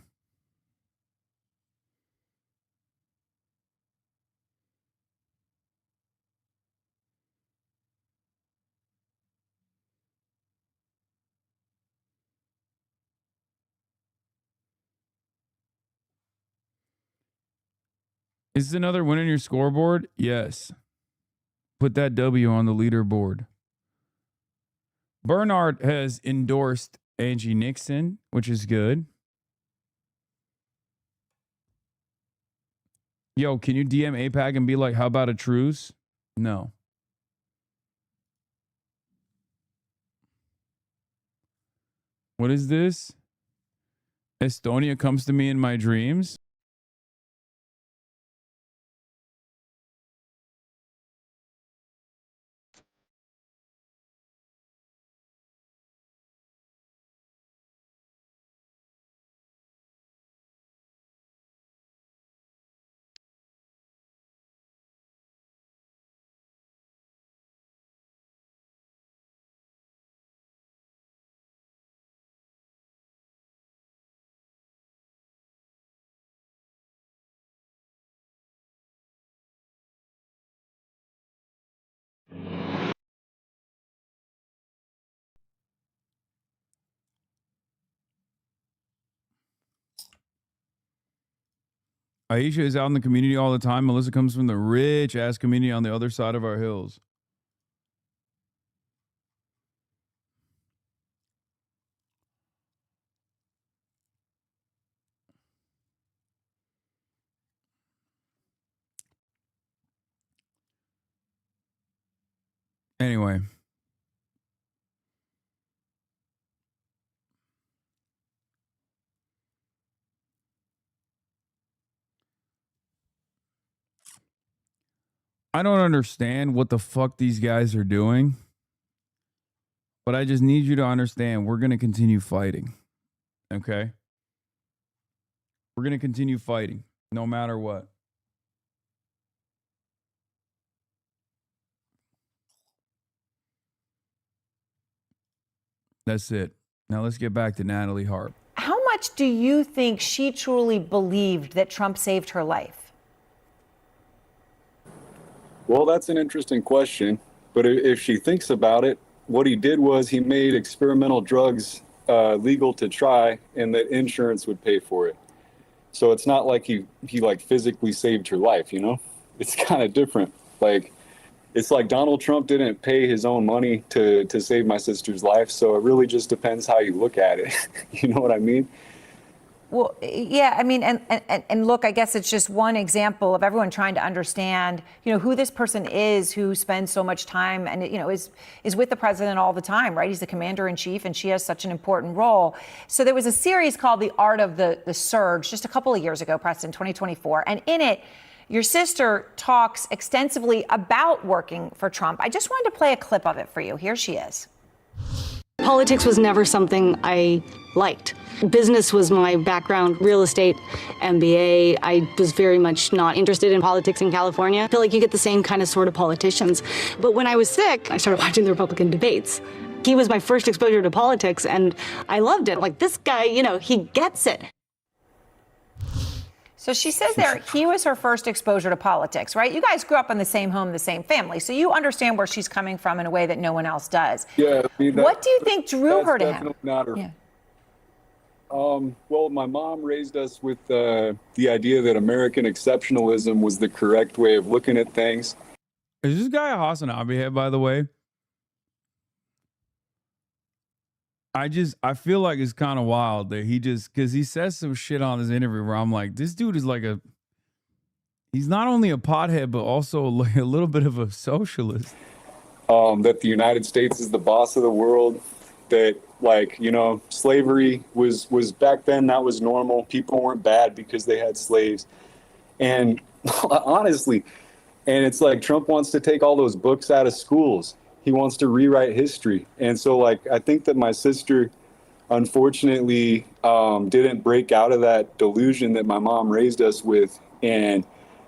Is this another win on your scoreboard? Yes. Put that W on the leaderboard. Bernard has endorsed Angie Nixon, which is good. Yo, can you DM APAC and be like, how about a truce? No. What is this? Estonia comes to me in my dreams. Aisha is out in the community all the time. Melissa comes from the rich ass community on the other side of our hills. Anyway. I don't understand what the fuck these guys are doing. But I just need you to understand we're going to continue fighting. Okay? We're going to continue fighting no matter what. That's it. Now let's get back to Natalie Harp. How much do you think she truly believed that Trump saved her life? Well, that's an interesting question. But if she thinks about it, what he did was he made experimental drugs legal to try, and that insurance would pay for it. So it's not like he like physically saved her life, you know? It's kind of different. Like, it's like Donald Trump didn't pay his own money to save my sister's life. So it really just depends how you look at it. You know what I mean? Well, yeah, I mean, and look, I guess it's just one example of everyone trying to understand, you know, who this person is who spends so much time and, you know, is with the president all the time, right? He's the commander in chief and she has such an important role. So there was a series called The Art of the Surge just a couple of years ago, Preston, 2024. And in it, your sister talks extensively about working for Trump. I just wanted to play a clip of it for you. Here she is. Politics was never something I liked. Business was my background, real estate, MBA. I was very much not interested in politics in California. I feel like you get the same kind of sort of politicians. But when I was sick, I started watching the Republican debates. He was my first exposure to politics, and I loved it. Like, this guy, you know, he gets it. So she says there, he was her first exposure to politics, right? You guys grew up in the same home, the same family. So you understand where she's coming from in a way that no one else does. Yeah. I mean, what do you think drew her to him? Not her. Yeah. Well, my mom raised us with the idea that American exceptionalism was the correct way of looking at things. Is this guy a Hasanabi head, by the way? I feel like it's kind of wild that because he says some shit on this interview where I'm like, this dude is like he's not only a pothead, but also like a little bit of a socialist. That the United States is the boss of the world, that Like, slavery was back then, that was normal. People weren't bad because they had slaves. And honestly, and it's like Trump wants to take all those books out of schools. He wants to rewrite history. And so, like, I think that my sister, unfortunately, didn't break out of that delusion that my mom raised us with. And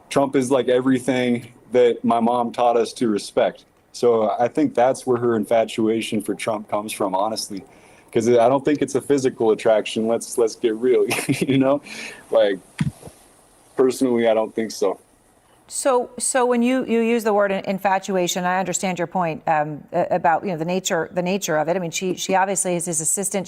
Trump is like everything that my mom taught us to respect. So I think that's where her infatuation for Trump comes from, honestly, because I don't think it's a physical attraction. Let's get real, like, personally, I don't think so. So when you use the word infatuation, I understand your point about the nature of it. I mean, she obviously is his assistant.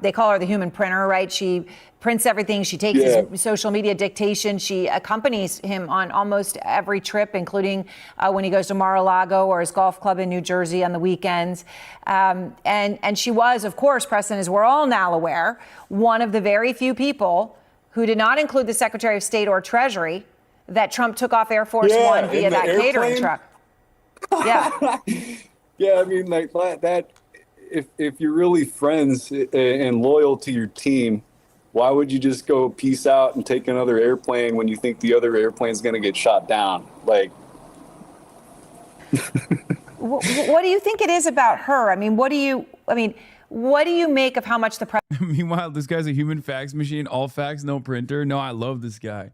They call her the human printer, right? She prints everything. She takes his social media dictation. She accompanies him on almost every trip, including when he goes to Mar-a-Lago or his golf club in New Jersey on the weekends. And she was, of course, Preston, as we're all now aware, one of the very few people who did not include the Secretary of State or Treasury that Trump took off Air Force One via that catering truck. Yeah. Yeah, I mean, like that, if you're really friends and loyal to your team, why would you just go peace out and take another airplane when you think the other airplane's going to get shot down? Like, what do you think it is about her? I mean, what do you make of how much the Meanwhile, this guy's a human fax machine, all fax, no printer. No, I love this guy.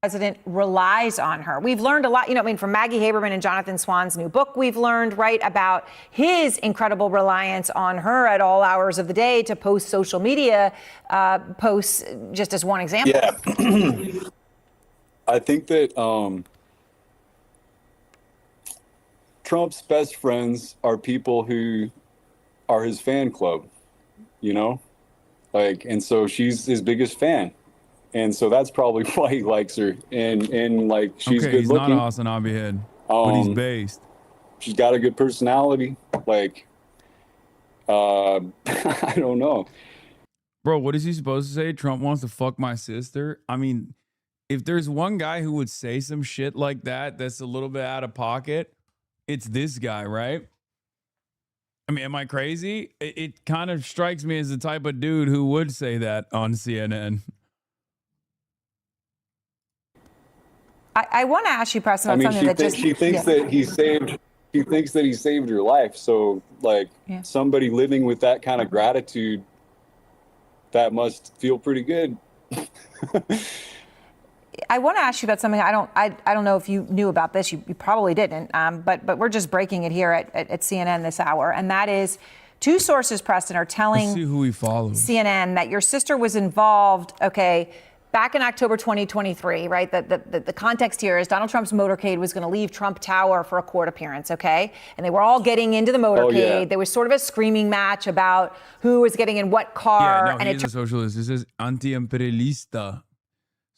President relies on her. We've learned a lot, from Maggie Haberman and Jonathan Swan's new book, we've learned, right, about his incredible reliance on her at all hours of the day to post social media posts, just as one example. Yeah. I think that Trump's best friends are people who are his fan club, and so she's his biggest fan. And so that's probably why he likes her. And like, she's good he's looking. Not an Hasanabi head, but he's based. She's got a good personality. Like, I don't know. Bro, what is he supposed to say? Trump wants to fuck my sister? I mean, if there's one guy who would say some shit like that that's a little bit out of pocket, it's this guy, right? I mean, am I crazy? It kind of strikes me as the type of dude who would say that on CNN. I want to ask you, Preston, on something that she thinks that he saved her life. So, like, somebody living with that kind of gratitude, that must feel pretty good. I want to ask you about something. I don't know if you knew about this. You probably didn't. But we're just breaking it here at CNN this hour, and that is, two sources, Preston, are telling Let's see who he follows. CNN that your sister was involved. Back in October 2023, right? The context here is Donald Trump's motorcade was going to leave Trump Tower for a court appearance, okay? And they were all getting into the motorcade. Oh, yeah. There was sort of a screaming match about who was getting in what car. Yeah, no, he's a socialist. This is anti-imperialista,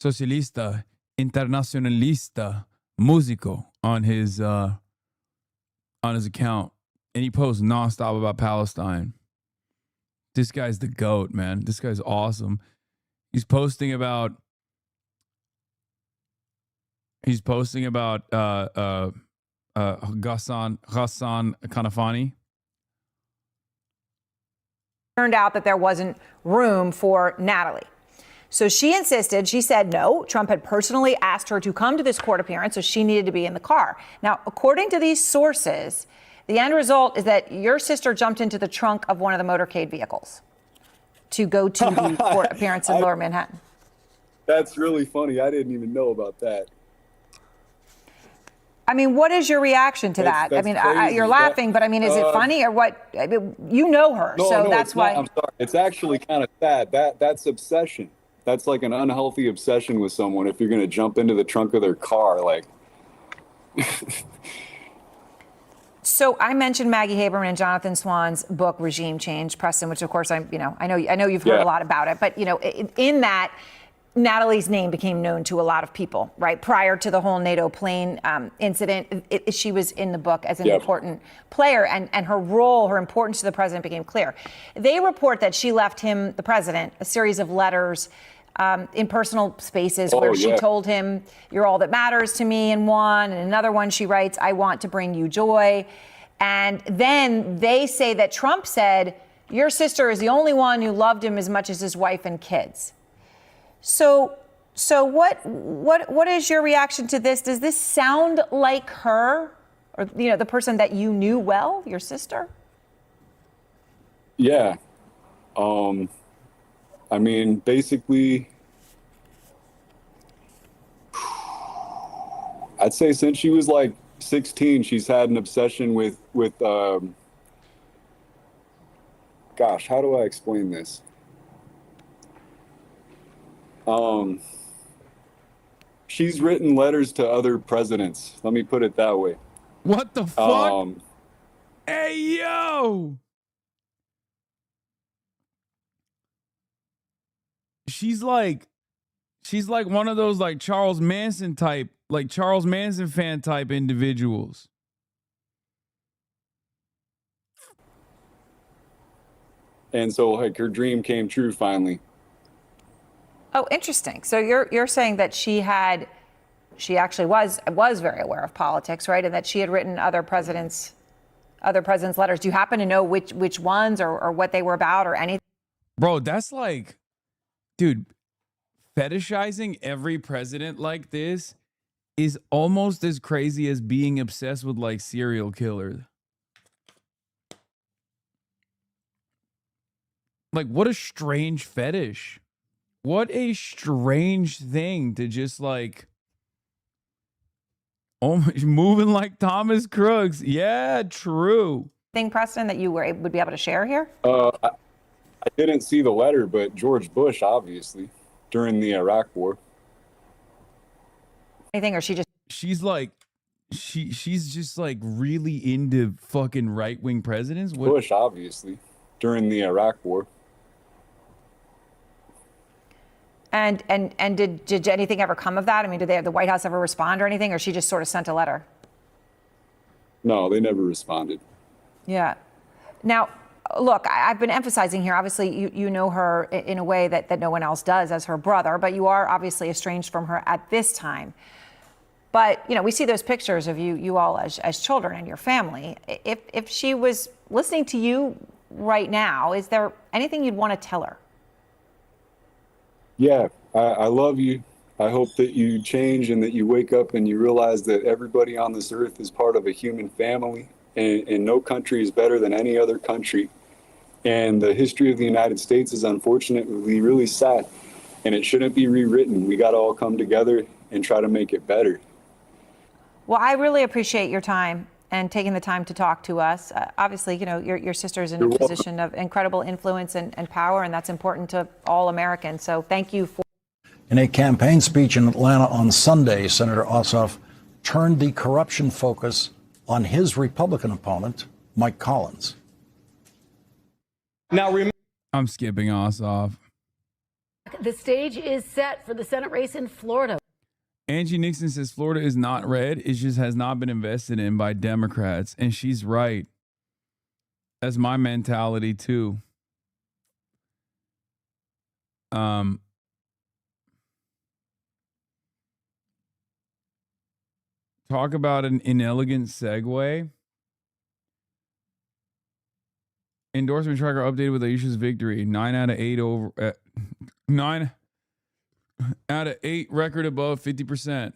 socialista, internacionalista, músico on his account. And he posts nonstop about Palestine. This guy's the GOAT, man. This guy's awesome. He's posting about Hassan Kanafani. Turned out that there wasn't room for Natalie. So she insisted, she said no. Trump had personally asked her to come to this court appearance, so she needed to be in the car. Now, according to these sources, the end result is that your sister jumped into the trunk of one of the motorcade vehicles to go to the court appearance in Lower Manhattan. That's really funny. I didn't even know about that. I mean, what is your reaction to that? I mean, you're laughing, but I mean, is it funny or what? I mean, you know her, so that's why. I'm sorry. It's actually kind of sad. That's obsession. That's like an unhealthy obsession with someone. If you're going to jump into the trunk of their car, like. So I mentioned Maggie Haberman and Jonathan Swan's book, Regime Change, Preston, which of course I know you've heard a lot about it, but in that, Natalie's name became known to a lot of people, right? Prior to the whole NATO plane incident, she was in the book as an important player, and her role, her importance to the president became clear. They report that she left him, the president, a series of letters in personal spaces where she told him, "You're all that matters to me," in one, and another one she writes, "I want to bring you joy." And then they say that Trump said, Your sister is the only one who loved him as much as his wife and kids. So what is your reaction to this? Does this sound like her, or the person that you knew well, your sister? Yeah. I mean, basically, I'd say since she was like 16, she's had an obsession with gosh, how do I explain this? She's written letters to other presidents. Let me put it that way. What the fuck? Hey, yo! She's like one of those like Charles Manson fan type individuals. And so like her dream came true finally. Oh, interesting. So you're saying that she actually was very aware of politics, right? And that she had written other presidents' letters. Do you happen to know which ones or what they were about or anything? Bro, that's like, dude, fetishizing every president like this is almost as crazy as being obsessed with like serial killers. Like, what a strange fetish. What a strange thing to just like almost moving like Thomas Crooks. Yeah, true. Thing, Preston, that you would be able to share here? I didn't see the letter, but George Bush, obviously, during the Iraq War. Anything, or she's like, she's just like really into fucking right-wing presidents? What? Bush, obviously, during the Iraq War. And did anything ever come of that? I mean, did the White House ever respond or anything, or she just sort of sent a letter? No, they never responded. Yeah. Now, look, I've been emphasizing here, obviously, you know her in a way that no one else does as her brother, but you are obviously estranged from her at this time. But, we see those pictures of you all as children and your family. If she was listening to you right now, is there anything you'd want to tell her? Yeah, I love you. I hope that you change and that you wake up and you realize that everybody on this earth is part of a human family, and no country is better than any other country. And the history of the United States is unfortunately really sad, and it shouldn't be rewritten. We got to all come together and try to make it better. Well, I really appreciate your time and taking the time to talk to us. Obviously, your sister is in a position of incredible influence and power, and that's important to all Americans. So thank you for. In a campaign speech in Atlanta on Sunday, Senator Ossoff turned the corruption focus on his Republican opponent, Mike Collins. Now, I'm skipping Ossoff. The stage is set for the Senate race in Florida. Angie Nixon says Florida is not red. It just has not been invested in by Democrats. And she's right. That's my mentality too. Talk about an inelegant segue. Endorsement tracker updated with Aisha's victory. 9 out of 8 over 9 out of 8 record above 50%.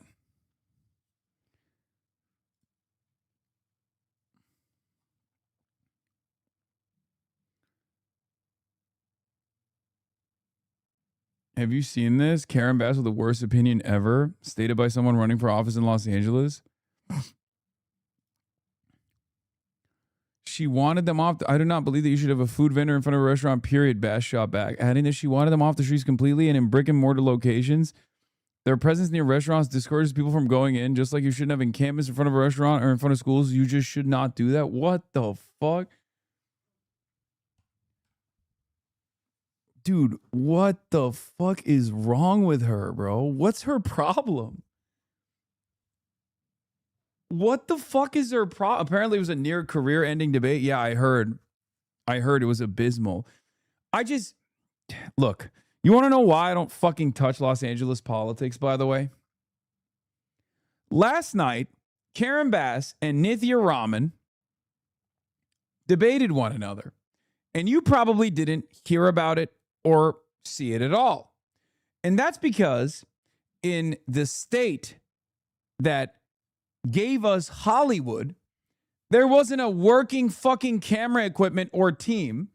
Have you seen this? Karen Bass with the worst opinion ever, stated by someone running for office in Los Angeles. She wanted them off. I do not believe that you should have a food vendor in front of a restaurant, period. Bass shot back, adding that she wanted them off the streets completely, and in brick and mortar locations, their presence near restaurants discourages people from going in, just like you shouldn't have encampments in front of a restaurant or in front of schools. You just should not do that. What the fuck? Dude, what the fuck is wrong with her, bro? What's her problem? What the fuck is her problem? Apparently it was a near career-ending debate. Yeah, I heard it was abysmal. Look, you want to know why I don't fucking touch Los Angeles politics, by the way? Last night, Karen Bass and Nithya Raman debated one another. And you probably didn't hear about it or see it at all. And that's because in the state that gave us Hollywood, there wasn't a working fucking camera equipment or team.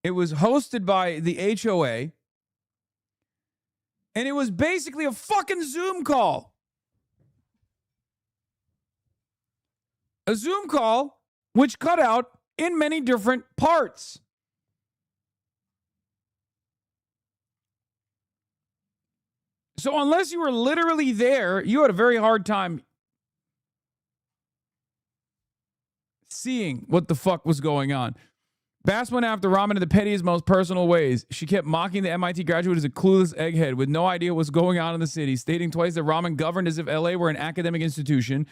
It was hosted by the HOA. And it was basically a fucking Zoom call. A Zoom call which cut out in many different parts. So unless you were literally there, you had a very hard time seeing what the fuck was going on. Bass went after Rahman in the pettiest, most personal ways. She kept mocking the MIT graduate as a clueless egghead with no idea what's going on in the city, stating twice that Rahman governed as if LA were an academic institution.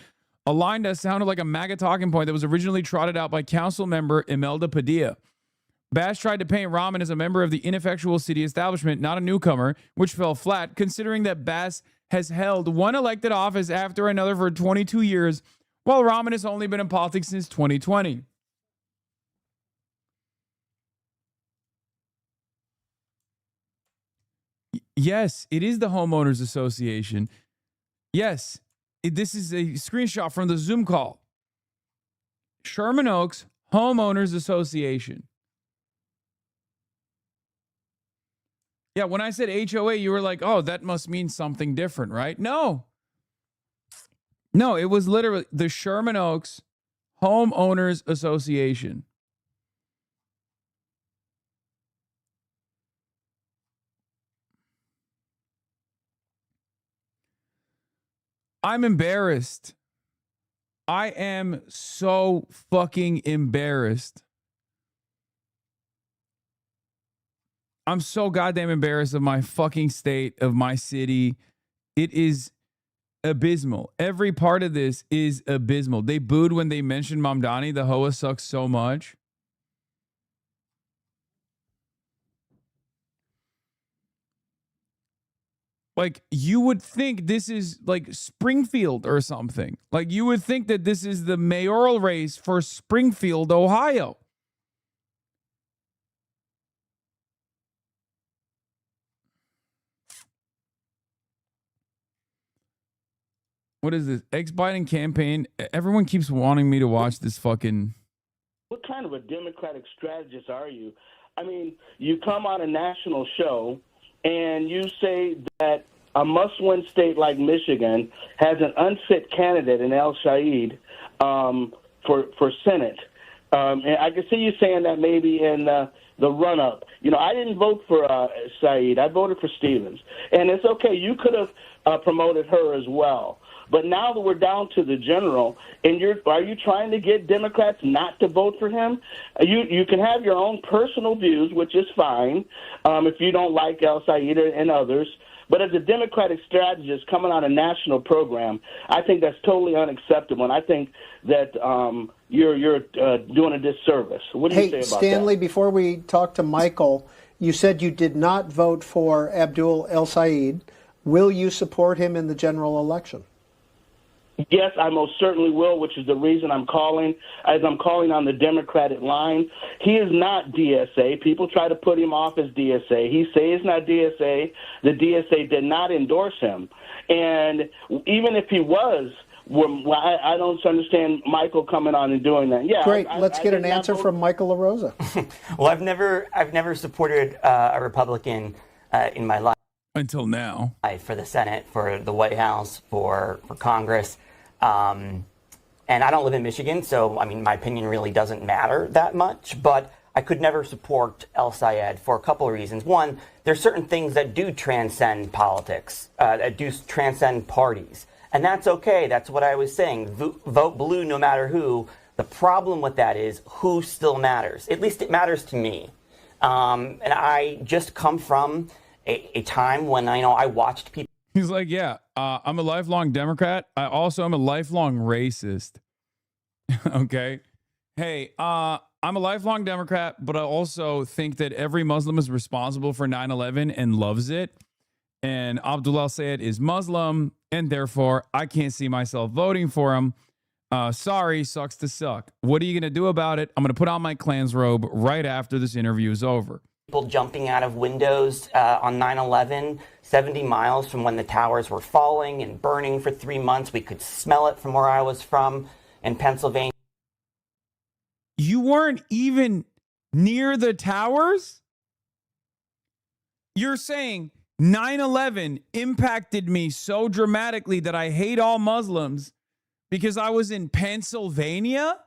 A line that sounded like a MAGA talking point that was originally trotted out by council member Imelda Padilla. Bass tried to paint Rahman as a member of the ineffectual city establishment, not a newcomer, which fell flat, considering that Bass has held one elected office after another for 22 years, while Rahman has only been in politics since 2020. Yes, it is the Homeowners Association. Yes, this is a screenshot from the Zoom call. Sherman Oaks Homeowners Association. Yeah, when I said HOA, you were like, oh, that must mean something different, right? No. No, it was literally the Sherman Oaks Homeowners Association. I'm embarrassed. I am so fucking embarrassed. I'm so goddamn embarrassed of my fucking state, of my city. It is abysmal. Every part of this is abysmal. They booed when they mentioned Mamdani. The Hoa sucks so much. Like, you would think this is like Springfield or something. Like, you would think that this is the mayoral race for Springfield, Ohio. What is this? Ex-Biden campaign. Everyone keeps wanting me to watch this fucking... What kind of a Democratic strategist are you? I mean, you come on a national show and you say that a must-win state like Michigan has an unfit candidate in El Said for Senate. And I can see you saying that maybe in the run-up. You know, I didn't vote for Said. I voted for Stevens. And it's okay. You could have promoted her as well. But now that we're down to the general, and are you trying to get Democrats not to vote for him? You can have your own personal views, which is fine, if you don't like El Said and others. But as a Democratic strategist coming on a national program, I think that's totally unacceptable, and I think that you're doing a disservice. What do you say about Stanley, that? before we talk to Michael, you said you did not vote for Abdul El Said. Will you support him in the general election? Yes, I most certainly will, which is the reason I'm calling, as I'm calling on the Democratic line. He is not DSA. People try to put him off as DSA. He says he's not DSA. The DSA did not endorse him. And even if he was, I don't understand Michael coming on and doing that. Yeah, great. Let's get an answer from Michael LaRosa. Well, I've never supported a Republican in my life. Until now. For the Senate, for the White House, for Congress. And I don't live in Michigan, so, I mean, my opinion really doesn't matter that much. But I could never support El Sayed for a couple of reasons. One, there's certain things that do transcend politics, that do transcend parties. And that's okay. That's what I was saying. Vote blue no matter who. The problem with that is who still matters. At least it matters to me. And I just come from a time when I watched people. He's like, yeah, I'm a lifelong Democrat. I also am a lifelong racist. Okay. Hey, I'm a lifelong Democrat, but I also think that every Muslim is responsible for 9/11 and loves it. And Abdullah Sayed is Muslim, and therefore I can't see myself voting for him. Sorry, sucks to suck. What are you going to do about it? I'm going to put on my Klan's robe right after this interview is over. People jumping out of windows on 9/11, 70 miles from when the towers were falling and burning for 3 months. We could smell it from where I was from in Pennsylvania. You weren't even near the towers? You're saying 9/11 impacted me so dramatically that I hate all Muslims because I was in Pennsylvania?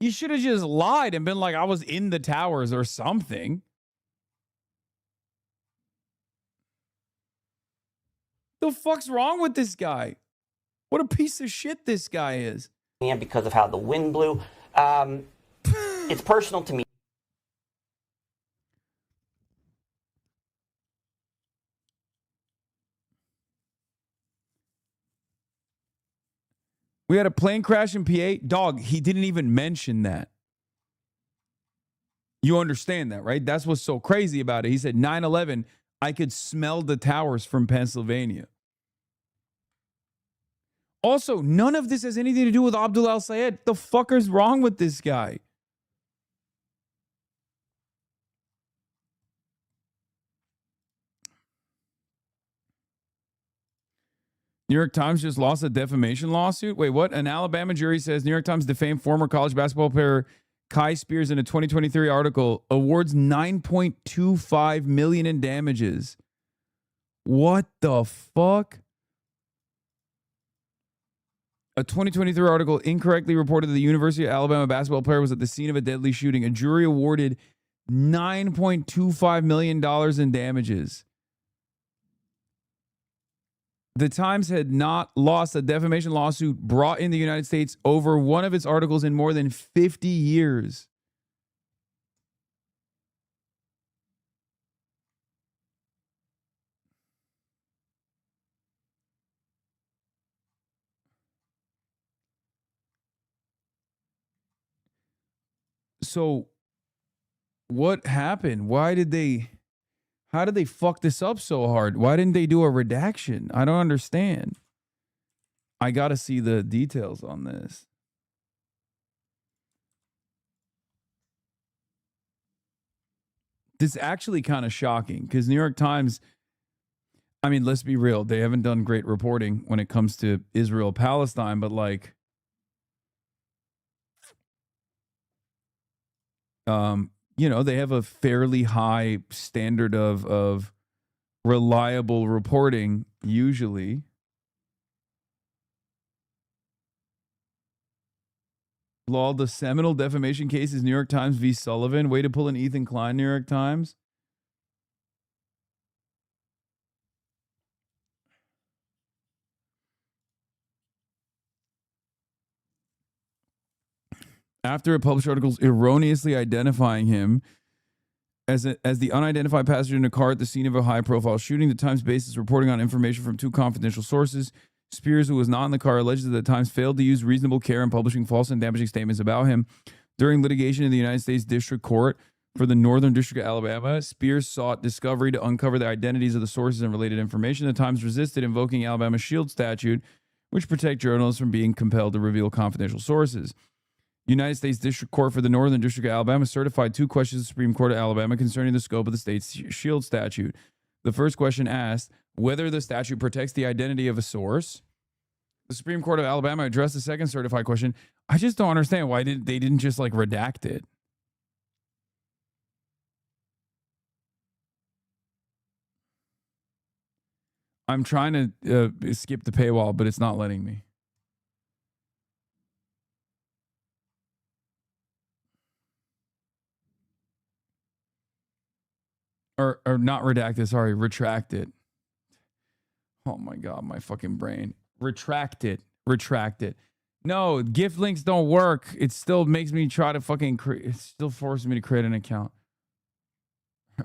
You should have just lied and been like, I was in the towers or something. The fuck's wrong with this guy? What a piece of shit this guy is. Because of how the wind blew. It's personal to me. We had a plane crash in PA. Dog, he didn't even mention that. You understand that, right? That's what's so crazy about it. He said 9/11, I could smell the towers from Pennsylvania. Also, none of this has anything to do with Abdul al-Sayed. The fucker's wrong with this guy? New York Times just lost a defamation lawsuit. Wait, what? An Alabama jury says New York Times defamed former college basketball player Kai Spears in a 2023 article, awards $9.25 million in damages. What the fuck? A 2023 article incorrectly reported that the University of Alabama basketball player was at the scene of a deadly shooting. A jury awarded $9.25 million in damages. The Times had not lost a defamation lawsuit brought in the United States over one of its articles in more than 50 years. So, what happened? How did they fuck this up so hard? Why didn't they do a redaction? I don't understand. I got to see the details on this. This is actually kind of shocking because New York Times, I mean, let's be real. They haven't done great reporting when it comes to Israel, Palestine, but like, you know, they have a fairly high standard of reliable reporting usually. Law, the seminal defamation case is New York Times v. Sullivan. Way to pull an Ethan Klein, New York Times. After it published articles erroneously identifying him as the unidentified passenger in a car at the scene of a high-profile shooting, the Times based its reporting on information from two confidential sources. Spears, who was not in the car, alleges that the Times failed to use reasonable care in publishing false and damaging statements about him. During litigation in the United States District Court for the Northern District of Alabama, Spears sought discovery to uncover the identities of the sources and related information. The Times resisted, invoking Alabama's Shield statute, which protects journalists from being compelled to reveal confidential sources. United States District Court for the Northern District of Alabama certified two questions to the Supreme Court of Alabama concerning the scope of the state's Shield statute. The first question asked whether the statute protects the identity of a source. The Supreme Court of Alabama addressed the second certified question. I just don't understand why they didn't just like redact it. I'm trying to skip the paywall, but it's not letting me. Or not redact it, sorry, retract it. Oh my God, my fucking brain. Retract it. No, gift links don't work. It still makes me try to fucking create, it still forces me to create an account.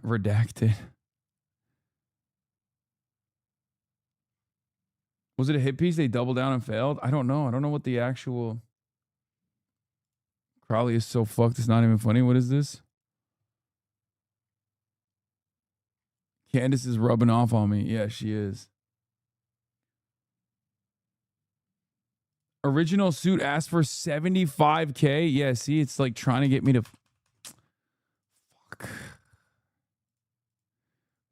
Redacted. Was it a hit piece? They doubled down and failed? I don't know. I don't know what the actual... Crowley is so fucked, it's not even funny. What is this? Candace is rubbing off on me. Yeah, she is. Original suit asked for $75K. Yeah, see, it's like trying to get me to. Fuck.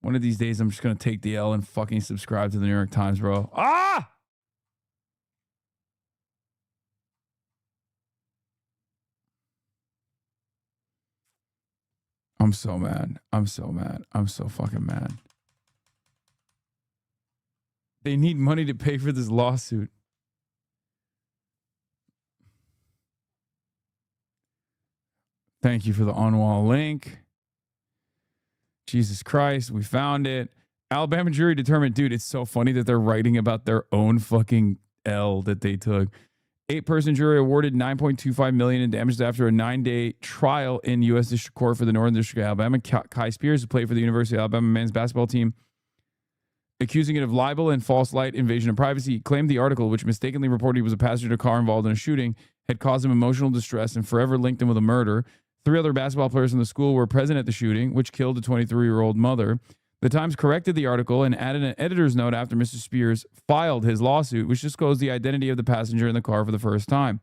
One of these days, I'm just going to take the L and fucking subscribe to the New York Times, bro. Ah! I'm so mad. I'm so mad. I'm so fucking mad. They need money to pay for this lawsuit. Thank you for the on-wall link. Jesus Christ, we found it. Alabama jury determined, dude, it's so funny that they're writing about their own fucking L that they took. 8-person jury awarded $9.25 million in damages after a 9-day trial in U.S. District Court for the Northern District of Alabama. Kai Spears, who played for the University of Alabama men's basketball team, accusing it of libel and false light invasion of privacy, claimed the article, which mistakenly reported he was a passenger to a car involved in a shooting, had caused him emotional distress and forever linked him with a murder. 3 other basketball players in the school were present at the shooting, which killed a 23-year-old mother. The Times corrected the article and added an editor's note after Mr. Spears filed his lawsuit, which disclosed the identity of the passenger in the car for the first time.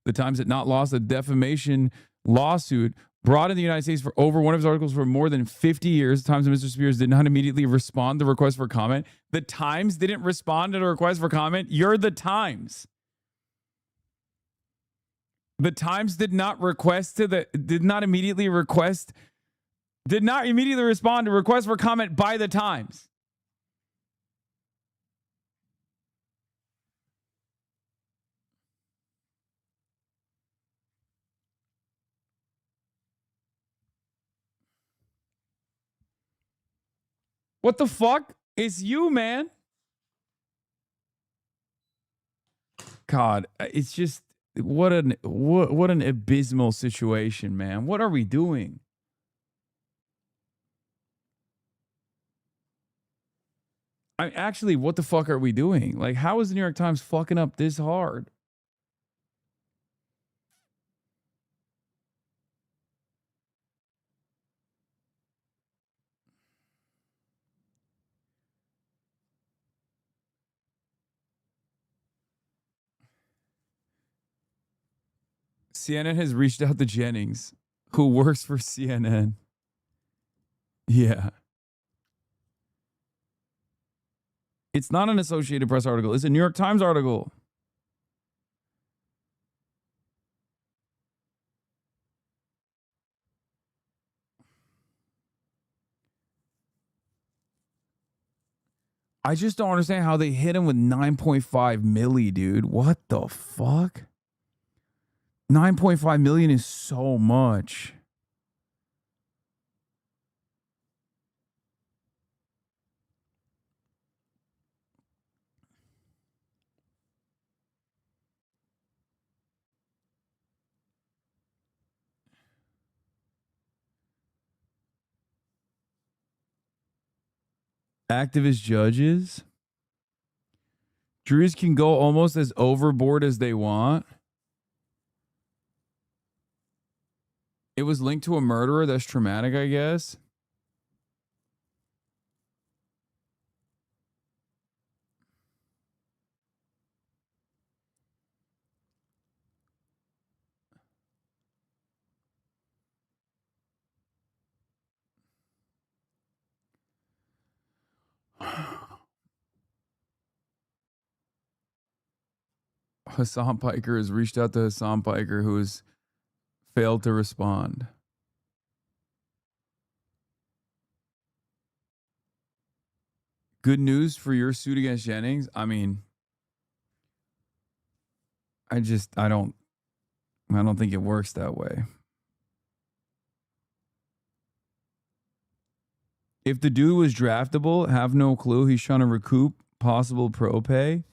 The Times had not lost a defamation lawsuit brought in the United States for over one of his articles for more than 50 years. The Times and Mr. Spears did not immediately respond to requests for comment. The Times didn't respond to the request for comment. You're the Times. The Times did not immediately respond to requests for comment by the Times. What the fuck? It's you, man. God, it's just what an abysmal situation, man. What are we doing? Actually, what the fuck are we doing? Like, how is the New York Times fucking up this hard? CNN has reached out to Jennings, who works for CNN. Yeah. It's not an Associated Press article. It's a New York Times article. I just don't understand how they hit him with 9.5 milli, dude. What the fuck? 9.5 million is so much. Activist judges. Juries can go almost as overboard as they want. It was linked to a murderer. That's traumatic, I guess. Hassan Piker has reached out to Hassan Piker, who has failed to respond. Good news for your suit against Jennings. I mean, I don't think it works that way. If the dude was draftable, have no clue, he's trying to recoup possible pro pay.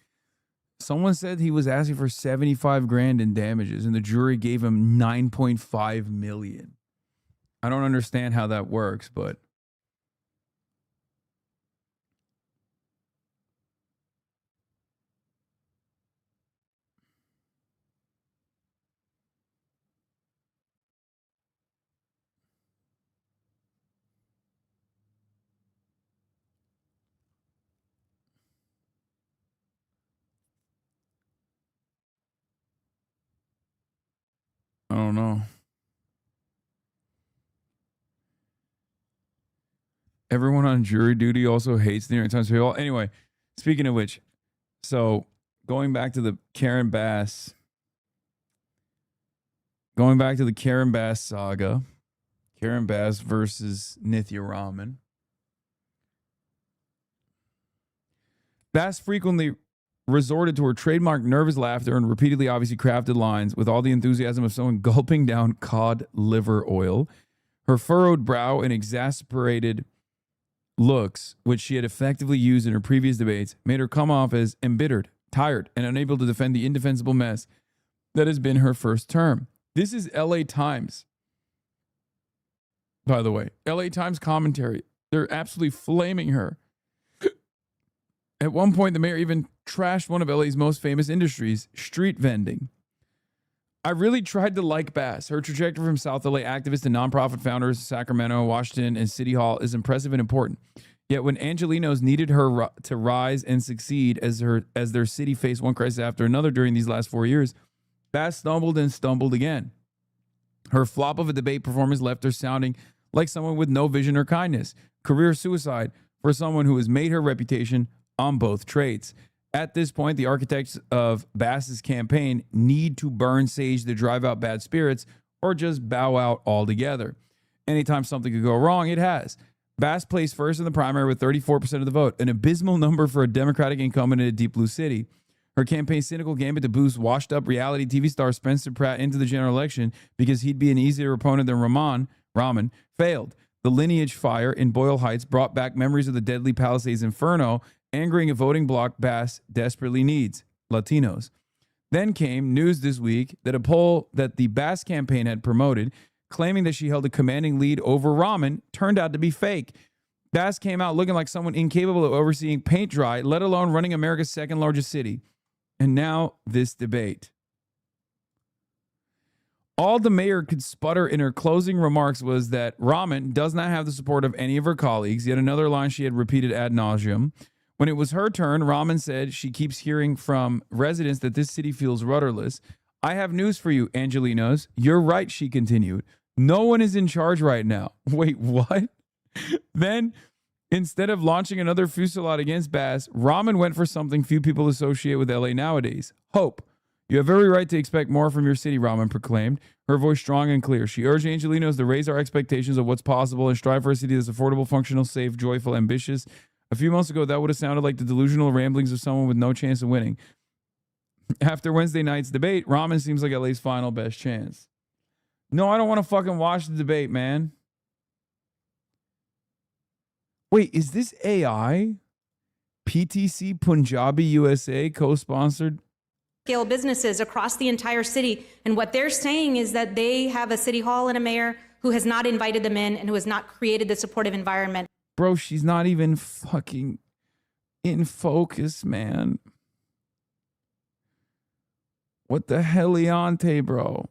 Someone said he was asking for 75 grand in damages and the jury gave him 9.5 million. I don't understand how that works, but I don't know. Everyone on jury duty also hates the New York Times paywall. Anyway, speaking of which, so going back to the Karen Bass saga, Karen Bass versus Nithya Raman. Bass frequently resorted to her trademark nervous laughter and repeatedly obviously crafted lines with all the enthusiasm of someone gulping down cod liver oil. Her furrowed brow and exasperated looks, which she had effectively used in her previous debates, made her come off as embittered, tired, and unable to defend the indefensible mess that has been her first term. This is LA Times, by the way. LA Times commentary. They're absolutely flaming her. At one point, the mayor even trashed one of LA's most famous industries, street vending. I really tried to like Bass. Her trajectory from South LA activist to nonprofit founders, Sacramento, Washington, and City Hall is impressive and important. Yet when Angelenos needed her to rise and succeed as their city faced one crisis after another during these last 4 years, Bass stumbled and stumbled again. Her flop of a debate performance left her sounding like someone with no vision or kindness. Career suicide for someone who has made her reputation on both traits. At this point, the architects of Bass's campaign need to burn sage to drive out bad spirits or just bow out altogether. Anytime something could go wrong, it has. Bass placed first in the primary with 34% of the vote, an abysmal number for a Democratic incumbent in a deep blue city. Her campaign's cynical gambit to boost washed-up reality TV star Spencer Pratt into the general election because he'd be an easier opponent than Raman failed. The lineage fire in Boyle Heights brought back memories of the deadly Palisades Inferno, angering a voting bloc Bass desperately needs, Latinos. Then came news this week that a poll that the Bass campaign had promoted, claiming that she held a commanding lead over Raman, turned out to be fake. Bass came out looking like someone incapable of overseeing paint dry, let alone running America's second largest city. And now this debate. All the mayor could sputter in her closing remarks was that Raman does not have the support of any of her colleagues, yet another line she had repeated ad nauseum. When it was her turn, Raman said she keeps hearing from residents that this city feels rudderless. I have news for you, Angelenos. You're right, she continued. No one is in charge right now. Wait, what? Then, instead of launching another fusillade against Bass, Raman went for something few people associate with LA nowadays, hope. You have every right to expect more from your city, Raman proclaimed, her voice strong and clear. She urged Angelenos to raise our expectations of what's possible and strive for a city that's affordable, functional, safe, joyful, ambitious. A few months ago, that would have sounded like the delusional ramblings of someone with no chance of winning. After Wednesday night's debate, Raman seems like LA's final best chance. No, I don't want to fucking watch the debate, man. Wait, is this AI? PTC Punjabi USA co-sponsored? Scale businesses across the entire city. And what they're saying is that they have a city hall and a mayor who has not invited them in and who has not created the supportive environment. Bro, she's not even fucking in focus, man. What the heliante, bro?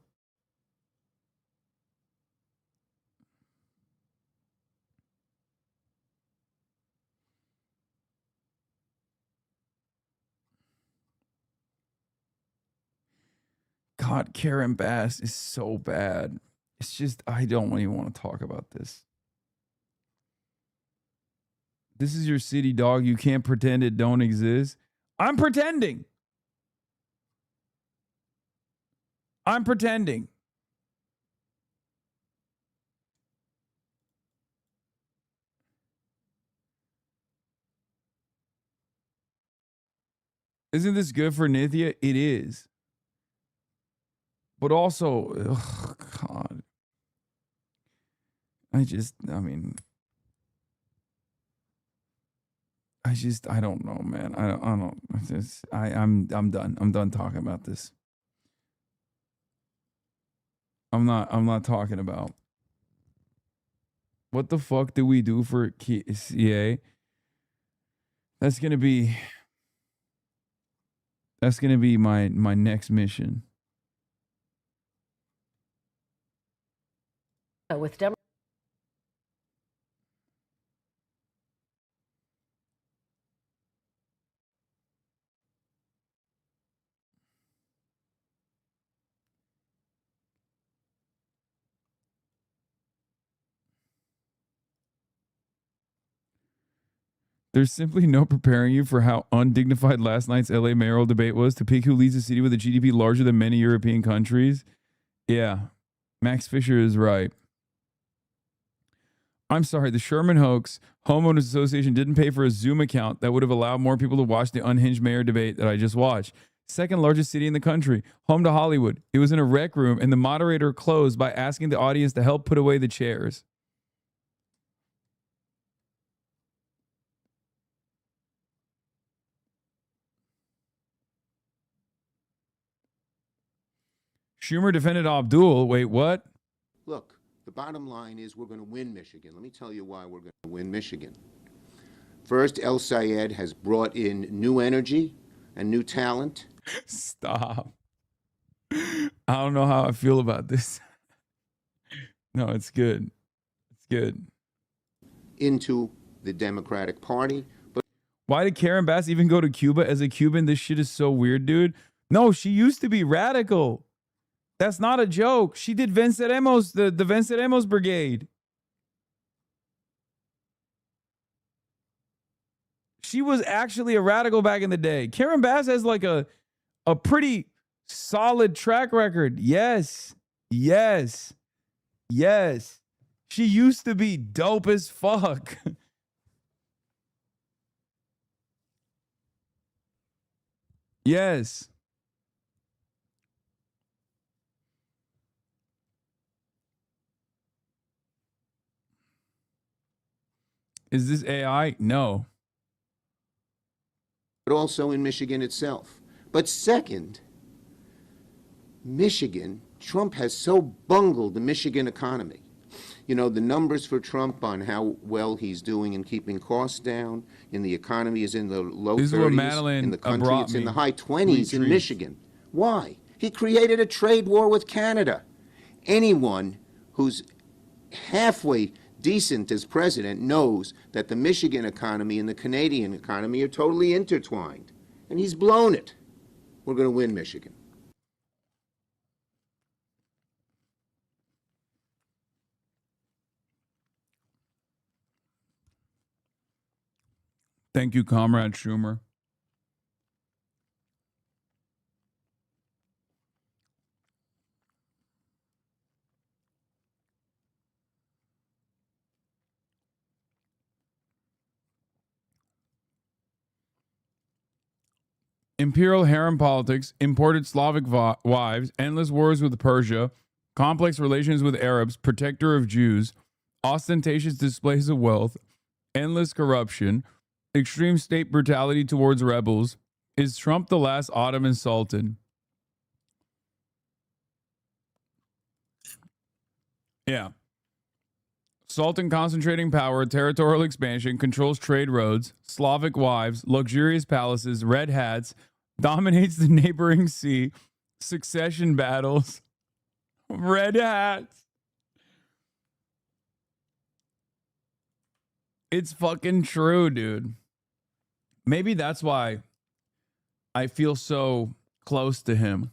God, Karen Bass is so bad. It's just, I don't even want to talk about this. This is your city, dog. You can't pretend it don't exist. I'm pretending. I'm pretending. Isn't this good for Nithya? It is. But also, oh God. I don't know, man. I'm done. I'm done talking about this. I'm not talking about what the fuck do we do for CA? That's gonna be my next mission. With There's simply no preparing you for how undignified last night's LA mayoral debate was to pick who leads a city with a GDP larger than many European countries. Yeah, Max Fisher is right. I'm sorry, the Sherman hoax homeowners association didn't pay for a Zoom account that would have allowed more people to watch the unhinged mayor debate that I just watched. Second largest city in the country, home to Hollywood. It was in a rec room, and the moderator closed by asking the audience to help put away the chairs. Schumer defended Abdul. Wait, what? Look, the bottom line is we're going to win Michigan. Let me tell you why we're going to win Michigan. First, El Sayed has brought in new energy and new talent. Stop. I don't know how I feel about this. No, it's good. It's good. Into the Democratic Party. But why did Karen Bass even go to Cuba as a Cuban? This shit is so weird, dude. No, she used to be radical. That's not a joke. She did Venceremos, the Venceremos Brigade. She was actually a radical back in the day. Karen Bass has like a pretty solid track record. Yes. Yes. Yes. She used to be dope as fuck. Yes. Is this AI? No. But also in Michigan itself. But second, Michigan, Trump has so bungled the Michigan economy. You know, the numbers for Trump on how well he's doing in keeping costs down in the economy is in the low 30s. In the country, it's in the high 20s in Michigan. Why? He created a trade war with Canada. Anyone who's halfway decent as president knows that the Michigan economy and the Canadian economy are totally intertwined. And he's blown it. We're going to win Michigan. Thank you, Comrade Schumer. Imperial harem politics, imported Slavic wives, endless wars with Persia, complex relations with Arabs, protector of Jews, ostentatious displays of wealth, endless corruption, extreme state brutality towards rebels. Is Trump the last Ottoman Sultan? Yeah. Sultan concentrating power, territorial expansion, controls trade roads, Slavic wives, luxurious palaces, red hats, dominates the neighboring sea, succession battles, red hats. It's fucking true, dude. Maybe that's why I feel so close to him.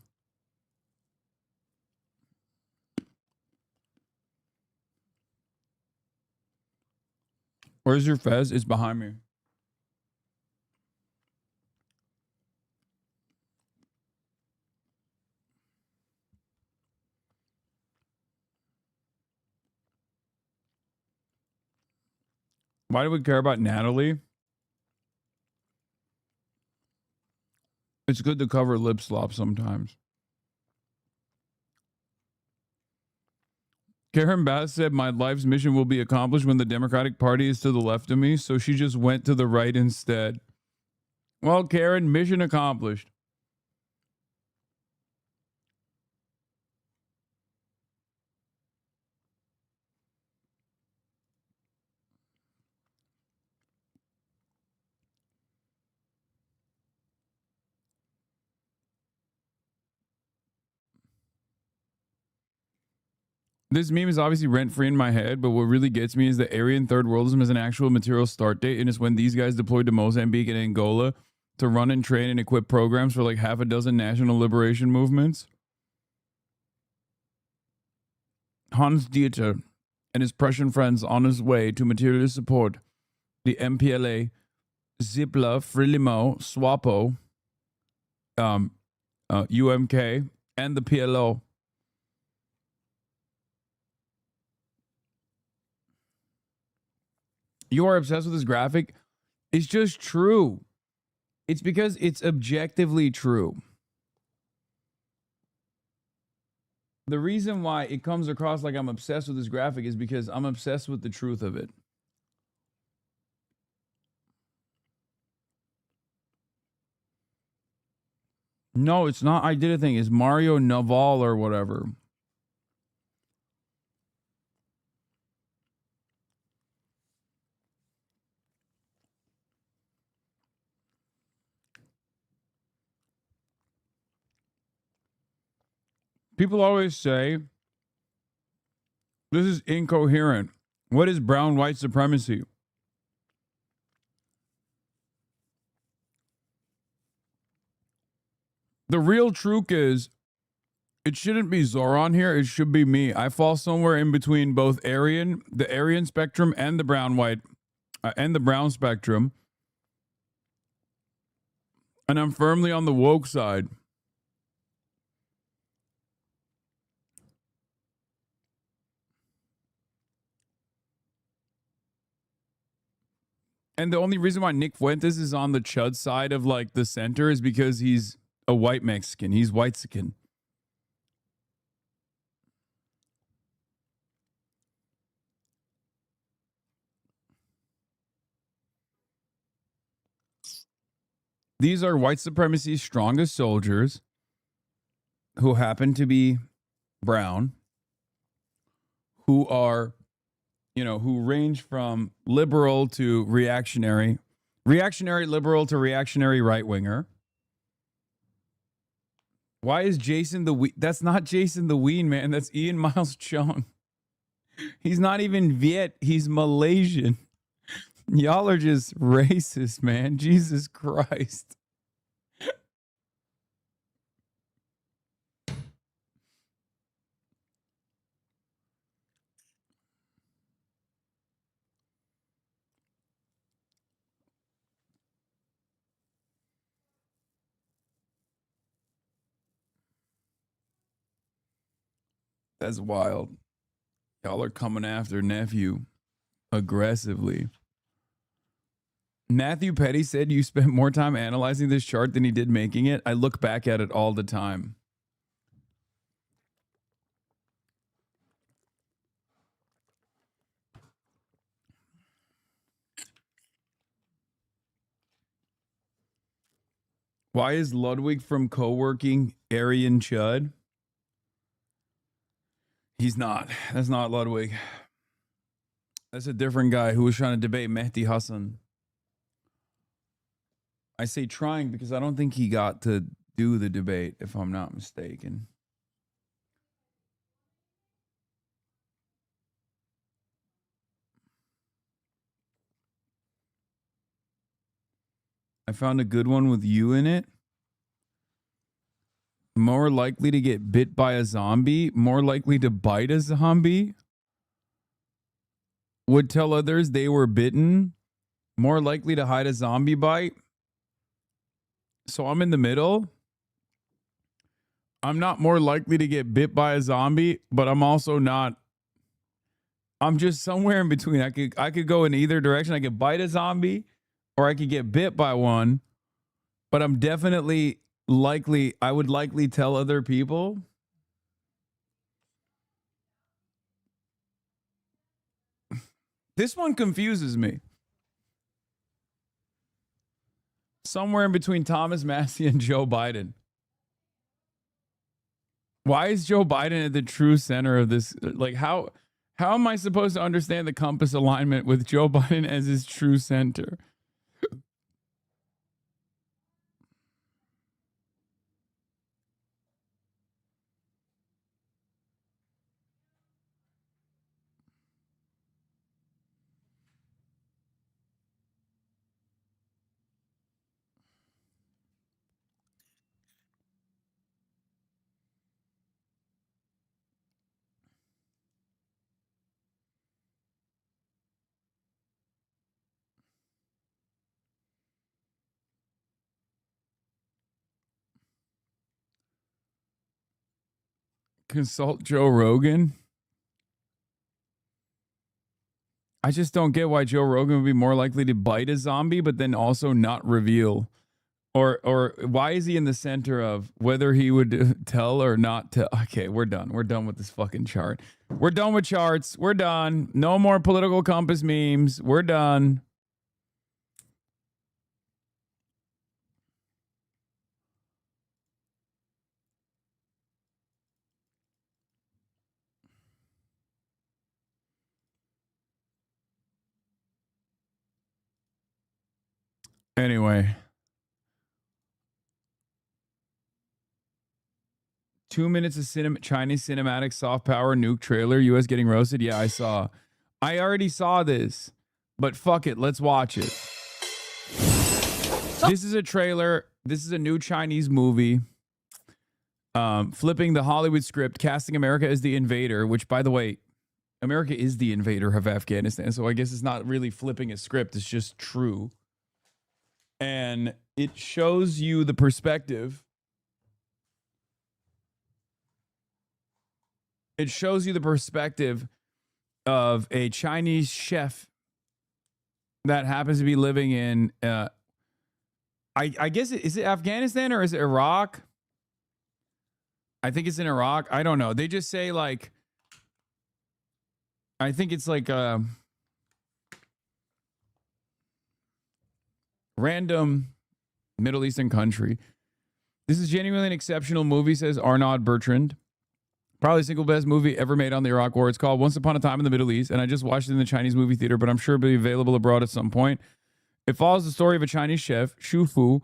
Where's your fez? It's behind me. Why do we care about Natalie? It's good to cover lip slop sometimes. Karen Bass said, my life's mission will be accomplished when the Democratic Party is to the left of me, so she just went to the right instead. Well, Karen, mission accomplished. This meme is obviously rent-free in my head, but what really gets me is that Aryan third worldism is an actual material start date, and it's when these guys deployed to Mozambique and Angola to run and train and equip programs for like half a dozen national liberation movements. Hans Dieter and his Prussian friends on his way to materially support the MPLA Zipla, Frelimo, Swapo, UMK, and the PLO. You are obsessed with this graphic. It's just true. It's because it's objectively true. The reason why it comes across like I'm obsessed with this graphic is because I'm obsessed with the truth of it. No, it's not. I did a thing. It's Mario Naval or whatever. People always say this is incoherent. What is brown white supremacy? The real truth is it shouldn't be Zoran here. It should be me. I fall somewhere in between both the Aryan spectrum and the brown white and the brown spectrum. And I'm firmly on the woke side. And the only reason why Nick Fuentes is on the chud side of like the center is because he's a white Mexican. He's white-sican. These are white supremacy's strongest soldiers who happen to be brown, who are, who range from liberal to reactionary liberal to reactionary right winger. Why is Jason the Ween? That's not Jason the Ween, man. That's Ian Miles Chung. He's not even Viet. He's Malaysian. Y'all are just racist, man. Jesus Christ. That's wild. Y'all are coming after nephew aggressively. Matthew Petty said you spent more time analyzing this chart than he did making it. I look back at it all the time. Why is Ludwig from co-working Aryan Chud? He's not. That's not Ludwig. That's a different guy who was trying to debate Mehdi Hassan. I say trying because I don't think he got to do the debate, if I'm not mistaken. I found a good one with you in it. More likely to get bit by a zombie, more likely to bite a zombie. Would tell others they were bitten, more likely to hide a zombie bite. So I'm in the middle. I'm not more likely to get bit by a zombie, but I'm also not. I'm just somewhere in between. I could go in either direction. I could bite a zombie or I could get bit by one, but I'm definitely I would likely tell other people. This one confuses me. Somewhere in between Thomas Massey and Joe Biden. Why is Joe Biden at the true center of this? Like, how am I supposed to understand the compass alignment with Joe Biden as his true center? Consult Joe Rogan. I just don't get why Joe Rogan would be more likely to bite a zombie, but then also not reveal. Or why is he in the center of whether he would tell or not tell? Okay, we're done. We're done with this fucking chart. We're done with charts. We're done. No more political compass memes. We're done. Anyway. 2 minutes of Chinese cinematic soft power nuke trailer. U.S. getting roasted. Yeah, I saw. I already saw this, but fuck it. Let's watch it. This is a trailer. This is a new Chinese movie. Flipping the Hollywood script, casting America as the invader, which, by the way, America is the invader of Afghanistan. So I guess it's not really flipping a script. It's just true. And it shows you the perspective. It shows you the perspective of a Chinese chef that happens to be living in, I guess, is it Afghanistan or is it Iraq? I think it's in Iraq. I don't know. They just say like, I think it's like a random Middle Eastern country. This is genuinely an exceptional movie, says Arnaud Bertrand. Probably the single best movie ever made on the Iraq War. It's called Once Upon a Time in the Middle East, and I just watched it in the Chinese movie theater, but I'm sure it'll be available abroad at some point. It follows the story of a Chinese chef, Xu Fu,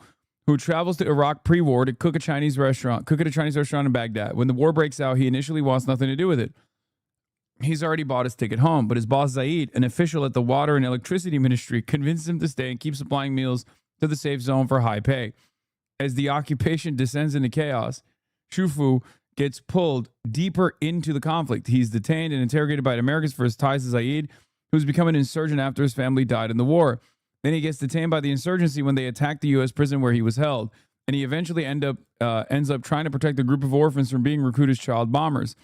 who travels to Iraq pre-war to cook at a Chinese restaurant in Baghdad. When the war breaks out, he initially wants nothing to do with it. He's already bought his ticket home, but his boss Zaid, an official at the Water and Electricity Ministry, convinces him to stay and keep supplying meals to the safe zone for high pay. As the occupation descends into chaos, Xu Fu gets pulled deeper into the conflict. He's detained and interrogated by Americans for his ties to Zaid, who's become an insurgent after his family died in the war. Then he gets detained by the insurgency when they attack the U.S. prison where he was held, and he eventually ends up trying to protect a group of orphans from being recruited as child bombers.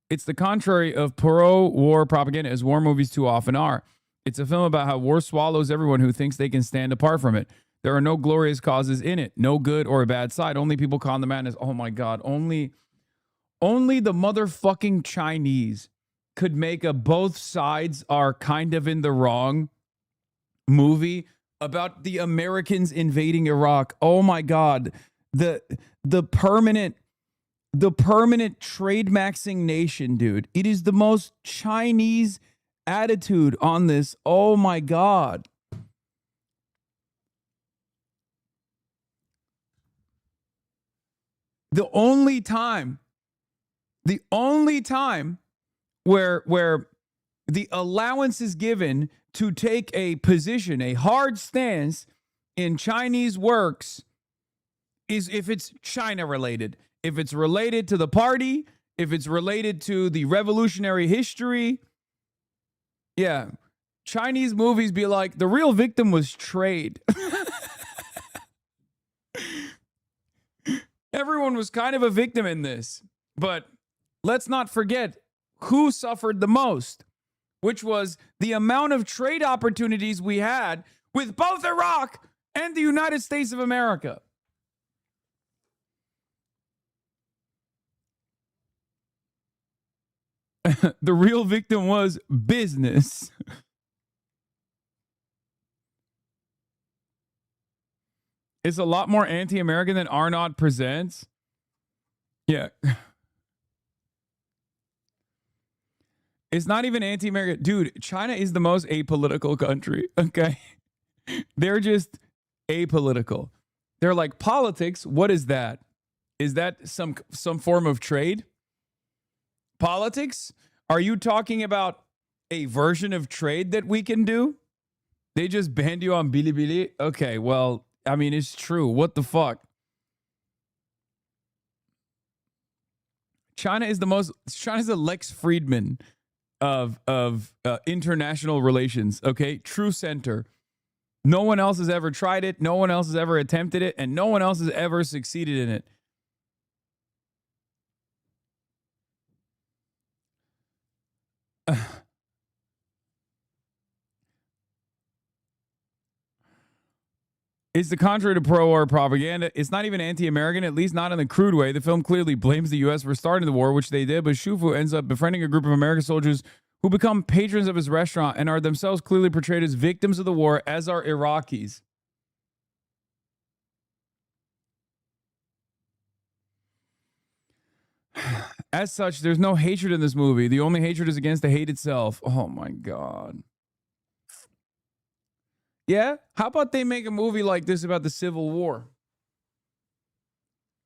It's the contrary of pro-war propaganda, as war movies too often are. It's a film about how war swallows everyone who thinks they can stand apart from it. There are no glorious causes in it, no good or a bad side. Only people caught in the madness. Oh my God, only the motherfucking Chinese could make a both sides are kind of in the wrong movie about the Americans invading Iraq. Oh my God. The permanent trade maxing nation, dude. It is the most Chinese attitude on this. Oh my God. The only time where the allowance is given to take a position, a hard stance in Chinese works is if it's China related. If it's related to the party, if it's related to the revolutionary history. Yeah. Chinese movies be like, the real victim was trade. Everyone was kind of a victim in this. But let's not forget who suffered the most, which was the amount of trade opportunities we had with both Iraq and the United States of America. The real victim was business. It's a lot more anti-American than Arnaud presents. Yeah. It's not even anti-American. Dude, China is the most apolitical country, okay? They're just apolitical. They're like, politics, what is that? Is that some form of trade? Politics? Are you talking about a version of trade that we can do? They just banned you on Bilibili? Okay, well, I mean, it's true. What the fuck? China's the Lex Friedman of international relations, okay? True center. No one else has ever tried it. No one else has ever attempted it. And no one else has ever succeeded in it. It's the contrary to pro-war propaganda. It's not even anti-American, at least not in the crude way. The film clearly blames the U.S. for starting the war, which they did, but Shufu ends up befriending a group of American soldiers who become patrons of his restaurant and are themselves clearly portrayed as victims of the war, as are Iraqis. As such, there's no hatred in this movie. The only hatred is against the hate itself. Oh my God. Yeah? How about they make a movie like this about the Civil War?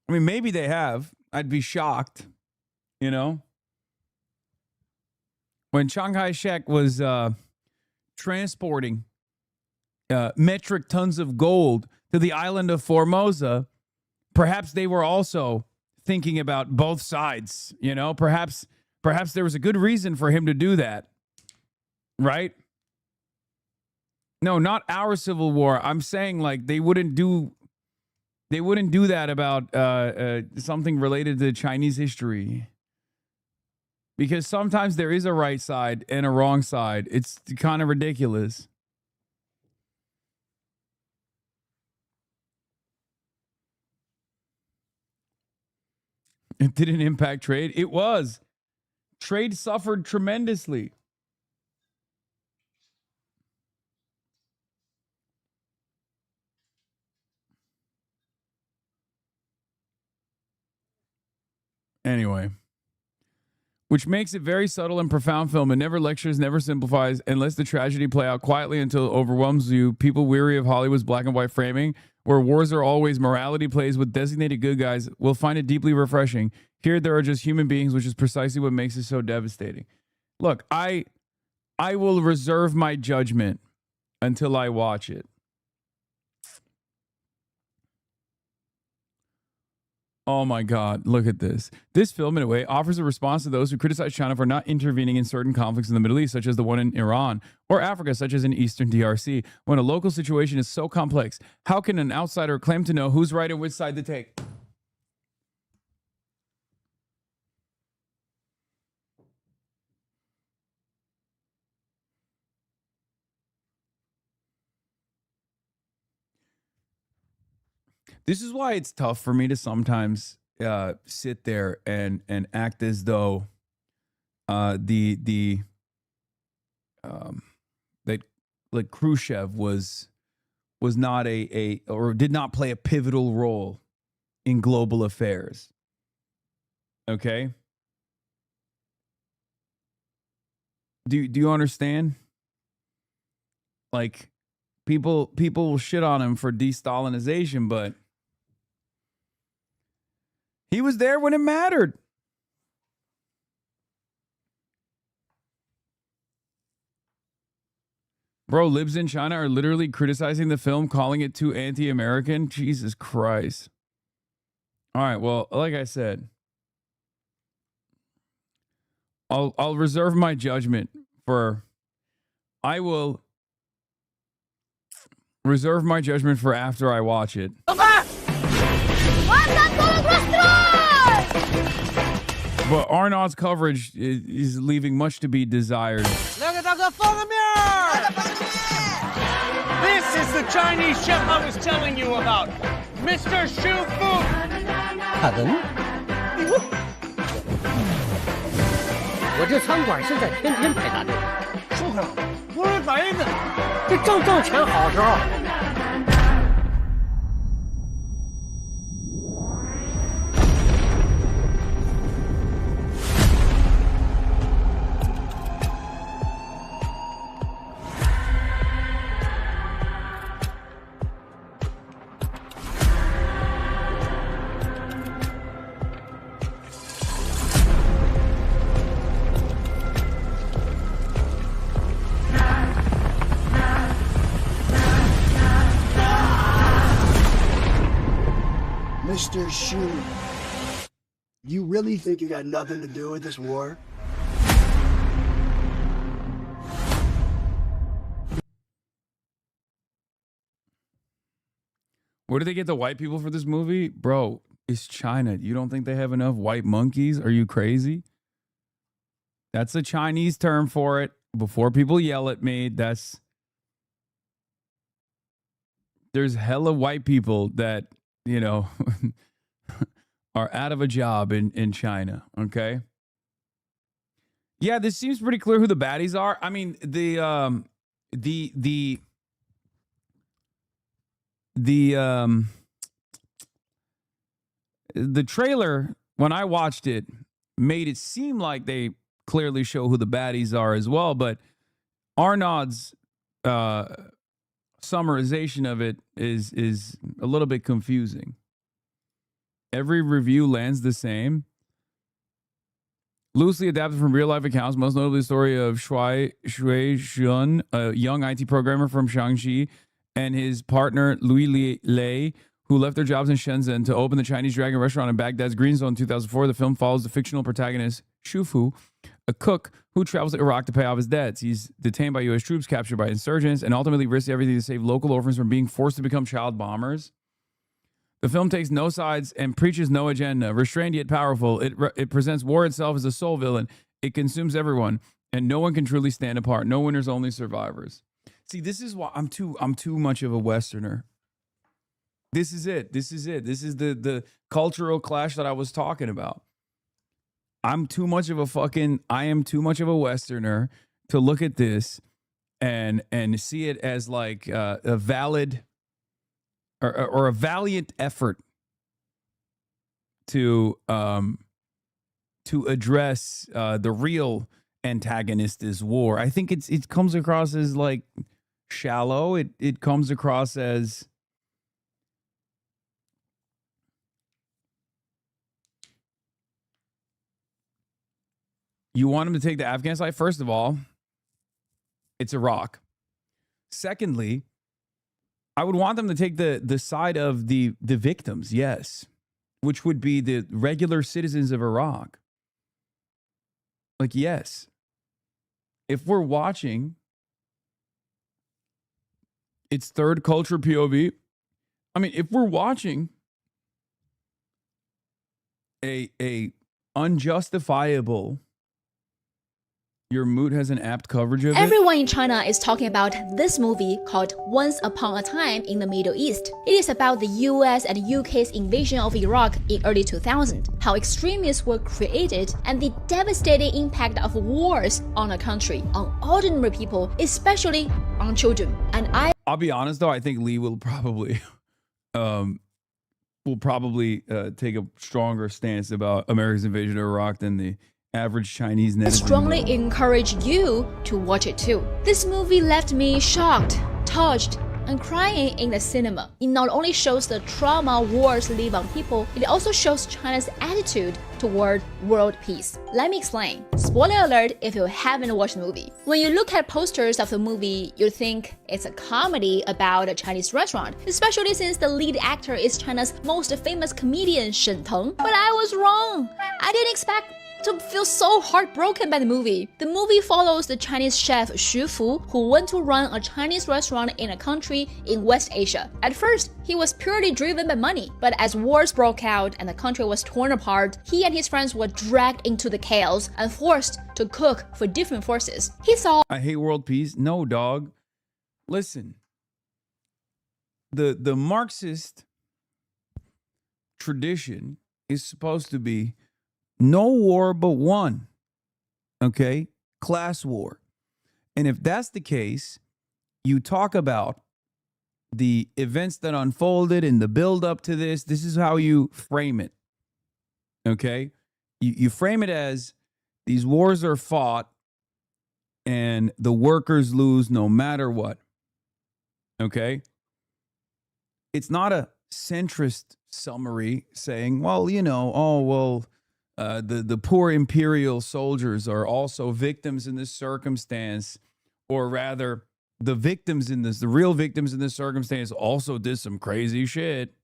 I mean, maybe they have. I'd be shocked, you know? When Chiang Kai-shek was transporting metric tons of gold to the island of Formosa, perhaps they were also thinking about both sides, you know? Perhaps there was a good reason for him to do that, right? No, not our Civil War. I'm saying like they wouldn't do that about something related to Chinese history. Because sometimes there is a right side and a wrong side. It's kind of ridiculous. It didn't impact trade. It was. Trade suffered tremendously. Anyway, which makes it very subtle and profound film. It never lectures, never simplifies, and lets the tragedy play out quietly until it overwhelms you. People weary of Hollywood's black and white framing, where wars are always morality plays with designated good guys, will find it deeply refreshing. Here, there are just human beings, which is precisely what makes it so devastating. Look, I will reserve my judgment until I watch it. Oh my God, look at this. This film, in a way, offers a response to those who criticize China for not intervening in certain conflicts in the Middle East, such as the one in Iran, or Africa, such as in Eastern DRC. When a local situation is so complex, how can an outsider claim to know who's right and which side to take? This is why it's tough for me to sometimes sit there and act as though that like Khrushchev was not or did not play a pivotal role in global affairs. Okay? Do you understand? Like people will shit on him for de-Stalinization, but he was there when it mattered. Bro, libs in China are literally criticizing the film, calling it too anti-American. Jesus Christ. All right, well, like I said, I'll reserve my judgment for. I will reserve my judgment for after I watch it. But Arnaud's coverage is leaving much to be desired. This is the Chinese chef I was telling you about, Mr. Shu Fu. Pardon? 我这餐馆现在天天排大队。舒克，不是反应的，这正挣钱好时候。 Mr. Shu, you really think you got nothing to do with this war? Where do they get the white people for this movie? Bro, it's China. You don't think they have enough white monkeys? Are you crazy? That's a Chinese term for it. Before people yell at me, that's there's hella white people that, you know, are out of a job in China. Okay. Yeah, this seems pretty clear who the baddies are. I mean, the trailer, when I watched it, made it seem like they clearly show who the baddies are as well. But Arnaud's summarization of it is a little bit confusing. Every review lands the same. Loosely adapted from real-life accounts, most notably the story of Shui Xun, a young IT programmer from Shaanxi, and his partner, Louis Lei, who left their jobs in Shenzhen to open the Chinese Dragon restaurant in Baghdad's Green Zone in 2004. The film follows the fictional protagonist, Shufu, a cook who travels to Iraq to pay off his debts. He's detained by U.S. troops, captured by insurgents, and ultimately risks everything to save local orphans from being forced to become child bombers. The film takes no sides and preaches no agenda. Restrained yet powerful, it presents war itself as a sole villain. It consumes everyone, and no one can truly stand apart. No winners, only survivors. See, this is why I'm too much of a Westerner. This is it. This is the cultural clash that I was talking about. I am too much of a Westerner to look at this and see it as like a valid or a valiant effort to address the real antagonist is war. I think it comes across as like shallow. It comes across as you want him to take the Afghan side. First of all, it's Iraq. Secondly, I would want them to take the side of the victims, yes, which would be the regular citizens of Iraq. Like, yes, if we're watching, it's third culture POV. I mean, if we're watching a unjustifiable, your mood has an apt coverage of it. Everyone in China is talking about this movie called Once Upon a Time in the Middle East. It is about the US and UK's invasion of Iraq in early 2000, how extremists were created, and the devastating impact of wars on a country, on ordinary people, especially on children. And I'll be honest though, I think Lee will probably take a stronger stance about America's invasion of Iraq than the average Chinese netizen. strongly encourage you to watch it too. This movie left me shocked, touched, and crying in the cinema. It not only shows the trauma wars leave on people, it also shows China's attitude toward world peace. Let me explain. Spoiler alert if you haven't watched the movie. When you look at posters of the movie, you think it's a comedy about a Chinese restaurant, especially since the lead actor is China's most famous comedian Shen Teng. But I was wrong. I didn't expect to feel so heartbroken by the movie. The movie follows the Chinese chef Xu Fu, who went to run a Chinese restaurant in a country in West Asia. At first, he was purely driven by money, but as wars broke out and the country was torn apart, he and his friends were dragged into the chaos and forced to cook for different forces. He saw I hate world peace. No, dog. Listen. The Marxist tradition is supposed to be no war but one, okay? Class war. And if that's the case, you talk about the events that unfolded and the build up to this. This is how you frame it, okay? You frame it as these wars are fought and the workers lose no matter what, okay? It's not a centrist summary saying, well, you know, the poor imperial soldiers are also victims in this circumstance, or rather the real victims in this circumstance also did some crazy shit.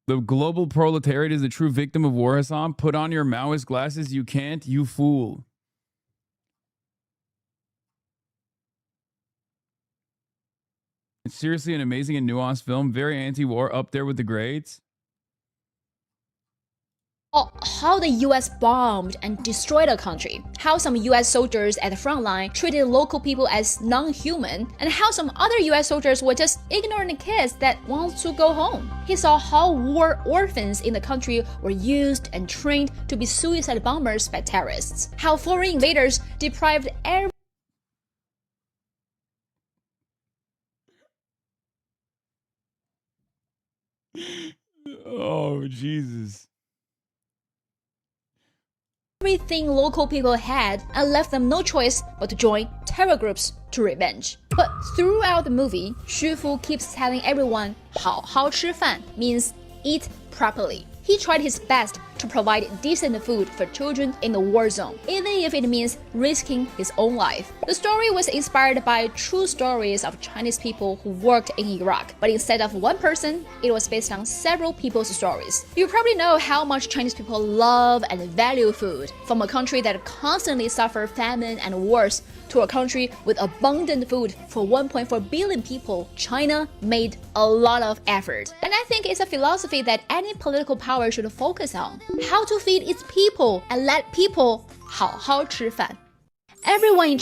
The global proletariat is the true victim of war, Hassan. Put on your Maoist glasses. You can't, you fool. It's seriously an amazing and nuanced film. Very anti-war, up there with the greats. how the US bombed and destroyed a country, how some US soldiers at the front line treated local people as non-human, and how some other US soldiers were just ignorant kids that want to go home. He saw how war orphans in the country were used and trained to be suicide bombers by terrorists, how foreign invaders deprived every Oh, Jesus. everything local people had and left them no choice but to join terror groups to revenge. But throughout the movie, Xu Fu keeps telling everyone 好好吃饭 means eat properly. He tried his best to provide decent food for children in the war zone, even if it means risking his own life. The story was inspired by true stories of Chinese people who worked in Iraq, but instead of one person, it was based on several people's stories. You probably know how much Chinese people love and value food. From a country that constantly suffered famine and wars to a country with abundant food for 1.4 billion people, China made a lot of effort. And I think it's a philosophy that any political power should focus on. How to feed its people and let people 好好吃饭. Everyone in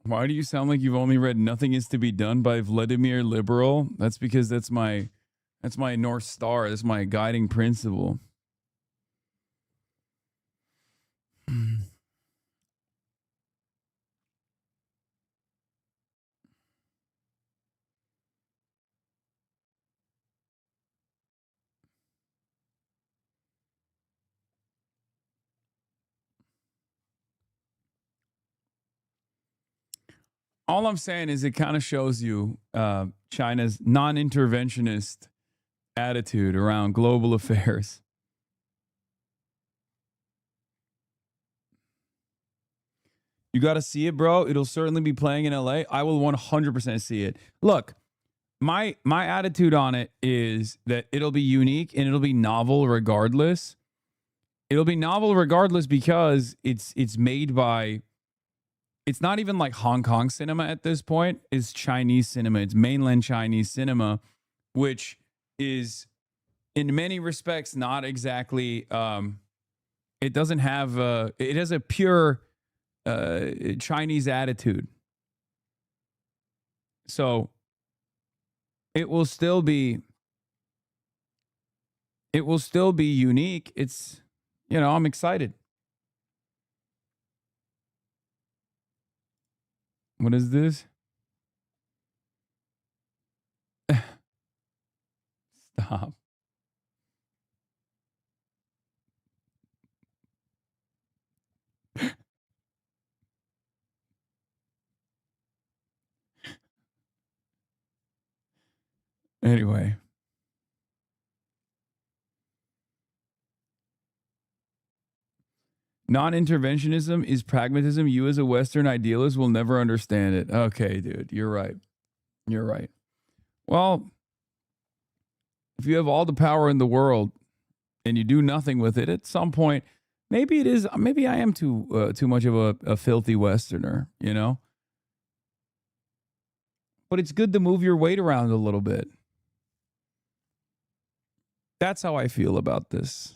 Why do you sound like you've only read Nothing Is to Be Done by Vladimir Liberal? That's because that's my North Star. That's my guiding principle. All I'm saying is it kind of shows you China's non-interventionist attitude around global affairs. You got to see it, bro. It'll certainly be playing in LA. I will 100% see it. Look, my attitude on it is that it'll be unique and it'll be novel regardless. It'll be novel regardless because it's made by, it's not even like Hong Kong cinema at this point. It's Chinese cinema. It's mainland Chinese cinema, which is in many respects not exactly, it doesn't have, it has a pure Chinese attitude. So it will still be unique. It's, you know, I'm excited. What is this? Stop. Anyway. Non-interventionism is pragmatism. You as a Western idealist will never understand it. Okay, dude, you're right. You're right. Well, if you have all the power in the world and you do nothing with it, at some point, maybe it is. Maybe I am too much of a filthy Westerner, you know. But it's good to move your weight around a little bit. That's how I feel about this.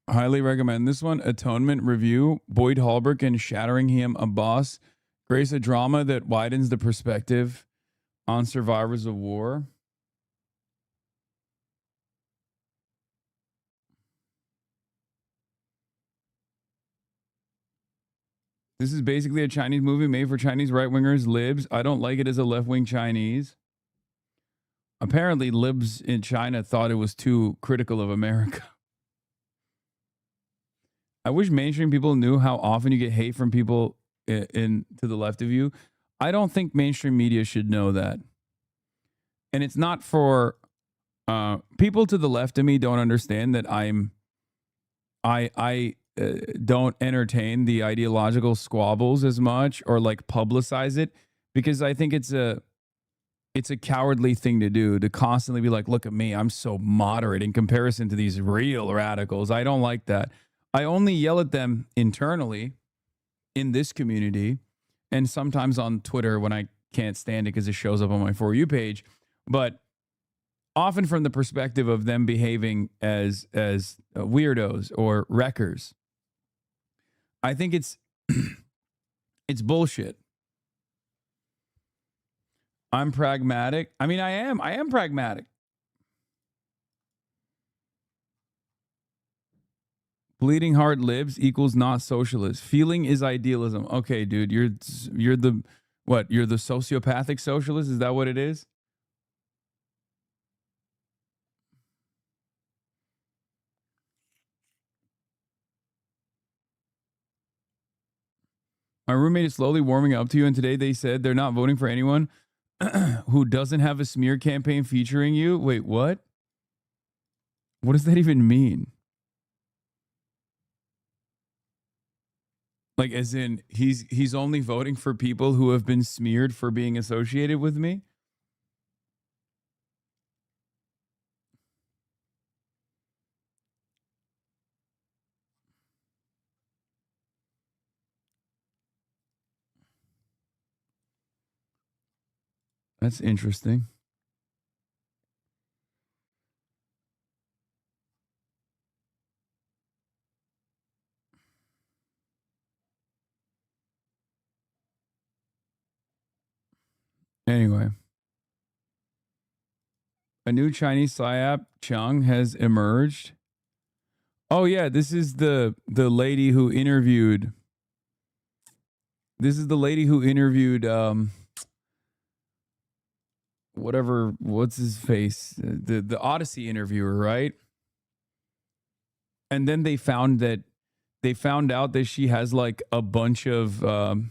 Highly recommend this one. Atonement Review. Boyd Holbrook and Shattering Him a Boss. Grace, a drama that widens the perspective on survivors of war. This is basically a Chinese movie made for Chinese right-wingers, libs. I don't like it as a left-wing Chinese. Apparently, libs in China thought it was too critical of America. I wish mainstream people knew how often you get hate from people in to the left of you. I don't think mainstream media should know that. And it's not for people to the left of me don't understand that I don't entertain the ideological squabbles as much or like publicize it because I think it's it's a cowardly thing to do, to constantly be like, look at me, I'm so moderate in comparison to these real radicals. I don't like that. I only yell at them internally in this community and sometimes on Twitter when I can't stand it because it shows up on my For You page. But often from the perspective of them behaving as weirdos or wreckers. I think it's it's bullshit. I'm pragmatic. I mean, I am pragmatic. Bleeding heart lives equals not socialist. Feeling is idealism. Okay, dude, you're the what? You're the sociopathic socialist? Is that what it is? My roommate is slowly warming up to you, and today they said they're not voting for anyone who doesn't have a smear campaign featuring you. Wait, what? What does that even mean? Like, as in, he's only voting for people who have been smeared for being associated with me? That's interesting. Anyway, a new Chinese psyop, Chung, has emerged. Oh yeah, this is the lady who interviewed. This is the lady who interviewed what's his face, the Odyssey interviewer, right? And then they found out that she has like a bunch of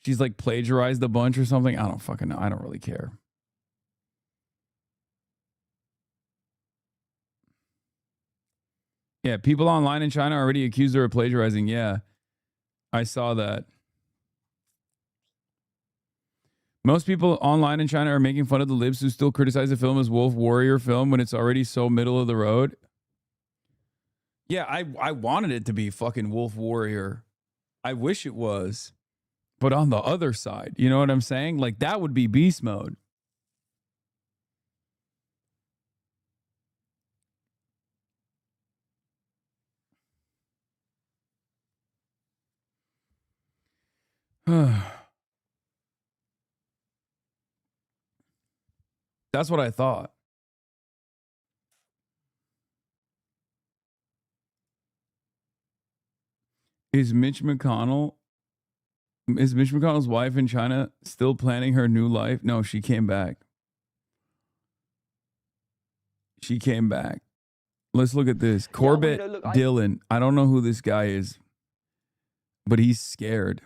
she's like plagiarized a bunch or something. I don't fucking know. I don't really care. Yeah, people online in China already accused her of plagiarizing. Yeah, I saw that. Most people online in China are making fun of the libs who still criticize the film as Wolf Warrior film when it's already so middle of the road. Yeah, I wanted it to be fucking Wolf Warrior. I wish it was. But on the other side, you know what I'm saying? Like, that would be beast mode. That's what I thought. Is Mitch McConnell's wife in China still planning her new life? No, she came back. She came back. Let's look at this. Corbett Dillon. I don't know who this guy is, but he's scared.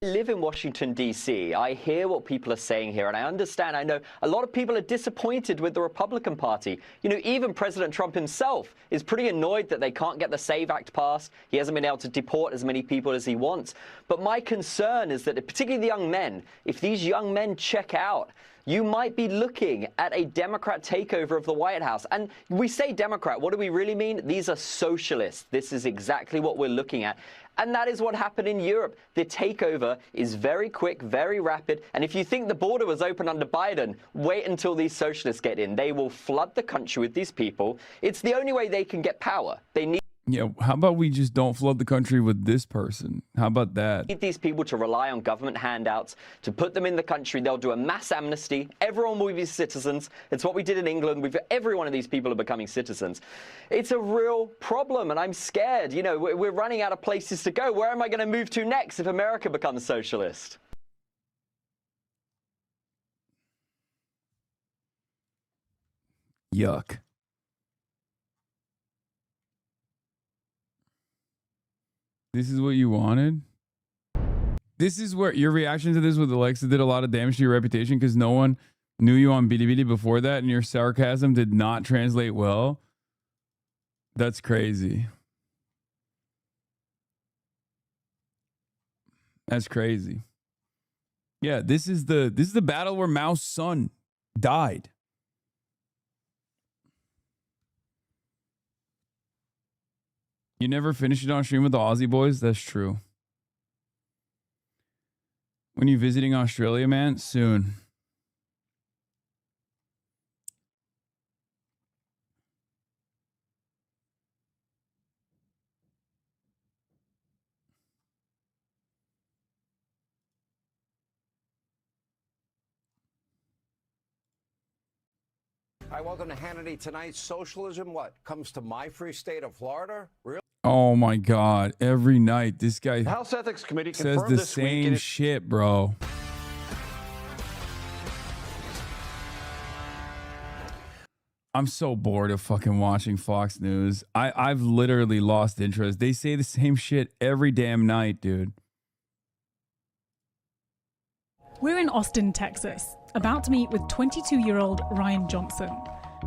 I live in Washington, D.C. I hear what people are saying here, and I understand. I know a lot of people are disappointed with the Republican Party. You know, even President Trump himself is pretty annoyed that they can't get the SAVE Act passed. He hasn't been able to deport as many people as he wants. But my concern is that, particularly the young men, if these young men check out, you might be looking at a Democrat takeover of the White House. And we say Democrat, what do we really mean? These are socialists. This is exactly what we're looking at. And that is what happened in Europe. The takeover is very quick, very rapid. And if you think the border was open under Biden, wait until these socialists get in. They will flood the country with these people. It's the only way they can get power. They need Yeah, how about we just don't flood the country with this person? How about that? these people to rely on government handouts to put them in the country. They'll do a mass amnesty. Everyone will be citizens. It's what we did in England. Every one of these people are becoming citizens. It's a real problem, and I'm scared. You know, we're running out of places to go. Where am I going to move to next if America becomes socialist? Yuck. This is what you wanted? This is where your reaction to this with Alexa did a lot of damage to your reputation because no one knew you on Bilibili before that and your sarcasm did not translate well. That's crazy. That's crazy. Yeah, this is the battle where Mao's son died. You never finished it on stream with the Aussie boys? That's true. When you visiting Australia, man? Soon. Hi, welcome to Hannity Tonight. Socialism, what? Comes to my free state of Florida? Really? Oh my God. Every night, this guy The House Ethics Committee says confirmed the this week same shit, bro. I'm so bored of fucking watching Fox News. I've literally lost interest. They say the same shit every damn night, dude. We're in Austin, Texas, about to meet with 22-year-old Ryan Johnson,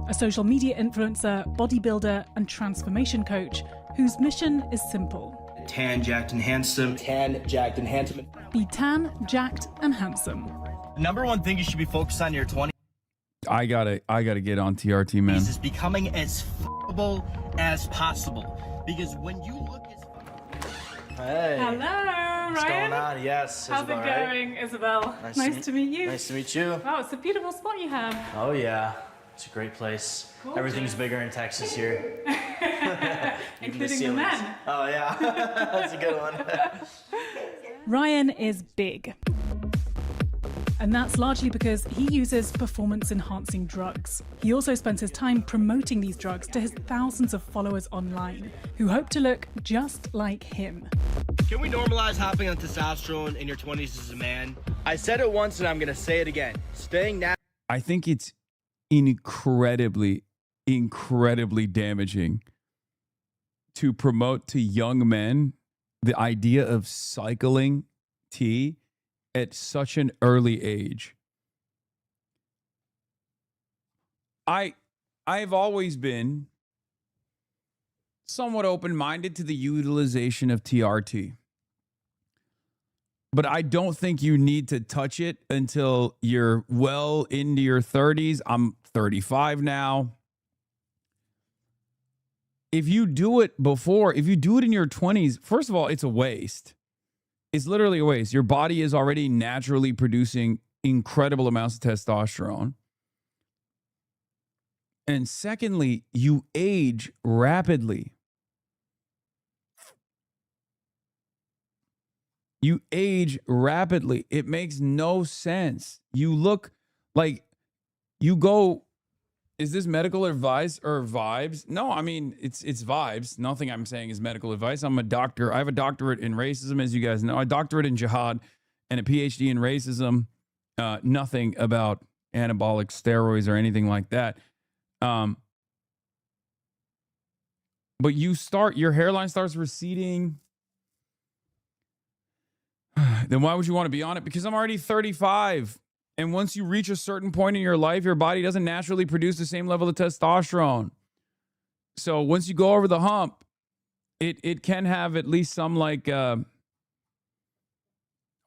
a social media influencer, bodybuilder, and transformation coach whose mission is simple. Tan, jacked, and handsome. Tan, jacked, and handsome. Be tan, jacked, and handsome. Number one thing you should be focused on in your 20s I gotta get on TRT, man. is becoming as f***able as possible. Because when you look as... Hey. Hello, Ryan. What's going on? Yes. How's it Isabel, right? going, Isabel? Nice to meet you. Nice to meet you. Wow, it's a beautiful spot you have. Oh, yeah. It's a great place. Gorgeous. Everything's bigger in Texas here. Including the men. Oh, yeah. That's a good one. Ryan is big. And that's largely because he uses performance-enhancing drugs. He also spends his time promoting these drugs to his thousands of followers online, who hope to look just like him. Can we normalize hopping on testosterone in your 20s as a man? I said it once and I'm going to say it again. Staying natural. I think it's incredibly damaging to promote to young men the idea of cycling tea at such an early age. I've always been somewhat open-minded to the utilization of TRT. But I don't think you need to touch it until you're well into your 30s. I'm 35 now. If you do it if you do it in your 20s, first of all, it's a waste. It's literally a waste. Your body is already naturally producing incredible amounts of testosterone. And secondly, you age rapidly. You age rapidly. It makes no sense. You look like you go, is this medical advice or vibes? No, I mean, it's vibes. Nothing I'm saying is medical advice. I'm a doctor. I have a doctorate in racism, as you guys know. A doctorate in jihad and a PhD in racism. Nothing about anabolic steroids or anything like that. But your hairline starts receding. Then why would you want to be on it? Because I'm already 35. And once you reach a certain point in your life, your body doesn't naturally produce the same level of testosterone. So once you go over the hump, it can have at least some like, I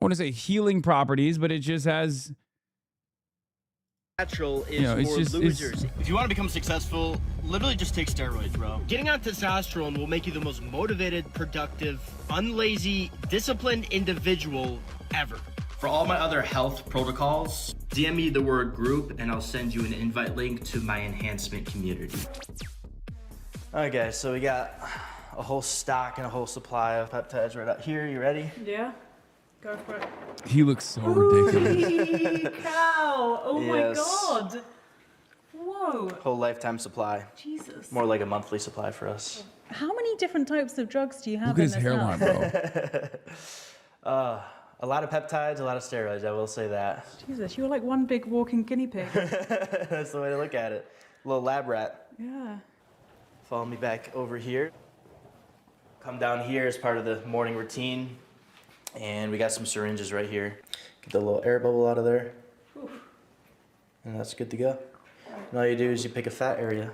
want to say healing properties, but it just has... Natural is for losers. If you want to become successful, literally just take steroids, bro. Getting on testosterone will make you the most motivated, productive, unlazy, disciplined individual ever. For all my other health protocols, DM me the word group and I'll send you an invite link to my enhancement community. All right, guys, so we got a whole stock and a whole supply of peptides right out here. You ready? Yeah, go for it. He looks so ridiculous. Holy cow! Oh Yes. my god! Whoa! Whole lifetime supply. Jesus. More like a monthly supply for us. How many different types of drugs do you have Look at in his this hairline, house? bro. A lot of peptides, a lot of steroids, I will say that. Jesus, you're like one big walking guinea pig. That's the way to look at it. Little lab rat. Yeah. Follow me back over here. Come down here as part of the morning routine. And we got some syringes right here. Get the little air bubble out of there. Oof. And that's good to go. And all you do is you pick a fat area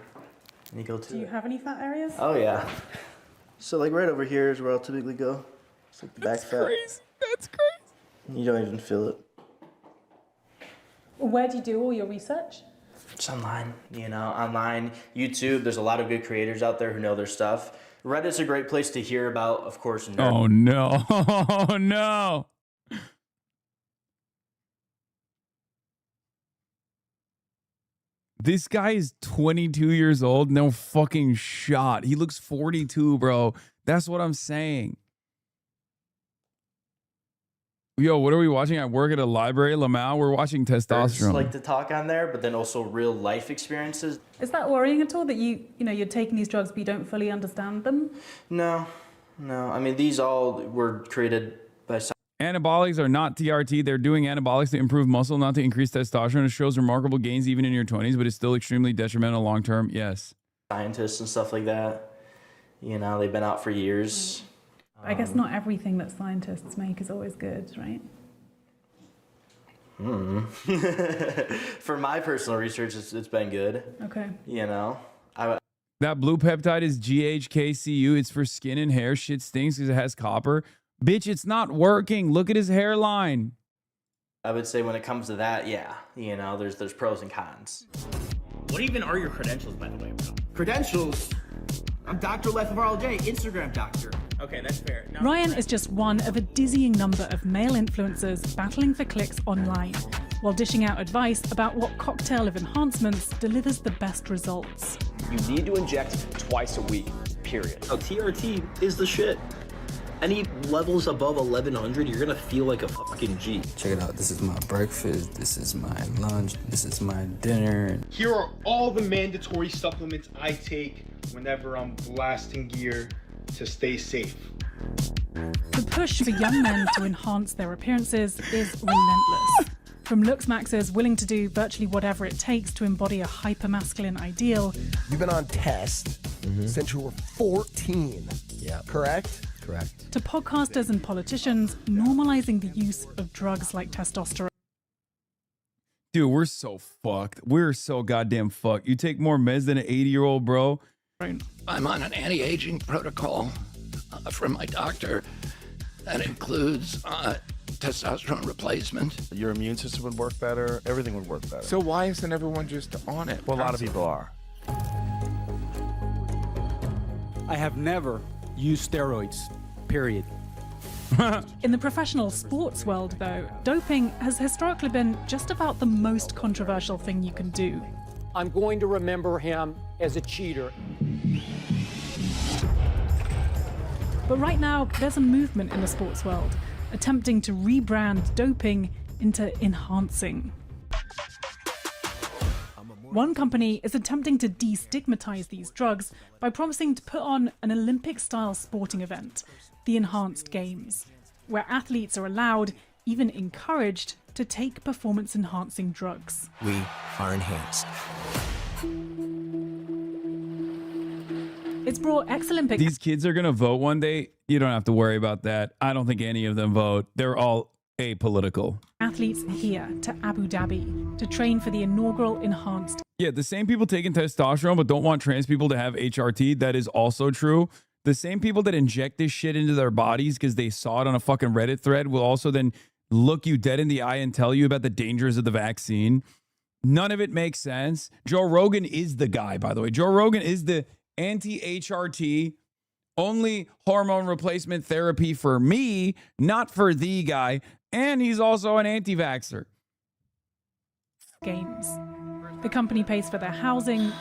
and you go to Do you have any fat areas? Oh yeah. So like right over here is where I'll typically go. It's like the back fat. Crazy. That's crazy. You don't even feel it. Where do you do all your research? It's online, online, YouTube. There's a lot of good creators out there who know their stuff. Reddit's a great place to hear about, of course. Oh, no. Oh, no. This guy is 22 years old. No fucking shot. He looks 42, bro. That's what I'm saying. Yo, what are we watching? I work at a library, Lamau. We're watching Testosterone. Like to talk on there, but then also real life experiences. Is that worrying at all that you're taking these drugs but you don't fully understand them? No. I mean, these all were created by. Anabolics are not TRT. They're doing anabolics to improve muscle, not to increase testosterone. It shows remarkable gains even in your 20s, but it's still extremely detrimental long term. Yes. Scientists and stuff like that. They've been out for years. I guess not everything that scientists make is always good, right? For my personal research, it's been good. Okay. That blue peptide is GHKCU. It's for skin and hair. Shit stinks because it has copper. Bitch, it's not working. Look at his hairline. I would say when it comes to that, yeah, there's pros and cons. What even are your credentials, by the way, bro? Credentials? I'm Dr. LefRLJ, Instagram doctor. Okay, that's fair. No, Ryan is just one of a dizzying number of male influencers battling for clicks online, while dishing out advice about what cocktail of enhancements delivers the best results. You need to inject twice a week, period. TRT is the shit. Any levels above 1100, you're gonna feel like a fucking G. Check it out. This is my breakfast. This is my lunch. This is my dinner. Here are all the mandatory supplements I take whenever I'm blasting gear to stay safe. The push for young men to enhance their appearances is relentless. From looks maxers willing to do virtually whatever it takes to embody a hyper-masculine ideal. You've been on test since you were 14. Yeah. Correct? Correct. To podcasters and politicians normalizing the use of drugs like testosterone. Dude, we're so fucked. We're so goddamn fucked. You take more meds than an 80-year-old, bro. I'm on an anti-aging protocol from my doctor that includes testosterone replacement. Your immune system would work better. Everything would work better. So why isn't everyone just on it? Well, a lot of people are. I have never used steroids, period. In the professional sports world, though, doping has historically been just about the most controversial thing you can do. I'm going to remember him as a cheater. But right now, there's a movement in the sports world attempting to rebrand doping into enhancing. One company is attempting to destigmatize these drugs by promising to put on an Olympic-style sporting event, the Enhanced Games, where athletes are allowed, even encouraged, to take performance-enhancing drugs. We are enhanced. It's brought ex-Olympic... These kids are going to vote one day. You don't have to worry about that. I don't think any of them vote. They're all apolitical. Athletes here to Abu Dhabi to train for the inaugural Enhanced. Yeah, the same people taking testosterone but don't want trans people to have HRT, that is also true. The same people that inject this shit into their bodies because they saw it on a fucking Reddit thread will also then look you dead in the eye and tell you about the dangers of the vaccine. None of it makes sense. Joe Rogan is the guy, by the way. Joe Rogan is the anti-HRT, only hormone replacement therapy for me, not for the guy. And he's also an anti-vaxxer. Games. The company pays for their housing,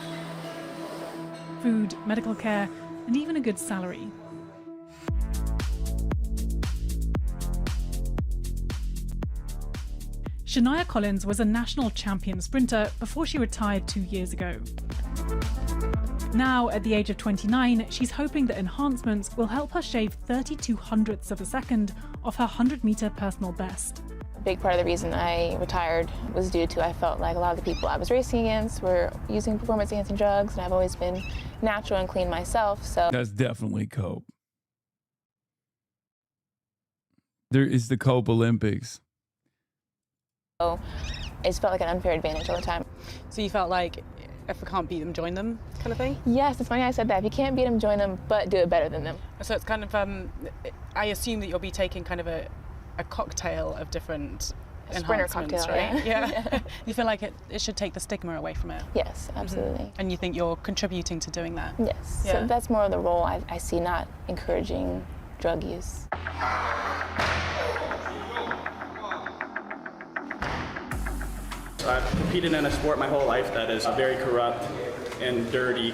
food, medical care, and even a good salary. Shania Collins was a national champion sprinter before she retired 2 years ago. Now, at the age of 29, she's hoping that enhancements will help her shave 32 hundredths of a second off her 100-meter personal best. A big part of the reason I retired was due to I felt like a lot of the people I was racing against were using performance-enhancing drugs, and I've always been natural and clean myself, so... That's definitely cope. There is the Cope Olympics. So I just felt like an unfair advantage all the time. So you felt like if we can't beat them, join them kind of thing? Yes, it's funny I said that. If you can't beat them, join them, but do it better than them. So it's kind of, I assume that you'll be taking kind of a cocktail of different sprinter enhancements, cocktail, right? yeah. You feel like it should take the stigma away from it? Yes, absolutely. And you think you're contributing to doing that? Yes. Yeah. So that's more of the role I see, not encouraging drug use. I've competed in a sport my whole life that is very corrupt and dirty.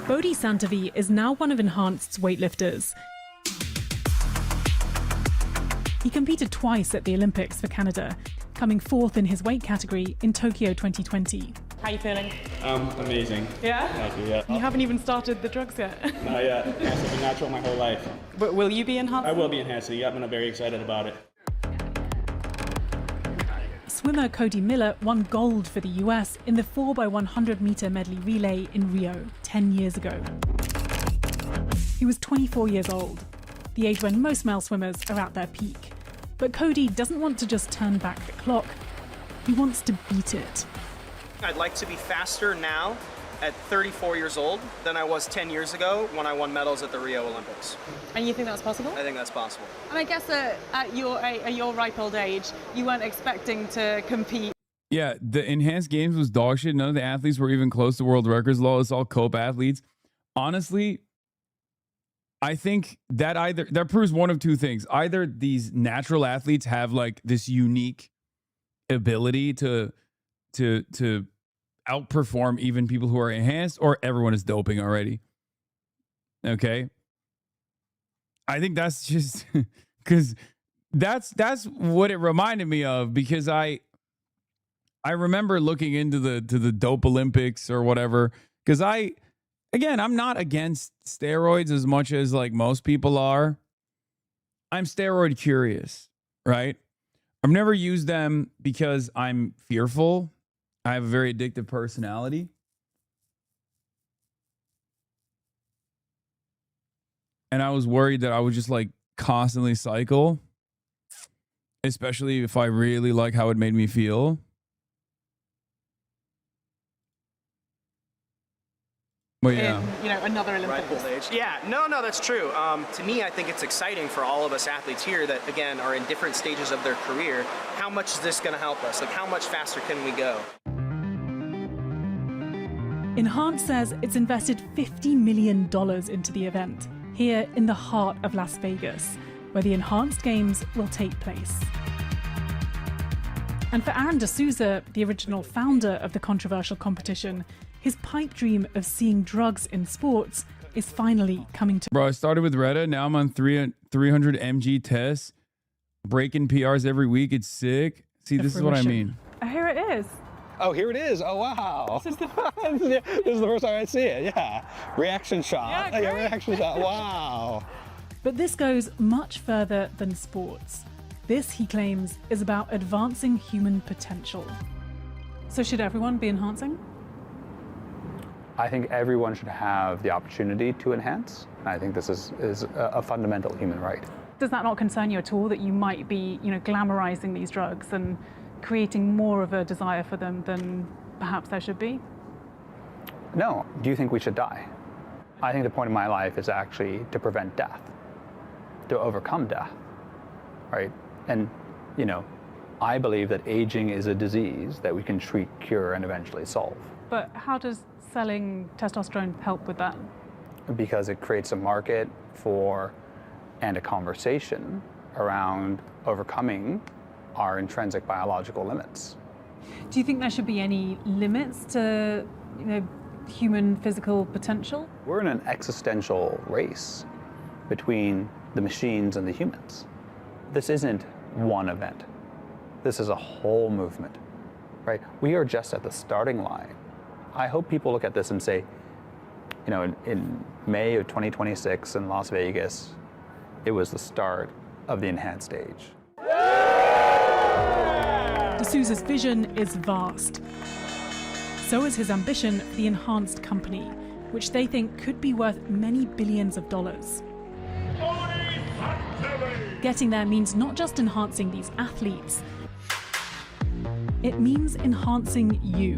Bodhi Santavi is now one of Enhanced's weightlifters. He competed twice at the Olympics for Canada, coming fourth in his weight category in Tokyo 2020. How are you feeling? Amazing. Yeah? Thank you, yeah. You haven't even started the drugs yet. Not yet. I've been natural my whole life. But will you be enhancing? I will be enhancing. Yeah, I'm very excited about it. Swimmer Cody Miller won gold for the US in the 4x100 meter medley relay in Rio 10 years ago. He was 24 years old, the age when most male swimmers are at their peak. But Cody doesn't want to just turn back the clock. He wants to beat it. I'd like to be faster now at 34 years old than I was 10 years ago when I won medals at the Rio Olympics. And you think that's possible? I think that's possible. And I guess at your ripe old age, you weren't expecting to compete. Yeah, the enhanced games was dog shit. None of the athletes were even close to world records law. It's all cope athletes. Honestly, I think that proves one of two things. Either these natural athletes have like this unique ability to outperform even people who are enhanced, or everyone is doping already. Okay. I think that's just because that's what it reminded me of, because I remember looking into the dope Olympics or whatever, because I'm not against steroids as much as like most people are. I'm steroid curious, right? I've never used them because I'm fearful. I have a very addictive personality. And I was worried that I would just like constantly cycle, especially if I really like how it made me feel. But yeah. Another Olympics. Yeah, no, that's true. To me, I think it's exciting for all of us athletes here that, again, are in different stages of their career. How much is this going to help us? Like, how much faster can we go? Enhance says it's invested $50 million into the event, here in the heart of Las Vegas, where the Enhanced Games will take place. And for Aaron D'Souza, the original founder of the controversial competition, his pipe dream of seeing drugs in sports is finally coming to... Bro, I started with Retta. Now I'm on 300 mg tests, breaking PRs every week. It's sick. See, this is what I mean. Here it is. Oh, here it is. Oh, wow. This is the first time I see it. Yeah. Reaction shot. Yeah, reaction shot. Wow. But this goes much further than sports. This, he claims, is about advancing human potential. So should everyone be enhancing? I think everyone should have the opportunity to enhance. I think this is a fundamental human right. Does that not concern you at all, that you might be, glamorizing these drugs and creating more of a desire for them than perhaps there should be? No. Do you think we should die? I think the point of my life is actually to prevent death, to overcome death, right? And, I believe that aging is a disease that we can treat, cure, and eventually solve. But how does selling testosterone help with that? Because it creates a market for and a conversation around overcoming our intrinsic biological limits. Do you think there should be any limits to human physical potential? We're in an existential race between the machines and the humans. This isn't one event. This is a whole movement, right? We are just at the starting line. I hope people look at this and say, in May of 2026 in Las Vegas, it was the start of the enhanced age. D'Souza's vision is vast. So is his ambition for the Enhanced company, which they think could be worth many billions of dollars. Getting there means not just enhancing these athletes, it means enhancing you.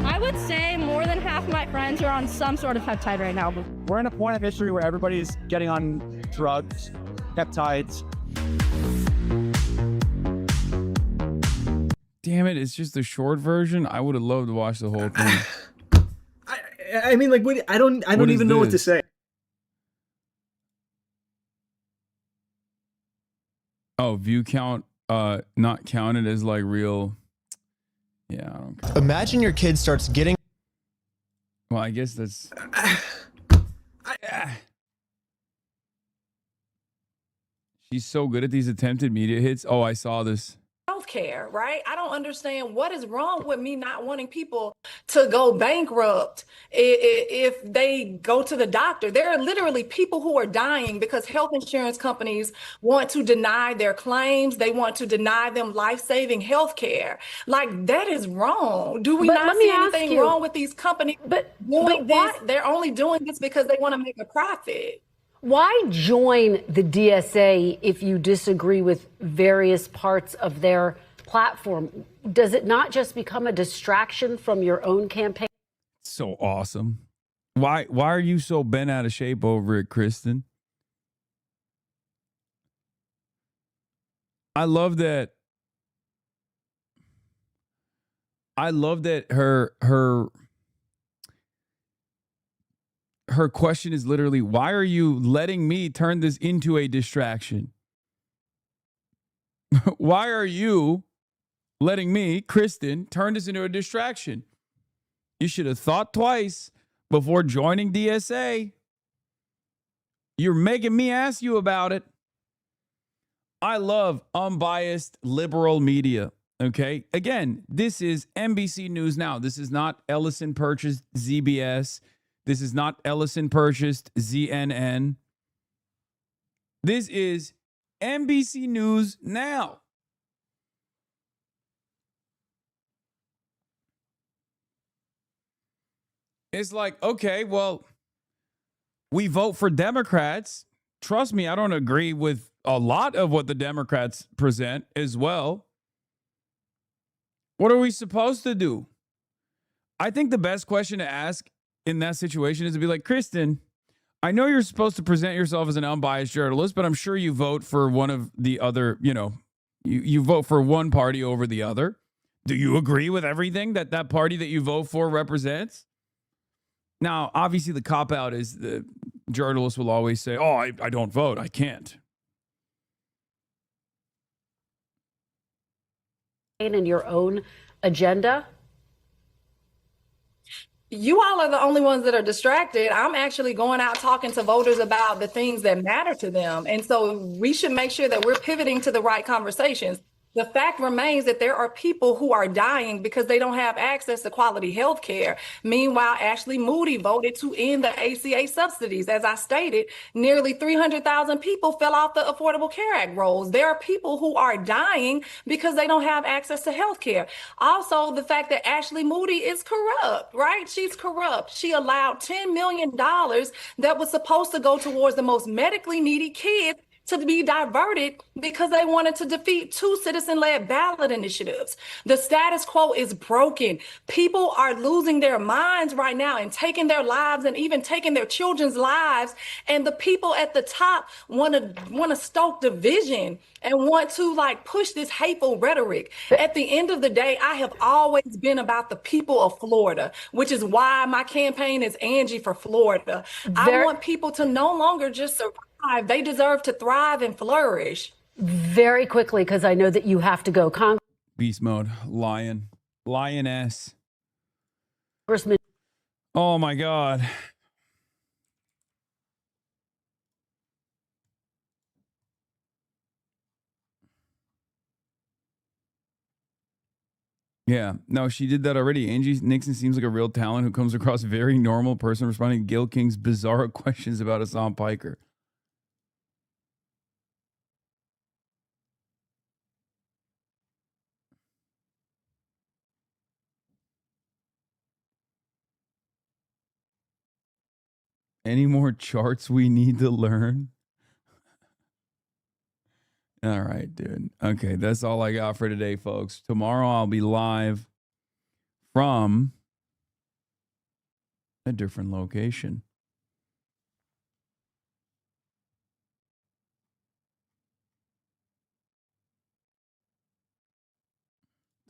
I would say more than half of my friends are on some sort of peptide right now. We're in a point of history where everybody's getting on drugs, peptides. damn it, it's just the short version. I would have loved to watch the whole thing. I mean, like, I don't even know what to say. Oh, view count not counted as like real. Yeah, I don't care. Imagine your kid starts getting. Well, I guess that's. She's so good at these attempted media hits. Oh, I saw this. Healthcare, right? I don't understand what is wrong with me not wanting people to go bankrupt if they go to the doctor. There are literally people who are dying because health insurance companies want to deny their claims. They want to deny them life-saving health care. Like, that is wrong. Do we But not let me see ask anything you- wrong with these companies doing this? They're only doing this because they want to make a profit. Why join the DSA if you disagree with various parts of their platform? Does it not just become a distraction from your own campaign? So awesome. Why are you so bent out of shape over it, Kristen? I love that. Her question is literally, why are you letting me turn this into a distraction? Why are you letting me, Kristen, turn this into a distraction? You should have thought twice before joining DSA. You're making me ask you about it. I love unbiased liberal media. Okay. Again, this is NBC News Now. This is not Ellison purchased ZBS. This is not Ellison purchased CNN. This is NBC News Now. It's like, okay, well, we vote for Democrats. Trust me, I don't agree with a lot of what the Democrats present as well. What are we supposed to do? I think the best question to ask in that situation is to be like, Kristen, I know you're supposed to present yourself as an unbiased journalist, but I'm sure you vote for one of the other, you vote for one party over the other. Do you agree with everything that that party that you vote for represents? Now, obviously, the cop-out is the journalists will always say, oh, I don't vote. I can't. In your own agenda? You all are the only ones that are distracted. I'm actually going out talking to voters about the things that matter to them. And so we should make sure that we're pivoting to the right conversations. The fact remains that there are people who are dying because they don't have access to quality health care. Meanwhile, Ashley Moody voted to end the ACA subsidies. As I stated, nearly 300,000 people fell off the Affordable Care Act rolls. There are people who are dying because they don't have access to health care. Also, the fact that Ashley Moody is corrupt, right? She's corrupt. She allowed $10 million that was supposed to go towards the most medically needy kids to be diverted because they wanted to defeat 2 citizen-led ballot initiatives. The status quo is broken. People are losing their minds right now and taking their lives and even taking their children's lives. And the people at the top want to stoke division and want to push this hateful rhetoric. At the end of the day, I have always been about the people of Florida, which is why my campaign is Angie for Florida. I want people to no longer just survive. They deserve to thrive and flourish. Very quickly, because I know that you have to go. Beast mode. Lioness. Congressman. Oh, my God. Yeah, no, she did that already. Angie Nixon seems like a real talent who comes across a very normal person responding to Gil King's bizarre questions about Hassan Piker. Any more charts we need to learn? All right, dude. Okay, that's all I got for today, folks. Tomorrow I'll be live from a different location.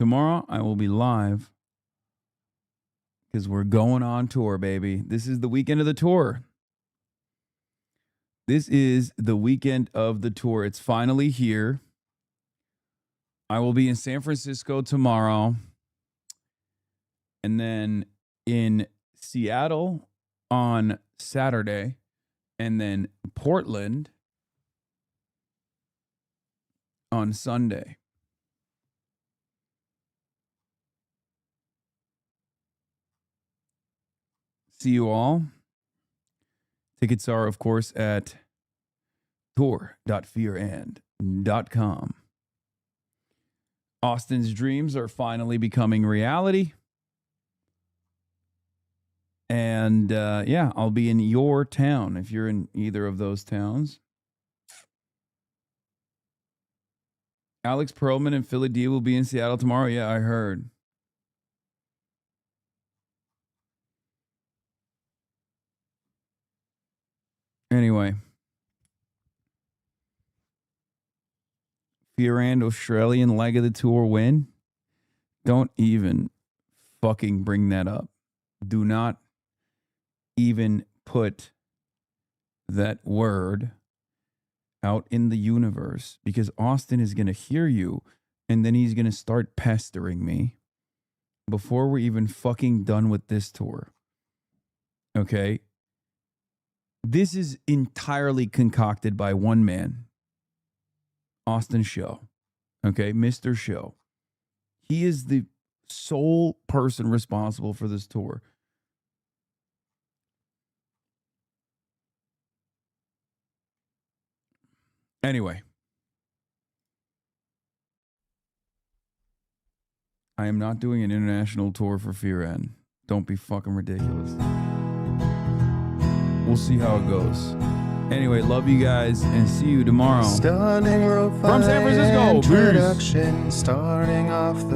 Tomorrow I will be live because we're going on tour, baby. This is the weekend of the tour. This is the weekend of the tour. It's finally here. I will be in San Francisco tomorrow. And then in Seattle on Saturday. And then Portland on Sunday. See you all. Tickets are, of course, at tour.fearand.com. Austin's dreams are finally becoming reality. And yeah, I'll be in your town if you're in either of those towns. Alex Perlman and Philly D will be in Seattle tomorrow. Yeah, I heard. Anyway. Fear and Australian leg of the tour win. Don't even fucking bring that up. Do not even put that word out in the universe because Austin is going to hear you and then he's going to start pestering me before we're even fucking done with this tour. Okay? This is entirely concocted by one man, Austin Show. Okay? Mr. Show. He is the sole person responsible for this tour. Anyway, I am not doing an international tour for Fear N. Don't be fucking ridiculous. We'll see how it goes. Anyway, love you guys and see you tomorrow. Stunning from San Francisco. Peace. Starting off the